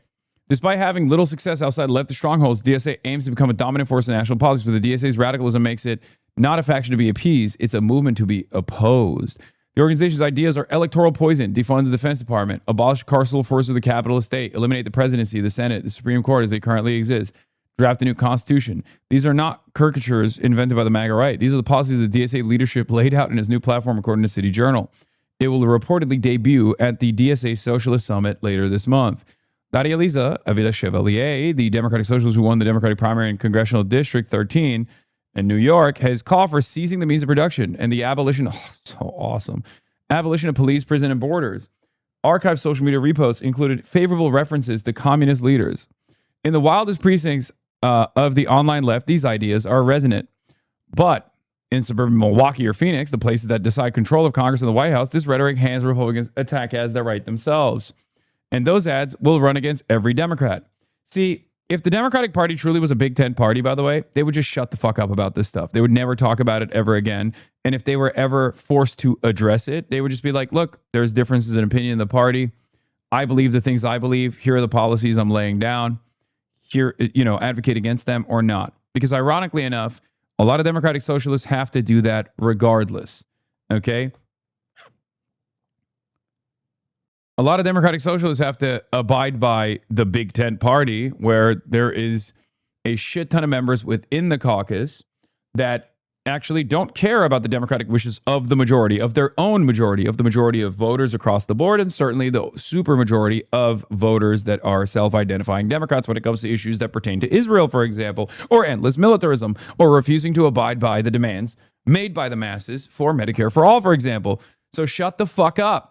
Despite having little success outside leftist strongholds, DSA aims to become a dominant force in national politics, but the DSA's radicalism makes it not a faction to be appeased, it's a movement to be opposed. The organization's ideas are electoral poison, defund the Defense Department, abolish carceral force of the capital estate, eliminate the presidency, the Senate, the Supreme Court as they currently exist, draft a new constitution. These are not caricatures invented by the MAGA right. These are the policies the DSA leadership laid out in its new platform, according to City Journal. It will reportedly debut at the DSA Socialist Summit later this month. Daria Liza Avila Chevalier, the Democratic Socialist who won the Democratic primary in Congressional District 13 in New York, has called for seizing the means of production and the abolition, abolition of police, prison, and borders. Archived social media reposts included favorable references to communist leaders. In the wildest precincts of the online left, these ideas are resonant. But in suburban Milwaukee or Phoenix, the places that decide control of Congress and the White House, this rhetoric hands Republicans attack as their right themselves. And those ads will run against every Democrat. See, If the Democratic Party truly was a Big Tent party, by the way, they would just shut the fuck up about this stuff. They would never talk about it ever again. And if they were ever forced to address it, they would just be like, look, there's differences in opinion in the party. I believe the things I believe. Here are the policies I'm laying down. Here, advocate against them or not. Because ironically enough, a lot of Democratic Socialists have to do that regardless. Okay? A lot of Democratic Socialists have to abide by the Big Tent party, where there is a shit ton of members within the caucus that actually don't care about the democratic wishes of the majority, of their own majority, of the majority of voters across the board, and certainly the supermajority of voters that are self-identifying Democrats when it comes to issues that pertain to Israel, for example, or endless militarism, or refusing to abide by the demands made by the masses for Medicare for all, for example. So shut the fuck up.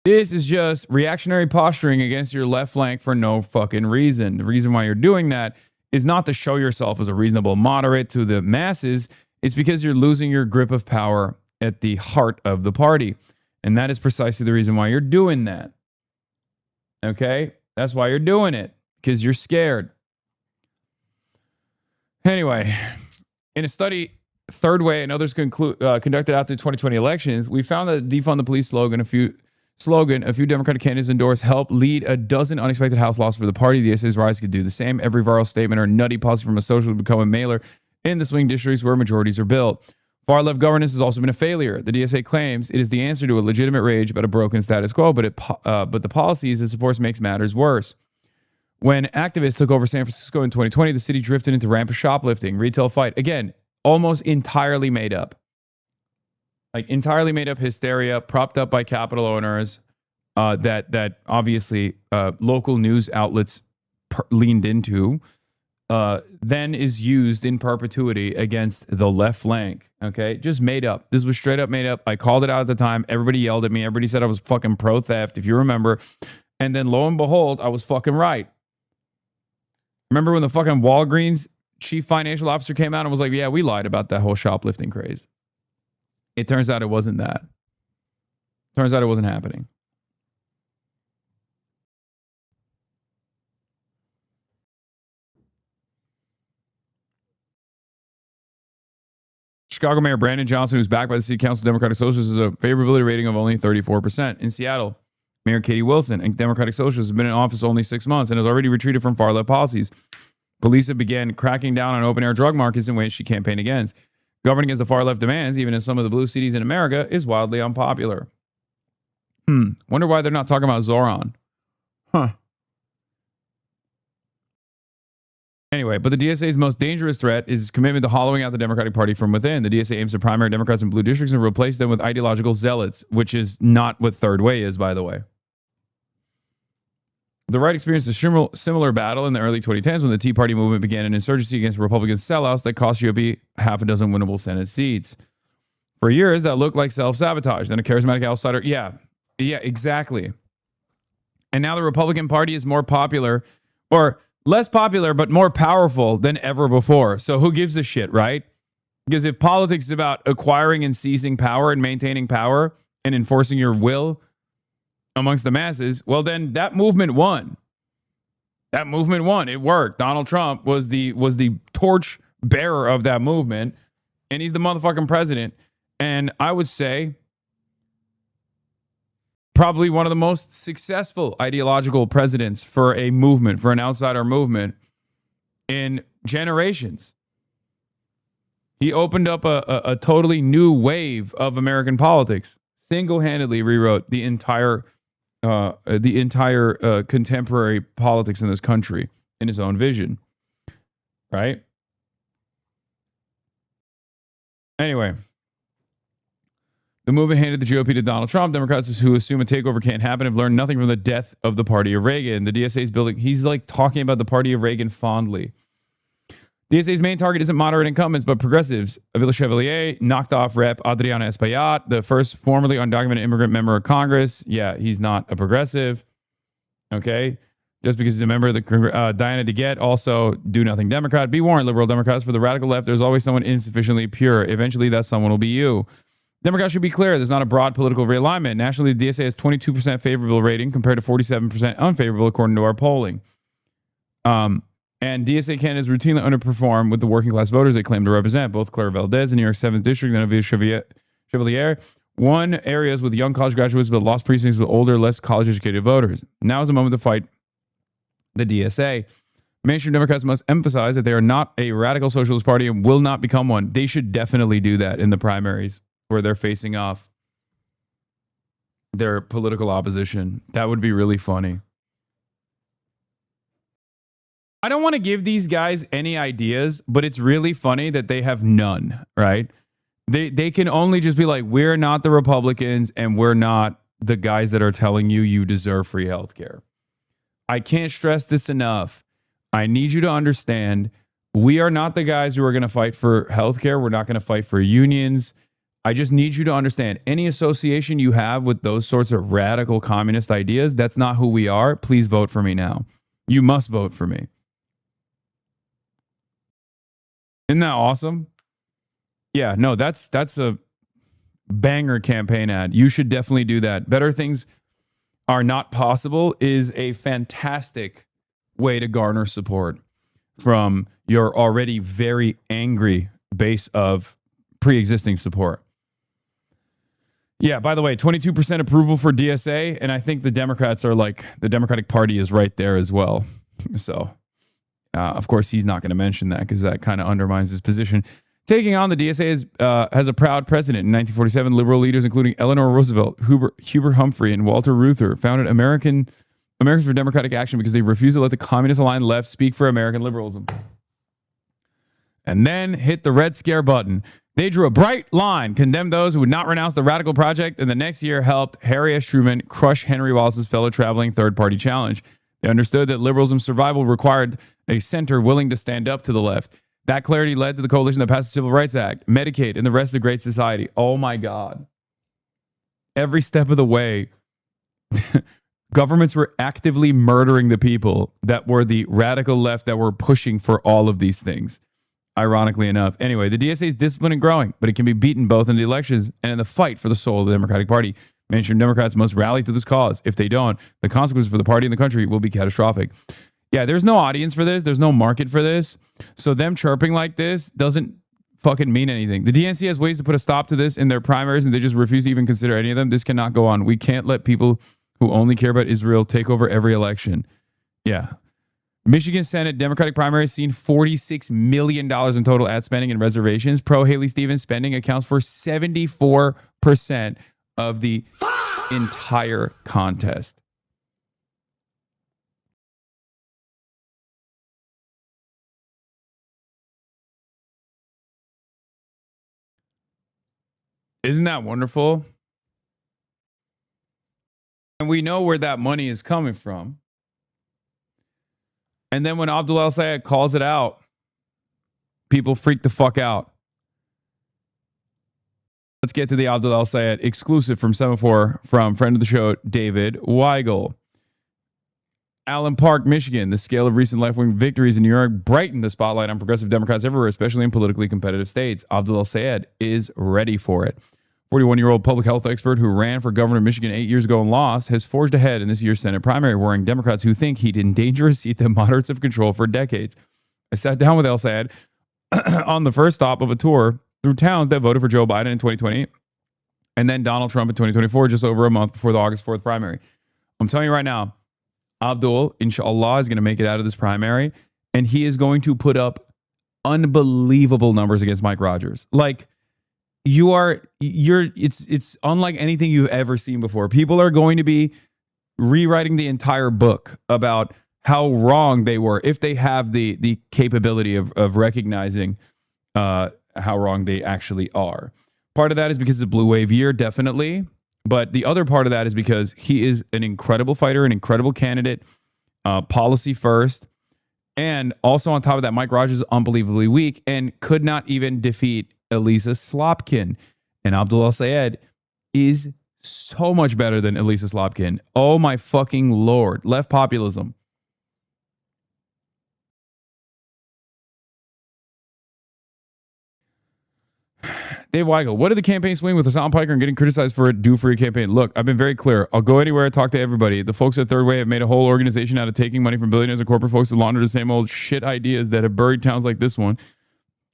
This is just reactionary posturing against your left flank for no fucking reason. The reason why you're doing that is not to show yourself as a reasonable moderate to the masses. It's because you're losing your grip of power at the heart of the party. And that is precisely the reason why you're doing that. Okay? That's why you're doing it. Because you're scared. Anyway, in a study, Third Way and others conducted after the 2020 elections, we found that the defund the police slogan a few Democratic candidates endorsed helped lead a dozen unexpected House losses for the party. The DSA's rise could do the same. Every viral statement or nutty policy from a socialist would become a mailer in the swing districts where majorities are built. Far-left governance has also been a failure. The DSA claims it is the answer to a legitimate rage about a broken status quo, but the policies it supports makes matters worse. When activists took over San Francisco in 2020, the city drifted into rampant shoplifting, retail fight. Again, almost entirely made up. Like entirely made up hysteria propped up by capital owners that obviously local news outlets leaned into, then is used in perpetuity against the left flank. Okay, just made up. This was straight up made up. I called it out at the time. Everybody yelled at me. Everybody said I was fucking pro theft, if you remember. And then lo and behold, I was fucking right. Remember when the fucking Walgreens chief financial officer came out and was like, yeah, we lied about that whole shoplifting craze. It turns out it wasn't that. Turns out it wasn't happening. Chicago Mayor Brandon Johnson, who's backed by the City Council Democratic Socialists, has a favorability rating of only 34%. In Seattle, Mayor Katie Wilson, a Democratic Socialist, has been in office only 6 months and has already retreated from far-left policies. Police have began cracking down on open-air drug markets in ways she campaigned against. Governing as the far-left demands, even in some of the blue cities in America, is wildly unpopular. Wonder why they're not talking about Zoran. Anyway, but the DSA's most dangerous threat is its commitment to hollowing out the Democratic Party from within. The DSA aims to primary Democrats in blue districts and replace them with ideological zealots, which is not what Third Way is, by the way. The right experienced a similar battle in the early 2010s when the Tea Party movement began an insurgency against Republican sellouts that cost GOP half a dozen winnable Senate seats. For years, that looked like self-sabotage. Then a charismatic outsider. Yeah, exactly. And now the Republican Party is more popular, or less popular, but more powerful than ever before. So who gives a shit, right? Because if politics is about acquiring and seizing power and maintaining power and enforcing your will amongst the masses, well, then that movement won. That movement won. It worked. Donald Trump was the torch bearer of that movement, and he's the motherfucking president. And I would say probably one of the most successful ideological presidents for a movement, for an outsider movement in generations. He opened up a totally new wave of American politics, single-handedly rewrote the entire contemporary politics in this country in his own vision, right? Anyway, the movement handed the GOP to Donald Trump. Democrats who assume a takeover can't happen have learned nothing from the death of the party of Reagan. The DSA is building, he's like talking about the party of Reagan fondly. DSA's main target isn't moderate incumbents, but progressives. Avila Chevalier knocked off Rep. Adriana Espaillat, the first formerly undocumented immigrant member of Congress. Yeah, he's not a progressive. Okay. Just because he's a member of the Diana DeGette, also do nothing Democrat. Be warned, liberal Democrats. For the radical left, there's always someone insufficiently pure. Eventually, that someone will be you. Democrats should be clear. There's not a broad political realignment. Nationally, the DSA has 22% favorable rating compared to 47% unfavorable, according to our polling. And DSA candidates routinely underperform with the working class voters they claim to represent. Both Clara Valdez in New York 7th District and Avia Chevalier won areas with young college graduates but lost precincts with older, less college-educated voters. Now is the moment to fight the DSA. Mainstream Democrats must emphasize that they are not a radical socialist party and will not become one. They should definitely do that in the primaries where they're facing off their political opposition. That would be really funny. I don't want to give these guys any ideas, but it's really funny that they have none, right? They can only just be like, we're not the Republicans and we're not the guys that are telling you you deserve free healthcare. I can't stress this enough. I need you to understand, we are not the guys who are going to fight for healthcare. We're not going to fight for unions. I just need you to understand, any association you have with those sorts of radical communist ideas, that's not who we are. Please vote for me now. You must vote for me. Isn't that awesome? Yeah, no, that's a banger campaign ad. You should definitely do that. Better Things Are Not Possible is a fantastic way to garner support from your already very angry base of pre-existing support. Yeah, by the way, 22% approval for DSA, and I think the Democrats are like, the Democratic Party is right there as well. So, of course, he's not going to mention that because that kind of undermines his position. Taking on the DSA has a proud precedent. In 1947, liberal leaders, including Eleanor Roosevelt, Hubert Humphrey, and Walter Reuther, founded Americans for Democratic Action because they refused to let the communist-aligned left speak for American liberalism. And then hit the Red Scare button. They drew a bright line, condemned those who would not renounce the radical project, and the next year helped Harry S. Truman crush Henry Wallace's fellow traveling third-party challenge. They understood that liberalism's survival required a center willing to stand up to the left. That clarity led to the coalition that passed the Civil Rights Act, Medicaid, and the rest of the Great Society. Oh my God. Every step of the way, governments were actively murdering the people that were the radical left that were pushing for all of these things. Ironically enough. Anyway, the DSA is disciplined and growing, but it can be beaten both in the elections and in the fight for the soul of the Democratic Party. Mainstream Democrats must rally to this cause. If they don't, the consequences for the party and the country will be catastrophic. Yeah, there's no audience for this. There's no market for this. So them chirping like this doesn't fucking mean anything. The DNC has ways to put a stop to this in their primaries, and they just refuse to even consider any of them. This cannot go on. We can't let people who only care about Israel take over every election. Yeah. Michigan Senate Democratic primaries seen $46 million in total ad spending and reservations. Pro-Haley Stevens spending accounts for 74% of the entire contest. Isn't that wonderful? And we know where that money is coming from. And then when Abdul El-Sayed calls it out, people freak the fuck out. Let's get to the Abdul El-Sayed exclusive from Semaphore from friend of the show, David Weigel. Allen Park, Michigan. The scale of recent left-wing victories in New York brightened the spotlight on progressive Democrats everywhere, especially in politically competitive states. Abdul El-Sayed is ready for it. 41-year-old public health expert who ran for governor of Michigan 8 years ago and lost has forged ahead in this year's Senate primary, worrying Democrats who think he'd endanger a seat that moderates have controlled for decades. I sat down with El-Sayed on the first stop of a tour through towns that voted for Joe Biden in 2020 and then Donald Trump in 2024, just over a month before the August 4th primary. I'm telling you right now, Abdul, inshallah, is going to make it out of this primary, and he is going to put up unbelievable numbers against Mike Rogers. Like, it's unlike anything you've ever seen before. People are going to be rewriting the entire book about how wrong they were if they have the capability of recognizing how wrong they actually are. Part of that is because it's a blue wave year, definitely. But the other part of that is because he is an incredible fighter, an incredible candidate, policy first. And also on top of that, Mike Rogers is unbelievably weak and could not even defeat Elisa Slotkin. And Abdul El-Sayed is so much better than Elisa Slotkin. Oh my fucking Lord. Left populism. Dave Weigel, what did the campaign swing with Hasan Piker and getting criticized for it do for your campaign? Look, I've been very clear. I'll go anywhere, talk to everybody. The folks at Third Way have made a whole organization out of taking money from billionaires and corporate folks to launder the same old shit ideas that have buried towns like this one.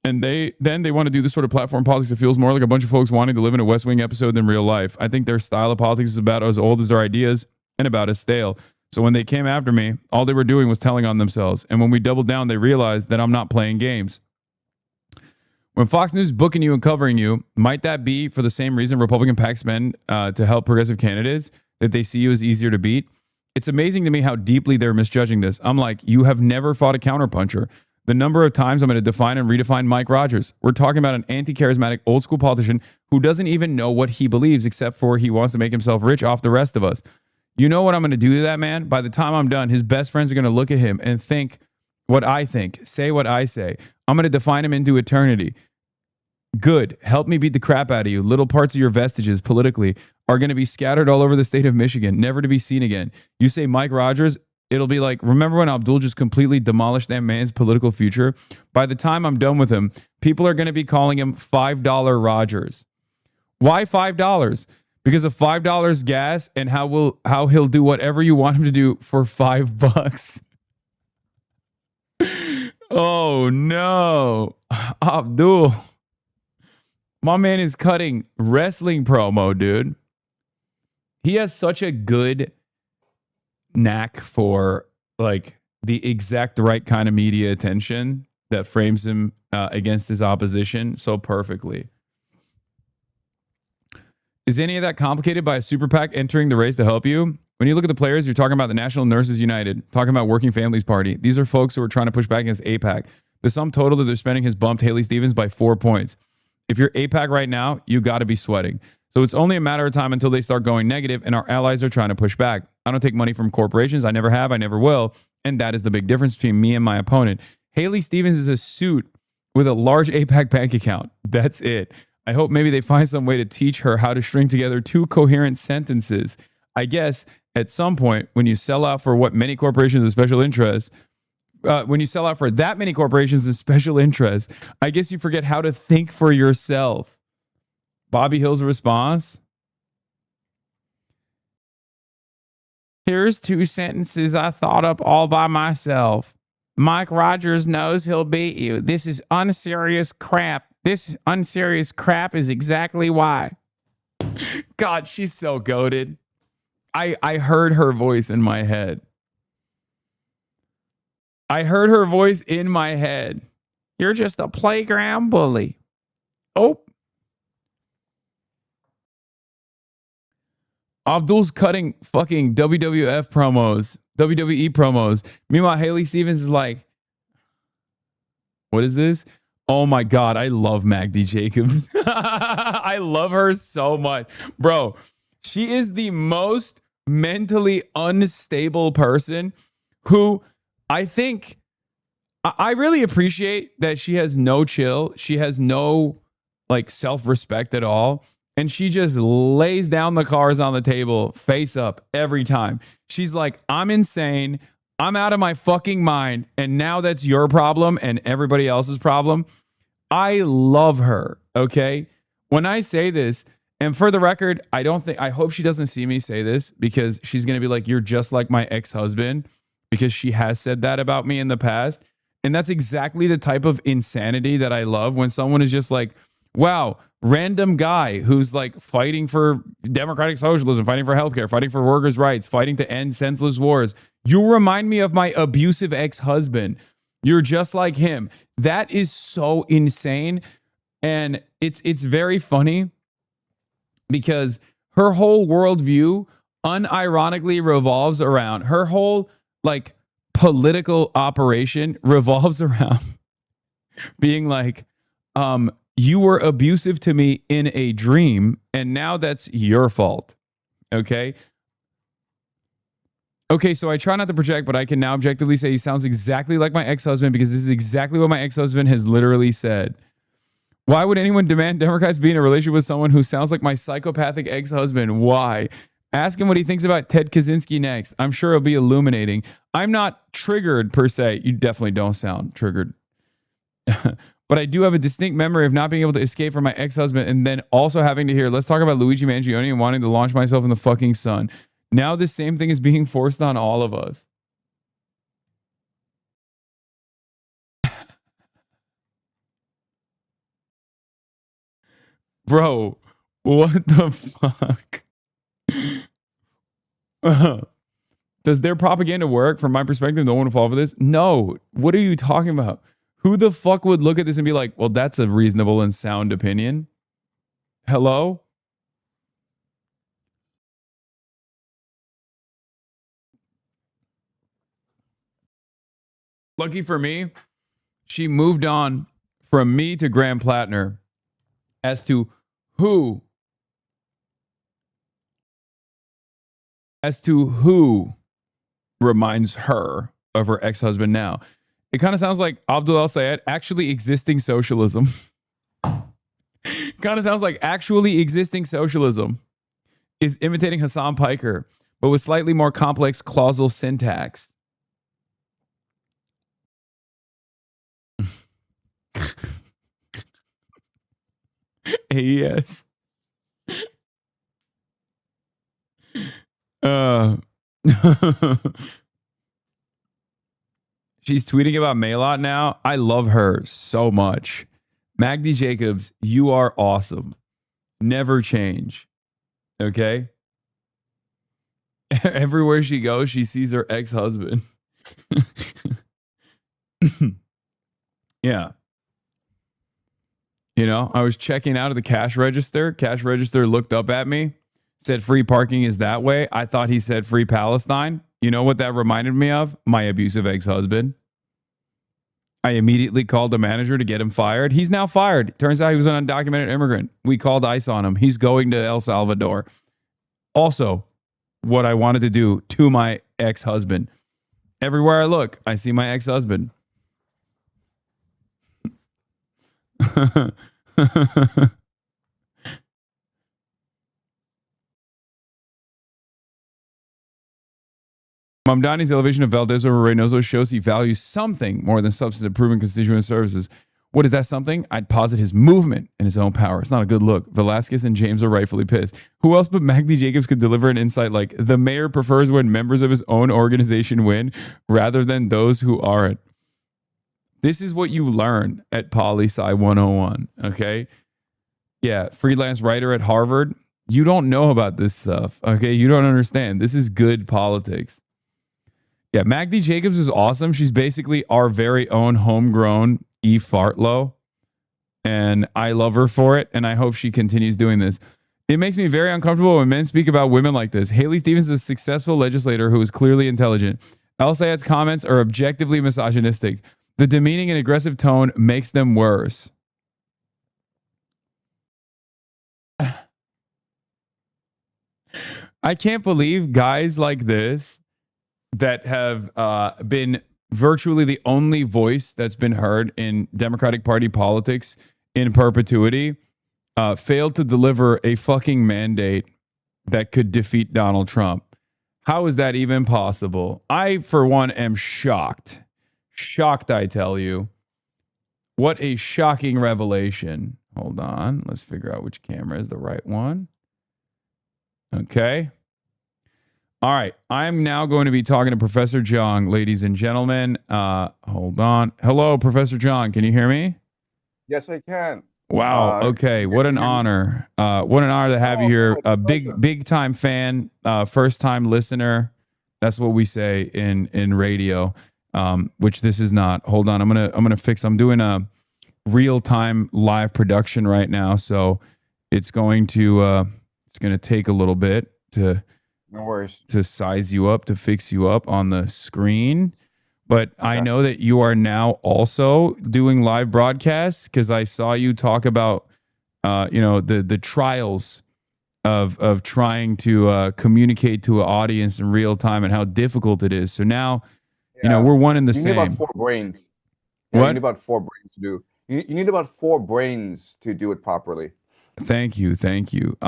And they want to do this sort of platform politics that feels more like a bunch of folks wanting to live in a West Wing episode than real life. I think their style of politics is about as old as their ideas and about as stale. So when they came after me, all they were doing was telling on themselves. And when we doubled down, they realized that I'm not playing games. When Fox News is booking you and covering you, might that be for the same reason Republican PACs spend to help progressive candidates, that they see you as easier to beat? It's amazing to me how deeply they're misjudging this. I'm like, you have never fought a counterpuncher. The number of times I'm going to define and redefine Mike Rogers. We're talking about an anti-charismatic old school politician who doesn't even know what he believes except for he wants to make himself rich off the rest of us. You know what I'm going to do to that man? By the time I'm done, his best friends are going to look at him and think what I think, say what I say. I'm going to define him into eternity. Good. Help me beat the crap out of you. Little parts of your vestiges politically are going to be scattered all over the state of Michigan, never to be seen again. You say Mike Rogers, it'll be like, remember when Abdul just completely demolished that man's political future? By the time I'm done with him, people are going to be calling him $5 Rogers. Why $5? Because of $5 gas and how he'll do whatever you want him to do for $5. Oh no, Abdul. My man is cutting wrestling promo, dude. He has such a good knack for like the exact right kind of media attention that frames him against his opposition so perfectly. Is any of that complicated by a super PAC entering the race to help you? When you look at the players, you're talking about the National Nurses United, talking about Working Families Party. These are folks who are trying to push back against AIPAC. The sum total that they're spending has bumped Haley Stevens by 4 points. If you're AIPAC right now, you got to be sweating. So it's only a matter of time until they start going negative and our allies are trying to push back. I don't take money from corporations. I never have. I never will. And that is the big difference between me and my opponent. Haley Stevens is a suit with a large AIPAC bank account. That's it. I hope maybe they find some way to teach her how to string together 2 coherent sentences. I guess at some point, when you sell out for what many corporations and special interests, when you sell out for that many corporations and special interests, I guess you forget how to think for yourself. Bobby Hill's response. Here's 2 sentences I thought up all by myself. Mike Rogers knows he'll beat you. This is unserious crap. This unserious crap is exactly why. God, she's so goated. I heard her voice in my head. I heard her voice in my head. You're just a playground bully. Oh. Abdul's cutting fucking WWF promos, WWE promos. Meanwhile, Haley Stevens is like, what is this? Oh my God, I love Magdi Jacobs. I love her so much. Bro, she is the most mentally unstable person who I think I really appreciate that she has no chill. She has no like self-respect at all. And she just lays down the cards on the table face up every time. She's like, I'm insane. I'm out of my fucking mind. And now that's your problem and everybody else's problem. I love her. Okay. When I say this, and for the record, I hope she doesn't see me say this because she's going to be like, you're just like my ex-husband, because she has said that about me in the past. And that's exactly the type of insanity that I love, when someone is just like, wow, random guy who's like fighting for democratic socialism, fighting for healthcare, fighting for workers' rights, fighting to end senseless wars. You remind me of my abusive ex-husband. You're just like him. That is so insane. And it's very funny because her whole worldview unironically revolves around, her whole like political operation revolves around being like, you were abusive to me in a dream, and now that's your fault. Okay. Okay, so I try not to project, but I can now objectively say he sounds exactly like my ex-husband, because this is exactly what my ex-husband has literally said. Why would anyone demand Democrats be in a relationship with someone who sounds like my psychopathic ex-husband? Why? Ask him what he thinks about Ted Kaczynski next. I'm sure it'll be illuminating. I'm not triggered per se. You definitely don't sound triggered. But I do have a distinct memory of not being able to escape from my ex-husband and then also having to hear, let's talk about Luigi Mangione and wanting to launch myself in the fucking sun. Now this same thing is being forced on all of us. Bro, what the fuck? Does their propaganda work? From my perspective, no one would fall for this. No. What are you talking about? Who the fuck would look at this and be like, well, that's a reasonable and sound opinion? Hello? Lucky for me, she moved on from me to Graham Plattner as to who reminds her of her ex-husband now. It kind of sounds like Abdul El-Sayed actually existing socialism. Kind of sounds like actually existing socialism is imitating Hasan Piker, but with slightly more complex clausal syntax. AES. She's tweeting about Melat now. I love her so much. Magdi Jacobs, you are awesome. Never change. Okay? Everywhere she goes, she sees her ex-husband. Yeah. You know, I was checking out of the cash register. Cash register looked up at me, said free parking is that way. I thought he said free Palestine. You know what that reminded me of? My abusive ex-husband. I immediately called the manager to get him fired. He's now fired. Turns out he was an undocumented immigrant. We called ICE on him. He's going to El Salvador. Also, what I wanted to do to my ex-husband. Everywhere I look, I see my ex-husband. Mamdani's elevation of Valdez over Reynoso shows he values something more than substantive proven constituent services. What is that something? I'd posit his movement and his own power. It's not a good look. Velasquez and James are rightfully pissed. Who else but Magdi Jacobs could deliver an insight like, the mayor prefers when members of his own organization win rather than those who aren't? This is what you learn at Poli-Sci 101, okay? Yeah, freelance writer at Harvard. You don't know about this stuff, okay? You don't understand. This is good politics. Yeah, Magdi Jacobs is awesome. She's basically our very own homegrown Eve Fartlow, and I love her for it, and I hope she continues doing this. It makes me very uncomfortable when men speak about women like this. Haley Stevens is a successful legislator who is clearly intelligent. El-Sayed's comments are objectively misogynistic. The demeaning and aggressive tone makes them worse. I can't believe guys like this that have been virtually the only voice that's been heard in Democratic Party politics in perpetuity failed to deliver a fucking mandate that could defeat Donald Trump. How is that even possible? I, for one, am shocked. Shocked, I tell you. What a shocking revelation. Hold on. Let's figure out which camera is the right one. Okay. All right. I'm now going to be talking to Professor Jong, ladies and gentlemen. Hold on. Hello, Professor Jong. Can you hear me? Yes, I can. Wow. Okay. What an honor. What an honor to have you here. A big time fan, first time listener. That's what we say in radio. Which this is not. Hold on. I'm doing a real-time live production right now, so it's going to take a little bit to size you up, to fix you up on the screen. But okay. I know that you are now also doing live broadcasts, because I saw you talk about the trials of trying to communicate to an audience in real time and how difficult it is. So now we're one in the same. You need about 4 brains. What? You need about 4 brains to do. You need about 4 brains to do it properly. Thank you. It's the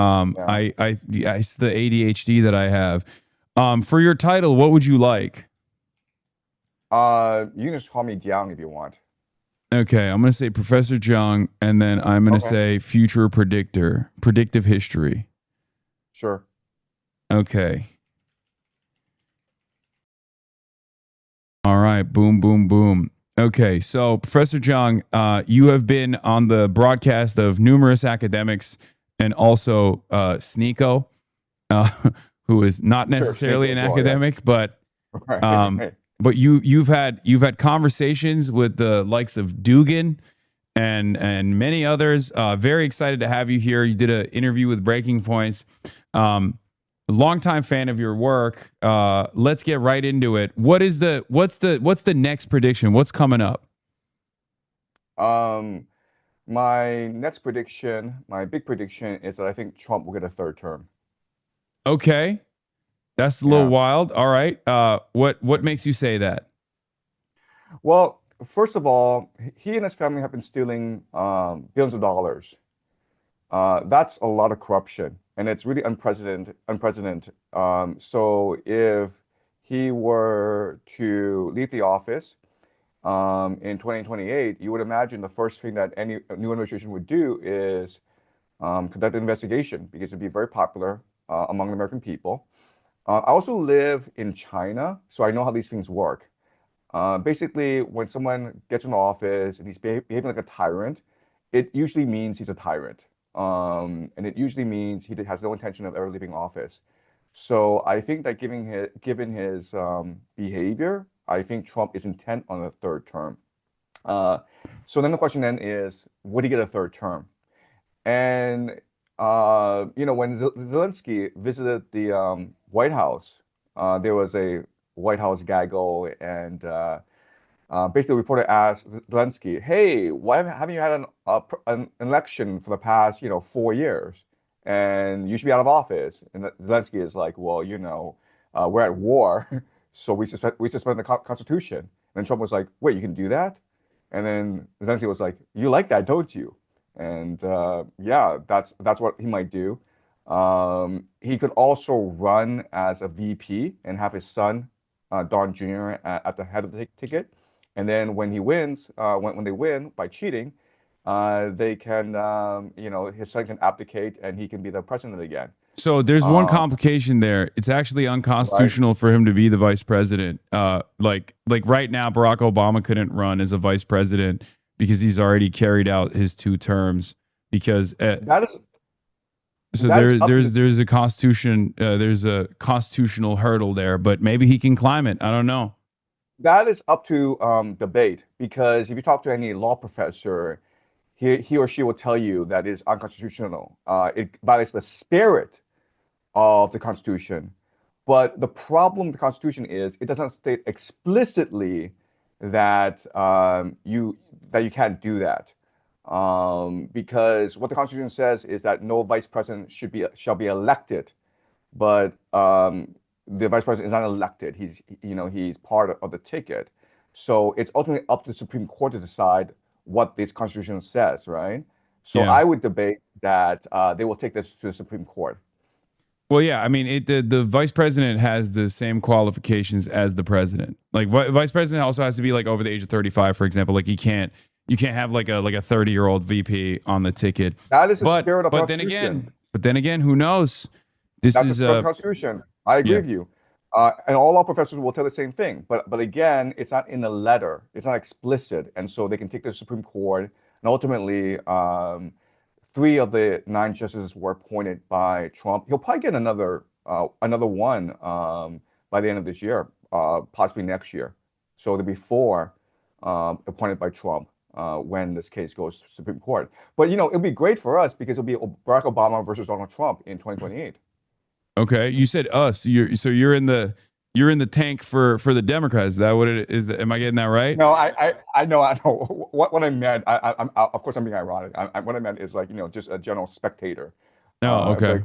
ADHD that I have. For your title, what would you like? You can just call me Jiang if you want. Okay, I'm gonna say Professor Jung, and then I'm gonna say future predictor, predictive history. Sure. Okay. All right. Boom, boom, boom. Okay, so Professor Jung, you have been on the broadcast of numerous academics and also Sneeko, who is not necessarily an academic, but but you've had conversations with the likes of Dugan and many others. Very excited to have you here. You did an interview with Breaking Points. Longtime fan of your work. Let's get right into it. What's the next prediction? What's coming up? My next prediction, my big prediction, is that I think Trump will get a third term. Okay, that's a little wild. All right. What makes you say that? Well, first of all, he and his family have been stealing billions of dollars. That's a lot of corruption, and it's really unprecedented. So if he were to leave the office in 2028, you would imagine the first thing that any new administration would do is conduct an investigation, because it'd be very popular among the American people. I also live in China, so I know how these things work. Basically, when someone gets in office and he's behaving like a tyrant, it usually means he's a tyrant. And it usually means he has no intention of ever leaving office. So I think that given his behavior, I think Trump is intent on a third term. So then the question then is, would he get a third term? And when Zelensky visited the White House, there was a White House gaggle, and basically, a reporter asked Zelensky, "Hey, why haven't you had an election for the past 4 years? And you should be out of office." And Zelensky is like, "Well, we're at war, so we suspend the Constitution." And then Trump was like, "Wait, you can do that?" And then Zelensky was like, "You like that, don't you?" And yeah, that's what he might do. He could also run as a VP and have his son, Don Jr., at the head of the ticket. And then when he wins, when they win by cheating, they can, his son can abdicate and he can be the president again. So there's one complication there. It's actually unconstitutional for him to be the vice president. Like right now, Barack Obama couldn't run as a vice president because he's already carried out his 2 terms. Because there's a constitutional hurdle there, but maybe he can climb it. I don't know. That is up to debate, because if you talk to any law professor, he or she will tell you that it is unconstitutional. It violates the spirit of the Constitution. But the problem with the Constitution is it doesn't state explicitly that you can't do that. Because what the Constitution says is that no vice president shall be elected, but the vice president is not elected. He's part of the ticket. So it's ultimately up to the Supreme Court to decide what this Constitution says, right? So I would debate that they will take this to the Supreme Court. Well, yeah, I mean, the vice president has the same qualifications as the president. Like, vice president also has to be like over the age of 35, for example. Like, you can't have like a 30-year-old VP on the ticket. That is the spirit of the Constitution. But then again, who knows? That's the spirit of the Constitution. I agree with you. And all law professors will tell the same thing. But again, it's not in the letter. It's not explicit. And so they can take to the Supreme Court. And ultimately, 3 of the 9 justices were appointed by Trump. He'll probably get another one by the end of this year, possibly next year. So there'll be 4 appointed by Trump when this case goes to the Supreme Court. But it'll be great for us, because it'll be Barack Obama versus Donald Trump in 2028. Okay, you said us. You're in the tank for the Democrats. Is that what it is? Am I getting that right? No, I know. What I meant, I'm of course I'm being ironic. What I meant is just a general spectator. Oh, okay.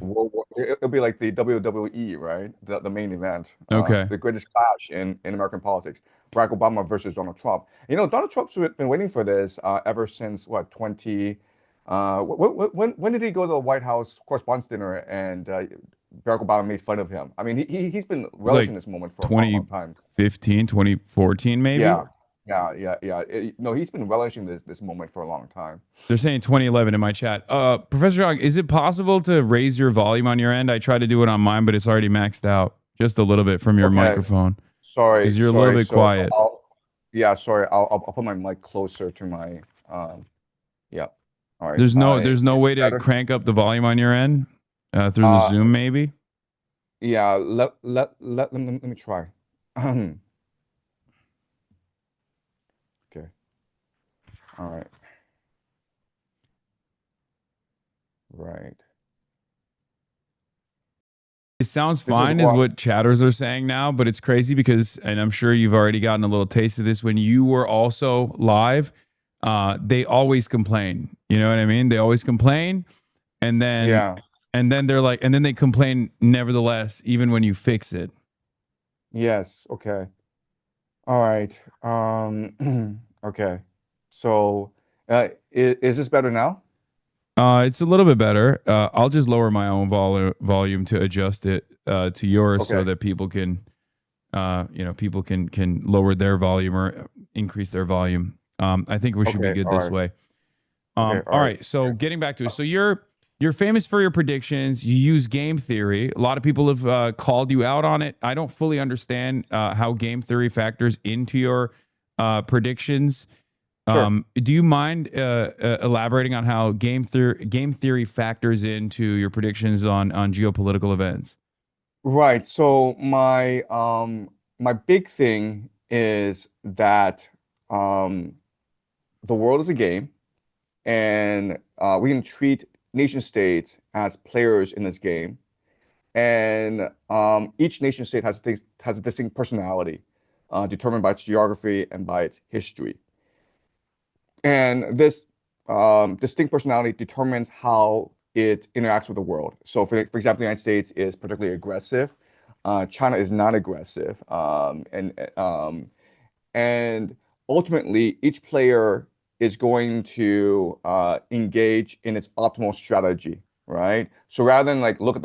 It'll be like the WWE, right? The main event. Okay. The greatest clash in American politics. Barack Obama versus Donald Trump. Donald Trump's been waiting for this ever since when did he go to the White House correspondence dinner and Barack Obama made fun of him? I mean, he's been relishing this moment for a long time. 2015, 2014, maybe? Yeah. No, he's been relishing this moment for a long time. They're saying 2011 in my chat. Professor Jog, is it possible to raise your volume on your end? I tried to do it on mine, but it's already maxed out just a little bit from your microphone. Sorry, because you're a little bit quiet. I'll put my mic closer to my yeah. All right. There's no way to crank up the volume on your end through the Zoom, maybe. Yeah. Let me try. Okay. All right. Right. It sounds fine is what chatters are saying now, but it's crazy because, and I'm sure you've already gotten a little taste of this when you were also live, they always complain. You know what I mean? They always complain, and then they're like, and then they complain nevertheless, even when you fix it. Yes. Okay. All right. Okay. So, is this better now? It's a little bit better. I'll just lower my own volume to adjust it to yours, so that people can, people can lower their volume or increase their volume. I think we should be good this way. All right. So getting back to it, so you're famous for your predictions. You use game theory. A lot of people have called you out on it. I don't fully understand how game theory factors into your predictions. Sure. Do you mind elaborating on how game theory factors into your predictions on geopolitical events? Right. So my big thing is that the world is a game, and we can treat nation states as players in this game, and each nation state has a distinct personality, determined by its geography and by its history. And this distinct personality determines how it interacts with the world. So, for example, the United States is particularly aggressive. China is not aggressive, and ultimately, each player is going to engage in its optimal strategy, right? So rather than like look at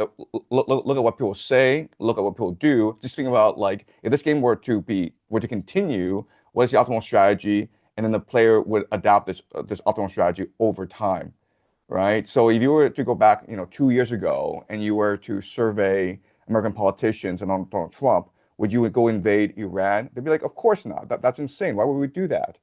what people say, look at what people do, just think about like if this game were to continue, what is the optimal strategy? And then the player would adapt this optimal strategy over time, right? So if you were to go back, 2 years ago, and you were to survey American politicians and Donald Trump, would you go invade Iran? They'd be like, of course not. That's insane. Why would we do that?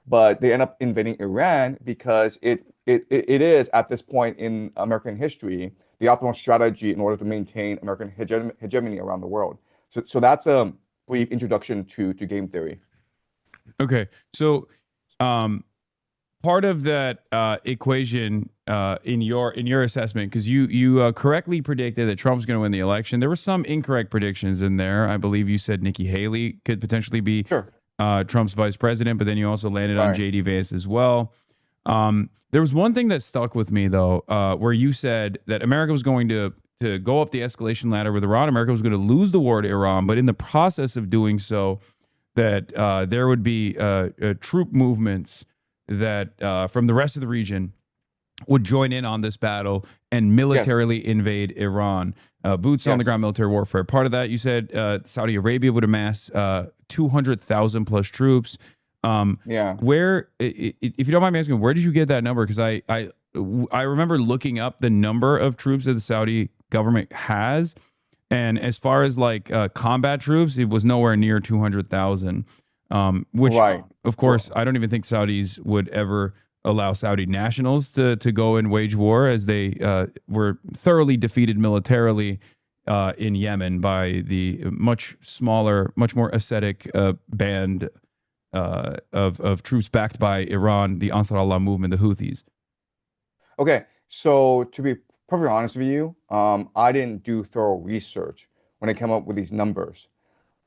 But they end up invading Iran because it is at this point in American history the optimal strategy in order to maintain American hegemony around the world. So that's a brief introduction to game theory. Okay, so part of that equation in your assessment, because you correctly predicted that Trump's going to win the election. There were some incorrect predictions in there. I believe you said Nikki Haley could potentially be Trump's vice president, but then you also landed on JD Vance as well. There was one thing that stuck with me though, where you said that America was going to go up the escalation ladder with Iran. America was going to lose the war to Iran, but in the process of doing so, that there would be troop movements that from the rest of the region would join in on this battle and militarily invade Iran. Boots on the ground military warfare. Part of that, you said Saudi Arabia would amass 200,000 plus troops. Where, if you don't mind me asking, where did you get that number? Because I remember looking up the number of troops that the Saudi government has. And as far as like combat troops, it was nowhere near 200,000, which, of course, I don't even think Saudis would ever allow Saudi nationals to go and wage war, as they were thoroughly defeated militarily in Yemen by the much smaller, much more ascetic band of troops backed by Iran, the Ansar Allah movement, the Houthis. Okay, so to be perfectly honest with you, I didn't do thorough research when I came up with these numbers.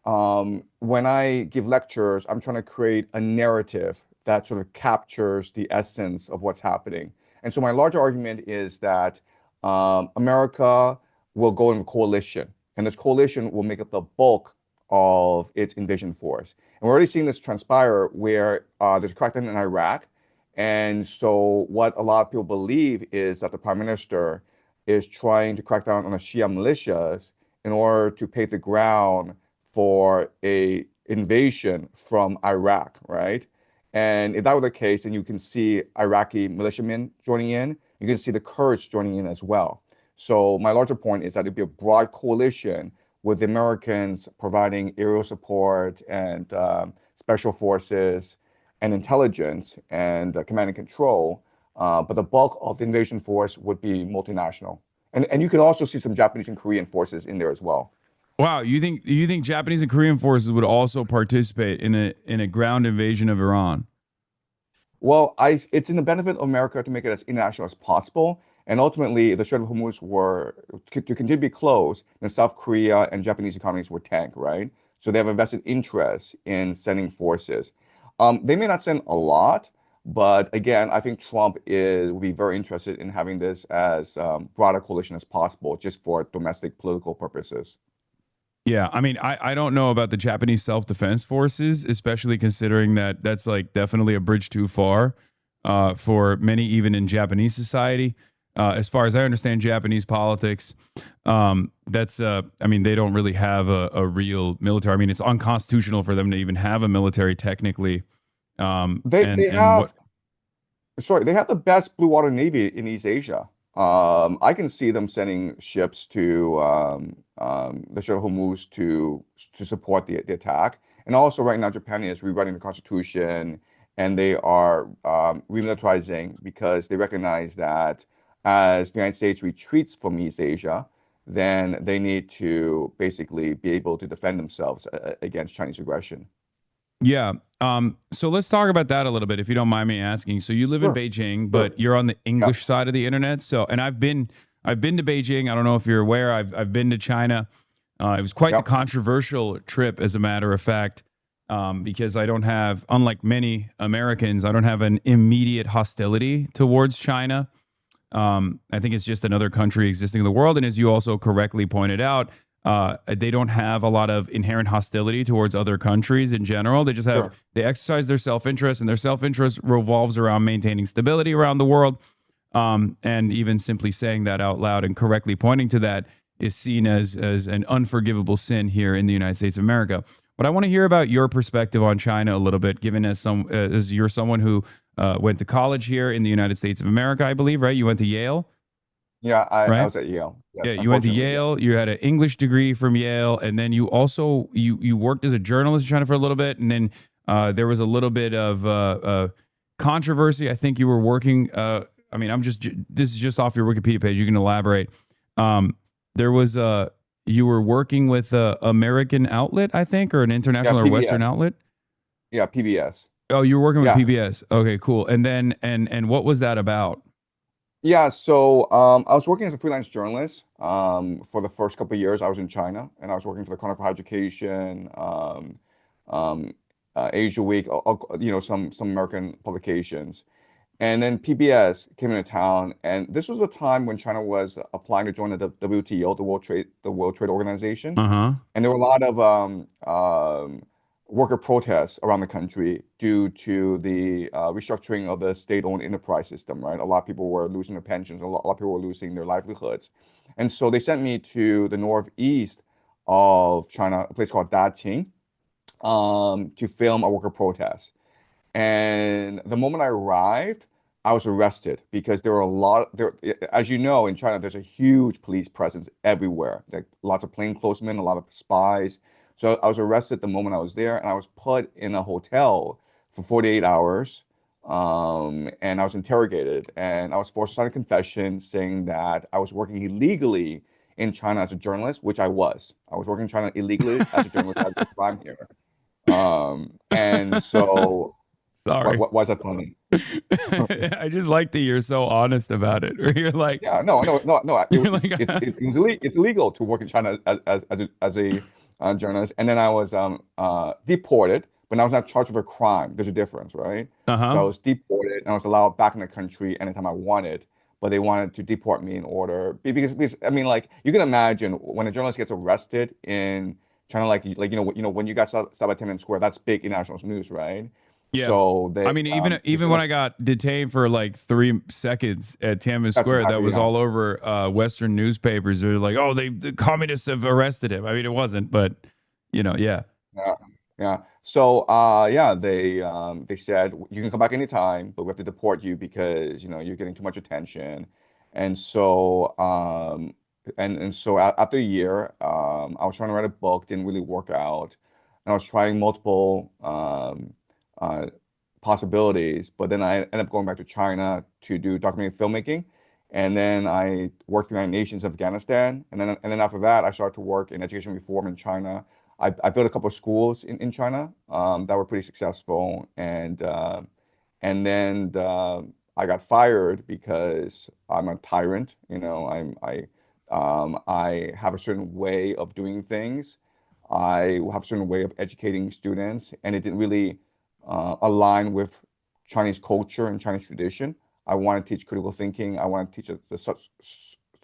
When I give lectures, I'm trying to create a narrative that sort of captures the essence of what's happening. And so my larger argument is that America will go in a coalition, and this coalition will make up the bulk of its invasion force. And we're already seeing this transpire where there's a crackdown in Iraq. And so what a lot of people believe is that the prime minister is trying to crack down on the Shia militias in order to pave the ground for a invasion from Iraq, right? And if that were the case, then you can see Iraqi militiamen joining in. You can see the Kurds joining in as well. So my larger point is that it'd be a broad coalition with the Americans providing aerial support and special forces and intelligence and command and control. But the bulk of the invasion force would be multinational. And you can also see some Japanese and Korean forces in there as well. Wow, you think Japanese and Korean forces would also participate in a ground invasion of Iran? Well, it's in the benefit of America to make it as international as possible. And ultimately, if the Strait of Hormuz were to continue to be closed, then South Korea and Japanese economies would tank, right? So they have a vested interest in sending forces. They may not send a lot, but again, I think Trump will be very interested in having this as broad a coalition as possible, just for domestic political purposes. Yeah, I mean, I don't know about the Japanese self-defense forces, especially considering that that's like definitely a bridge too far for many, even in Japanese society. As far as I understand Japanese politics, I mean, they don't really have a real military. I mean, it's unconstitutional for them to even have a military technically. They have the best blue water navy in East Asia. I can see them sending ships to the Strait of Hormuz to support the attack. And also right now, Japan is rewriting the constitution, and they are remilitarizing because they recognize that as the United States retreats from East Asia, then they need to basically be able to defend themselves against Chinese aggression. Yeah. So let's talk about that a little bit, if you don't mind me asking. So you live in Beijing, but you're on the English side of the internet. So, and I've been to Beijing. I don't know if you're aware. I've been to China. It was quite the controversial trip, as a matter of fact, because I don't have, unlike many Americans, I don't have an immediate hostility towards China. I think it's just another country existing in the world. And as you also correctly pointed out, they don't have a lot of inherent hostility towards other countries in general. They just have, they exercise their self-interest, and their self-interest revolves around maintaining stability around the world. And even simply saying that out loud and correctly pointing to that is seen as an unforgivable sin here in the United States of America. But I want to hear about your perspective on China a little bit, given as you're someone who went to college here in the United States of America, I believe, right? You went to Yale? Yeah, I was at Yale. Yes, yeah, you went to Yale. Yes. You had an English degree from Yale, and then you also you worked as a journalist in China for a little bit, and then there was a little bit of controversy. I think you were working. I mean, this is just off your Wikipedia page. You can elaborate. There was you were working with an American outlet, I think, or an international or Western outlet. Yeah, PBS. Oh, you were working with PBS. Okay, cool. And then and what was that about? Yeah, so I was working as a freelance journalist for the first couple of years. I was in China, and I was working for the Chronicle of Higher Education, Asia Week, some American publications. And then PBS came into town, and this was a time when China was applying to join the WTO, the World Trade Organization. And there were a lot of worker protests around the country due to the restructuring of the state-owned enterprise system, right? A lot of people were losing their pensions. A lot of people were losing their livelihoods. And so they sent me to the northeast of China, a place called Daqing, to film a worker protest. And the moment I arrived, I was arrested because there were as you know, in China, there's a huge police presence everywhere. Like lots of plainclothesmen, a lot of spies. So I was arrested the moment I was there, and I was put in a hotel for 48 hours. And I was interrogated, and I was forced to sign a confession saying that I was working illegally in China as a journalist, which I was. I was working in China illegally as a journalist. I had a crime here. And so, sorry, why is that funny? I just like that you're so honest about it. Or you're like, yeah, no. It's illegal to work in China as a journalist. And then I was deported, but I was not charged with a crime. There's a difference, right? So I was deported, and I was allowed back in the country anytime I wanted. But they wanted to deport me in order because I mean, like, you can imagine when a journalist gets arrested in China, like when you got stopped at Tiananmen Square, that's big international news, right? Yeah. So I mean, even when I got detained for like 3 seconds at Tiananmen Square, that was all over Western newspapers. They're like, "Oh, the communists have arrested him." I mean, it wasn't, but yeah. Yeah. So yeah, they said you can come back anytime, but we have to deport you because you're getting too much attention. And so after a year, I was trying to write a book, didn't really work out, and I was trying multiple uh, possibilities, but then I ended up going back to China to do documentary filmmaking. And then I worked for the United Nations in Afghanistan. And then after that, I started to work in education reform in China. I built a couple of schools in China that were pretty successful. And then I got fired because I'm a tyrant. I have a certain way of doing things. I have a certain way of educating students, and it didn't really align with Chinese culture and Chinese tradition. I want to teach critical thinking. I want to teach the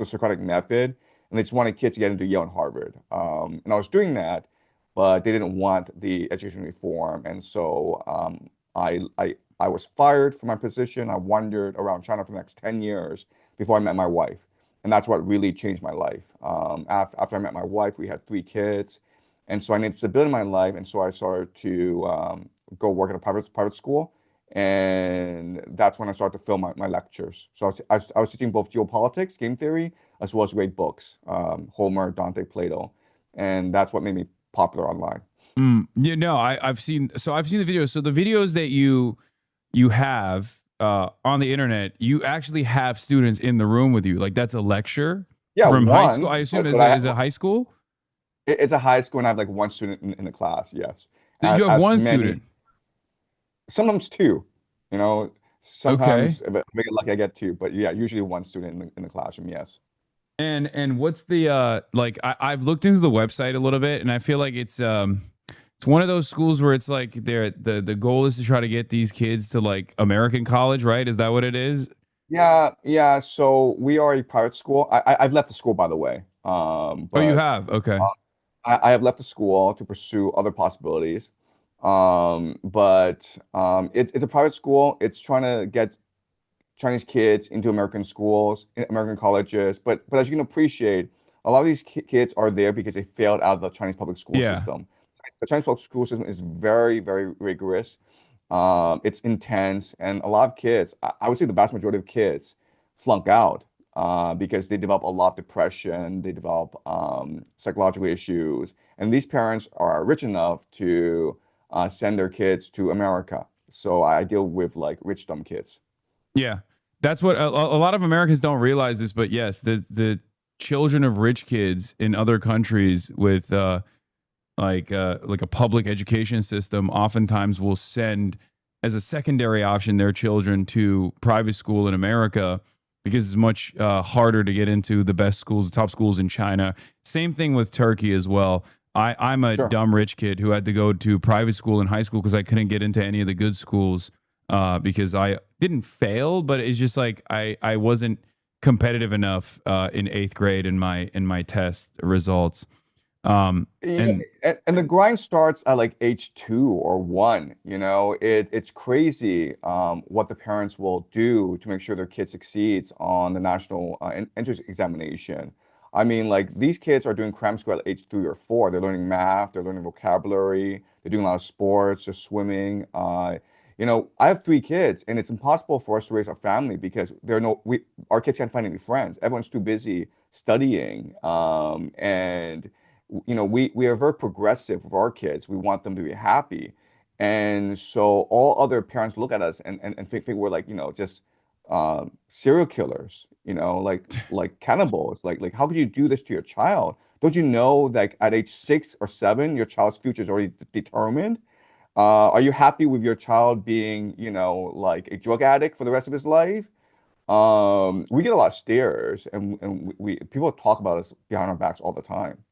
Socratic method, and they just wanted kids to get into Yale and Harvard. And I was doing that, but they didn't want the education reform, and so I was fired from my position. I wandered around China for the next 10 years before I met my wife, and that's what really changed my life. After I met my wife, we had 3 kids, and so I needed stability in my life, and so I started to go work at a private school, and that's when I started to film my lectures. So I was teaching both geopolitics, game theory, as well as great books, Homer, Dante, Plato, and that's what made me popular online. I've seen the videos. So the videos that you have on the internet, you actually have students in the room with you. Like that's a lecture from high school. I assume is it high school? It's a high school, and I have like one student in the class. Yes. Did you have one student? Sometimes two. Sometimes if I get lucky, I get two. But yeah, usually one student in the classroom. Yes. And what's the like? I've looked into the website a little bit, and I feel like it's one of those schools where it's like the goal is to try to get these kids to like American college, right? Is that what it is? Yeah. So we are a private school. I've left the school, by the way. Oh, you have? Okay. I have left the school to pursue other possibilities. But it's a private school. It's trying to get Chinese kids into American schools, American colleges. But as you can appreciate, a lot of these kids are there because they failed out of the Chinese public school system. The Chinese public school system is very, very rigorous. It's intense, and a lot of kids, I would say the vast majority of kids, flunk out because they develop a lot of depression, they develop psychological issues, and these parents are rich enough to send their kids to America. So I deal with like rich dumb kids. Yeah, that's what a lot of Americans don't realize this, but yes, the children of rich kids in other countries with like a public education system oftentimes will send as a secondary option their children to private school in America because it's much harder to get into the best schools, the top schools in China. Same thing with Turkey as well. I'm a dumb rich kid who had to go to private school in high school because I couldn't get into any of the good schools because I didn't fail, but it's just like I wasn't competitive enough in 8th grade in my test results. And the grind starts at like age 2 or 1. It's crazy what the parents will do to make sure their kid succeeds on the national entrance examination. I mean, like these kids are doing cram school at age 3 or 4. They're learning math, they're learning vocabulary, they're doing a lot of sports, they're swimming. I have 3 kids, and it's impossible for us to raise our family because our kids can't find any friends. Everyone's too busy studying, and we are very progressive with our kids. We want them to be happy, and so all other parents look at us and think we're like just serial killers, like cannibals. Like how could you do this to your child? Don't you know that at age 6 or 7 your child's future is already determined? Are you happy with your child being like a drug addict for the rest of his life? We get a lot of stares, and we people talk about us behind our backs all the time.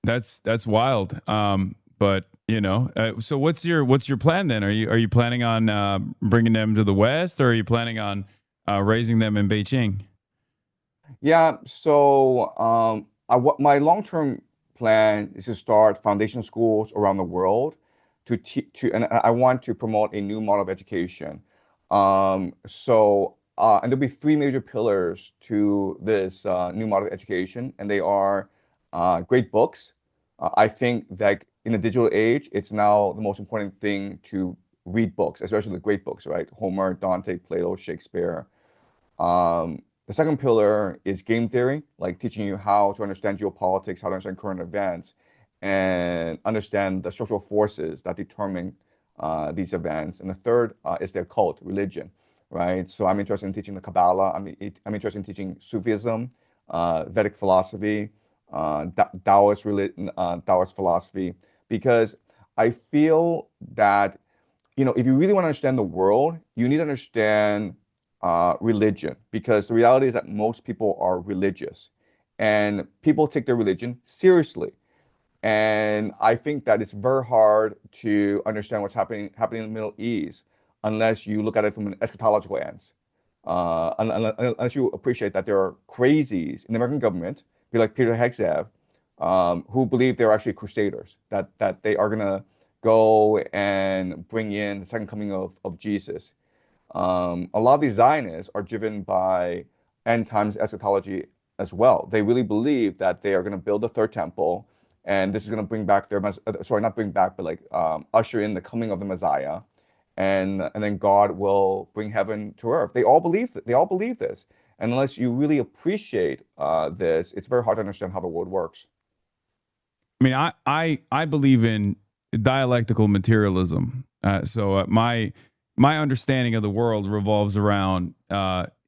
That's wild. But so what's your plan then? Are you planning on bringing them to the West, or are you planning on raising them in Beijing? Yeah. So my long-term plan is to start foundation schools around the world and I want to promote a new model of education. And there'll be 3 major pillars to this new model of education, and they are great books. I think that in the digital age, it's now the most important thing to read books, especially the great books, right? Homer, Dante, Plato, Shakespeare. The second pillar is game theory, like teaching you how to understand geopolitics, how to understand current events, and understand the social forces that determine these events. And the third is the occult, religion, right? So I'm interested in teaching the Kabbalah. I'm interested in teaching Sufism, Vedic philosophy, Taoist philosophy, because I feel that, you know, if you really want to understand the world, you need to understand religion, because the reality is that most people are religious and people take their religion seriously. And I think that it's very hard to understand what's happening in the Middle East unless you look at it from an eschatological lens. Unless you appreciate that there are crazies in the American government, be like Peter Hegseth, who believe they're actually crusaders, that they are going to go and bring in the second coming of Jesus. A lot of these Zionists are driven by end times eschatology as well. They really believe that they are going to build the third temple, and this is going to bring back their, sorry, not bring back, but like usher in the coming of the Messiah, and then God will bring heaven to earth. They all believe that. They all believe this, and unless you really appreciate this, it's very hard to understand how the world works. I mean, I believe in dialectical materialism. So my understanding of the world revolves around,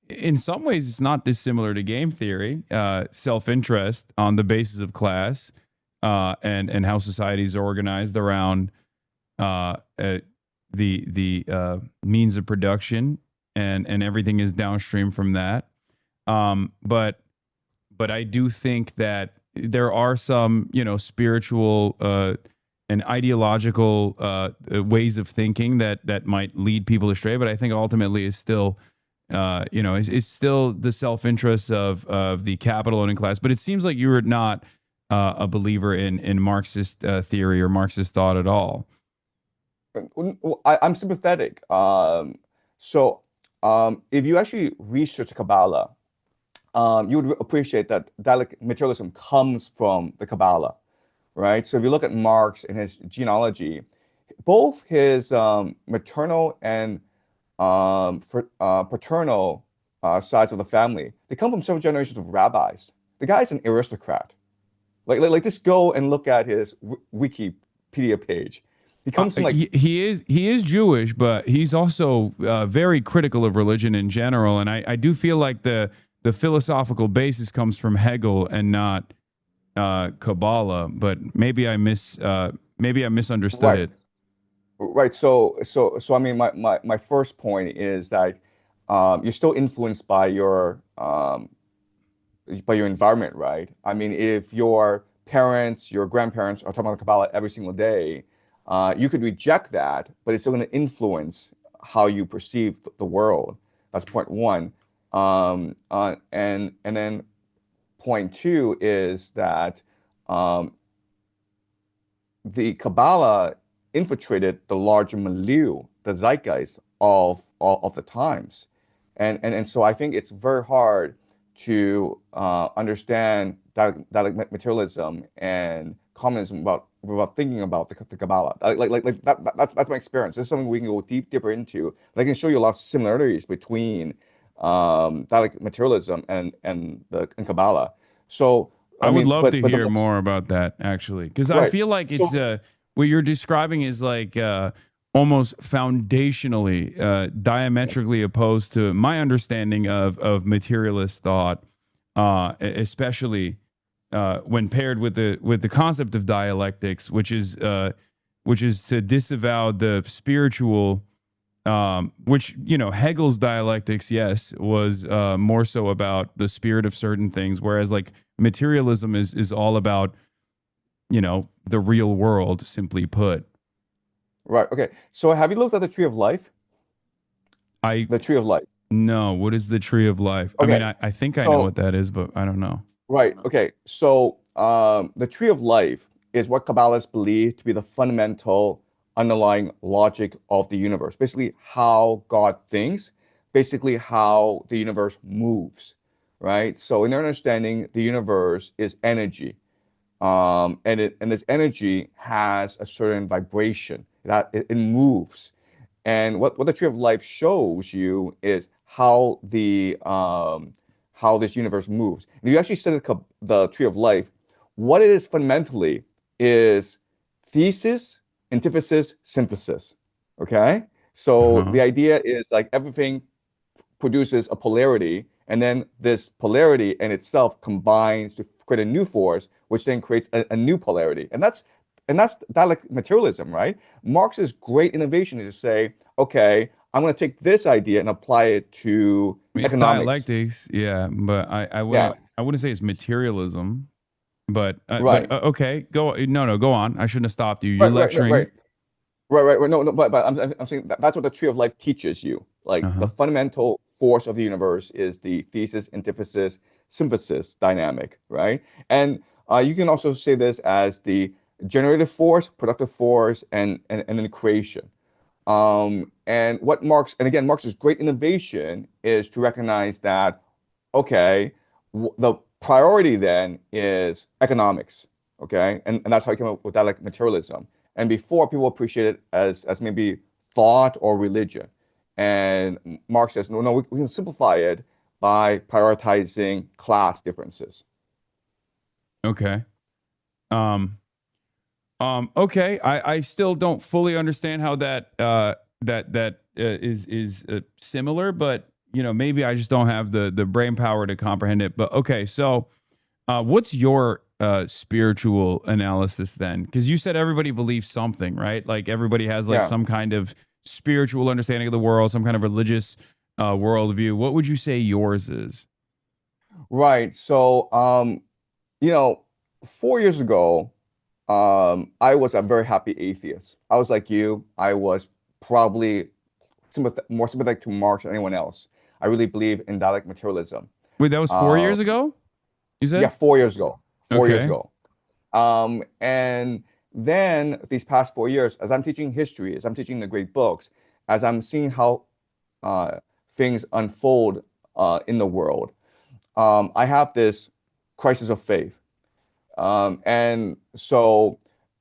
in some ways, it's not dissimilar to game theory, self-interest on the basis of class, and how societies are organized around the means of production, and everything is downstream from that. But I do think that there are some, you know, spiritual and ideological ways of thinking that might lead people astray. But I think ultimately is still, you know, is still the self-interest of the capital owning class. But it seems like you were not a believer in Marxist theory or Marxist thought at all. I'm sympathetic. So if you actually research Kabbalah, you would appreciate that dialectic materialism comes from the Kabbalah, right? So if you look at Marx and his genealogy, both his maternal and paternal sides of the family, they come from several generations of rabbis. The guy's an aristocrat. Like just go and look at his Wikipedia page. He comes from like he is Jewish, but he's also very critical of religion in general, and I do feel like the philosophical basis comes from Hegel and not Kabbalah. But maybe I misunderstood it. Right. So I mean, my first point is that you're still influenced by your environment, right? I mean, if your parents, your grandparents are talking about Kabbalah every single day, you could reject that, but it's still going to influence how you perceive the world. That's point one. And then point two is that the Kabbalah infiltrated the larger milieu, the zeitgeist of the times, and so I think it's very hard to understand that materialism and communism without thinking about the Kabbalah. That's my experience. This is something we can go deeper into. But I can show you a lot of similarities between dialectic materialism and Kabbalah. So I would love to hear more about that, actually, because I feel like it's what you're describing is like almost foundationally diametrically opposed to my understanding of materialist thought, especially when paired with the concept of dialectics, which is to disavow the spiritual. Which, you know, Hegel's dialectics, yes, was more so about the spirit of certain things, whereas like materialism is all about, you know, the real world, simply put. Right. Okay. So have you looked at the Tree of Life? The Tree of Life. No. What is the Tree of Life? Okay. I mean, I think I know what that is, but I don't know. Right. Okay. So the Tree of Life is what Kabbalists believe to be the fundamental underlying logic of the universe, basically how God thinks, basically how the universe moves, right? So in their understanding, the universe is energy, and this energy has a certain vibration. It moves, and what the Tree of Life shows you is how this universe moves. And you actually study the Tree of Life. What it is fundamentally is thesis, antithesis, synthesis. Okay, so the idea is like everything produces a polarity, and then this polarity in itself combines to create a new force, which then creates a new polarity. And that's dialectic materialism, right? Marx's great innovation is to say, okay, I'm going to take this idea and apply it to It's economics. dialectics, yeah, but I wouldn't say it's materialism, but Right. okay, go on. I shouldn't have stopped you. You're lecturing. Right. No, but I'm saying that's what the Tree of Life teaches you. Like the fundamental force of the universe is the thesis, antithesis, synthesis dynamic, right? And you can also say this as the generative force, productive force, and then creation. And what Marx's great innovation is to recognize that, okay, the priority then is economics, okay? And that's how he came up with dialectic materialism. And before, people appreciate it as maybe thought or religion. And Marx says, no, we can simplify it by prioritizing class differences. Okay. Okay. I still don't fully understand how that is similar, but maybe I just don't have the brain power to comprehend it. But okay, so what's your spiritual analysis then? Because you said everybody believes something, right? Like everybody has like some kind of spiritual understanding of the world, some kind of religious worldview. What would you say yours is? Right. So 4 years ago, I was a very happy atheist. I was like you. I was probably more sympathetic to Marx than anyone else. I really believe in dialectic materialism. Wait, that was 4 years ago? You said? Yeah, 4 years ago. 4 years Okay. ago. And then these past 4 years, as I'm teaching history, as I'm teaching the great books, as I'm seeing how things unfold in the world, I have this crisis of faith. And so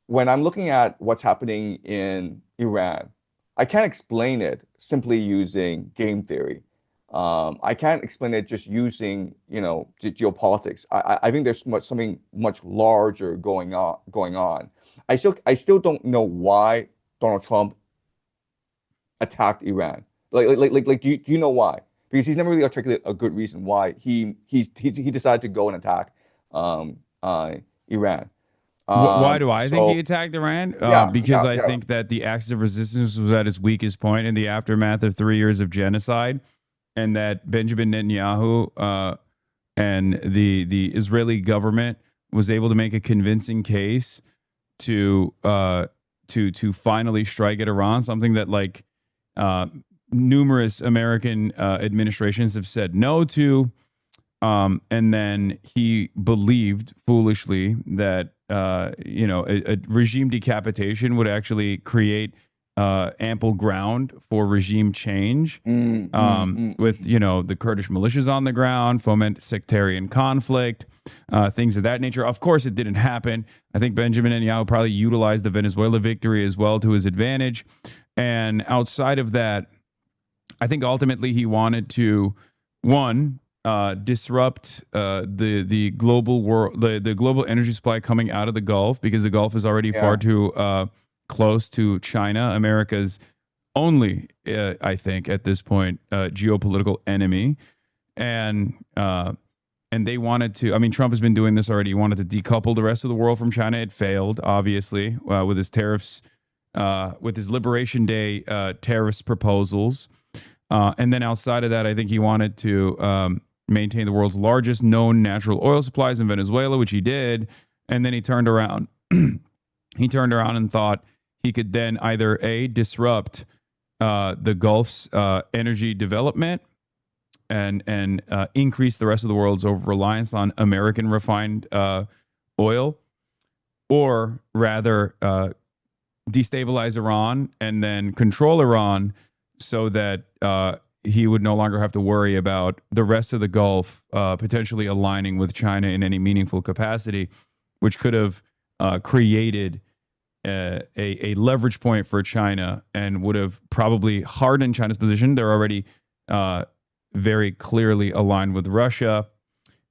when I'm looking at what's happening in Iran, I can't explain it simply using game theory. I can't explain it just using, geopolitics. I think there's something much larger going on. I still don't know why Donald Trump attacked Iran. Like, do you know why? Because he's never really articulated a good reason why he decided to go and attack Iran. Why do I think he attacked Iran? Because I think that the axis of resistance was at its weakest point in the aftermath of 3 years of genocide, and that Benjamin Netanyahu and the Israeli government was able to make a convincing case to finally strike at Iran, something that like numerous American administrations have said no to. And then he believed foolishly that a regime decapitation would actually create ample ground for regime change, with the Kurdish militias on the ground, foment sectarian conflict, things of that nature. Of course, it didn't happen. I think Benjamin Netanyahu probably utilized the Venezuela victory as well to his advantage. And outside of that, I think ultimately he wanted to, one, disrupt the global world, the global energy supply coming out of the Gulf, because the Gulf is already far too close to China, America's only, I think, at this point, geopolitical enemy. And they wanted to, I mean, Trump has been doing this already. He wanted to decouple the rest of the world from China. It failed, obviously, with his tariffs, with his Liberation Day tariffs proposals. And then outside of that, I think he wanted to maintain the world's largest known natural oil supplies in Venezuela, which he did. And then he turned around. He turned around and thought he could then either disrupt the Gulf's energy development and increase the rest of the world's over-reliance on American refined oil, or rather destabilize Iran and then control Iran so that he would no longer have to worry about the rest of the Gulf potentially aligning with China in any meaningful capacity. which could have created a leverage point for China and would have probably hardened China's position. They're already very clearly aligned with Russia.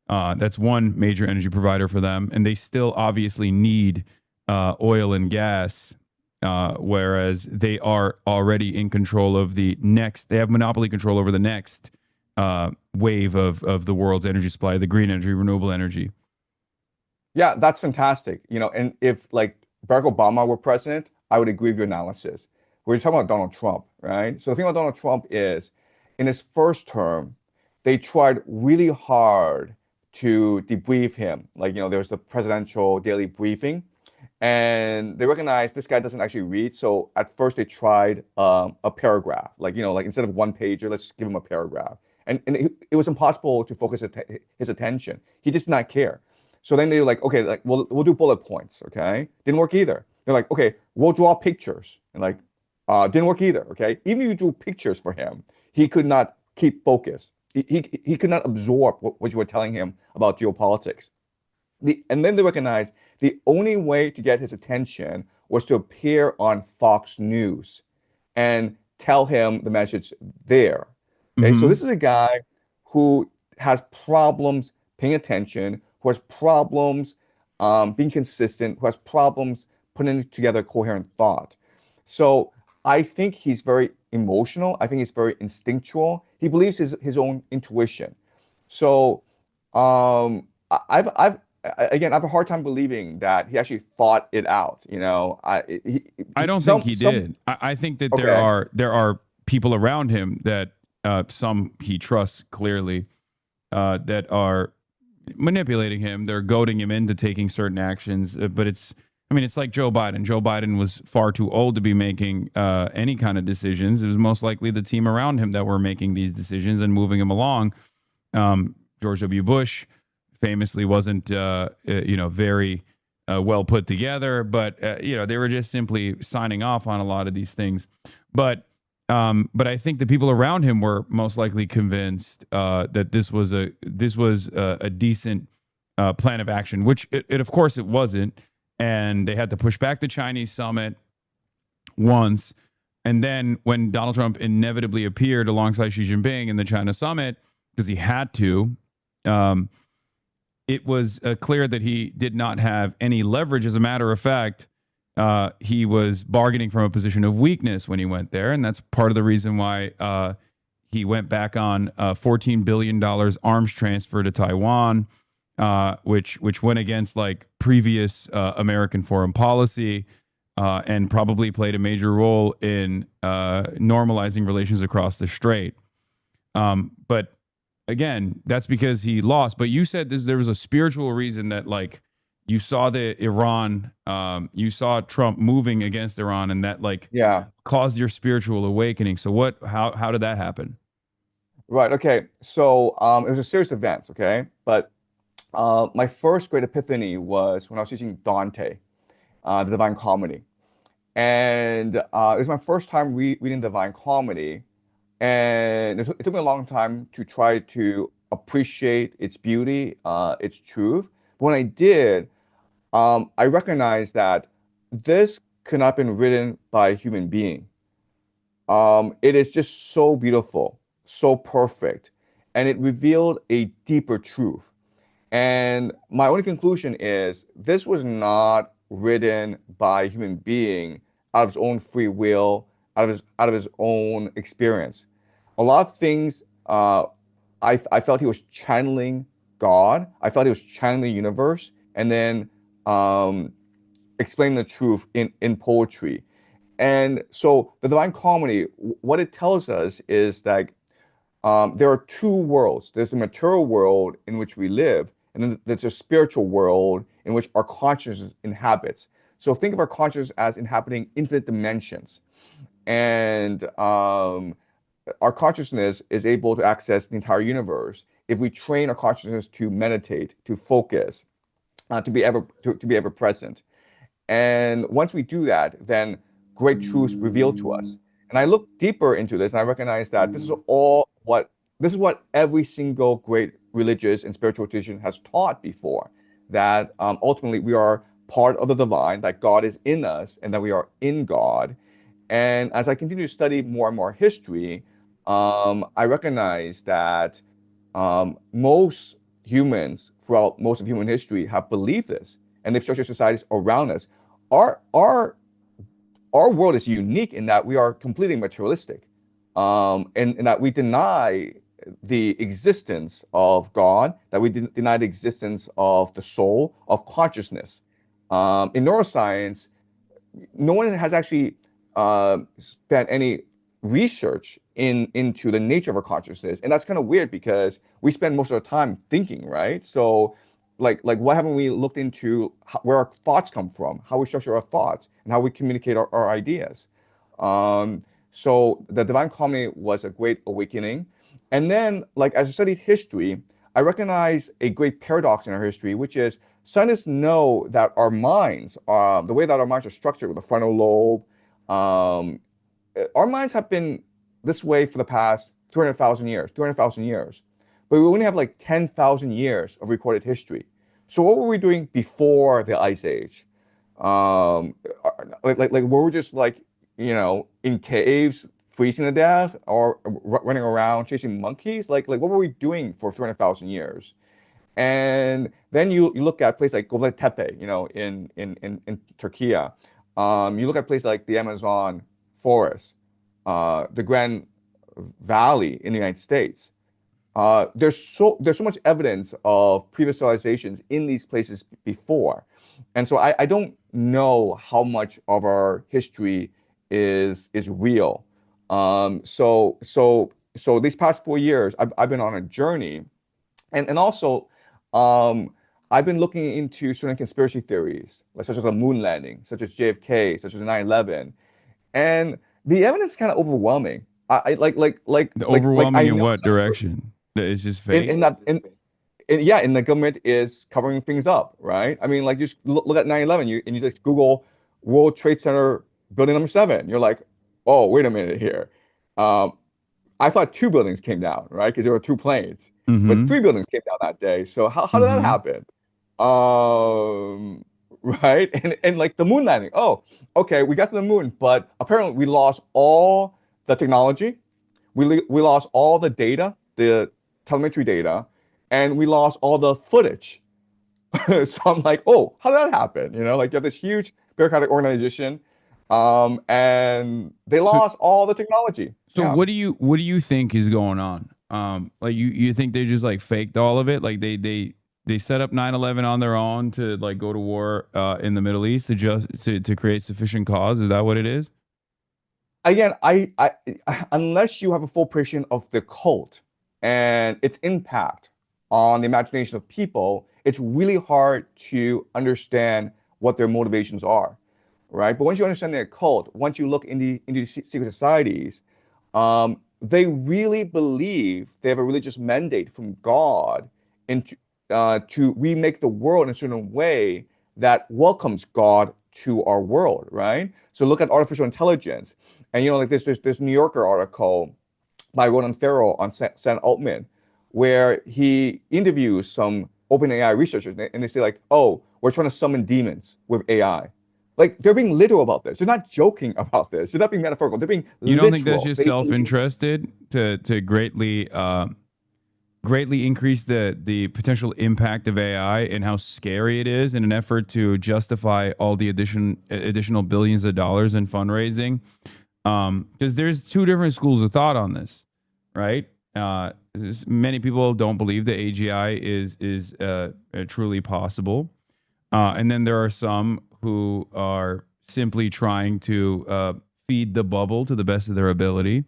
That's one major energy provider for them, and they still obviously need oil and gas, whereas they are already in control of the next. They have monopoly control over the next wave of the world's energy supply, the green energy, renewable energy. Yeah, that's fantastic. And if like Barack Obama were president, I would agree with your analysis. We're talking about Donald Trump, right? So the thing about Donald Trump is, in his first term, they tried really hard to debrief him. Like, there was the presidential daily briefing, and they recognized this guy doesn't actually read. So at first they tried a paragraph, like instead of one pager, let's give him a paragraph. And it was impossible to focus his attention. He just did not care. So then they were like, okay, like we'll do bullet points, okay? Didn't work either. They're like, okay, we'll draw pictures. And like, didn't work either, okay? Even if you drew pictures for him, he could not keep focus. He could not absorb what you were telling him about geopolitics. And then they recognized the only way to get his attention was to appear on Fox News and tell him the message there. Okay, so this is a guy who has problems paying attention, who has problems being consistent, who has problems putting together coherent thought. So I think he's very emotional. I think he's very instinctual. He believes his own intuition. So I have a hard time believing that he actually thought it out. I don't think he did. I think that there are people around him that some he trusts clearly that are manipulating him. They're goading him into taking certain actions. But it's like Joe Biden. Joe Biden was far too old to be making any kind of decisions. It was most likely the team around him that were making these decisions and moving him along. George W. Bush famously wasn't, very well put together, but they were just simply signing off on a lot of these things. But I think the people around him were most likely convinced that this was a decent plan of action, which it of course it wasn't. And they had to push back the Chinese summit once. And then when Donald Trump inevitably appeared alongside Xi Jinping in the China summit, because he had to, it was clear that he did not have any leverage. As a matter of fact, he was bargaining from a position of weakness when he went there. And that's part of the reason why he went back on $14 billion arms transfer to Taiwan, which went against like previous American foreign policy and probably played a major role in normalizing relations across the strait. But again, that's because he lost. But you said there was a spiritual reason that like you saw you saw Trump moving against Iran, and that caused your spiritual awakening. So how did that happen? Right. Okay. So it was a series of events. Okay, but my first great epiphany was when I was teaching Dante, the Divine Comedy. And it was my first time reading Divine Comedy. And it took me a long time to try to appreciate its beauty, its truth. But when I did, I recognized that this could not have been written by a human being. It is just so beautiful, so perfect. And it revealed a deeper truth. And my only conclusion is this was not written by a human being out of his own free will, out of his own experience. A lot of things I felt he was channeling God. I felt he was channeling the universe, and then explaining the truth in poetry. And so the Divine Comedy, what it tells us is that there are two worlds. There's the material world in which we live, and then there's a spiritual world in which our consciousness inhabits. So think of our consciousness as inhabiting infinite dimensions. And our consciousness is able to access the entire universe if we train our consciousness to meditate, to focus, to be ever present. And once we do that, then great truths reveal to us. And I look deeper into this, and I recognize that this is what every single great religious and spiritual tradition has taught before. that ultimately we are part of the divine, that God is in us, and that we are in God. And as I continue to study more and more history, I recognize that most humans throughout most of human history have believed this, and they've structured societies around us. Our world is unique in that we are completely materialistic, and that we deny the existence of God, that we deny the existence of the soul, of consciousness. In neuroscience, no one has actually spent any research into the nature of our consciousness, and that's kind of weird because we spend most of our time thinking, right? So, like why haven't we looked into where our thoughts come from, how we structure our thoughts, and how we communicate our ideas? So the Divine Comedy was a great awakening, and then like as I studied history, I recognize a great paradox in our history, which is scientists know that our minds, the way that our minds are structured with the frontal lobe, our minds have been this way for the past 200,000 years, but we only have like 10,000 years of recorded history. So what were we doing before the Ice Age? Were we just like, in caves, freezing to death, or running around chasing monkeys? Like what were we doing for 300,000 years? And then you look at places like Göbekli Tepe, in Turkey. You look at places like the Amazon forest, the Grand Valley in the United States. There's so much evidence of previous civilizations in these places before, and so I don't know how much of our history is real. So these past 4 years, I've been on a journey, and also I've been looking into certain conspiracy theories, such as a moon landing, such as JFK, such as 9/11, and the evidence is kind of overwhelming. Overwhelming in what direction? It's just fake. In the government is covering things up, right? I mean, like just look at 9/11, and you just Google World Trade Center building number 7. You're like, oh, wait a minute here. I thought 2 buildings came down, right? Because there were 2 planes, but 3 buildings came down that day. So how did that happen? Right? And like the moon landing. Oh, okay, we got to the moon, but apparently we lost all the technology. We lost all the data, the telemetry data, and we lost all the footage. So I'm like, oh, how did that happen? Like you have this huge bureaucratic organization, and they lost all the technology. So what do you think is going on? Like you think they just like faked all of it? Like they set up 9/11 on their own to like go to war in the Middle East to create sufficient cause? Is that what it is? Again, I unless you have a full appreciation of the cult and its impact on the imagination of people, it's really hard to understand what their motivations are, right? But once you understand their cult, once you look into secret societies, they really believe they have a religious mandate from God to remake the world in a certain way that welcomes God to our world, right? So look at artificial intelligence, and like this New Yorker article by Ronan Farrow on Sam Altman, where he interviews some OpenAI researchers, and they say like, oh, we're trying to summon demons with AI. Like they're being literal about this. They're not joking about this. They're not being metaphorical. They're being literal. You don't think that's just self-interested to greatly increase the potential impact of AI and how scary it is in an effort to justify all the additional billions of dollars in fundraising? Because there's 2 different schools of thought on this, right? Many people don't believe that AGI is truly possible, and then there are some who are simply trying to feed the bubble to the best of their ability.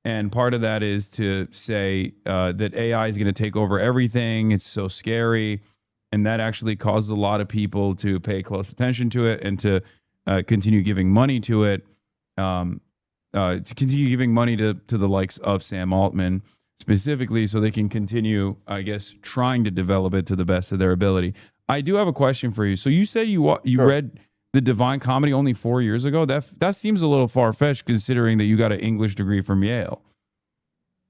And part of that is to say that AI is going to take over everything. It's so scary. And that actually causes a lot of people to pay close attention to it and to continue giving money to it, to continue giving money to the likes of Sam Altman specifically, so they can continue, I guess, trying to develop it to the best of their ability. I do have a question for you. So you said you read The Divine Comedy only 4 years ago? That seems a little far-fetched considering that you got an English degree from Yale.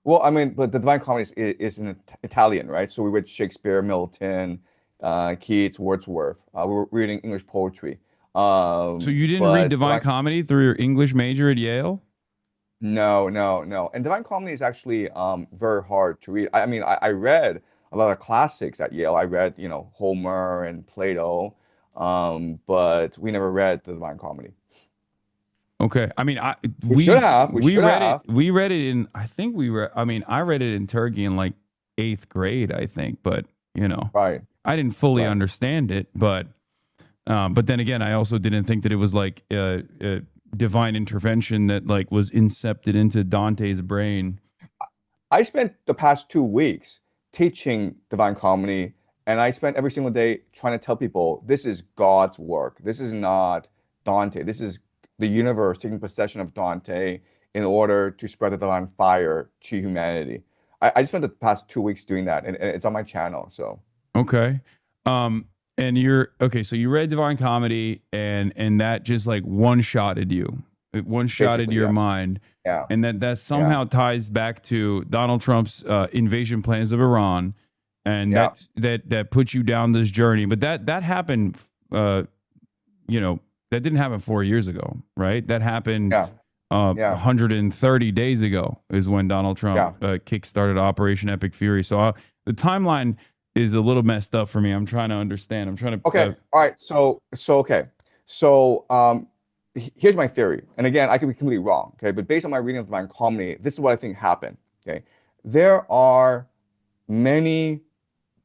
Well, I mean, but The Divine Comedy is in Italian, right? So we read Shakespeare, Milton, Keats, Wordsworth. We were reading English poetry. So you didn't read Divine Comedy through your English major at Yale? No, no, no. And Divine Comedy is actually very hard to read. I mean, I read a lot of classics at Yale. I read, you know, Homer and Plato, but we never read the Divine Comedy. Okay. I mean, We should have. We read it. We read it in. I think we read. I mean, I read it in Turkey in like 8th grade, I think. But you know, right. I didn't fully understand it. But then again, I also didn't think that it was like a divine intervention that like was incepted into Dante's brain. I spent the past 2 weeks teaching Divine Comedy, and I spent every single day trying to tell people this is God's work. This is not Dante. This is the universe taking possession of Dante in order to spread the divine fire to humanity. I spent the past 2 weeks doing that, and it's on my channel. So okay, and you're okay. So you read Divine Comedy, and that just like one-shotted you. It one-shotted your mind. Yeah. And that somehow ties back to Donald Trump's invasion plans of Iran, and that put you down this journey. But that happened, you know, that didn't happen 4 years ago, right? That happened 130 days ago is when Donald Trump kickstarted Operation Epic Fury. So the timeline is a little messed up for me. I'm trying to understand. I'm trying to. Okay. All right. So okay. So here's my theory. And again, I could be completely wrong. Okay. But based on my reading of Divine Comedy, this is what I think happened. Okay. There are many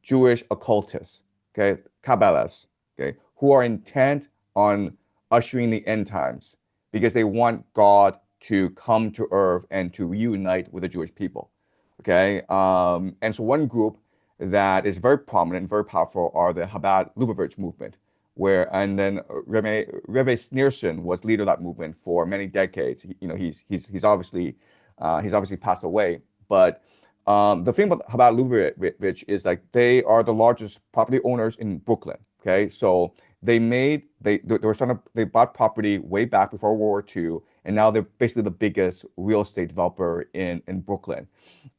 Jewish occultists, okay, Kabbalists, okay, who are intent on ushering the end times because they want God to come to earth and to reunite with the Jewish people. Okay. And so one group that is very prominent and very powerful are the Chabad Lubavitch movement, and then Rebbe Sneerson was leader of that movement for many decades. He's obviously passed away. But the thing about Chabad Lubavitch is like they are the largest property owners in Brooklyn. Okay, so they bought property way back before World War II, and now they're basically the biggest real estate developer in Brooklyn.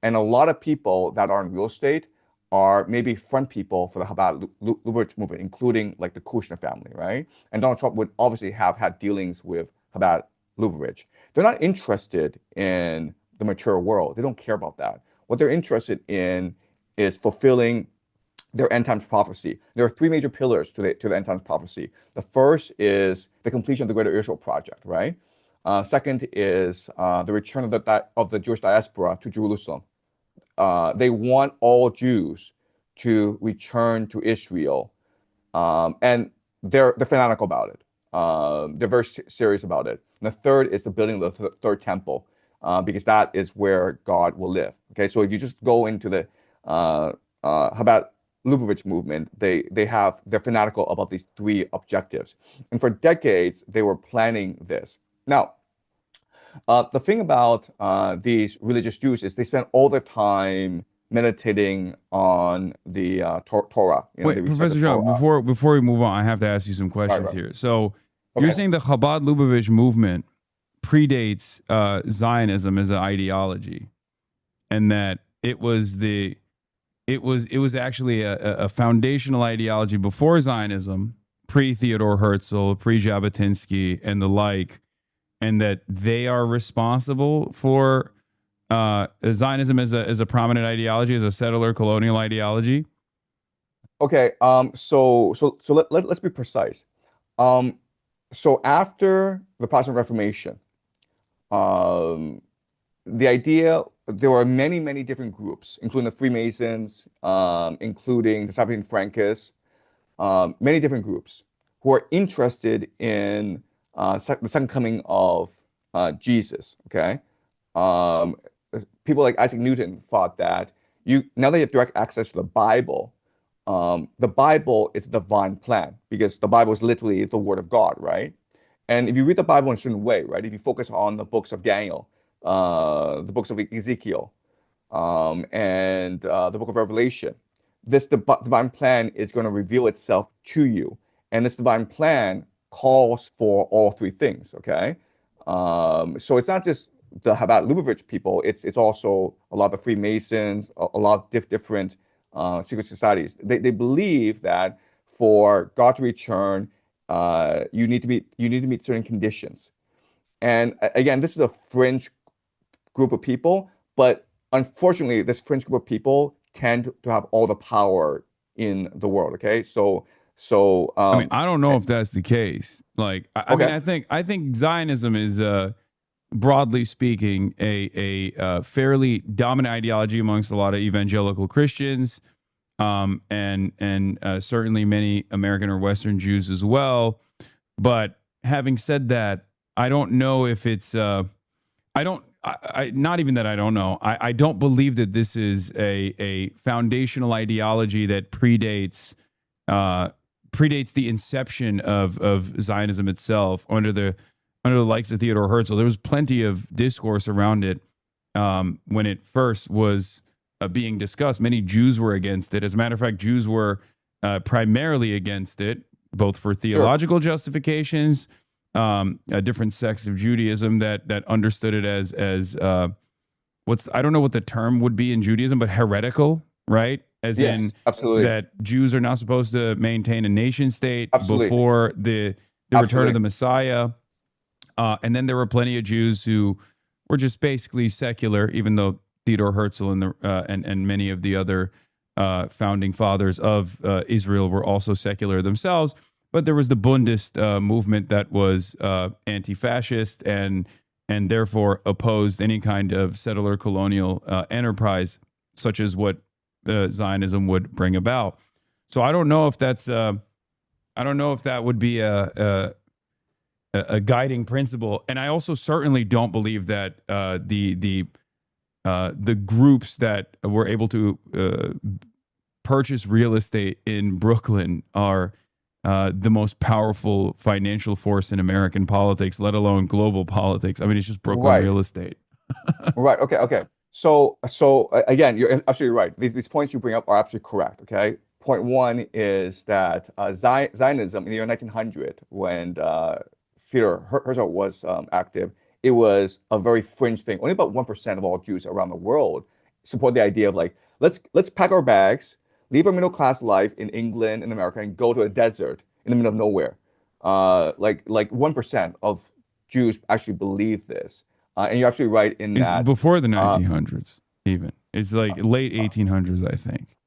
And a lot of people that are in real estate are maybe front people for the Chabad Lubavitch movement, including like the Kushner family, right? And Donald Trump would obviously have had dealings with Chabad Lubavitch. They're not interested in the material world. They don't care about that. What they're interested in is fulfilling their end times prophecy. There are 3 major pillars to the end times prophecy. The first is the completion of the Greater Israel Project, right? Second is the return of the Jewish diaspora to Jerusalem. They want all Jews to return to Israel, and they're fanatical about it. They're very serious about it. And the third is the building of the third temple, because that is where God will live. Okay, so if you just go into the Chabad Lubavitch movement, they're fanatical about these 3 objectives, and for decades they were planning this. Now, the thing about these religious Jews is they spend all their time meditating on the Torah. Wait, Professor John, before we move on, I have to ask you some questions here. So you're saying the Chabad Lubavitch movement predates Zionism as an ideology, and that it was actually a foundational ideology before Zionism, pre-Theodore Herzl, pre-Jabotinsky, and the like, and that they are responsible for Zionism as a prominent ideology, as a settler colonial ideology? Okay, so let's be precise. So after the Protestant Reformation, the idea, there were many different groups, including the Freemasons, including the Sabine Frankists, many different groups who are interested in the second coming of Jesus. Okay, people like Isaac Newton thought that now that you have direct access to the Bible is the divine plan, because the Bible is literally the Word of God, right? And if you read the Bible in a certain way, right, if you focus on the books of Daniel, the books of Ezekiel, and the book of Revelation, this divine plan is going to reveal itself to you, and this divine plan calls for all 3 things. Okay, so it's not just the Chabad Lubavitch people; it's also a lot of the Freemasons, a lot of different secret societies. They believe that for God to return, you need to meet certain conditions. And again, this is a fringe group of people, but unfortunately, this fringe group of people tend to have all the power in the world. Okay, so I mean, I don't know if that's the case. Like, I mean, I think Zionism is, broadly speaking, a fairly dominant ideology amongst a lot of evangelical Christians, and certainly many American or Western Jews as well. But having said that, I don't know if it's not even that I don't know. I don't believe that this is a foundational ideology that predates the inception of Zionism itself under the likes of Theodore Herzl. There was plenty of discourse around it when it first was being discussed. Many Jews were against it. As a matter of fact, Jews were primarily against it, both for theological justifications, different sects of Judaism that understood it as I don't know what the term would be in Judaism, but heretical, right? As in absolutely. that Jews are not supposed to maintain a nation state before the return of the Messiah. And then there were plenty of Jews who were just basically secular, even though Theodore Herzl and many of the other founding fathers of Israel were also secular themselves. But there was the Bundist movement that was anti-fascist and therefore opposed any kind of settler colonial enterprise, such as what Zionism would bring about. So I don't know if that's I don't know if that would be a guiding principle. And I also certainly don't believe that the groups that were able to purchase real estate in Brooklyn are the most powerful financial force in American politics, let alone global politics. I mean, it's just Brooklyn real estate. Right. Okay. So again, you're absolutely right. These points you bring up are absolutely correct. Okay. Point one is that Zionism in the year 1900, when Theodore Herzl was active, it was a very fringe thing. Only about 1% of all Jews around the world support the idea of like, let's pack our bags, leave our middle class life in England and America, and go to a desert in the middle of nowhere. Like 1% of Jews actually believe this. And you're absolutely right in It's that. before the 1900s, even. It's like late 1800s, I think.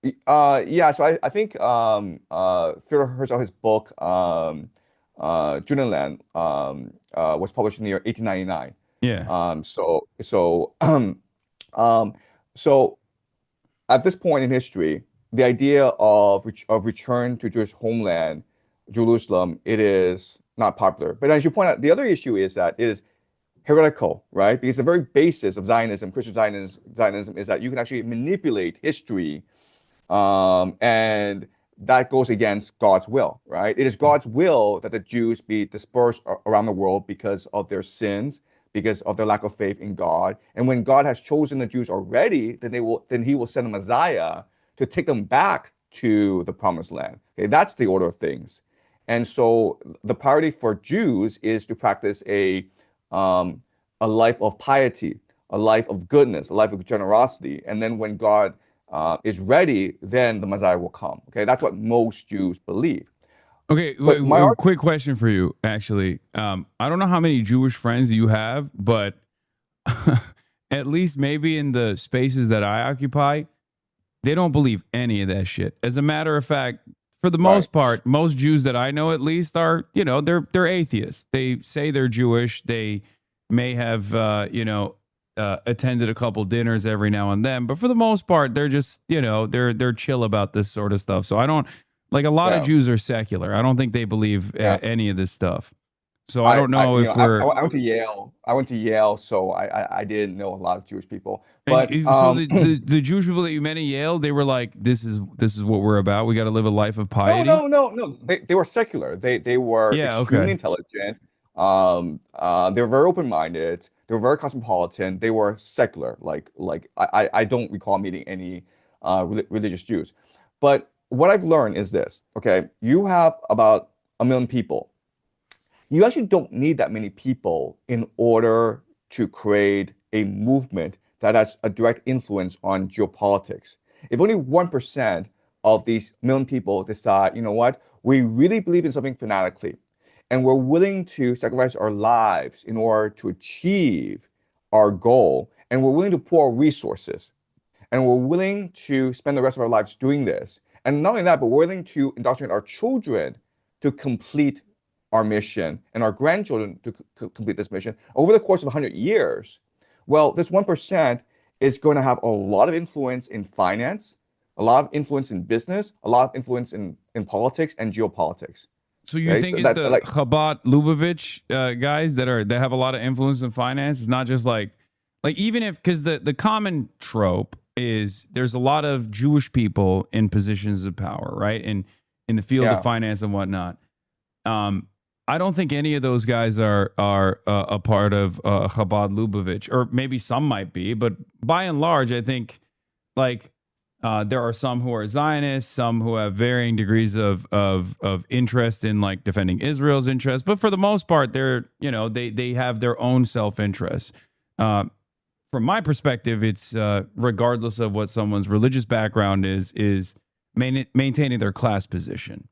Yeah, so I think Theodore Herzl, his book, Judenland, was published in the year 1899. Yeah. So at this point in history, the idea of return to Jewish homeland, Jerusalem, it is not popular. But as you point out, the other issue is that it is heretical, right? Because the very basis of Zionism, Christian Zionism, is that you can actually manipulate history, and that goes against God's will, right? It is God's will that the Jews be dispersed around the world because of their sins, because of their lack of faith in God. And when God has chosen the Jews already, then He will send a Messiah to take them back to the Promised Land. Okay, that's the order of things. And so the priority for Jews is to practice a life of piety, a life of goodness, a life of generosity. And then when God is ready, then the Messiah will come. Okay, that's what most Jews believe. Okay, quick question for you, actually. I don't know how many Jewish friends you have, but at least maybe in the spaces that I occupy, they don't believe any of that shit. As a matter of fact, for the most part, most Jews that I know at least are, they're atheists. They say they're Jewish. They may have, attended a couple dinners every now and then, but for the most part, they're just, they're chill about this sort of stuff. So I don't, like, a lot of Jews are secular. I don't think they believe any of this stuff. So I don't know if we're. I went to Yale. So I didn't know a lot of Jewish people. But so the Jewish people that you met in Yale, they were like, "This is what we're about. We got to live a life of piety." No. They were secular. They were extremely intelligent. They were very open-minded. They were very cosmopolitan. They were secular. I don't recall meeting any religious Jews. But what I've learned is this. Okay, you have about 1 million people. You actually don't need that many people in order to create a movement that has a direct influence on geopolitics. If only 1% of these million people decide, you know what, we really believe in something fanatically, and we're willing to sacrifice our lives in order to achieve our goal, and we're willing to pour our resources, and we're willing to spend the rest of our lives doing this. And not only that, but we're willing to indoctrinate our children to complete our mission and our grandchildren to complete this mission over the course of 100 years. Well, this 1% is going to have a lot of influence in finance, a lot of influence in business, a lot of influence in politics and geopolitics. So you think it's the Chabad Lubavitch guys that have a lot of influence in finance? It's not just like even if, because the common trope is there's a lot of Jewish people in positions of power, right? And in the field of finance and whatnot. I don't think any of those guys are a part of Chabad Lubavitch, or maybe some might be, but by and large, I think there are some who are Zionists, some who have varying degrees of interest in like defending Israel's interests, but for the most part, they have their own self-interest. From my perspective, it's regardless of what someone's religious background is maintaining their class position,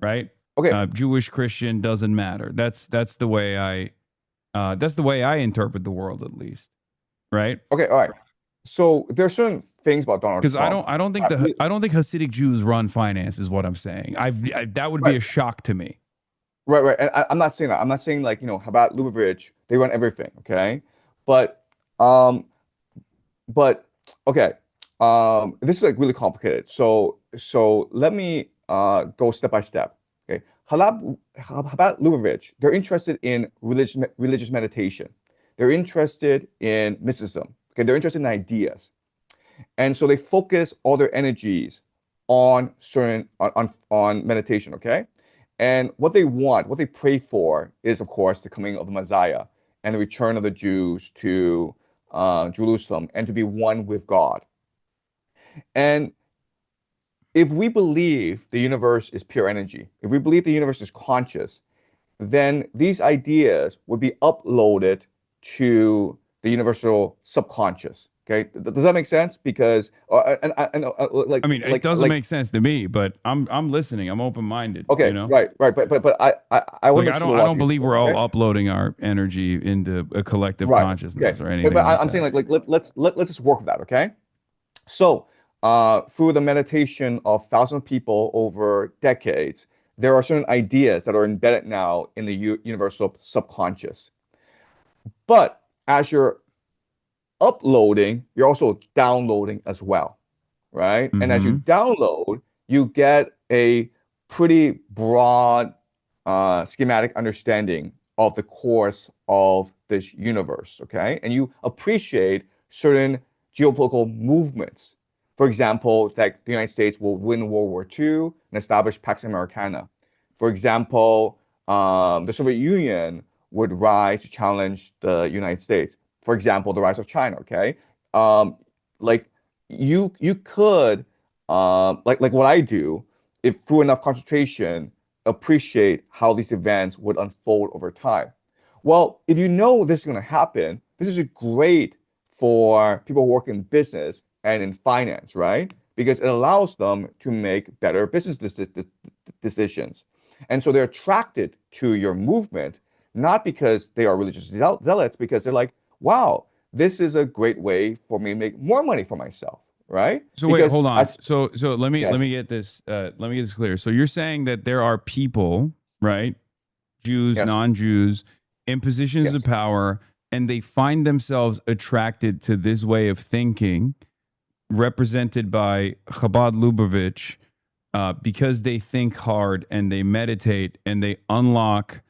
right? Okay. Jewish, Christian, doesn't matter. That's the way I interpret the world, at least, right? Okay, all right. So there are certain things about Donald Trump. Because I don't think Hasidic Jews run finance, is what I'm saying. That would be a shock to me. Right. And I'm not saying that. I'm not saying Chabad Lubavitch, they run everything, okay? But okay. This is like really complicated. So let me go step by step. Okay. Chabad Lubavitch, they're interested in religious meditation. They're interested in mysticism. Okay, they're interested in ideas. And so they focus all their energies on on meditation, okay? And what they want, what they pray for is, of course, the coming of the Messiah and the return of the Jews to Jerusalem and to be one with God. And if we believe the universe is pure energy, if we believe the universe is conscious, then these ideas would be uploaded to the universal subconscious. Okay, does that make sense? Because it doesn't make sense to me, but I'm listening. I'm open minded. Okay, you know? right. But I don't believe we're all uploading our energy into a collective consciousness or anything. But I'm saying let's just work with that. Okay, so through the meditation of thousands of people over decades, there are certain ideas that are embedded now in the universal subconscious. But as you're uploading, you're also downloading as well, right? Mm-hmm. And as you download, you get a pretty broad schematic understanding of the course of this universe, okay? And you appreciate certain geopolitical movements. For example, that the United States will win World War II and establish Pax Americana. For example, the Soviet Union would rise to challenge the United States. For example, the rise of China, okay? You could, like what I do, if through enough concentration, appreciate how these events would unfold over time. Well, if you know this is going to happen, this is great for people who work in business and in finance, right? Because it allows them to make better business decisions. And so they're attracted to your movement, not because they are religious zealots, because they're like, wow, this is a great way for me to make more money for myself, right? So wait, hold on. So let me get this clear. So you're saying that there are people, right? Jews, non-Jews, in positions of power, and they find themselves attracted to this way of thinking, represented by Chabad Lubavitch, because they think hard and they meditate and they unlock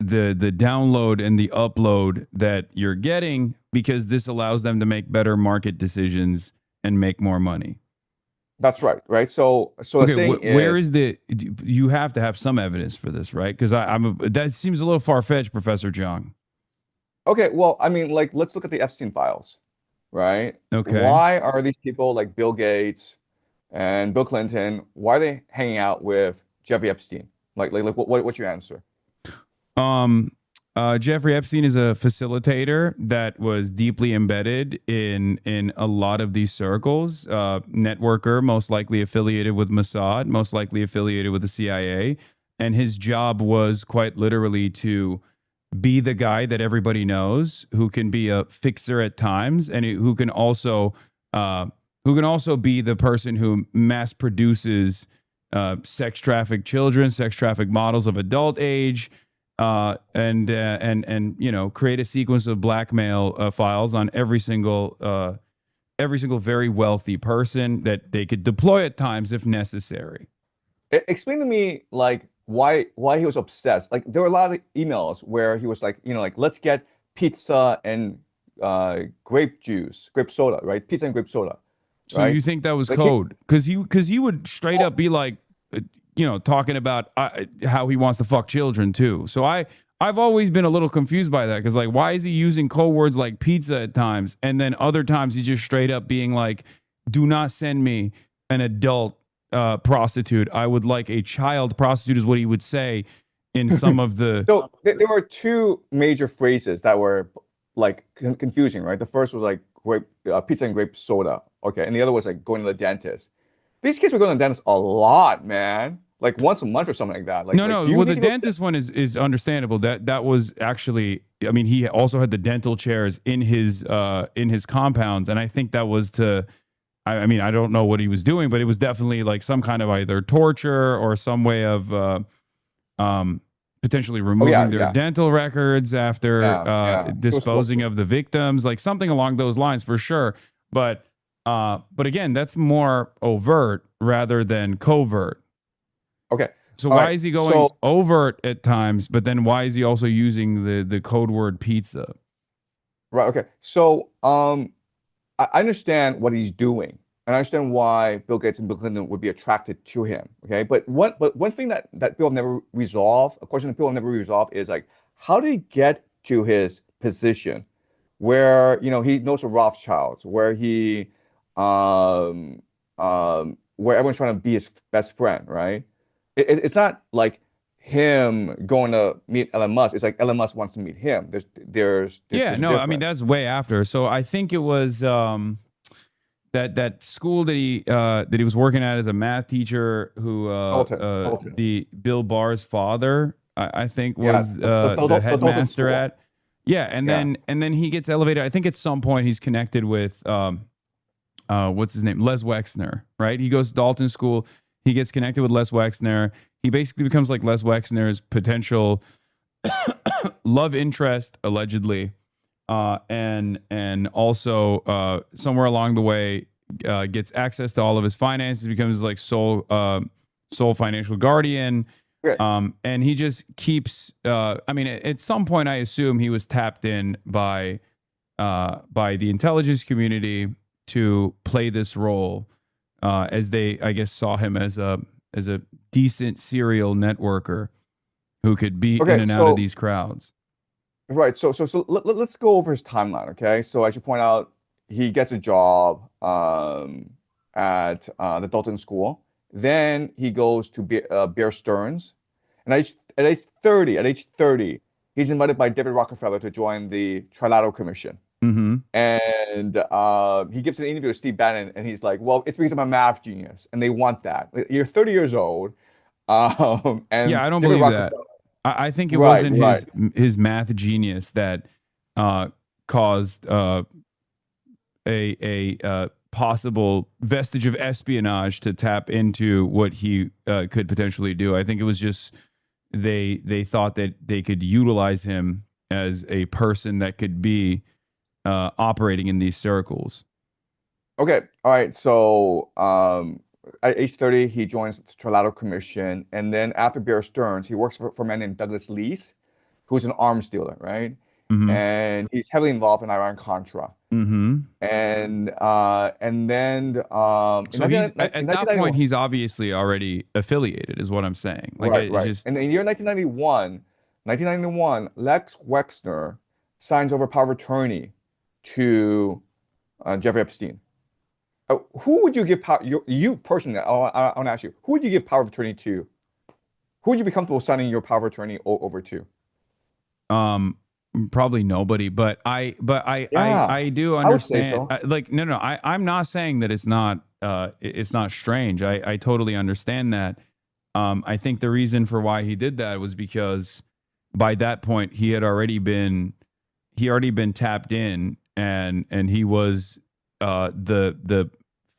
the download and the upload that you're getting, because this allows them to make better market decisions and make more money. That's right. So okay, where is you have to have some evidence for this, right? Because that seems a little far-fetched, Professor Jiang. Okay, well, I mean, let's look at the Epstein files, right? Okay. Why are these people like Bill Gates and Bill Clinton, why are they hanging out with Jeffrey Epstein? What's your answer? Jeffrey Epstein is a facilitator that was deeply embedded in a lot of these circles. Networker, most likely affiliated with Mossad, most likely affiliated with the CIA, and his job was quite literally to be the guy that everybody knows, who can be a fixer at times, and who can also be the person who mass produces sex trafficked children, sex trafficked models of adult age. And you know, create a sequence of blackmail files on every single very wealthy person that they could deploy at times if necessary. Explain to me, like, why he was obsessed. Like, there were a lot of emails where he was like, you know, like, let's get pizza and grape juice, grape soda, right? Pizza and grape soda. So right? you think that was Like, code? Because he would straight up be like, you know, talking about how he wants to fuck children too. So I've always been a little confused by that, because like, why is he using code words like pizza at times, and then other times he's just straight up being like, do not send me an adult prostitute. I would like a child prostitute, is what he would say in some of the. So there were two major phrases that were like confusing, right? The first was like grape pizza and grape soda, okay, and the other was like going to the dentist. These kids were going to the dentist a lot, man. Like once a month or something like that. Like, No. Well, the dentist one is understandable. That was actually, I mean, he also had the dental chairs in his compounds, and I think that was to. I mean, I don't know what he was doing, but it was definitely like some kind of either torture or some way of potentially removing their dental records after disposing of the victims, like something along those lines for sure. But again, that's more overt rather than covert. Okay. So why is he going overt at times, but then why is he also using the code word pizza? Right. Okay. So I understand what he's doing, and I understand why Bill Gates and Bill Clinton would be attracted to him. Okay. But one thing that people have never resolved, a question that people have never resolved, is like, how did he get to his position where, you know, he knows the Rothschilds, where he where everyone's trying to be his best friend, right? It's not like him going to meet Elon Musk. It's like Elon Musk wants to meet him. There's I mean, that's way after. So I think it was that school that he was working at as a math teacher, who the Bill Barr's father, I think, was the headmaster at. Yeah, and then he gets elevated. I think at some point he's connected with what's his name? Les Wexner, right? He goes to Dalton School. He gets connected with Les Wexner. He basically becomes like Les Wexner's potential love interest, allegedly, and also somewhere along the way gets access to all of his finances, becomes like sole financial guardian, and he just keeps. I mean, at some point, I assume he was tapped in by the intelligence community to play this role. As they, I guess, saw him as a decent serial networker who could be in and out of these crowds. Right. So let's go over his timeline. Okay. So as you point out, he gets a job at the Dalton School. Then he goes to Bear Stearns, and at age 30, he's invited by David Rockefeller to join the Trilateral Commission. Mm-hmm. And he gives an interview to Steve Bannon, and he's like, well, it's because I'm a math genius, and they want that. You're 30 years old. And yeah, I don't believe that. I think it wasn't his math genius that caused a possible vestige of espionage to tap into what he could potentially do. I think it was just they thought that they could utilize him as a person that could be operating in these circles. Okay. All right. So at age 30, he joins the Trilateral Commission. And then after Bear Stearns, he works for a man named Douglas Leese, who's an arms dealer, right? Mm-hmm. And he's heavily involved in Iran-Contra. Mm-hmm. And then so he's at that point, he's obviously already affiliated, is what I'm saying. Like, right. Just... And in the year 1991, Lex Wexner signs over power of attorney to Jeffrey Epstein. Who would you give power? You personally, I want to ask you, who would you give power of attorney to? Who would you be comfortable signing your power of attorney over to? Probably nobody, but I do I would say understand. so. Like, no, I'm not saying that it's not strange. I totally understand that. I think the reason for why he did that was because by that point he had already been tapped in, and he was the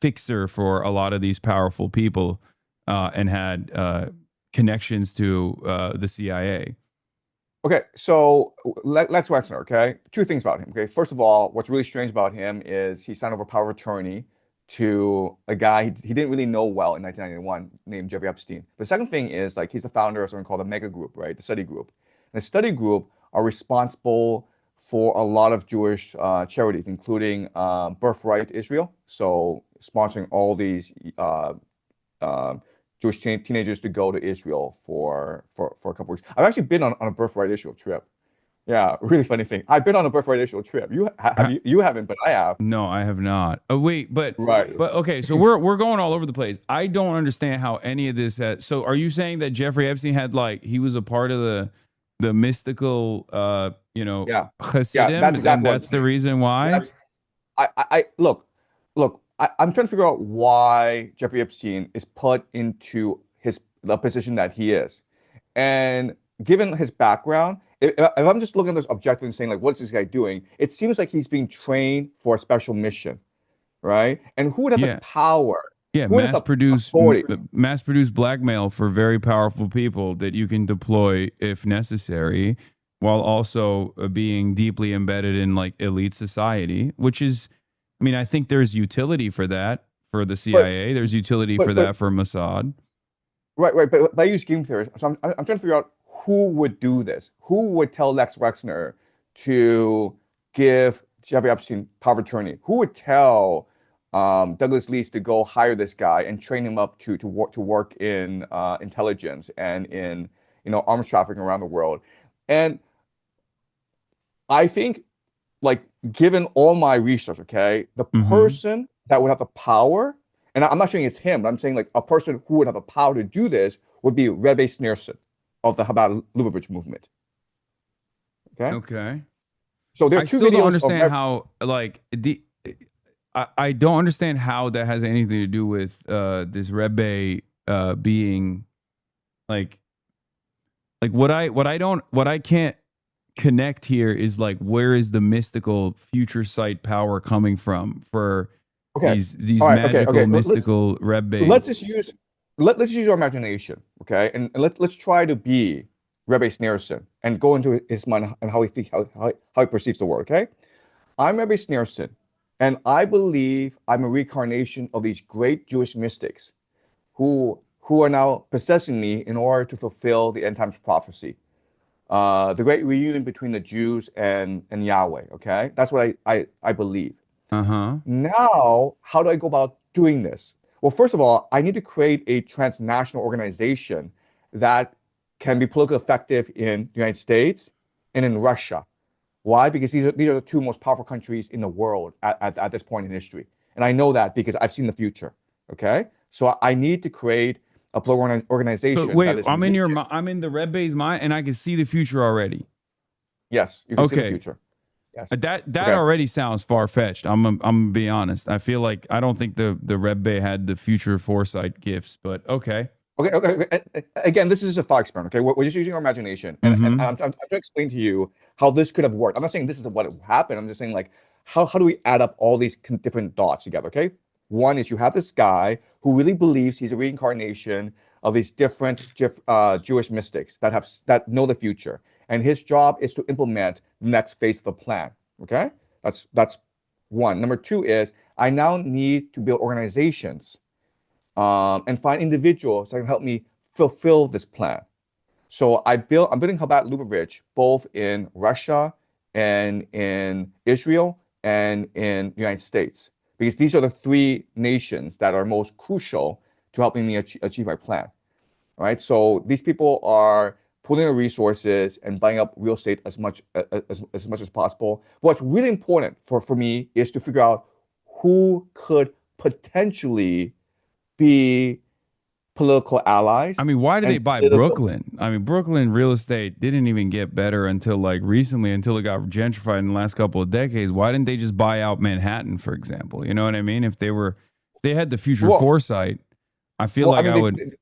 fixer for a lot of these powerful people, and had connections to the CIA. Okay, so Lex Wexner, okay? Two things about him, okay? First of all, what's really strange about him is he signed over power of attorney to a guy he didn't really know well in 1991 named Jeffrey Epstein. The second thing is, like, he's the founder of something called the Mega Group, right? The study group. And the study group are responsible for a lot of Jewish charities, including Birthright Israel, so sponsoring all these Jewish teenagers to go to Israel for a couple weeks. I've actually been on a Birthright Israel trip. Yeah, really funny thing. I've been on a Birthright Israel trip. You haven't, but I have. No, I have not. Oh wait, but right. But okay, so we're going all over the place. I don't understand how any of this has. So are you saying that Jeffrey Epstein had, like, he was a part of the mystical Hasidim, that's exactly and that's the reason why? I look, I'm trying to figure out why Jeffrey Epstein is put into the position that he is. And given his background, if I'm just looking at this objectively and saying, like, what's this guy doing? It seems like he's being trained for a special mission, right? And who would have the power? Yeah, Who would have the mass produce blackmail for very powerful people that you can deploy if necessary, while also being deeply embedded in, like, elite society, which is, I mean, I think there's utility for that for the CIA. There's utility for that for Mossad. Right. But I use game theory. So I'm trying to figure out who would do this. Who would tell Lex Wexner to give Jeffrey Epstein power of attorney? Who would tell Douglas Leeds to go hire this guy and train him up to work in intelligence and in arms trafficking around the world? And I think, like, given all my research, okay, the person that would have the power, and I'm not saying it's him, but I'm saying, like, a person who would have the power to do this would be Rebbe Sneerson of the Chabad Lubavitch movement. Okay. So there are two videos. I still don't understand how, like, I don't understand how that has anything to do with this Rebbe being like what I can't connect here is, like, where is the mystical future sight power coming from for these magical mystical Rebbe? Let's just use our imagination, okay, and let's try to be Rebbe Sneerson and go into his mind and how he perceives the world. Okay, I'm Rebbe Sneerson, and I believe I'm a reincarnation of these great Jewish mystics who are now possessing me in order to fulfill the end times prophecy. The great reunion between the Jews and Yahweh. Okay, that's what I believe. Now, how do I go about doing this? Well, first of all, I need to create a transnational organization that can be politically effective in the United States and in Russia. Why? Because these are the two most powerful countries in the world at this point in history, and I know that because I've seen the future. Okay, so I need to create a political organization. But wait, I'm in the Rebbe's mind, and I can see the future already. Yes, you can see the future. Yes. That already sounds far-fetched. I'm gonna be honest. I feel like I don't think the Rebbe had the future foresight gifts, but okay. Okay. Again, this is a thought experiment. Okay, we're just using our imagination, and I'm trying to explain to you how this could have worked. I'm not saying this is what happened. I'm just saying, like, how do we add up all these different dots together? Okay. One is you have this guy who really believes he's a reincarnation of these different Jewish mystics that know the future, and his job is to implement the next phase of the plan. Okay, that's one. Number two is I now need to build organizations and find individuals that can help me fulfill this plan. So I'm building Chabad Lubavitch both in Russia and in Israel and in the United States, because these are the three nations that are most crucial to helping me achieve my plan. All right, so these people are pulling their resources and buying up real estate as much as possible. What's really important for me is to figure out who could potentially be political allies. I mean, why did they and buy political- Brooklyn? I mean, Brooklyn real estate didn't even get better until like recently, until it got gentrified in the last couple of decades. Why didn't they just buy out Manhattan, for example? You know what I mean? If they had the future foresight, I feel like I would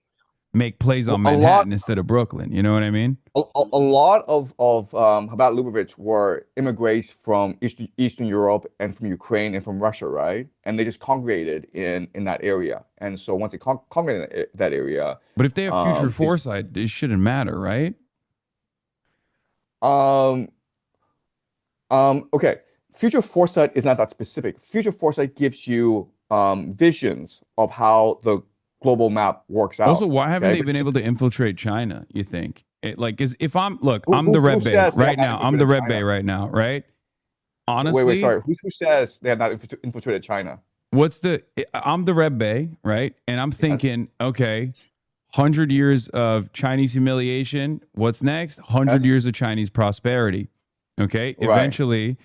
make plays on Manhattan instead of Brooklyn. You know what I mean? A lot of Chabad Lubavitch were immigrants from Eastern Europe and from Ukraine and from Russia, right? And they just congregated in that area. And so once they congregated in that area, but if they have future foresight, it shouldn't matter, right? Okay. Future foresight is not that specific. Future foresight gives you visions of how the global map works out. Also, why haven't they been able to infiltrate China, you think? If I'm the Red Bay right now. I'm the Red Bay right now, right? Honestly, wait, sorry. Who says they have not infiltrated China? I'm the Red Bay, right? And I'm thinking, okay, 100 years of Chinese humiliation. What's next? 100 years of Chinese prosperity. Okay. Eventually,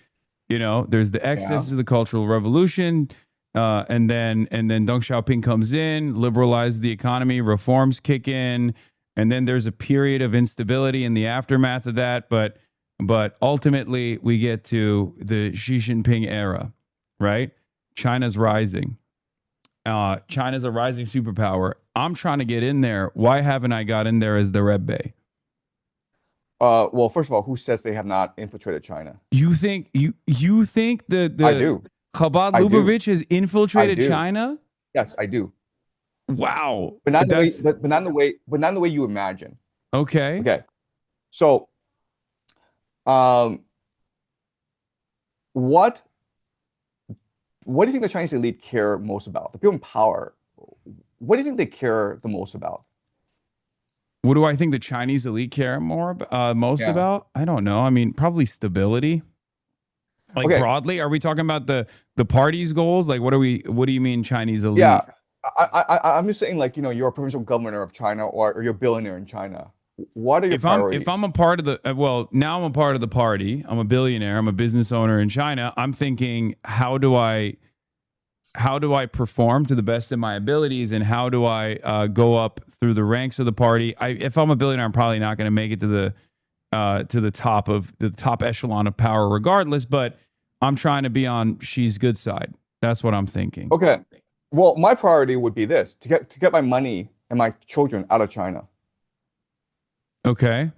there's the excess of the Cultural Revolution. And then Deng Xiaoping comes in, liberalizes the economy, reforms kick in, and then there's a period of instability in the aftermath of that. But ultimately, we get to the Xi Jinping era, right? China's rising. China's a rising superpower. I'm trying to get in there. Why haven't I got in there as the Red Bay? Well, first of all, who says they have not infiltrated China? You think the I do. Chabad Lubavitch has infiltrated China? Yes, I do. Wow. But not the way you imagine. Okay. Okay. So, what do you think the Chinese elite care most about? The people in power. What do you think they care the most about? What do I think the Chinese elite care most about? I don't know. I mean, probably stability. Broadly, are we talking about the party's goals? Like, what do you mean Chinese elite? Yeah, I'm just saying, like, you're a provincial governor of China or you're a billionaire in China. What are your priorities? If I'm a part of now I'm a part of the party. I'm a billionaire. I'm a business owner in China. I'm thinking, how do I perform to the best of my abilities, and how do I go up through the ranks of the party? If I'm a billionaire, I'm probably not going to make it to the top echelon of power regardless, but I'm trying to be on Xi's good side. That's what I'm thinking. Okay. Well, my priority would be this: to get my money and my children out of China. Okay.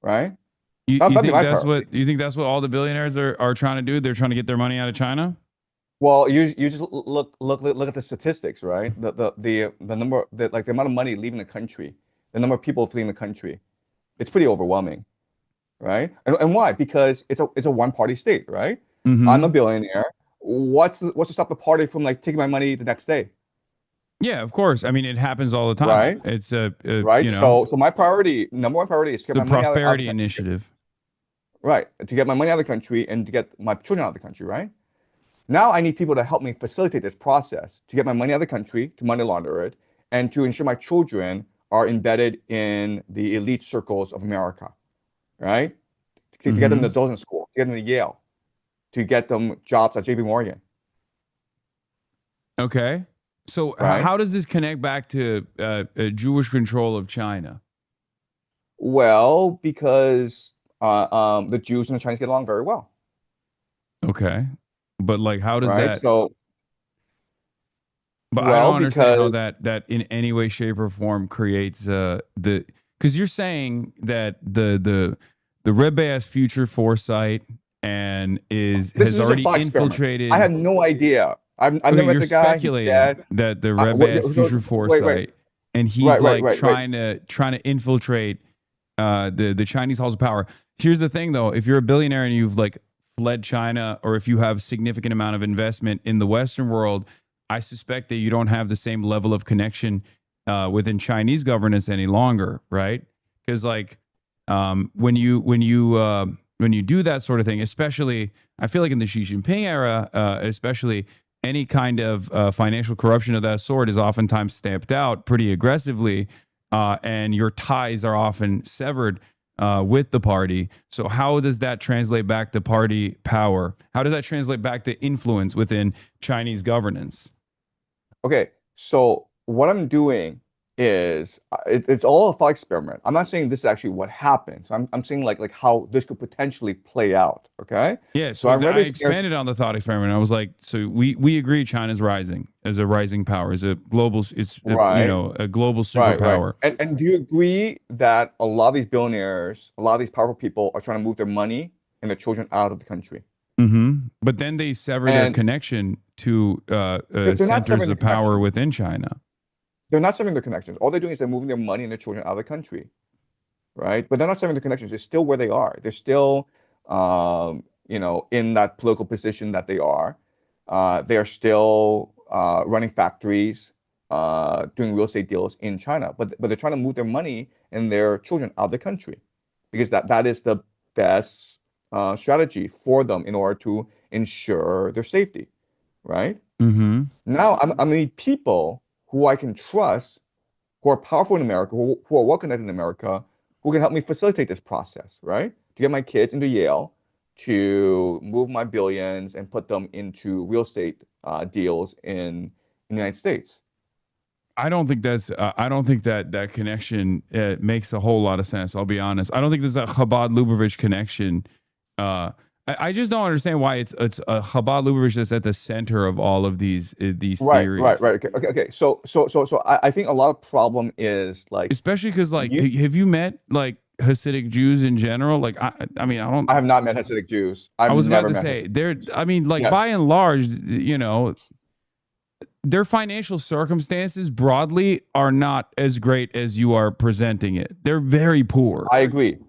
Right? You think that's what all the billionaires are trying to do? They're trying to get their money out of China? Well, you just look at the statistics, right? The number, the amount of money leaving the country, the number of people fleeing the country. It's pretty overwhelming, right? And why? Because it's a one-party state, right? Mm-hmm. I'm a billionaire. What's to stop the party from taking my money the next day? Yeah, of course. I mean, it happens all the time. Right? It's right. So my number one priority is to get the my money prosperity out of the initiative. Right. To get my money out of the country and to get my children out of the country, right? Now I need people to help me facilitate this process to get my money out of the country, to money launder it, and to ensure my children are embedded in the elite circles of America, right? To get them to Dawson School, to get them to Yale, to get them jobs at JP Morgan. Okay. So Right. how does this connect back to Jewish control of China? Well, because the Jews and the Chinese get along very well. Okay. But how does Right. that? So, But I don't understand how that in any way, shape, or form creates because you're saying that the Red Bay has future foresight and has already infiltrated. I have no idea. I've never met the guy. Speculating that the Red Bay has future foresight, and he's trying to infiltrate the Chinese halls of power. Here's the thing, though: if you're a billionaire and you've fled China, or if you have significant amount of investment in the Western world, I suspect that you don't have the same level of connection within Chinese governance any longer, right? Because when you do that sort of thing, especially I feel like in the Xi Jinping era, especially any kind of financial corruption of that sort is oftentimes stamped out pretty aggressively, and your ties are often severed with the party. So how does that translate back to party power? How does that translate back to influence within Chinese governance? Okay, so what I'm doing is it's all a thought experiment. I'm not saying this is actually what happens. I'm saying like how this could potentially play out. Okay. Yeah. So I'm I very expanded on the thought experiment. I was like, so we agree China's rising as a rising power, as a global, Right. you know, a global Right, superpower. And do you agree that a lot of these billionaires, a lot of these powerful people are trying to move their money and their children out of the country? But then they sever their And connection to they're not centers severing of the power connection. within China. They're not severing their connections. All they're doing is they're moving their money and their children out of the country, right? But they're not severing the connections. They're still where they are. They're still, you know, in that political position that they are. They are still running factories, doing real estate deals in China. But they're trying to move their money and their children out of the country because that is the best strategy for them in order to ensure their safety, right? Now I need people who I can trust, who are powerful in America, who are well connected in America, who can help me facilitate this process, right? To get my kids into Yale, to move my billions and put them into real estate deals in the United States. I don't think that's. I don't think that connection makes a whole lot of sense. I'll be honest. I don't think there's a Chabad Lubavitch connection. I just don't understand why it's Chabad Lubavitch that's at the center of all of these theories. Right. Okay. So I think a lot of problem is like, especially because like, have you met like Hasidic Jews in general? Like, I mean, I have not met Hasidic Jews. I was about to say they're. I mean, like by and large, you know, their financial circumstances broadly are not as great as you are presenting it. They're very poor. I agree.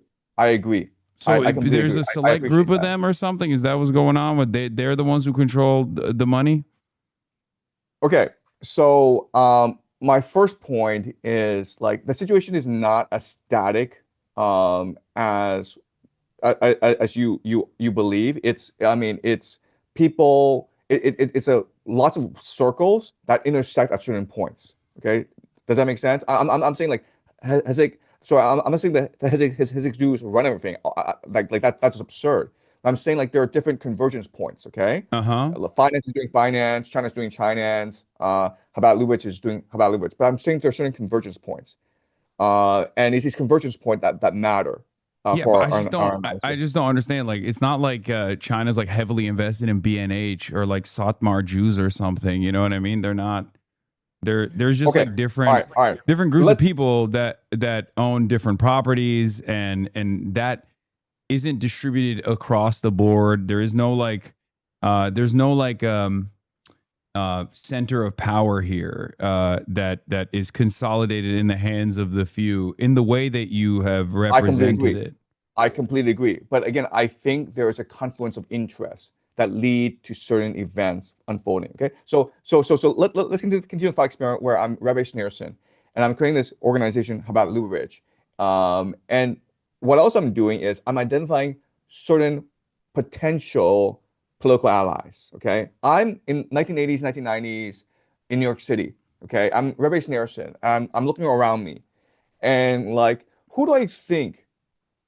So I there's a select group of them or something. Is that what's going on? With they're the ones who control the money? Okay, so my first point is like the situation is not as static as you believe. It's it's people. It's lots of circles that intersect at certain points. Okay, does that make sense? I'm saying like so I'm not saying that his Jews run everything like that. That's absurd. I'm saying like there are different convergence points. Okay. Finance is doing finance. China's doing finance. Chabad Lubavitch is doing Chabad Lubavitch. But I'm saying there are certain convergence points. And it's these convergence points that matter. But I just don't understand. Like, it's not like China's like heavily invested in BNH or like Satmar Jews or something. You know what I mean? They're not. There's just like different different groups of people that own different properties and that isn't distributed across the board. There is no like there's no like center of power here that is consolidated in the hands of the few in the way that you have represented it. I completely agree. But again, I think there is a confluence of interests that lead to certain events unfolding. Okay, so let's continue the thought experiment where I'm Rabbi Schneerson and I'm creating this organization Chabad Lubavitch. And what else I'm doing is I'm identifying certain potential political allies. Okay, I'm in 1980s, 1990s in New York City. Okay, I'm Rabbi Schneerson. I'm looking around me, and like, who do I think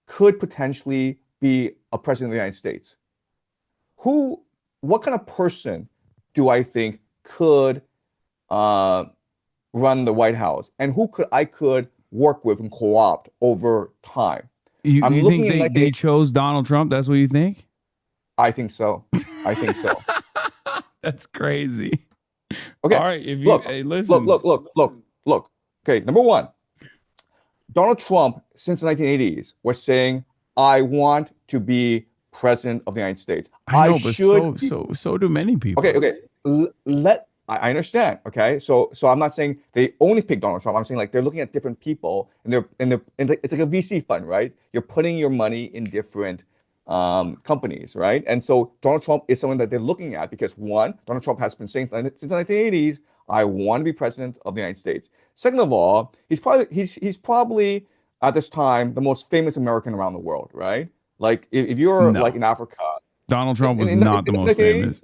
could potentially be a president of the United States? What kind of person do I think could run the White House, and who I could work with and co-opt over time? You think they chose Donald Trump? That's what you think? I think so. That's crazy. Okay. All right. If you look. Okay. Number one, Donald Trump since the 1980s was saying, "I want to be president of the United States." I know, but so do many people. Okay. I understand. Okay, so I'm not saying they only pick Donald Trump. I'm saying like they're looking at different people, and it's like a VC fund, right? You're putting your money in different companies, right? And so Donald Trump is someone that they're looking at because one, Donald Trump has been saying since the 1980s, "I want to be president of the United States." Second of all, he's probably at this time the most famous American around the world, right? Like if you're like in Africa, Donald Trump was not the most famous.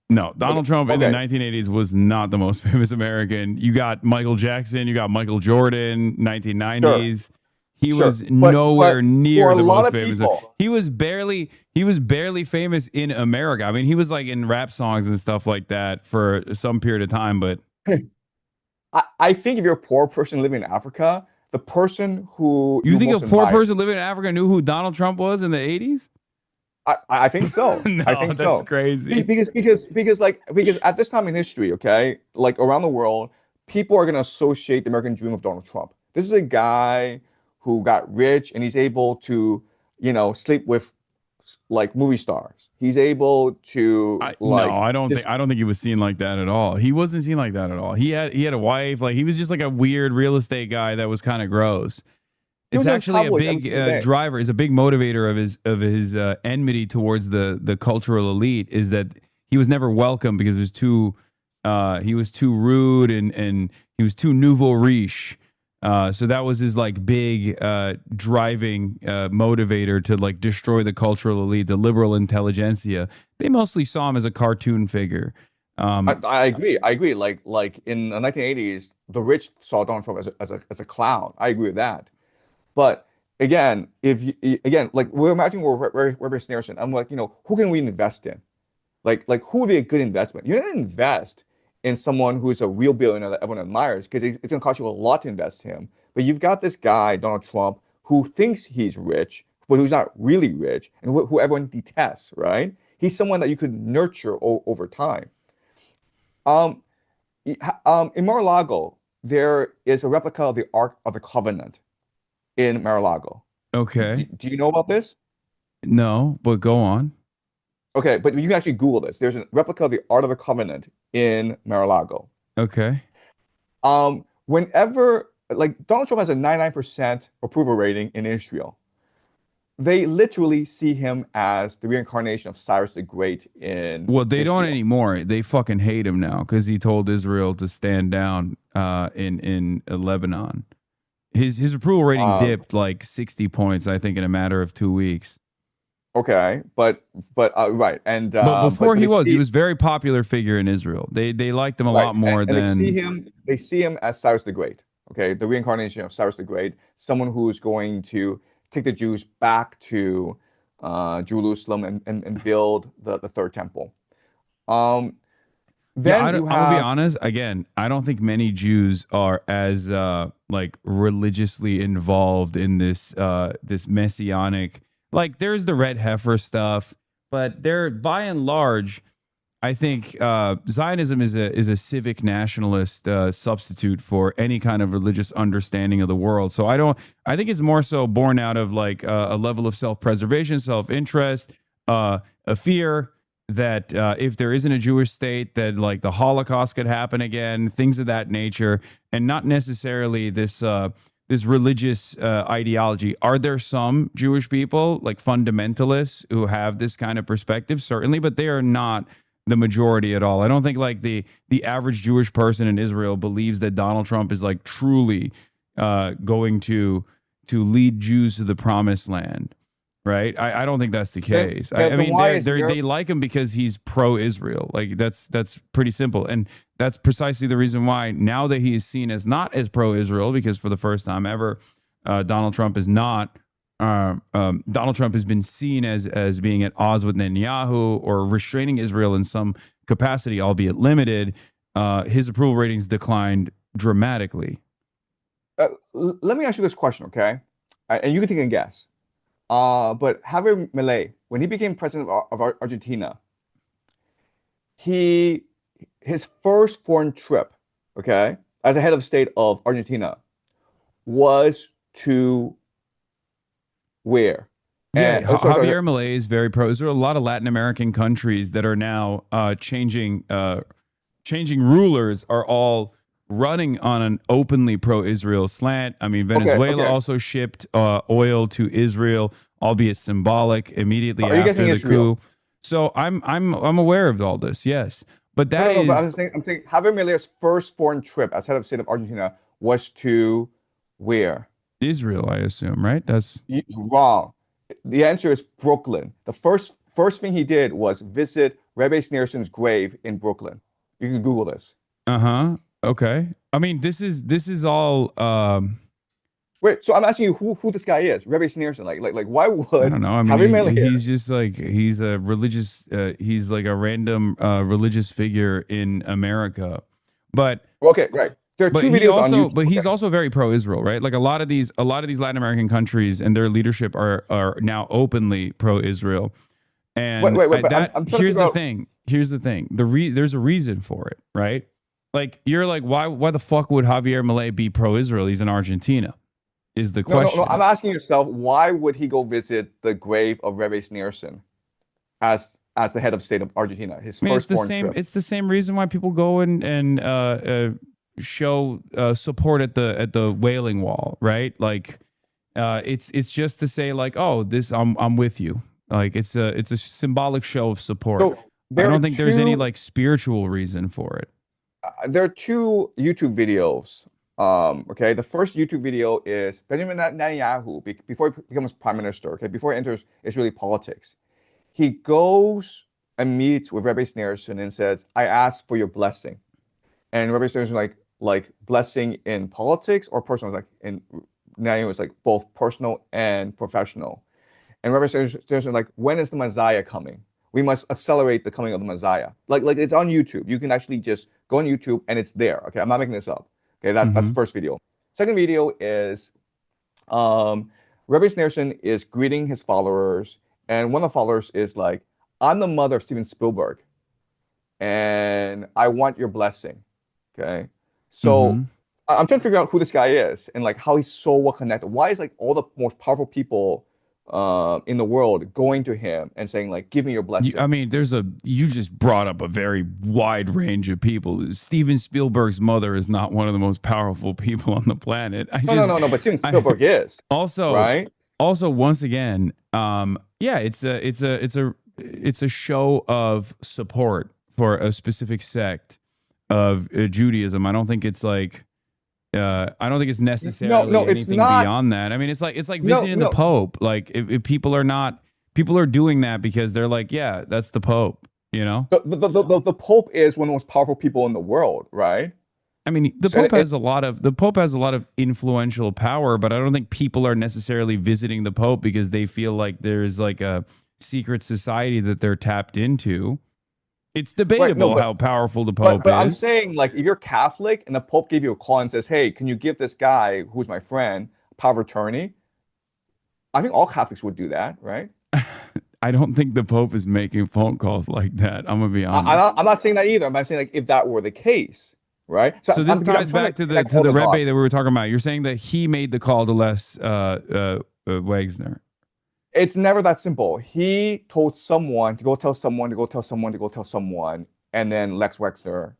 No, Donald Trump in the 1980s was not the most famous American. You got Michael Jackson, you got Michael Jordan, 1990s. He was nowhere near the most famous. He was barely famous in America. I mean, he was like in rap songs and stuff like that for some period of time, but I think if you're a poor person living in Africa, the person who You think a most poor admire- person living in Africa knew who Donald Trump was in the 80s? I think so. No, I think that's so. crazy. Because at this time in history, okay, like around the world, people are going to associate the American dream with Donald Trump. This is a guy who got rich and he's able to, sleep with like movie stars. He's able to No, I don't think he was seen like that at all. He wasn't seen like that at all. He had a wife. Like he was just like a weird real estate guy that was kind of gross. It's actually a big driver. Is a big motivator of his enmity towards the cultural elite. Is that he was never welcome because he was too rude and he was too nouveau riche. So that was his like big driving motivator to like destroy the cultural elite, the liberal intelligentsia. They mostly saw him as a cartoon figure. I agree. Like in the 1980s, the rich saw Donald Trump as a clown. I agree with that. But again, like we're imagining we're Snarson. I'm like, who can we invest in? Like who would be a good investment? You're not invest in someone who is a real billionaire that everyone admires because it's going to cost you a lot to invest in him. But you've got this guy, Donald Trump, who thinks he's rich, but who's not really rich, and who everyone detests, right? He's someone that you could nurture over time. In Mar-a-Lago, there is a replica of the Ark of the Covenant in Mar-a-Lago. Okay. Do you know about this? No, but go on. Okay, but you can actually Google this. There's a replica of the Ark of the Covenant in Mar-a-Lago. Okay. Whenever, like, Donald Trump has a 99% approval rating in Israel, they literally see him as the reincarnation of Cyrus the Great in Well, they Israel. don't anymore. They fucking hate him now because he told Israel to stand down in Lebanon. His approval rating dipped like 60 points, I think, in a matter of 2 weeks. Okay, but right, and but before he was a very popular figure in Israel. They liked him a lot more and than they see him as Cyrus the Great. Okay, the reincarnation of Cyrus the Great, someone who's going to take the Jews back to Jerusalem and build the third temple. I'm gonna be honest. Again, I don't think many Jews are as like religiously involved in this this messianic. Like, there's the red heifer stuff, but they're by and large, I think Zionism is a civic nationalist substitute for any kind of religious understanding of the world. So I think it's more so born out of like a level of self-preservation, self-interest, a fear that if there isn't a Jewish state, that like the Holocaust could happen again, things of that nature, and not necessarily this religious ideology. Are there some Jewish people, like fundamentalists, who have this kind of perspective? Certainly, but they are not the majority at all. I don't think like the average Jewish person in Israel believes that Donald Trump is like truly going to lead Jews to the promised land. Right? I don't think that's the case. I mean, they like him because he's pro-Israel. Like that's pretty simple, and that's precisely the reason why now that he is seen as not as pro-Israel, because for the first time ever, Donald Trump is not. Donald Trump has been seen as being at odds with Netanyahu or restraining Israel in some capacity, albeit limited. His approval ratings declined dramatically. Let me ask you this question, okay? And you can take a guess. But Javier Milei, when he became president of Argentina, his first foreign trip, okay, as a head of state of Argentina, was to where? Yeah, Javier Milei is very pro. There are a lot of Latin American countries that are now changing rulers are all running on an openly pro-Israel slant. I mean, Venezuela also shipped oil to Israel, albeit symbolic, immediately after the coup. So I'm aware of all this, yes. But that is. But I'm saying Javier Milei's first foreign trip as head of state of Argentina was to where? Israel, I assume, right? That's wrong. The answer is Brooklyn. The first thing he did was visit Rebbe Sneerson's grave in Brooklyn. You can Google this. Okay. I mean, this is all. Wait, so I'm asking you who this guy is, Rebbe Sneerson. Like, why would I don't know. I mean, he's just like he's a religious. He's like a random religious figure in America. But okay, right. There are But two he videos on also, YouTube. but he's also very pro-Israel, right? Like a lot of these Latin American countries and their leadership are now openly pro-Israel. And Wait, but I'm trying to here's figure the out- thing. Here's the thing. There's a reason for it, right? Like you're like, why the fuck would Javier Milei be pro-Israel? He's in Argentina. Is the question? No, I'm asking yourself, why would he go visit the grave of Rebbe Sneerson as the head of state of Argentina? His I mean, first foreign trip. It's the same reason why people go and show support at the Wailing Wall, right? Like, it's just to say like, oh, this I'm with you. Like it's a symbolic show of support. So I there don't are think there's any two- like spiritual reason for it. There are two YouTube videos. Okay, the first YouTube video is Benjamin Netanyahu before he becomes prime minister. Okay, before he enters Israeli politics, he goes and meets with Rebbe Sneerson and says, "I ask for your blessing." And Rebbe Sneerson like blessing in politics or personal, like in Netanyahu was like both personal and professional. And Rebbe Sneerson like, when is the Messiah coming? We must accelerate the coming of the Messiah. Like it's on YouTube. You can actually just go on YouTube and it's there. Okay, I'm not making this up. Okay, that's the first video. Second video is Rebbe Sneerson is greeting his followers, and one of the followers is like, "I'm the mother of Steven Spielberg, and I want your blessing." Okay, so I'm trying to figure out who this guy is and like how he's so well connected. Why is like all the most powerful people in the world going to him and saying like, "Give me your blessing"? I mean, you just brought up a very wide range of people. Steven Spielberg's mother is not one of the most powerful people on the planet. No, but Steven Spielberg is also right. Also, once again, yeah, it's a show of support for a specific sect of Judaism. I don't think it's like. I don't think it's necessarily anything beyond that. I mean, it's like visiting the Pope. Like if people are doing that because they're like, yeah, that's the Pope, you know? The Pope is one of the most powerful people in the world, right? I mean, the Pope has a lot of influential power, but I don't think people are necessarily visiting the Pope because they feel like there's like a secret society that they're tapped into. It's debatable how powerful the Pope is. But I'm saying, like, if you're Catholic and the Pope gave you a call and says, "Hey, can you give this guy who's my friend power of attorney?" I think all Catholics would do that, right? I don't think the Pope is making phone calls like that. I'm gonna be honest. I'm not saying that either. I'm saying like if that were the case, right? So this ties back to the Rebbe that we were talking about. You're saying that he made the call to Les Wexner. It's never that simple. He told someone to go tell someone to go tell someone to go tell someone, and then Lex Wexner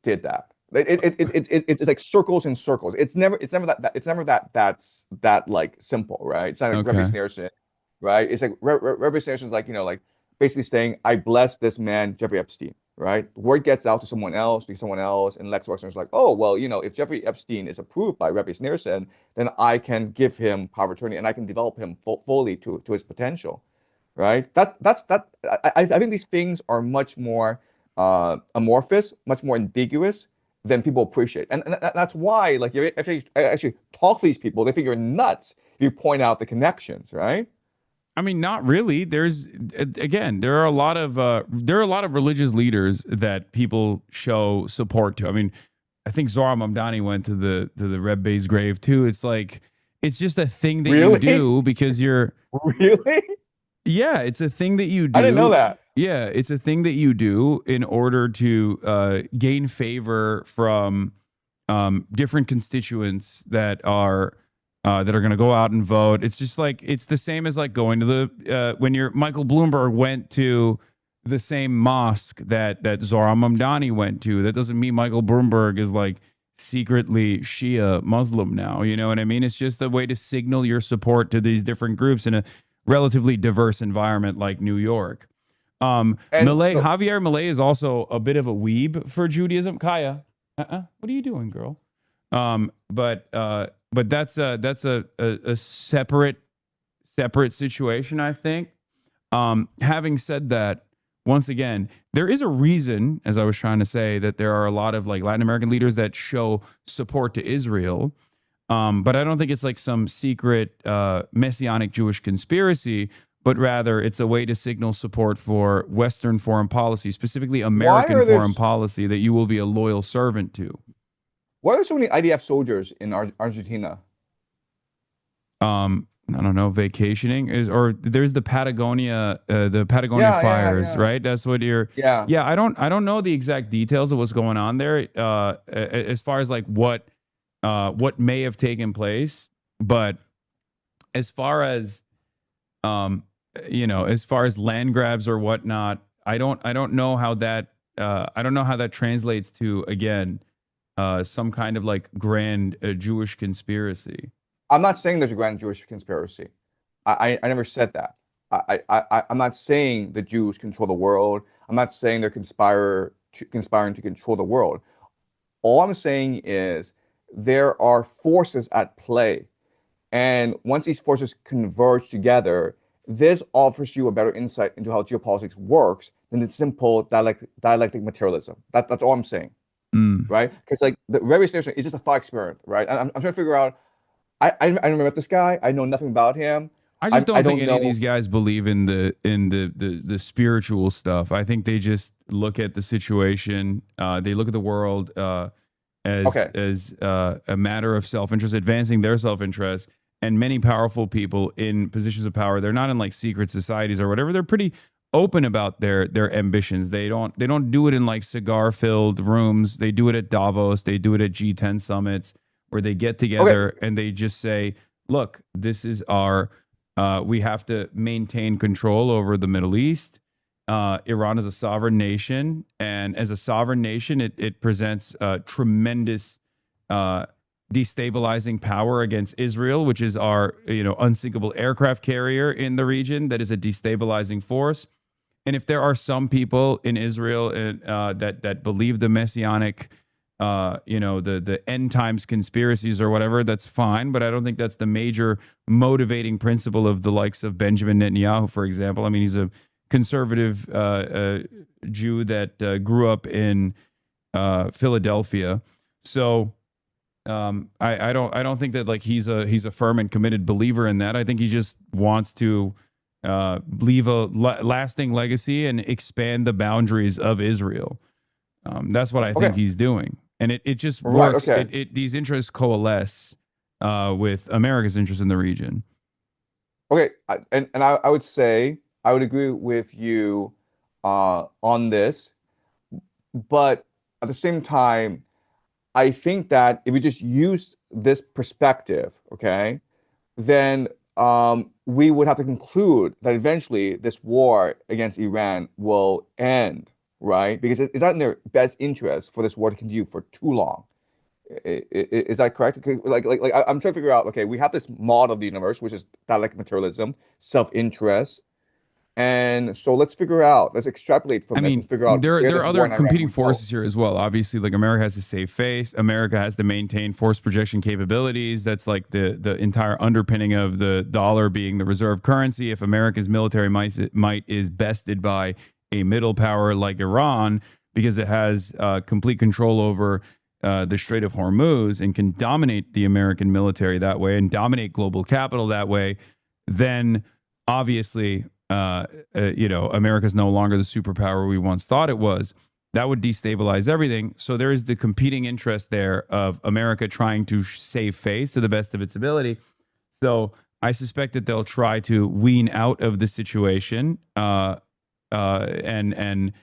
did that. It's like circles and circles. It's never that like simple, right? It's not like Rebbe Sneerson, right? It's like Rebbe Sneerson's like, you know, like basically saying, "I bless this man, Jeffrey Epstein," right? The word gets out to someone else, and Lex Wexner's like, "Oh, well, you know, if Jeffrey Epstein is approved by Rebbe Sneerson, then I can give him power of attorney and I can develop him fully to his potential," right? I think these things are much more amorphous, much more ambiguous than people appreciate, and that's why, like, if you actually talk to these people, they think you're nuts if you point out the connections, right? I mean, not really. There are a lot of religious leaders that people show support to. I mean, I think Zohar Mamdani went to the Rebbe's grave too. It's like it's just a thing that you do because you're really. Yeah, it's a thing that you do. I didn't know that. Yeah, it's a thing that you do in order to gain favor from different constituents that are going to go out and vote. It's just like it's the same as like going to the when Michael Bloomberg went to the same mosque that Zohar Mamdani went to. That doesn't mean Michael Bloomberg is like secretly Shia Muslim now. You know what I mean? It's just a way to signal your support to these different groups in a relatively diverse environment like New York. Javier Milei is also a bit of a weeb for Judaism. Kaya, what are you doing, girl? But that's a separate situation, I think. Having said that, once again, there is a reason, as I was trying to say, that there are a lot of like Latin American leaders that show support to Israel. But I don't think it's like some secret messianic Jewish conspiracy, but rather it's a way to signal support for Western foreign policy, specifically American foreign policy that you will be a loyal servant to. Why are there so many IDF soldiers in Argentina? I don't know, vacationing or there's the Patagonia fires, right? That's what you're. Yeah. Yeah, I don't know the exact details of what's going on there, as far as like what may have taken place, but as far as as far as land grabs or whatnot, I don't know how that translates to, again, some kind of like grand Jewish conspiracy. I'm not saying there's a grand Jewish conspiracy. I never said that. I'm not saying the Jews control the world. I'm not saying they're conspiring to control the world. All I'm saying is there are forces at play. And once these forces converge together, this offers you a better insight into how geopolitics works than the simple dialectic materialism. That's all I'm saying, right? Because like the Rebbe Station is just a thought experiment, right? I'm trying to figure out. I never met this guy. I know nothing about him. I just don't think any of these guys believe in the spiritual stuff. I think they just look at the situation. They look at the world as a matter of self-interest, advancing their self-interest. And many powerful people in positions of power, they're not in like secret societies or whatever. They're pretty open about their ambitions. They don't do it in like cigar-filled rooms. They do it at Davos. They do it at G10 summits, where they get together and they just say, look, this is our, we have to maintain control over the Middle East. Iran is a sovereign nation. And as a sovereign nation, it presents tremendous destabilizing power against Israel, which is our unsinkable aircraft carrier in the region that is a destabilizing force. And if there are some people in Israel that believe the messianic the end times conspiracies or whatever, that's fine. But I don't think that's the major motivating principle of the likes of Benjamin Netanyahu, for example. I mean, he's a conservative Jew that grew up in Philadelphia. So I don't think that like he's a firm and committed believer in that. I think he just wants to leave a lasting legacy and expand the boundaries of Israel. That's what I think he's doing. And it just works. Right, these interests coalesce with America's interest in the region. Okay, and I would say I would agree with you on this, but at the same time, I think that if we just use this perspective, okay, then we would have to conclude that eventually this war against Iran will end. Right, because it's not in their best interest for this war to continue for too long. Is that correct? Like I'm trying to figure out. Okay, we have this model of the universe, which is dialectic materialism, self-interest, and so let's extrapolate from this and figure out. There are other competing forces here as well. Obviously, like America has to save face. America has to maintain force projection capabilities. That's like the entire underpinning of the dollar being the reserve currency. If America's military might is bested by a middle power like Iran, because it has complete control over the Strait of Hormuz and can dominate the American military that way and dominate global capital that way, then obviously, America's no longer the superpower we once thought it was. That would destabilize everything. So there is the competing interest there of America trying to save face to the best of its ability. So I suspect that they'll try to wean out of the situation, and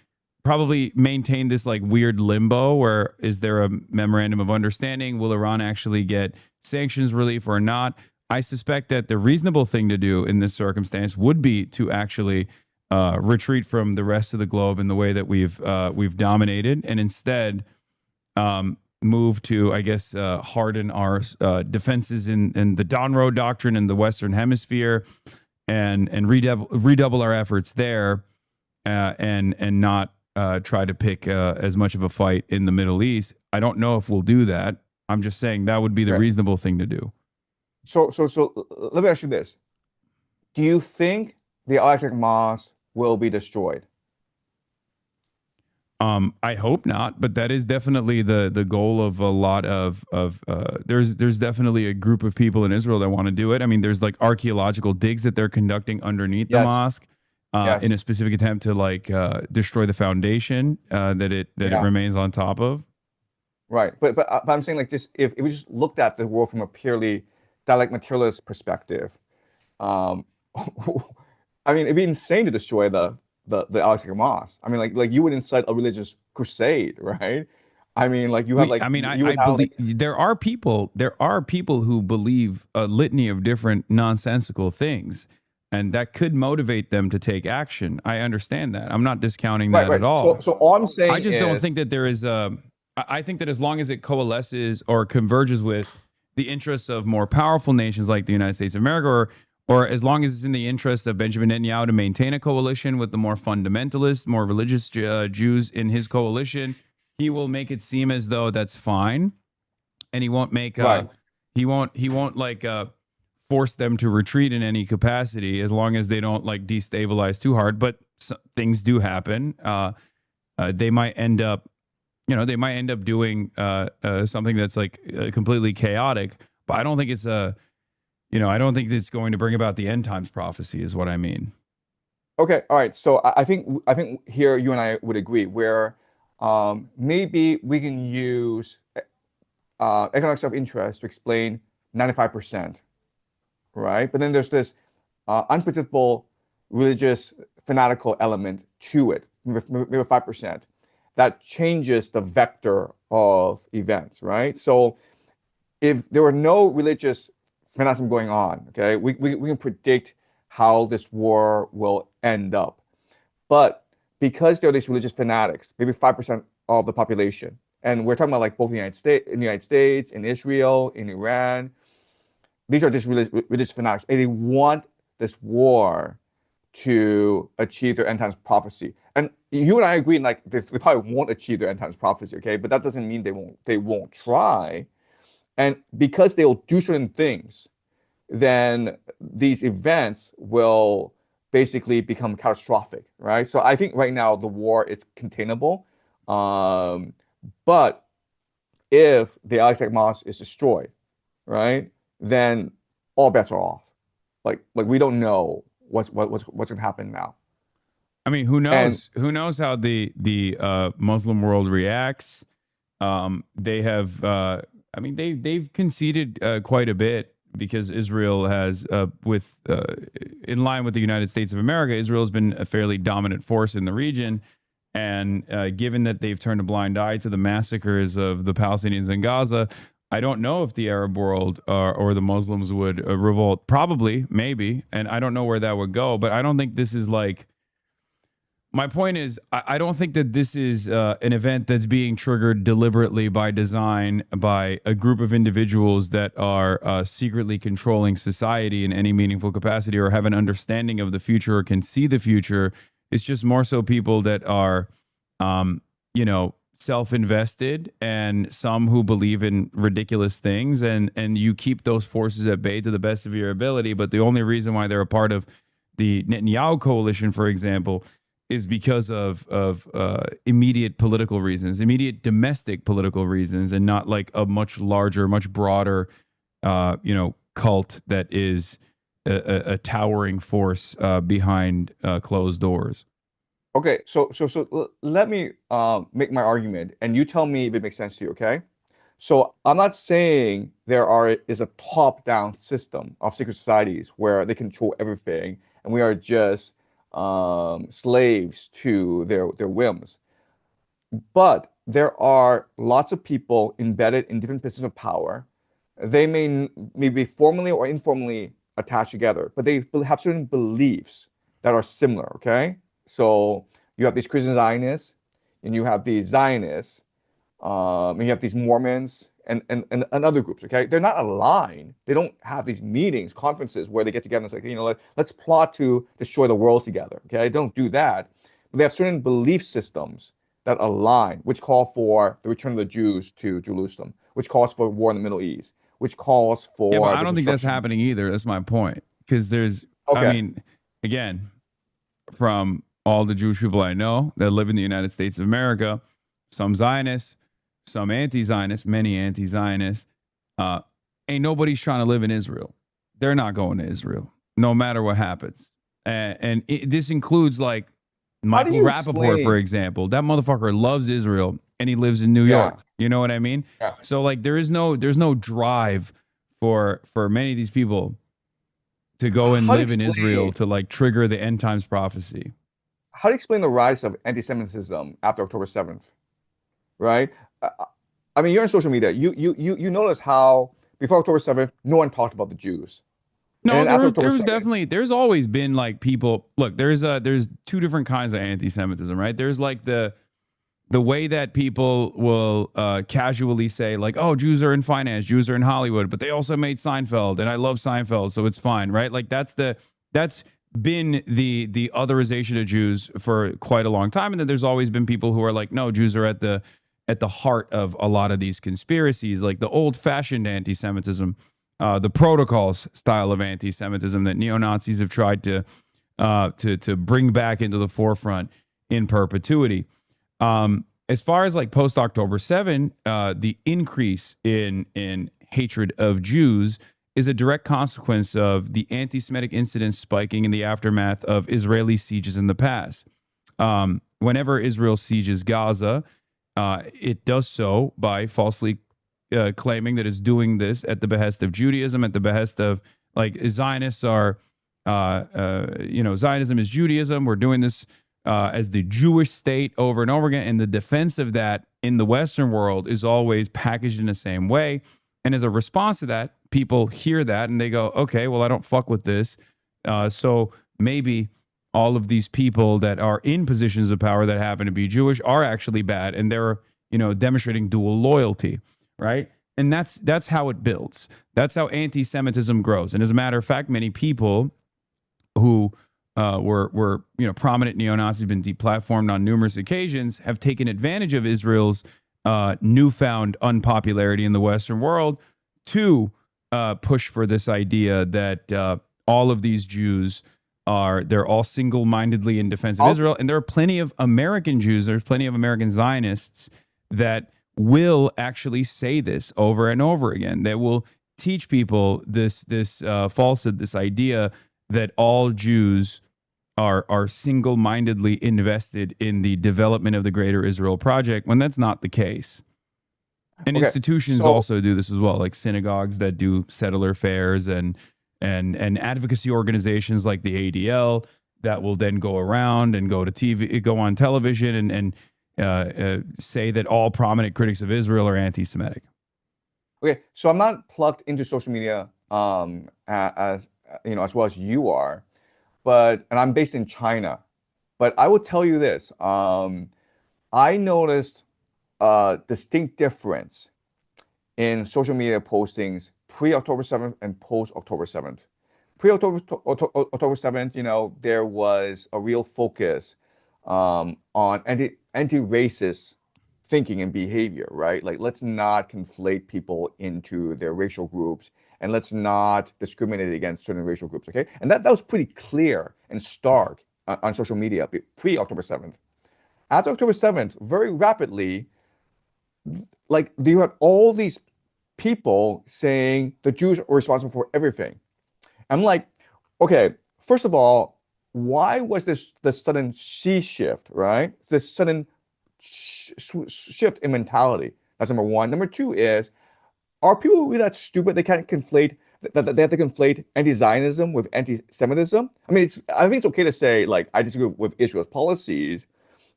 probably maintain this like weird limbo where is there a memorandum of understanding? Will Iran actually get sanctions relief or not? I suspect that the reasonable thing to do in this circumstance would be to actually retreat from the rest of the globe in the way that we've dominated, and instead move to, I guess, harden our defenses in the Donroe Doctrine in the Western Hemisphere, and redouble our efforts there. And not try to pick as much of a fight in the Middle East. I don't know if we'll do that. I'm just saying that would be the reasonable thing to do. So let me ask you this: do you think the Al-Aqsa Mosque will be destroyed? I hope not, but that is definitely the goal of a lot of there's definitely a group of people in Israel that want to do it. I mean, there's like archaeological digs that they're conducting underneath the mosque. In a specific attempt to like destroy the foundation that it remains on top of. Right. But I'm saying like just if we just looked at the world from a purely dialectic materialist perspective, um, I mean, it'd be insane to destroy the Alex Mosque. I mean, like you would incite a religious crusade, right? I mean, like you have like I mean, you I would have, believe like, there are people who believe a litany of different nonsensical things, and that could motivate them to take action. I understand that. I'm not discounting that at all. So all I'm saying I just don't is, think that there is a. I think that as long as it coalesces or converges with the interests of more powerful nations like the United States of America, or as long as it's in the interest of Benjamin Netanyahu to maintain a coalition with the more fundamentalist, more religious Jews in his coalition, he will make it seem as though that's fine, and he won't make he won't like force them to retreat in any capacity as long as they don't like destabilize too hard. But things do happen. They might end up. They might end up doing something that's like completely chaotic, but I don't think it's I don't think it's going to bring about the end times prophecy is what I mean. okay, all right. So I think here you and I would agree where maybe we can use economic self-interest to explain 95%, right? But then there's this unpredictable religious fanatical element to it, maybe 5%. That changes the vector of events, right? So if there were no religious fanaticism going on, okay, we can predict how this war will end up. But because there are these religious fanatics, maybe 5% of the population, and we're talking about like both in the United States, in Israel, in Iran, these are just religious fanatics, and they want this war to achieve their end times prophecy. And you and I agree, like they probably won't achieve their end times prophecy, okay? But that doesn't mean they won't try. And because they will do certain things, then these events will basically become catastrophic, right? So I think right now the war is containable. But if the Alex Mosque is destroyed, right, then all bets are off. Like we don't know what's gonna happen now. I mean, who knows? Who knows how the Muslim world reacts? They have, I mean, they've conceded quite a bit because Israel has, in line with the United States of America, Israel has been a fairly dominant force in the region. And given that they've turned a blind eye to the massacres of the Palestinians in Gaza, I don't know if the Arab world or the Muslims would revolt. Probably, maybe. And I don't know where that would go. But I don't think this is like, my point is, I don't think that this is an event that's being triggered deliberately by design by a group of individuals that are secretly controlling society in any meaningful capacity or have an understanding of the future or can see the future. It's just more so people that are, self-invested and some who believe in ridiculous things. And you keep those forces at bay to the best of your ability. But the only reason why they're a part of the Netanyahu coalition, for example, is because of immediate political reasons, immediate domestic political reasons, and not like a much larger, much broader, cult that is a towering force behind closed doors. Okay, so let me make my argument, and you tell me if it makes sense to you. Okay, so I'm not saying there is a top-down system of secret societies where they control everything, and we are just slaves to their whims. But there are lots of people embedded in different positions of power. They may be formally or informally attached together, but they have certain beliefs that are similar, okay? So you have these Christian Zionists, and you have these Zionists, and you have these Mormons, and other groups, okay? They're not aligned. They don't have these meetings, conferences where they get together and say, let's plot to destroy the world together, okay? They don't do that. But they have certain belief systems that align, which call for the return of the Jews to Jerusalem, which calls for war in the Middle East, which calls for... Yeah, but I don't think that's happening either. That's my point. Because there's, okay. I mean, again, from all the Jewish people I know that live in the United States of America, some Zionists, some anti-Zionists, many anti-Zionists, ain't nobody's trying to live in Israel. They're not going to Israel, no matter what happens. And this includes like Michael Rappaport, for example. That motherfucker loves Israel, and he lives in New York. You know what I mean? Yeah. So like there's no drive for many of these people to go and How do you live in Israel explain- to like trigger the end times prophecy. How do you explain the rise of anti-Semitism after October 7th? Right? I mean, you're on social media. You notice how before October 7th, no one talked about the Jews. No, And after there October was 7th definitely, there's always been like people, look, there's two different kinds of anti-Semitism, right? There's like the way that people will casually say like, oh, Jews are in finance, Jews are in Hollywood, but they also made Seinfeld and I love Seinfeld, so it's fine, right? Like that's been the otherization of Jews for quite a long time. And then there's always been people who are like, no, Jews are at the heart of a lot of these conspiracies, like the old fashioned anti-Semitism, the protocols style of anti-Semitism that neo-Nazis have tried to bring back into the forefront in perpetuity. As far as like post October 7, the increase in hatred of Jews is a direct consequence of the anti-Semitic incidents spiking in the aftermath of Israeli sieges in the past. Whenever Israel sieges Gaza, it does so by falsely claiming that it's doing this at the behest of Judaism, at the behest of like Zionists are, Zionism is Judaism. We're doing this as the Jewish state over and over again. And the defense of that in the Western world is always packaged in the same way. And as a response to that, people hear that and they go, okay, well, I don't fuck with this. So maybe all of these people that are in positions of power that happen to be Jewish are actually bad. And they're, demonstrating dual loyalty, right? And that's how it builds. That's how anti-Semitism grows. And as a matter of fact, many people who were prominent neo-Nazis, been deplatformed on numerous occasions, have taken advantage of Israel's newfound unpopularity in the Western world to push for this idea that all of these Jews they're all single-mindedly in defense of Israel. And there are plenty of American Jews, there's plenty of American Zionists that will actually say this over and over again, that will teach people this falsehood, this idea that all Jews are single-mindedly invested in the development of the Greater Israel Project, when that's not the case. And institutions also do this as well, like synagogues that do settler fairs and advocacy organizations like the ADL that will then go around and go on television and say that all prominent critics of Israel are anti-Semitic. Okay, so I'm not plugged into social media as well as you are, and I'm based in China. But I will tell you this: I noticed a distinct difference in social media postings pre-October 7th and post-October 7th. Pre-October 7th, there was a real focus on anti-racist thinking and behavior, right? Like, let's not conflate people into their racial groups, and let's not discriminate against certain racial groups, okay? And that was pretty clear and stark on social media pre-October 7th. After October 7th, very rapidly, like, you had all these people saying the Jews are responsible for everything. I'm like, okay, first of all, why was this the sudden sea shift, right? This sudden shift in mentality. That's number one. Number two is, are people really that stupid they can't conflate that they have to conflate anti-Zionism with anti-Semitism? I mean, I think it's okay to say, like, I disagree with Israel's policies,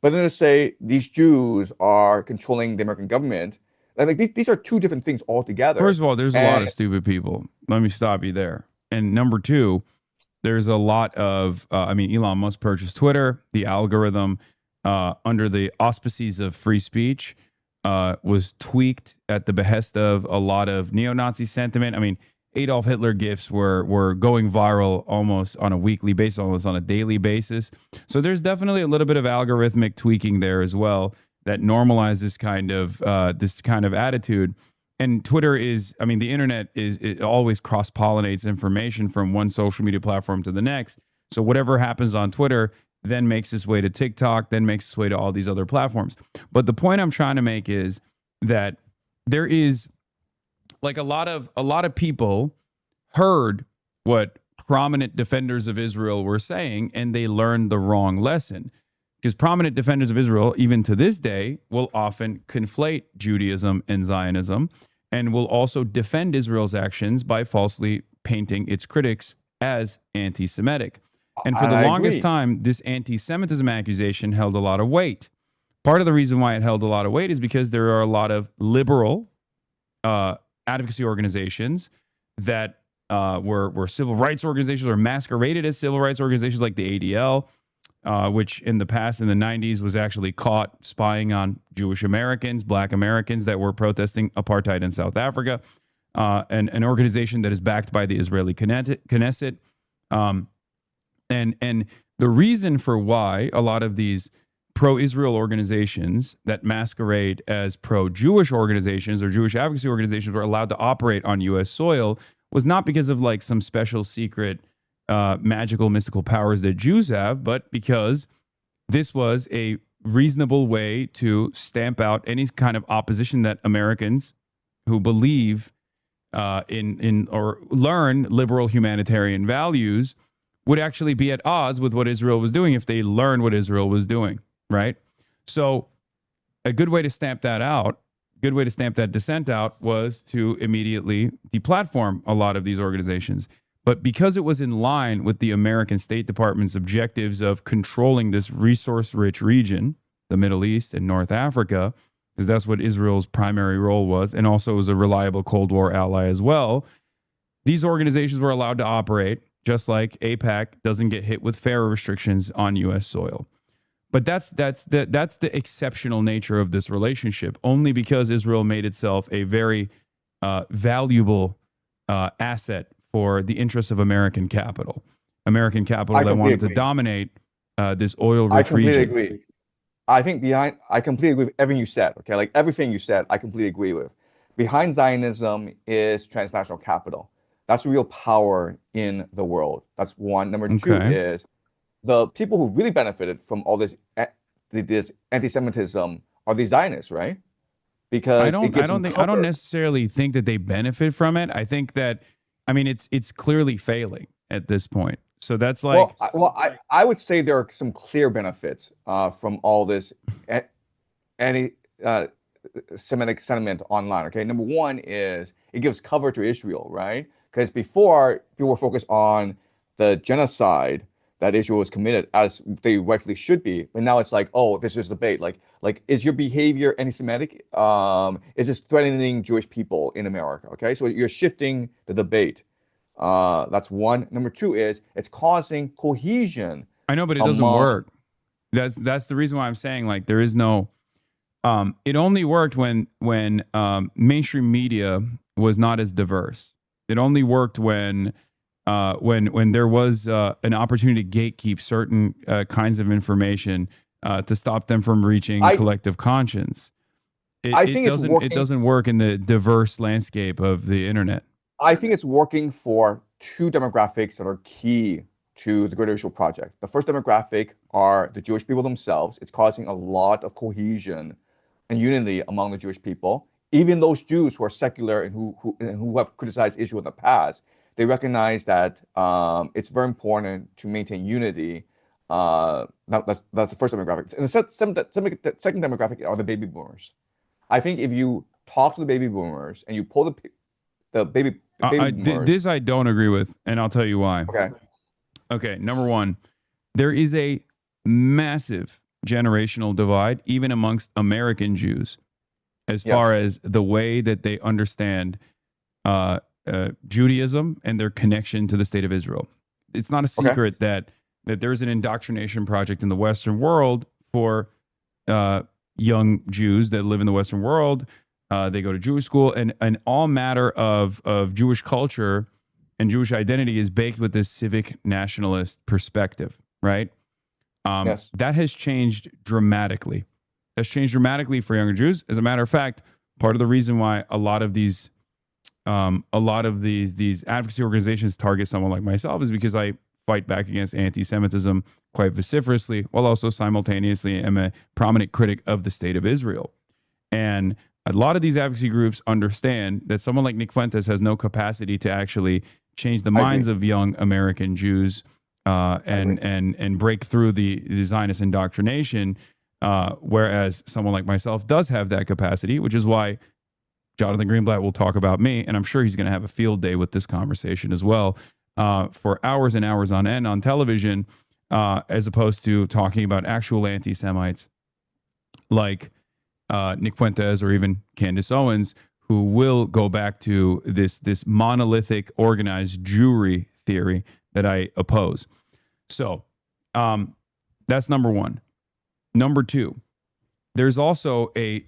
but then to say these Jews are controlling the American government, like these are two different things altogether. First of all, there's a lot of stupid people. Let me stop you there. And number two, there's a lot of, Elon Musk purchased Twitter. The algorithm under the auspices of free speech was tweaked at the behest of a lot of neo-Nazi sentiment. I mean, Adolf Hitler gifs were going viral almost on a weekly basis, almost on a daily basis. So there's definitely a little bit of algorithmic tweaking there as well that normalizes this kind of attitude. And Twitter the internet it always cross-pollinates information from one social media platform to the next. So whatever happens on Twitter then makes its way to TikTok, then makes its way to all these other platforms. But the point I'm trying to make is that there is, like, a lot of people heard what prominent defenders of Israel were saying, and they learned the wrong lesson. because prominent defenders of Israel, even to this day, will often conflate Judaism and Zionism, and will also defend Israel's actions by falsely painting its critics as anti-Semitic. And for the longest time, this anti-Semitism accusation held a lot of weight. Part of the reason why it held a lot of weight is because there are a lot of liberal advocacy organizations that were civil rights organizations or masqueraded as civil rights organizations, like the ADL, which in the past, in the 90s, was actually caught spying on Jewish Americans, Black Americans that were protesting apartheid in South Africa, and an organization that is backed by the Israeli Knesset. And the reason for why a lot of these pro-Israel organizations that masquerade as pro-Jewish organizations or Jewish advocacy organizations were allowed to operate on U.S. soil was not because of like some special secret magical mystical powers that Jews have, but because this was a reasonable way to stamp out any kind of opposition that Americans who believe in or learn liberal humanitarian values would actually be at odds with what Israel was doing if they learned what Israel was doing, right? So a good way to stamp that out, good way to stamp that dissent out, was to immediately deplatform a lot of these organizations. But because it was in line with the American State Department's objectives of controlling this resource-rich region, the Middle East and North Africa, because that's what Israel's primary role was, and also was a reliable Cold War ally as well, these organizations were allowed to operate, just like AIPAC doesn't get hit with FARA restrictions on U.S. soil. But that's the exceptional nature of this relationship, only because Israel made itself a very valuable asset for the interests of American capital. American capital that wanted to dominate this oil-rich region. I completely agree. I completely agree with everything you said. Okay, like everything you said, I completely agree with. Behind Zionism is transnational capital. That's real power in the world. That's one. Number two is the people who really benefited from all this anti-Semitism are the Zionists, right? Because I don't necessarily think that they benefit from it. I think that, I mean, it's clearly failing at this point. So that's like, I would say there are some clear benefits from all this anti-Semitic sentiment online. Okay, number one is it gives cover to Israel, right? Because before, people were focused on the genocide that Israel was committed, as they rightfully should be. But now it's like, oh, this is debate. Like, is your behavior anti-Semitic? Is this threatening Jewish people in America? Okay, so you're shifting the debate. That's one. Number two is it's causing cohesion. I know, but it doesn't work. That's the reason why I'm saying, like, there is no. It only worked when mainstream media was not as diverse. It only worked when there was an opportunity to gatekeep certain kinds of information to stop them from reaching collective conscience. It doesn't work in the diverse landscape of the internet. I think it's working for two demographics that are key to the Greater Israel Project. The first demographic are the Jewish people themselves. It's causing a lot of cohesion and unity among the Jewish people. Even those Jews who are secular and who have criticized Israel in the past, they recognize that it's very important to maintain unity. That's the first demographic. And the second demographic are the baby boomers. I think if you talk to the baby boomers and you pull the baby boomers, this I don't agree with, and I'll tell you why. Okay. Number one, there is a massive generational divide, even amongst American Jews, as far as the way that they understand Judaism and their connection to the state of Israel. It's not a secret that there's an indoctrination project in the Western world for young Jews that live in the Western world. They go to Jewish school, and all matter of Jewish culture and Jewish identity is baked with this civic nationalist perspective, right? That has changed dramatically. That's changed dramatically for younger Jews. As a matter of fact, part of the reason why a lot of these advocacy organizations target someone like myself is because I fight back against anti-Semitism quite vociferously, while also simultaneously am a prominent critic of the state of Israel. And a lot of these advocacy groups understand that someone like Nick Fuentes has no capacity to actually change the minds of young American Jews and break through the Zionist indoctrination, whereas someone like myself does have that capacity, which is why Jonathan Greenblatt will talk about me, and I'm sure he's going to have a field day with this conversation as well, for hours and hours on end on television, as opposed to talking about actual anti-Semites like Nick Fuentes or even Candace Owens, who will go back to this monolithic organized Jewry theory that I oppose. So that's number one. Number two, there's also the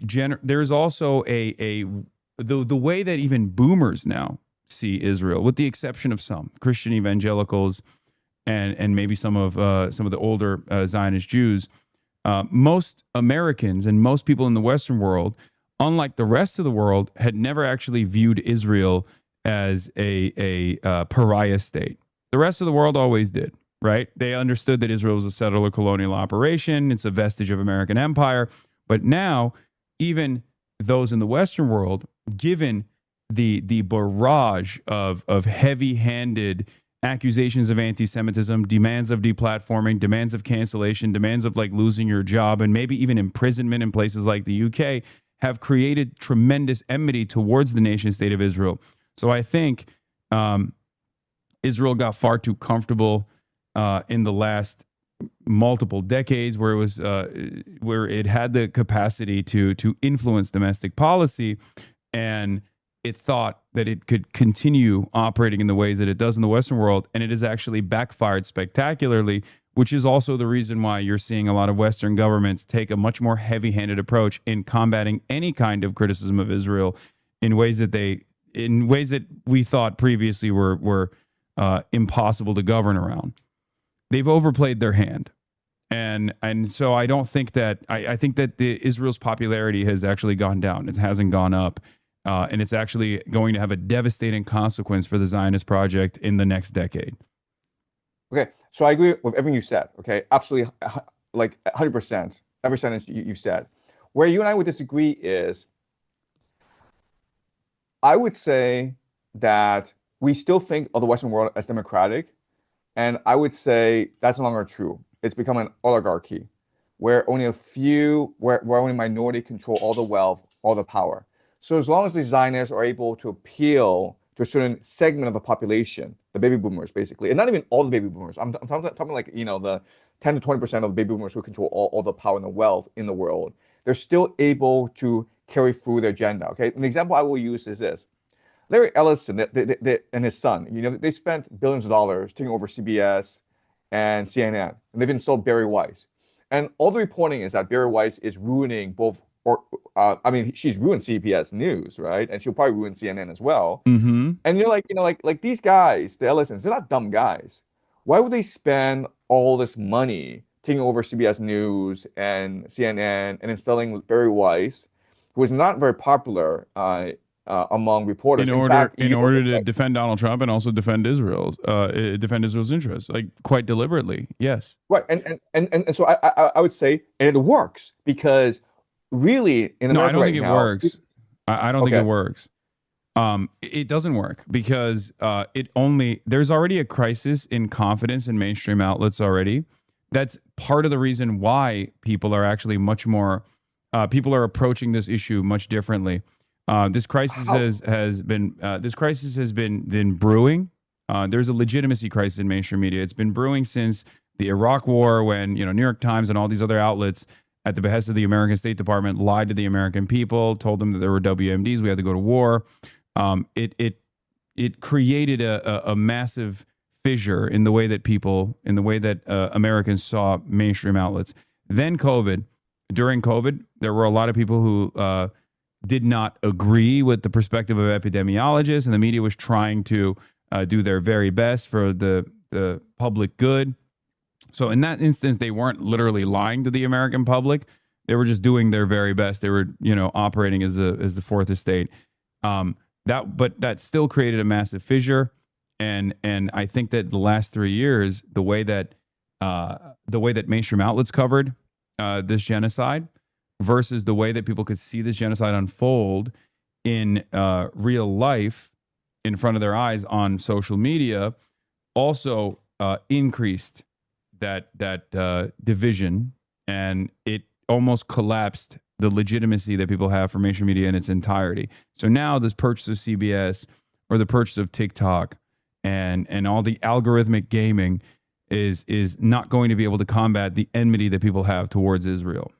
way that even boomers now see Israel, with the exception of some Christian evangelicals and maybe some of the older Zionist Jews. Most Americans and most people in the Western world, unlike the rest of the world, had never actually viewed Israel as a pariah state. The rest of the world always did, right? They understood that Israel was a settler colonial operation. It's a vestige of American empire. But now, even those in the Western world, given the barrage of heavy-handed accusations of anti-Semitism, demands of deplatforming, demands of cancellation, demands of like losing your job, and maybe even imprisonment in places like the UK, have created tremendous enmity towards the nation state of Israel. So I think Israel got far too comfortable in the last multiple decades, where it was where it had the capacity to influence domestic policy, and it thought that it could continue operating in the ways that it does in the Western world, and it has actually backfired spectacularly, which is also the reason why you're seeing a lot of Western governments take a much more heavy-handed approach in combating any kind of criticism of Israel in ways that we thought previously were impossible to govern around. They've overplayed their hand. And so I don't think that, I think that Israel's popularity has actually gone down. It hasn't gone up. And it's actually going to have a devastating consequence for the Zionist project in the next decade. Okay, so I agree with everything you said. Okay, absolutely, like 100%. Every sentence you've said. Where you and I would disagree is, I would say that we still think of the Western world as democratic, and I would say that's no longer true. It's become an oligarchy, where only a few, where only a minority control all the wealth, all the power. So as long as the Zionists are able to appeal to a certain segment of the population, the baby boomers, basically, and not even all the baby boomers. I'm talking like, the 10 to 20% of the baby boomers who control all the power and the wealth in the world. They're still able to carry through their agenda. Okay, an example I will use is this: Larry Ellison and his son. They spent billions of dollars taking over CBS and CNN, and they've installed Barry Weiss. And all the reporting is that Barry Weiss is ruining both. She's ruined CBS News, right? And she'll probably ruin CNN as well. Mm-hmm. And you're like these guys, the Ellisons, they're not dumb guys. Why would they spend all this money taking over CBS News and CNN and installing Barry Weiss, who is not very popular among reporters? In order to defend Donald Trump and also defend Israel's interests, like quite deliberately, yes. Right, and so I would say, and it works because. Really, in America I don't right think it now, works. I don't think it works. It doesn't work because there's already a crisis in confidence in mainstream outlets already. That's part of the reason why people are actually much more. People are approaching this issue much differently. This crisis has been brewing. There's a legitimacy crisis in mainstream media. It's been brewing since the Iraq War, when New York Times and all these other outlets, at the behest of the American State Department, lied to the American people, told them that there were WMDs, we had to go to war. It created a massive fissure in the way that Americans saw mainstream outlets. Then during COVID, there were a lot of people who did not agree with the perspective of epidemiologists, and the media was trying to do their very best for the public good. So in that instance, they weren't literally lying to the American public. They were just doing their very best. They were, operating as the fourth estate. That still created a massive fissure. And I think that the last 3 years, the way that mainstream outlets covered this genocide versus the way that people could see this genocide unfold in real life in front of their eyes on social media, also increased that division, and it almost collapsed the legitimacy that people have for mainstream media in its entirety. So now this purchase of CBS or the purchase of TikTok and all the algorithmic gaming is not going to be able to combat the enmity that people have towards Israel.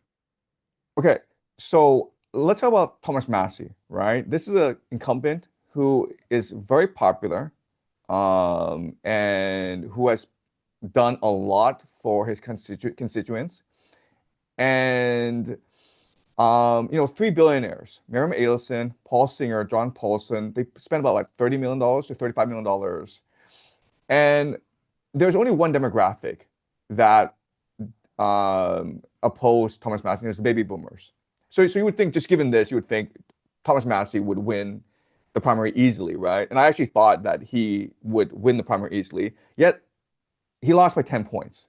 Okay, so let's talk about Thomas Massie, right? This is an incumbent who is very popular, and who has done a lot for his constituents. And three billionaires, Miriam Adelson, Paul Singer, John Paulson, they spent about like $30 million to $35 million. And there's only one demographic that opposed Thomas Massie, and it's the baby boomers. So you would think, just given this, you would think Thomas Massie would win the primary easily, right? And I actually thought that he would win the primary easily, yet he lost by 10 points.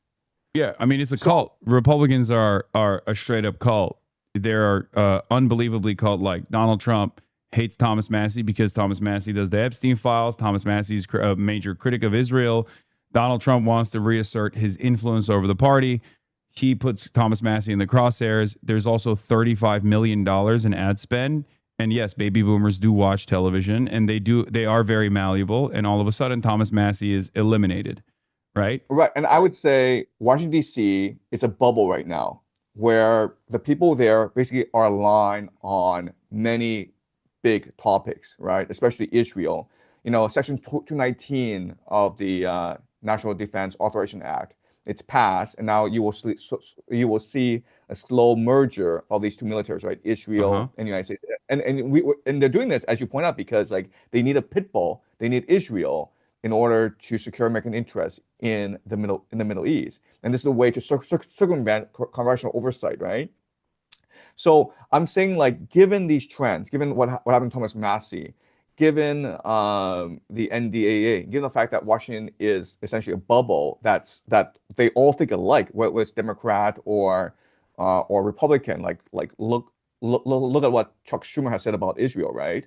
Yeah, I mean, it's a cult. Republicans are a straight up cult. They're unbelievably cult-like. Donald Trump hates Thomas Massie because Thomas Massie does the Epstein files. Thomas Massie's a major critic of Israel. Donald Trump wants to reassert his influence over the party. He puts Thomas Massie in the crosshairs. There's also $35 million in ad spend. And yes, baby boomers do watch television, and they are very malleable. And all of a sudden, Thomas Massie is eliminated, right? Right. And I would say Washington, D.C., it's a bubble right now where the people there basically are aligned on many big topics, right? Especially Israel. Section 219 of the National Defense Authorization Act, it's passed, and now you will see a slow merger of these two militaries, right? Israel and the United States, and they're doing this, as you point out, because like they need a pit bull, they need Israel in order to secure American interests in the Middle East, and this is a way to circumvent congressional oversight, right? So I'm saying, like, given these trends, given what happened to Thomas Massie, given the NDAA, given the fact that Washington is essentially a bubble that they all think alike, whether it's Democrat or Republican, like look at what Chuck Schumer has said about Israel, right?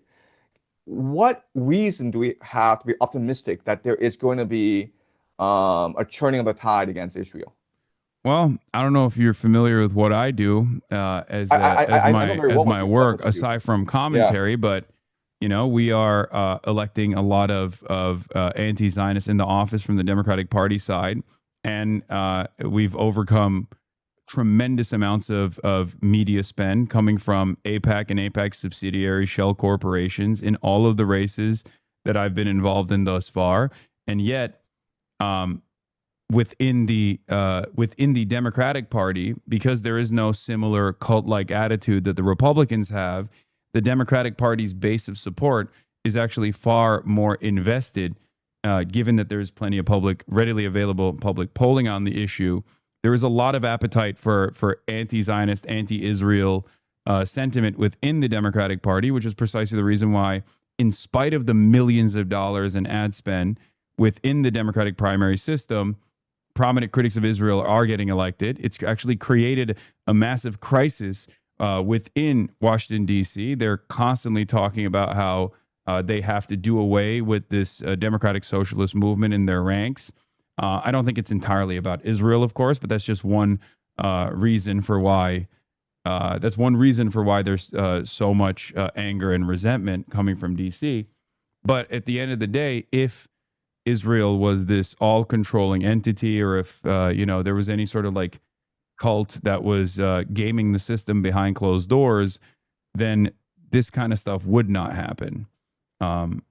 What reason do we have to be optimistic that there is going to be a turning of the tide against Israel? Well, I don't know if you're familiar with what I do as my work, aside from commentary, but we are electing a lot of anti-Zionists into office from the Democratic Party side, and we've overcome tremendous amounts of media spend coming from AIPAC and AIPAC subsidiary shell corporations in all of the races that I've been involved in thus far, and yet within the Democratic Party, because there is no similar cult-like attitude that the Republicans have, the Democratic Party's base of support is actually far more invested, given that there's plenty of readily available public polling on the issue. There is a lot of appetite for anti-Zionist, anti-Israel sentiment within the Democratic Party, which is precisely the reason why, in spite of the millions of dollars in ad spend within the Democratic primary system, prominent critics of Israel are getting elected. It's actually created a massive crisis within Washington, D.C. They're constantly talking about how they have to do away with this democratic socialist movement in their ranks. I don't think it's entirely about Israel, of course, but that's just one reason for why. That's one reason for why there's so much anger and resentment coming from D.C. But at the end of the day, if Israel was this all-controlling entity, or if there was any sort of like cult that was gaming the system behind closed doors, then this kind of stuff would not happen.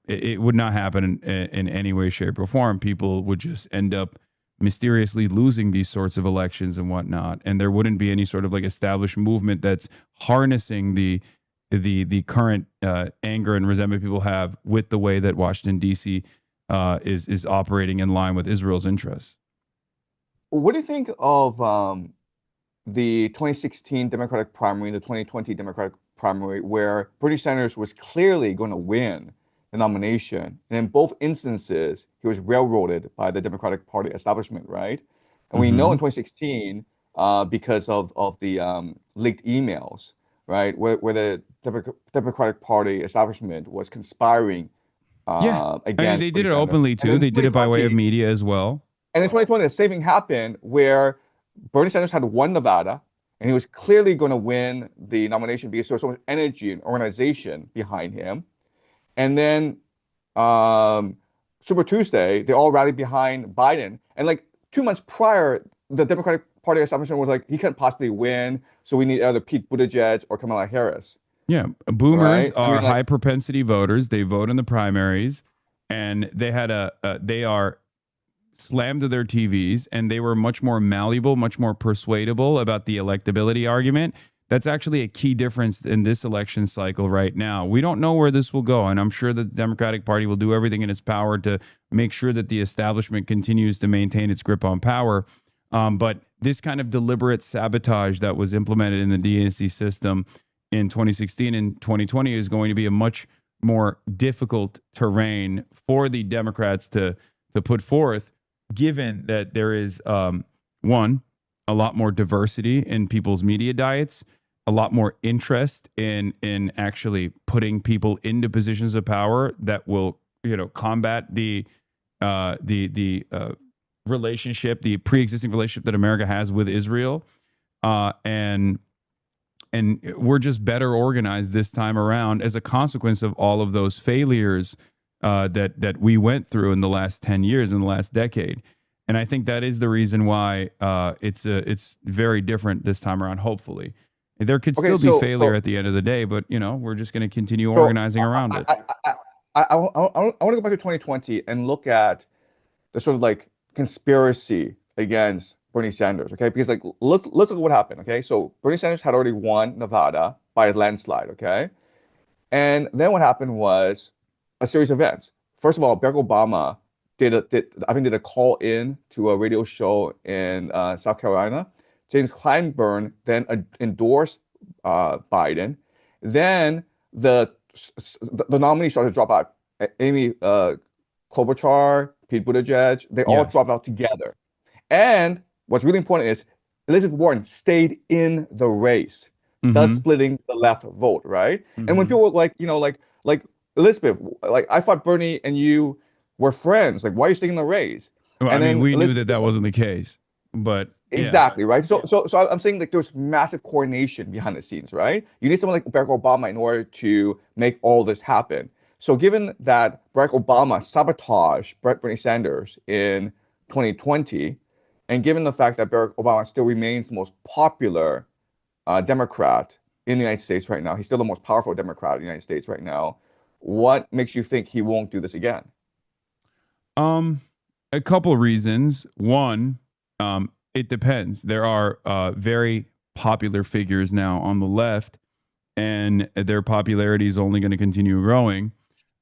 It would not happen in any way, shape, or form. People would just end up mysteriously losing these sorts of elections and whatnot, and there wouldn't be any sort of like established movement that's harnessing the current anger and resentment people have with the way that Washington, D.C. is operating in line with Israel's interests. What do you think of the 2016 Democratic primary, the 2020 Democratic primary, where Bernie Sanders was clearly going to win the nomination, and in both instances, he was railroaded by the Democratic Party establishment, right? And we know in 2016, because of the leaked emails, right, where the Democratic Party establishment was conspiring against. They did it openly too. They did it by way of media as well. And in 2020, the same thing happened where Bernie Sanders had won Nevada, and he was clearly going to win the nomination because there was so much energy and organization behind him. And then Super Tuesday, they all rallied behind Biden. And like 2 months prior, the Democratic Party establishment was like, he can't possibly win, so we need either Pete Buttigieg or Kamala Harris. Yeah, boomers Right? are I mean, like- high propensity voters. They vote in the primaries, and they had they are slammed to their TVs, and they were much more malleable, much more persuadable about the electability argument. That's actually a key difference in this election cycle right now. We don't know where this will go, and I'm sure that the Democratic Party will do everything in its power to make sure that the establishment continues to maintain its grip on power. But this kind of deliberate sabotage that was implemented in the DNC system in 2016 and 2020 is going to be a much more difficult terrain for the Democrats to put forth, given that there is, one, a lot more diversity in people's media diets, a lot more interest in actually putting people into positions of power that will, combat the relationship, the pre-existing relationship that America has with Israel, and we're just better organized this time around as a consequence of all of those failures that we went through in the last 10 years, in the last decade. And I think that is the reason why it's very different this time around. Hopefully, there could still be failure at the end of the day, but we're just going to continue organizing around it. I want to go back to 2020 and look at the sort of like conspiracy against Bernie Sanders, okay? Because like let's look at what happened, okay? So Bernie Sanders had already won Nevada by a landslide, okay? And then what happened was a series of events. First of all, Barack Obama did a call in to a radio show in South Carolina. James Clyburn then endorsed Biden. Then the nominees started to drop out. Amy Klobuchar, Pete Buttigieg, they all dropped out together. And what's really important is Elizabeth Warren stayed in the race, thus splitting the left vote, right? And when people were like Elizabeth, like I thought Bernie and you were friends. Like, why are you staying in the race? Well, and I mean, we knew that wasn't the case, but exactly right. So I'm saying like there's massive coordination behind the scenes, right? You need someone like Barack Obama in order to make all this happen. So given that Barack Obama sabotaged Bernie Sanders in 2020, and given the fact that Barack Obama still remains the most popular Democrat in the United States right now, he's still the most powerful Democrat in the United States right now. What makes you think he won't do this again? A couple of reasons. One, it depends. There are very popular figures now on the left, and their popularity is only going to continue growing.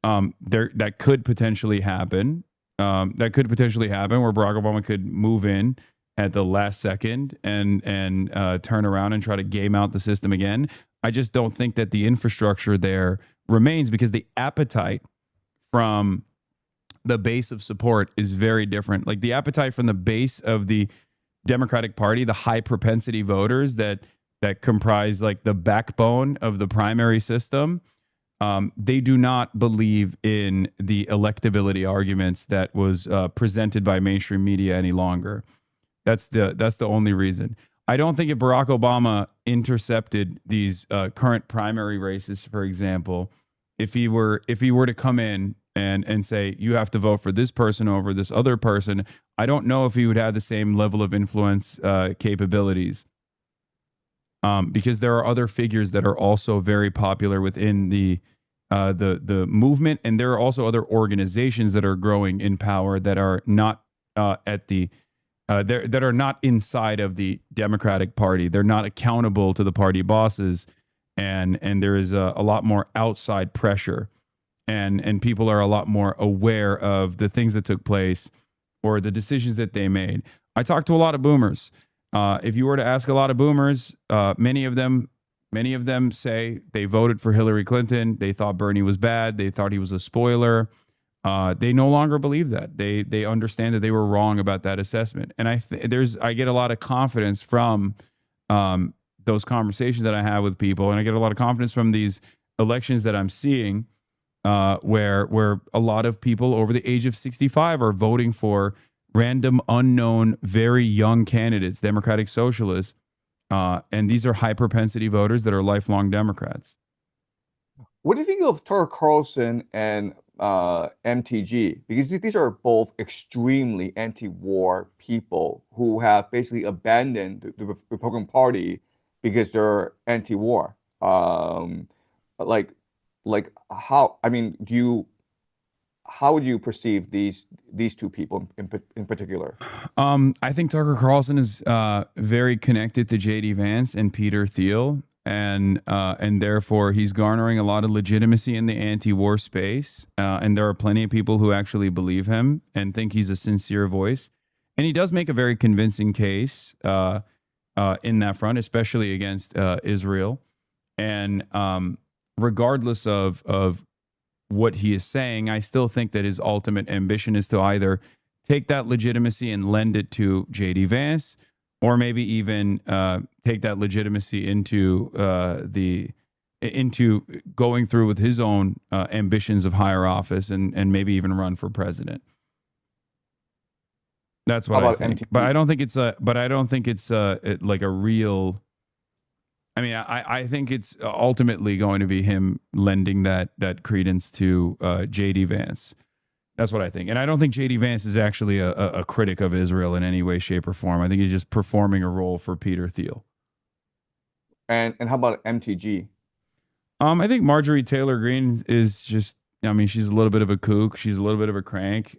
That could potentially happen. That could potentially happen where Barack Obama could move in at the last second and turn around and try to game out the system again. I just don't think that the infrastructure there remains, because the appetite from the base of support is very different. Like the appetite from the base of the Democratic Party, the high propensity voters that comprise like the backbone of the primary system, they do not believe in the electability arguments that was presented by mainstream media any longer. That's the only reason. I don't think if Barack Obama intercepted these current primary races, for example, if he were to come in and say, you have to vote for this person over this other person, I don't know if he would have the same level of influence capabilities. Because there are other figures that are also very popular within the movement, and there are also other organizations that are growing in power that are not that are not inside of the Democratic Party. They're not accountable to the party bosses, and there is a lot more outside pressure, and people are a lot more aware of the things that took place or the decisions that they made. I talked to a lot of boomers. If you were to ask a lot of boomers, many of them say they voted for Hillary Clinton. They thought Bernie was bad. They thought he was a spoiler. They no longer believe that. They understand that they were wrong about that assessment. And I get a lot of confidence from those conversations that I have with people, and I get a lot of confidence from these elections that I'm seeing, where a lot of people over the age of 65 are voting for random, unknown, very young candidates, Democratic Socialists. And these are high propensity voters that are lifelong Democrats. What do you think of Tucker Carlson and MTG? Because these are both extremely anti-war people who have basically abandoned the Republican Party because they're anti-war. Like how? I mean, how would you perceive these two people in particular? I think Tucker Carlson is very connected to J.D. Vance and Peter Thiel, and therefore he's garnering a lot of legitimacy in the anti-war space. And there are plenty of people who actually believe him and think he's a sincere voice. And he does make a very convincing case in that front, especially against Israel. And regardless of what he is saying, I still think that his ultimate ambition is to either take that legitimacy and lend it to J.D. Vance, or maybe even take that legitimacy into going through with his own ambitions of higher office and maybe even run for president. That's what I think. But I don't think it's like a real. I mean, I think it's ultimately going to be him lending that credence to J.D. Vance. That's what I think. And I don't think J.D. Vance is actually a critic of Israel in any way, shape, or form. I think he's just performing a role for Peter Thiel. And how about MTG? I think Marjorie Taylor Greene is just, I mean, she's a little bit of a kook. She's a little bit of a crank.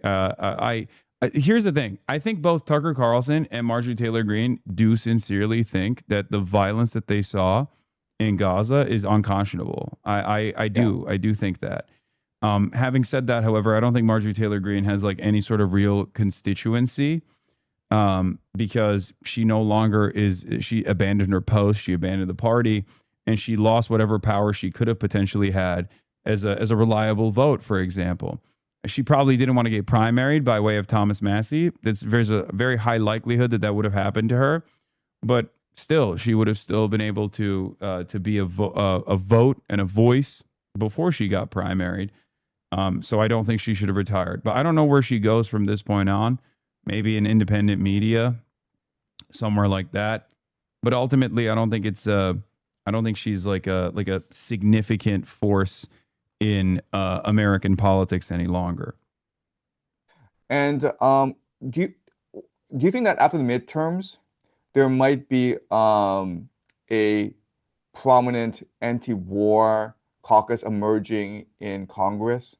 Here's the thing. I think both Tucker Carlson and Marjorie Taylor Greene do sincerely think that the violence that they saw in Gaza is unconscionable. I do think that. Having said that, however, I don't think Marjorie Taylor Greene has like any sort of real constituency because she no longer she abandoned her post, she abandoned the party, and she lost whatever power she could have potentially had as a reliable vote, for example. She probably didn't want to get primaried by way of Thomas Massie. There's a very high likelihood that would have happened to her, but still, she would have still been able to be a vote and a voice before she got primaried. So I don't think she should have retired. But I don't know where she goes from this point on. Maybe in independent media, somewhere like that. But ultimately, I don't think she's like a significant force in American politics any longer. And do you think that after the midterms, there might be a prominent anti-war caucus emerging in Congress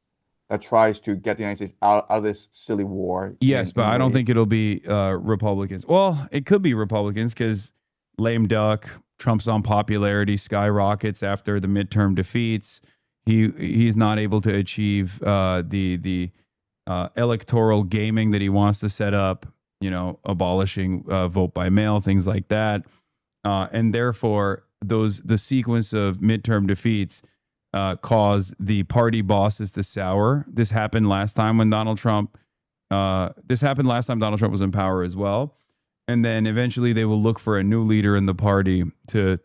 that tries to get the United States out of this silly war? Yes, but I don't think it'll be Republicans. Well, it could be Republicans because lame duck, Trump's unpopularity skyrockets after the midterm defeats. He's not able to achieve the electoral gaming that he wants to set up, abolishing vote by mail, things like that. And therefore, the sequence of midterm defeats cause the party bosses to sour. This happened last time when Donald Trump was in power as well. And then eventually they will look for a new leader in the party to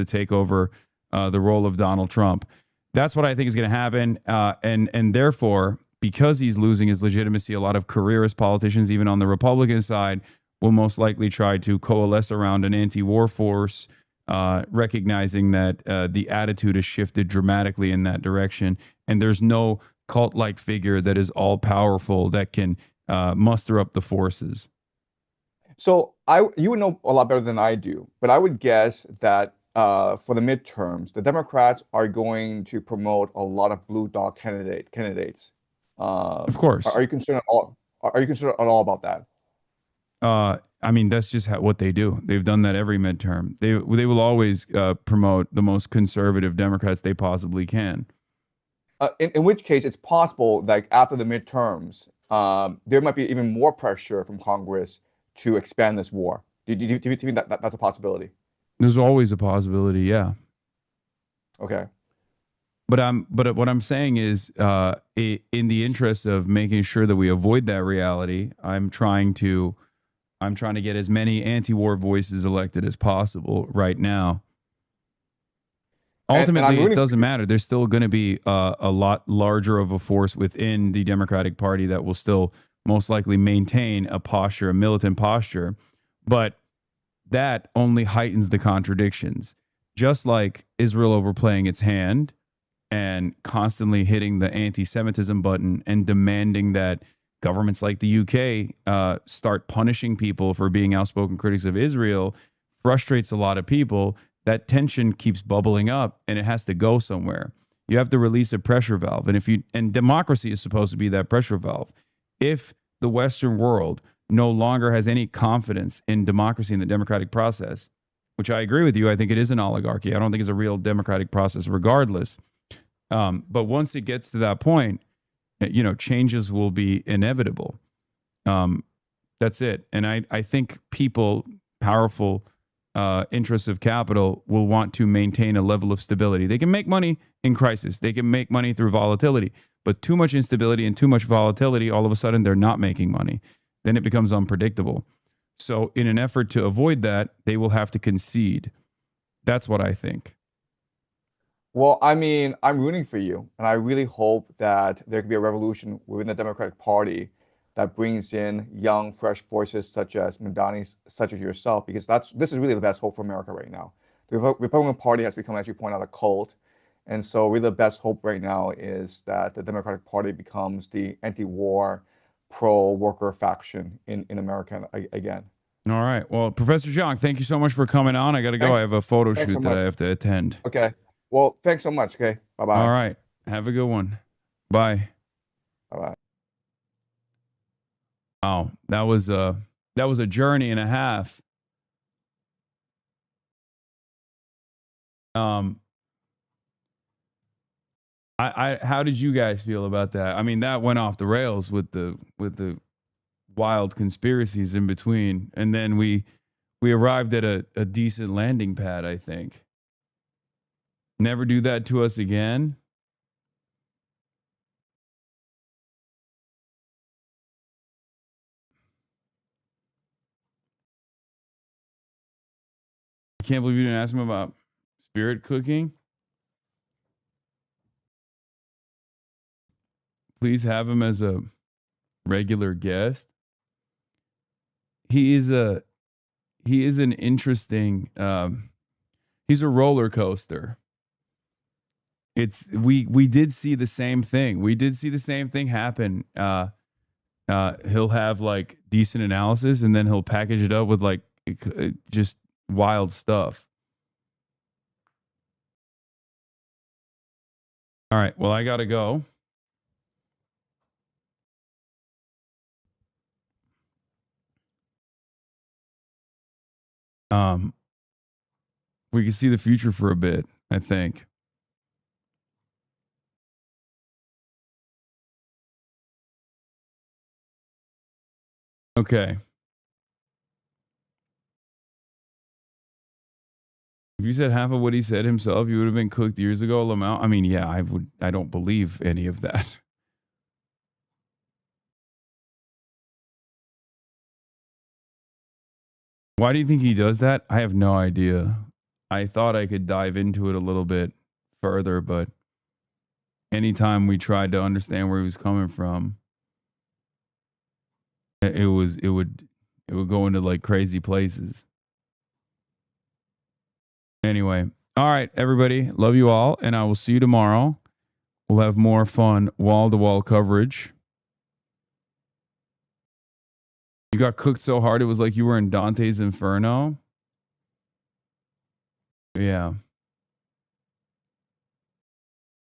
take over the role of Donald Trump. That's what I think is going to happen. And therefore, because he's losing his legitimacy, a lot of careerist politicians, even on the Republican side, will most likely try to coalesce around an anti-war force, recognizing that the attitude has shifted dramatically in that direction. And there's no cult-like figure that is all-powerful that can muster up the forces. So you would know a lot better than I do, but I would guess that for the midterms, the Democrats are going to promote a lot of blue dog candidates. Of course. Are you concerned at all? Are you concerned at all about that? I mean, that's just what they do. They've done that every midterm. They will always promote the most conservative Democrats they possibly can. In which case, it's possible that after the midterms, there might be even more pressure from Congress to expand this war. Do you think that's a possibility? There's always a possibility, yeah. Okay. But what I'm saying is, in the interest of making sure that we avoid that reality, I'm trying to get as many anti-war voices elected as possible right now. Ultimately, it doesn't matter. There's still going to be a lot larger of a force within the Democratic Party that will still most likely maintain a posture, a militant posture. But that only heightens the contradictions. Just like Israel overplaying its hand and constantly hitting the anti-Semitism button and demanding that governments like the UK start punishing people for being outspoken critics of Israel frustrates a lot of people. That tension keeps bubbling up and it has to go somewhere. You have to release a pressure valve. And democracy is supposed to be that pressure valve. If the Western world no longer has any confidence in democracy and the democratic process, which I agree with you, I think it is an oligarchy. I don't think it's a real democratic process regardless. But once it gets to that point, changes will be inevitable. That's it. And I think people, powerful interests of capital, will want to maintain a level of stability. They can make money in crisis. They can make money through volatility. But too much instability and too much volatility, all of a sudden they're not making money. Then it becomes unpredictable. So in an effort to avoid that, they will have to concede. That's what I think. Well, I mean, I'm rooting for you, and I really hope that there could be a revolution within the Democratic Party that brings in young, fresh voices such as Mamdani, such as yourself, because this is really the best hope for America right now. The Republican Party has become, as you point out, a cult. And so really the best hope right now is that the Democratic Party becomes the anti-war, pro-worker faction in America again. All right. Well, Professor Zhang, thank you so much for coming on. I got to go. I have a photo shoot that I have to attend. Okay. Well, thanks so much. Okay. Bye-bye. All right. Have a good one. Bye. Bye-bye. Wow. That was a journey and a half. How did you guys feel about that? I mean, that went off the rails with the wild conspiracies in between, and then we arrived at a decent landing pad, I think. Never do that to us again. I can't believe you didn't ask him about spirit cooking. Please have him as a regular guest. He is an interesting, he's a roller coaster. We did see the same thing. We did see the same thing happen. He'll have like decent analysis and then he'll package it up with like just wild stuff. All right. Well, I got to go. We can see the future for a bit, I think. Okay. If you said half of what he said himself, you would have been cooked years ago, Lamau. I mean, yeah, I don't believe any of that. Why do you think he does that? I have no idea. I thought I could dive into it a little bit further, but anytime we tried to understand where he was coming from, it would go into like crazy places. Anyway, all right, everybody, love you all, and I will see you tomorrow. We'll have more fun wall-to-wall coverage. You got cooked so hard it was like you were in Dante's Inferno. Yeah.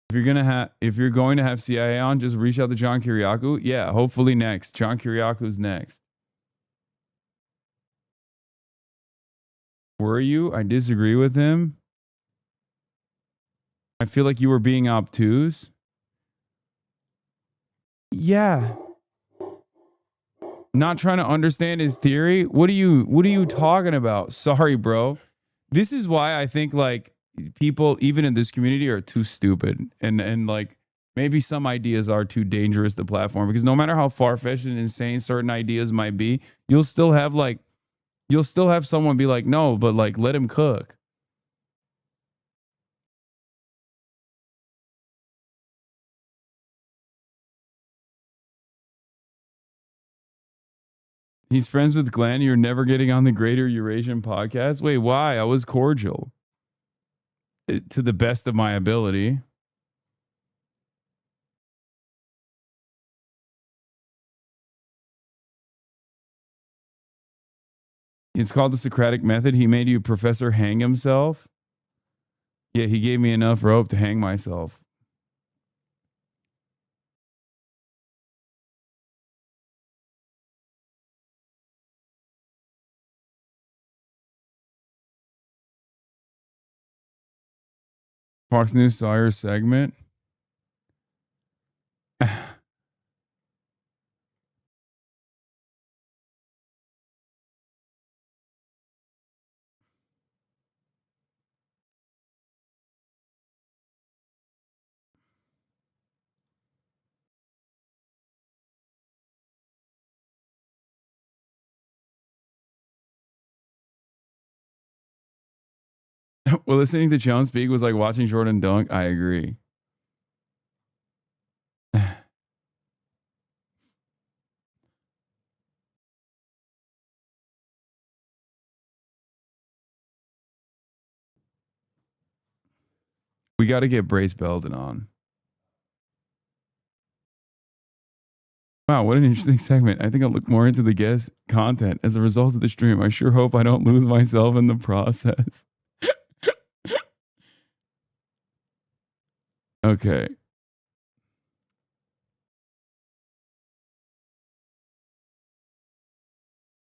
If you're going to have CIA on, just reach out to John Kiriakou. Yeah, hopefully next. John Kiriakou's next. Were you? I disagree with him. I feel like you were being obtuse. Yeah. Not trying to understand his theory. What are you talking about? Sorry, bro. This is why I think like people even in this community are too stupid and like maybe some ideas are too dangerous to platform, because no matter how far-fetched and insane certain ideas might be, you'll still have someone be like, no, but like let him cook. He's friends with Glenn. You're never getting on the Greater Eurasian podcast? Wait, why? I was cordial. To the best of my ability. It's called the Socratic Method. He made you Professor hang himself. Yeah, he gave me enough rope to hang myself. Fox News Sawyer segment. Well, listening to Jones speak was like watching Jordan dunk. I agree. We got to get Brace Belden on. Wow, what an interesting segment. I think I'll look more into the guest content as a result of the stream. I sure hope I don't lose myself in the process. Okay.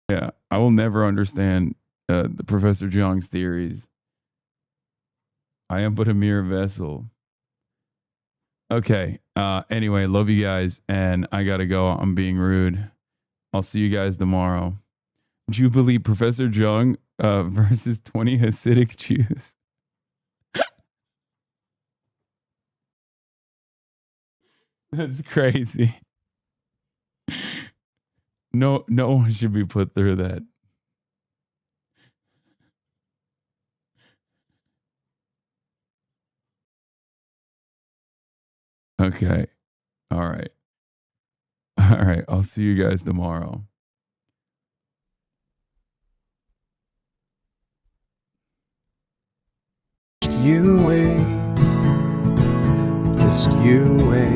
Yeah, I will never understand the Professor Jung's theories. I am but a mere vessel. Okay. Anyway, love you guys, and I gotta go. I'm being rude. I'll see you guys tomorrow. Jubilee Professor Jung versus 20 Hasidic Jews. That's crazy. No one should be put through that. Okay. All right. All right. I'll see you guys tomorrow. You wait. Just you wait.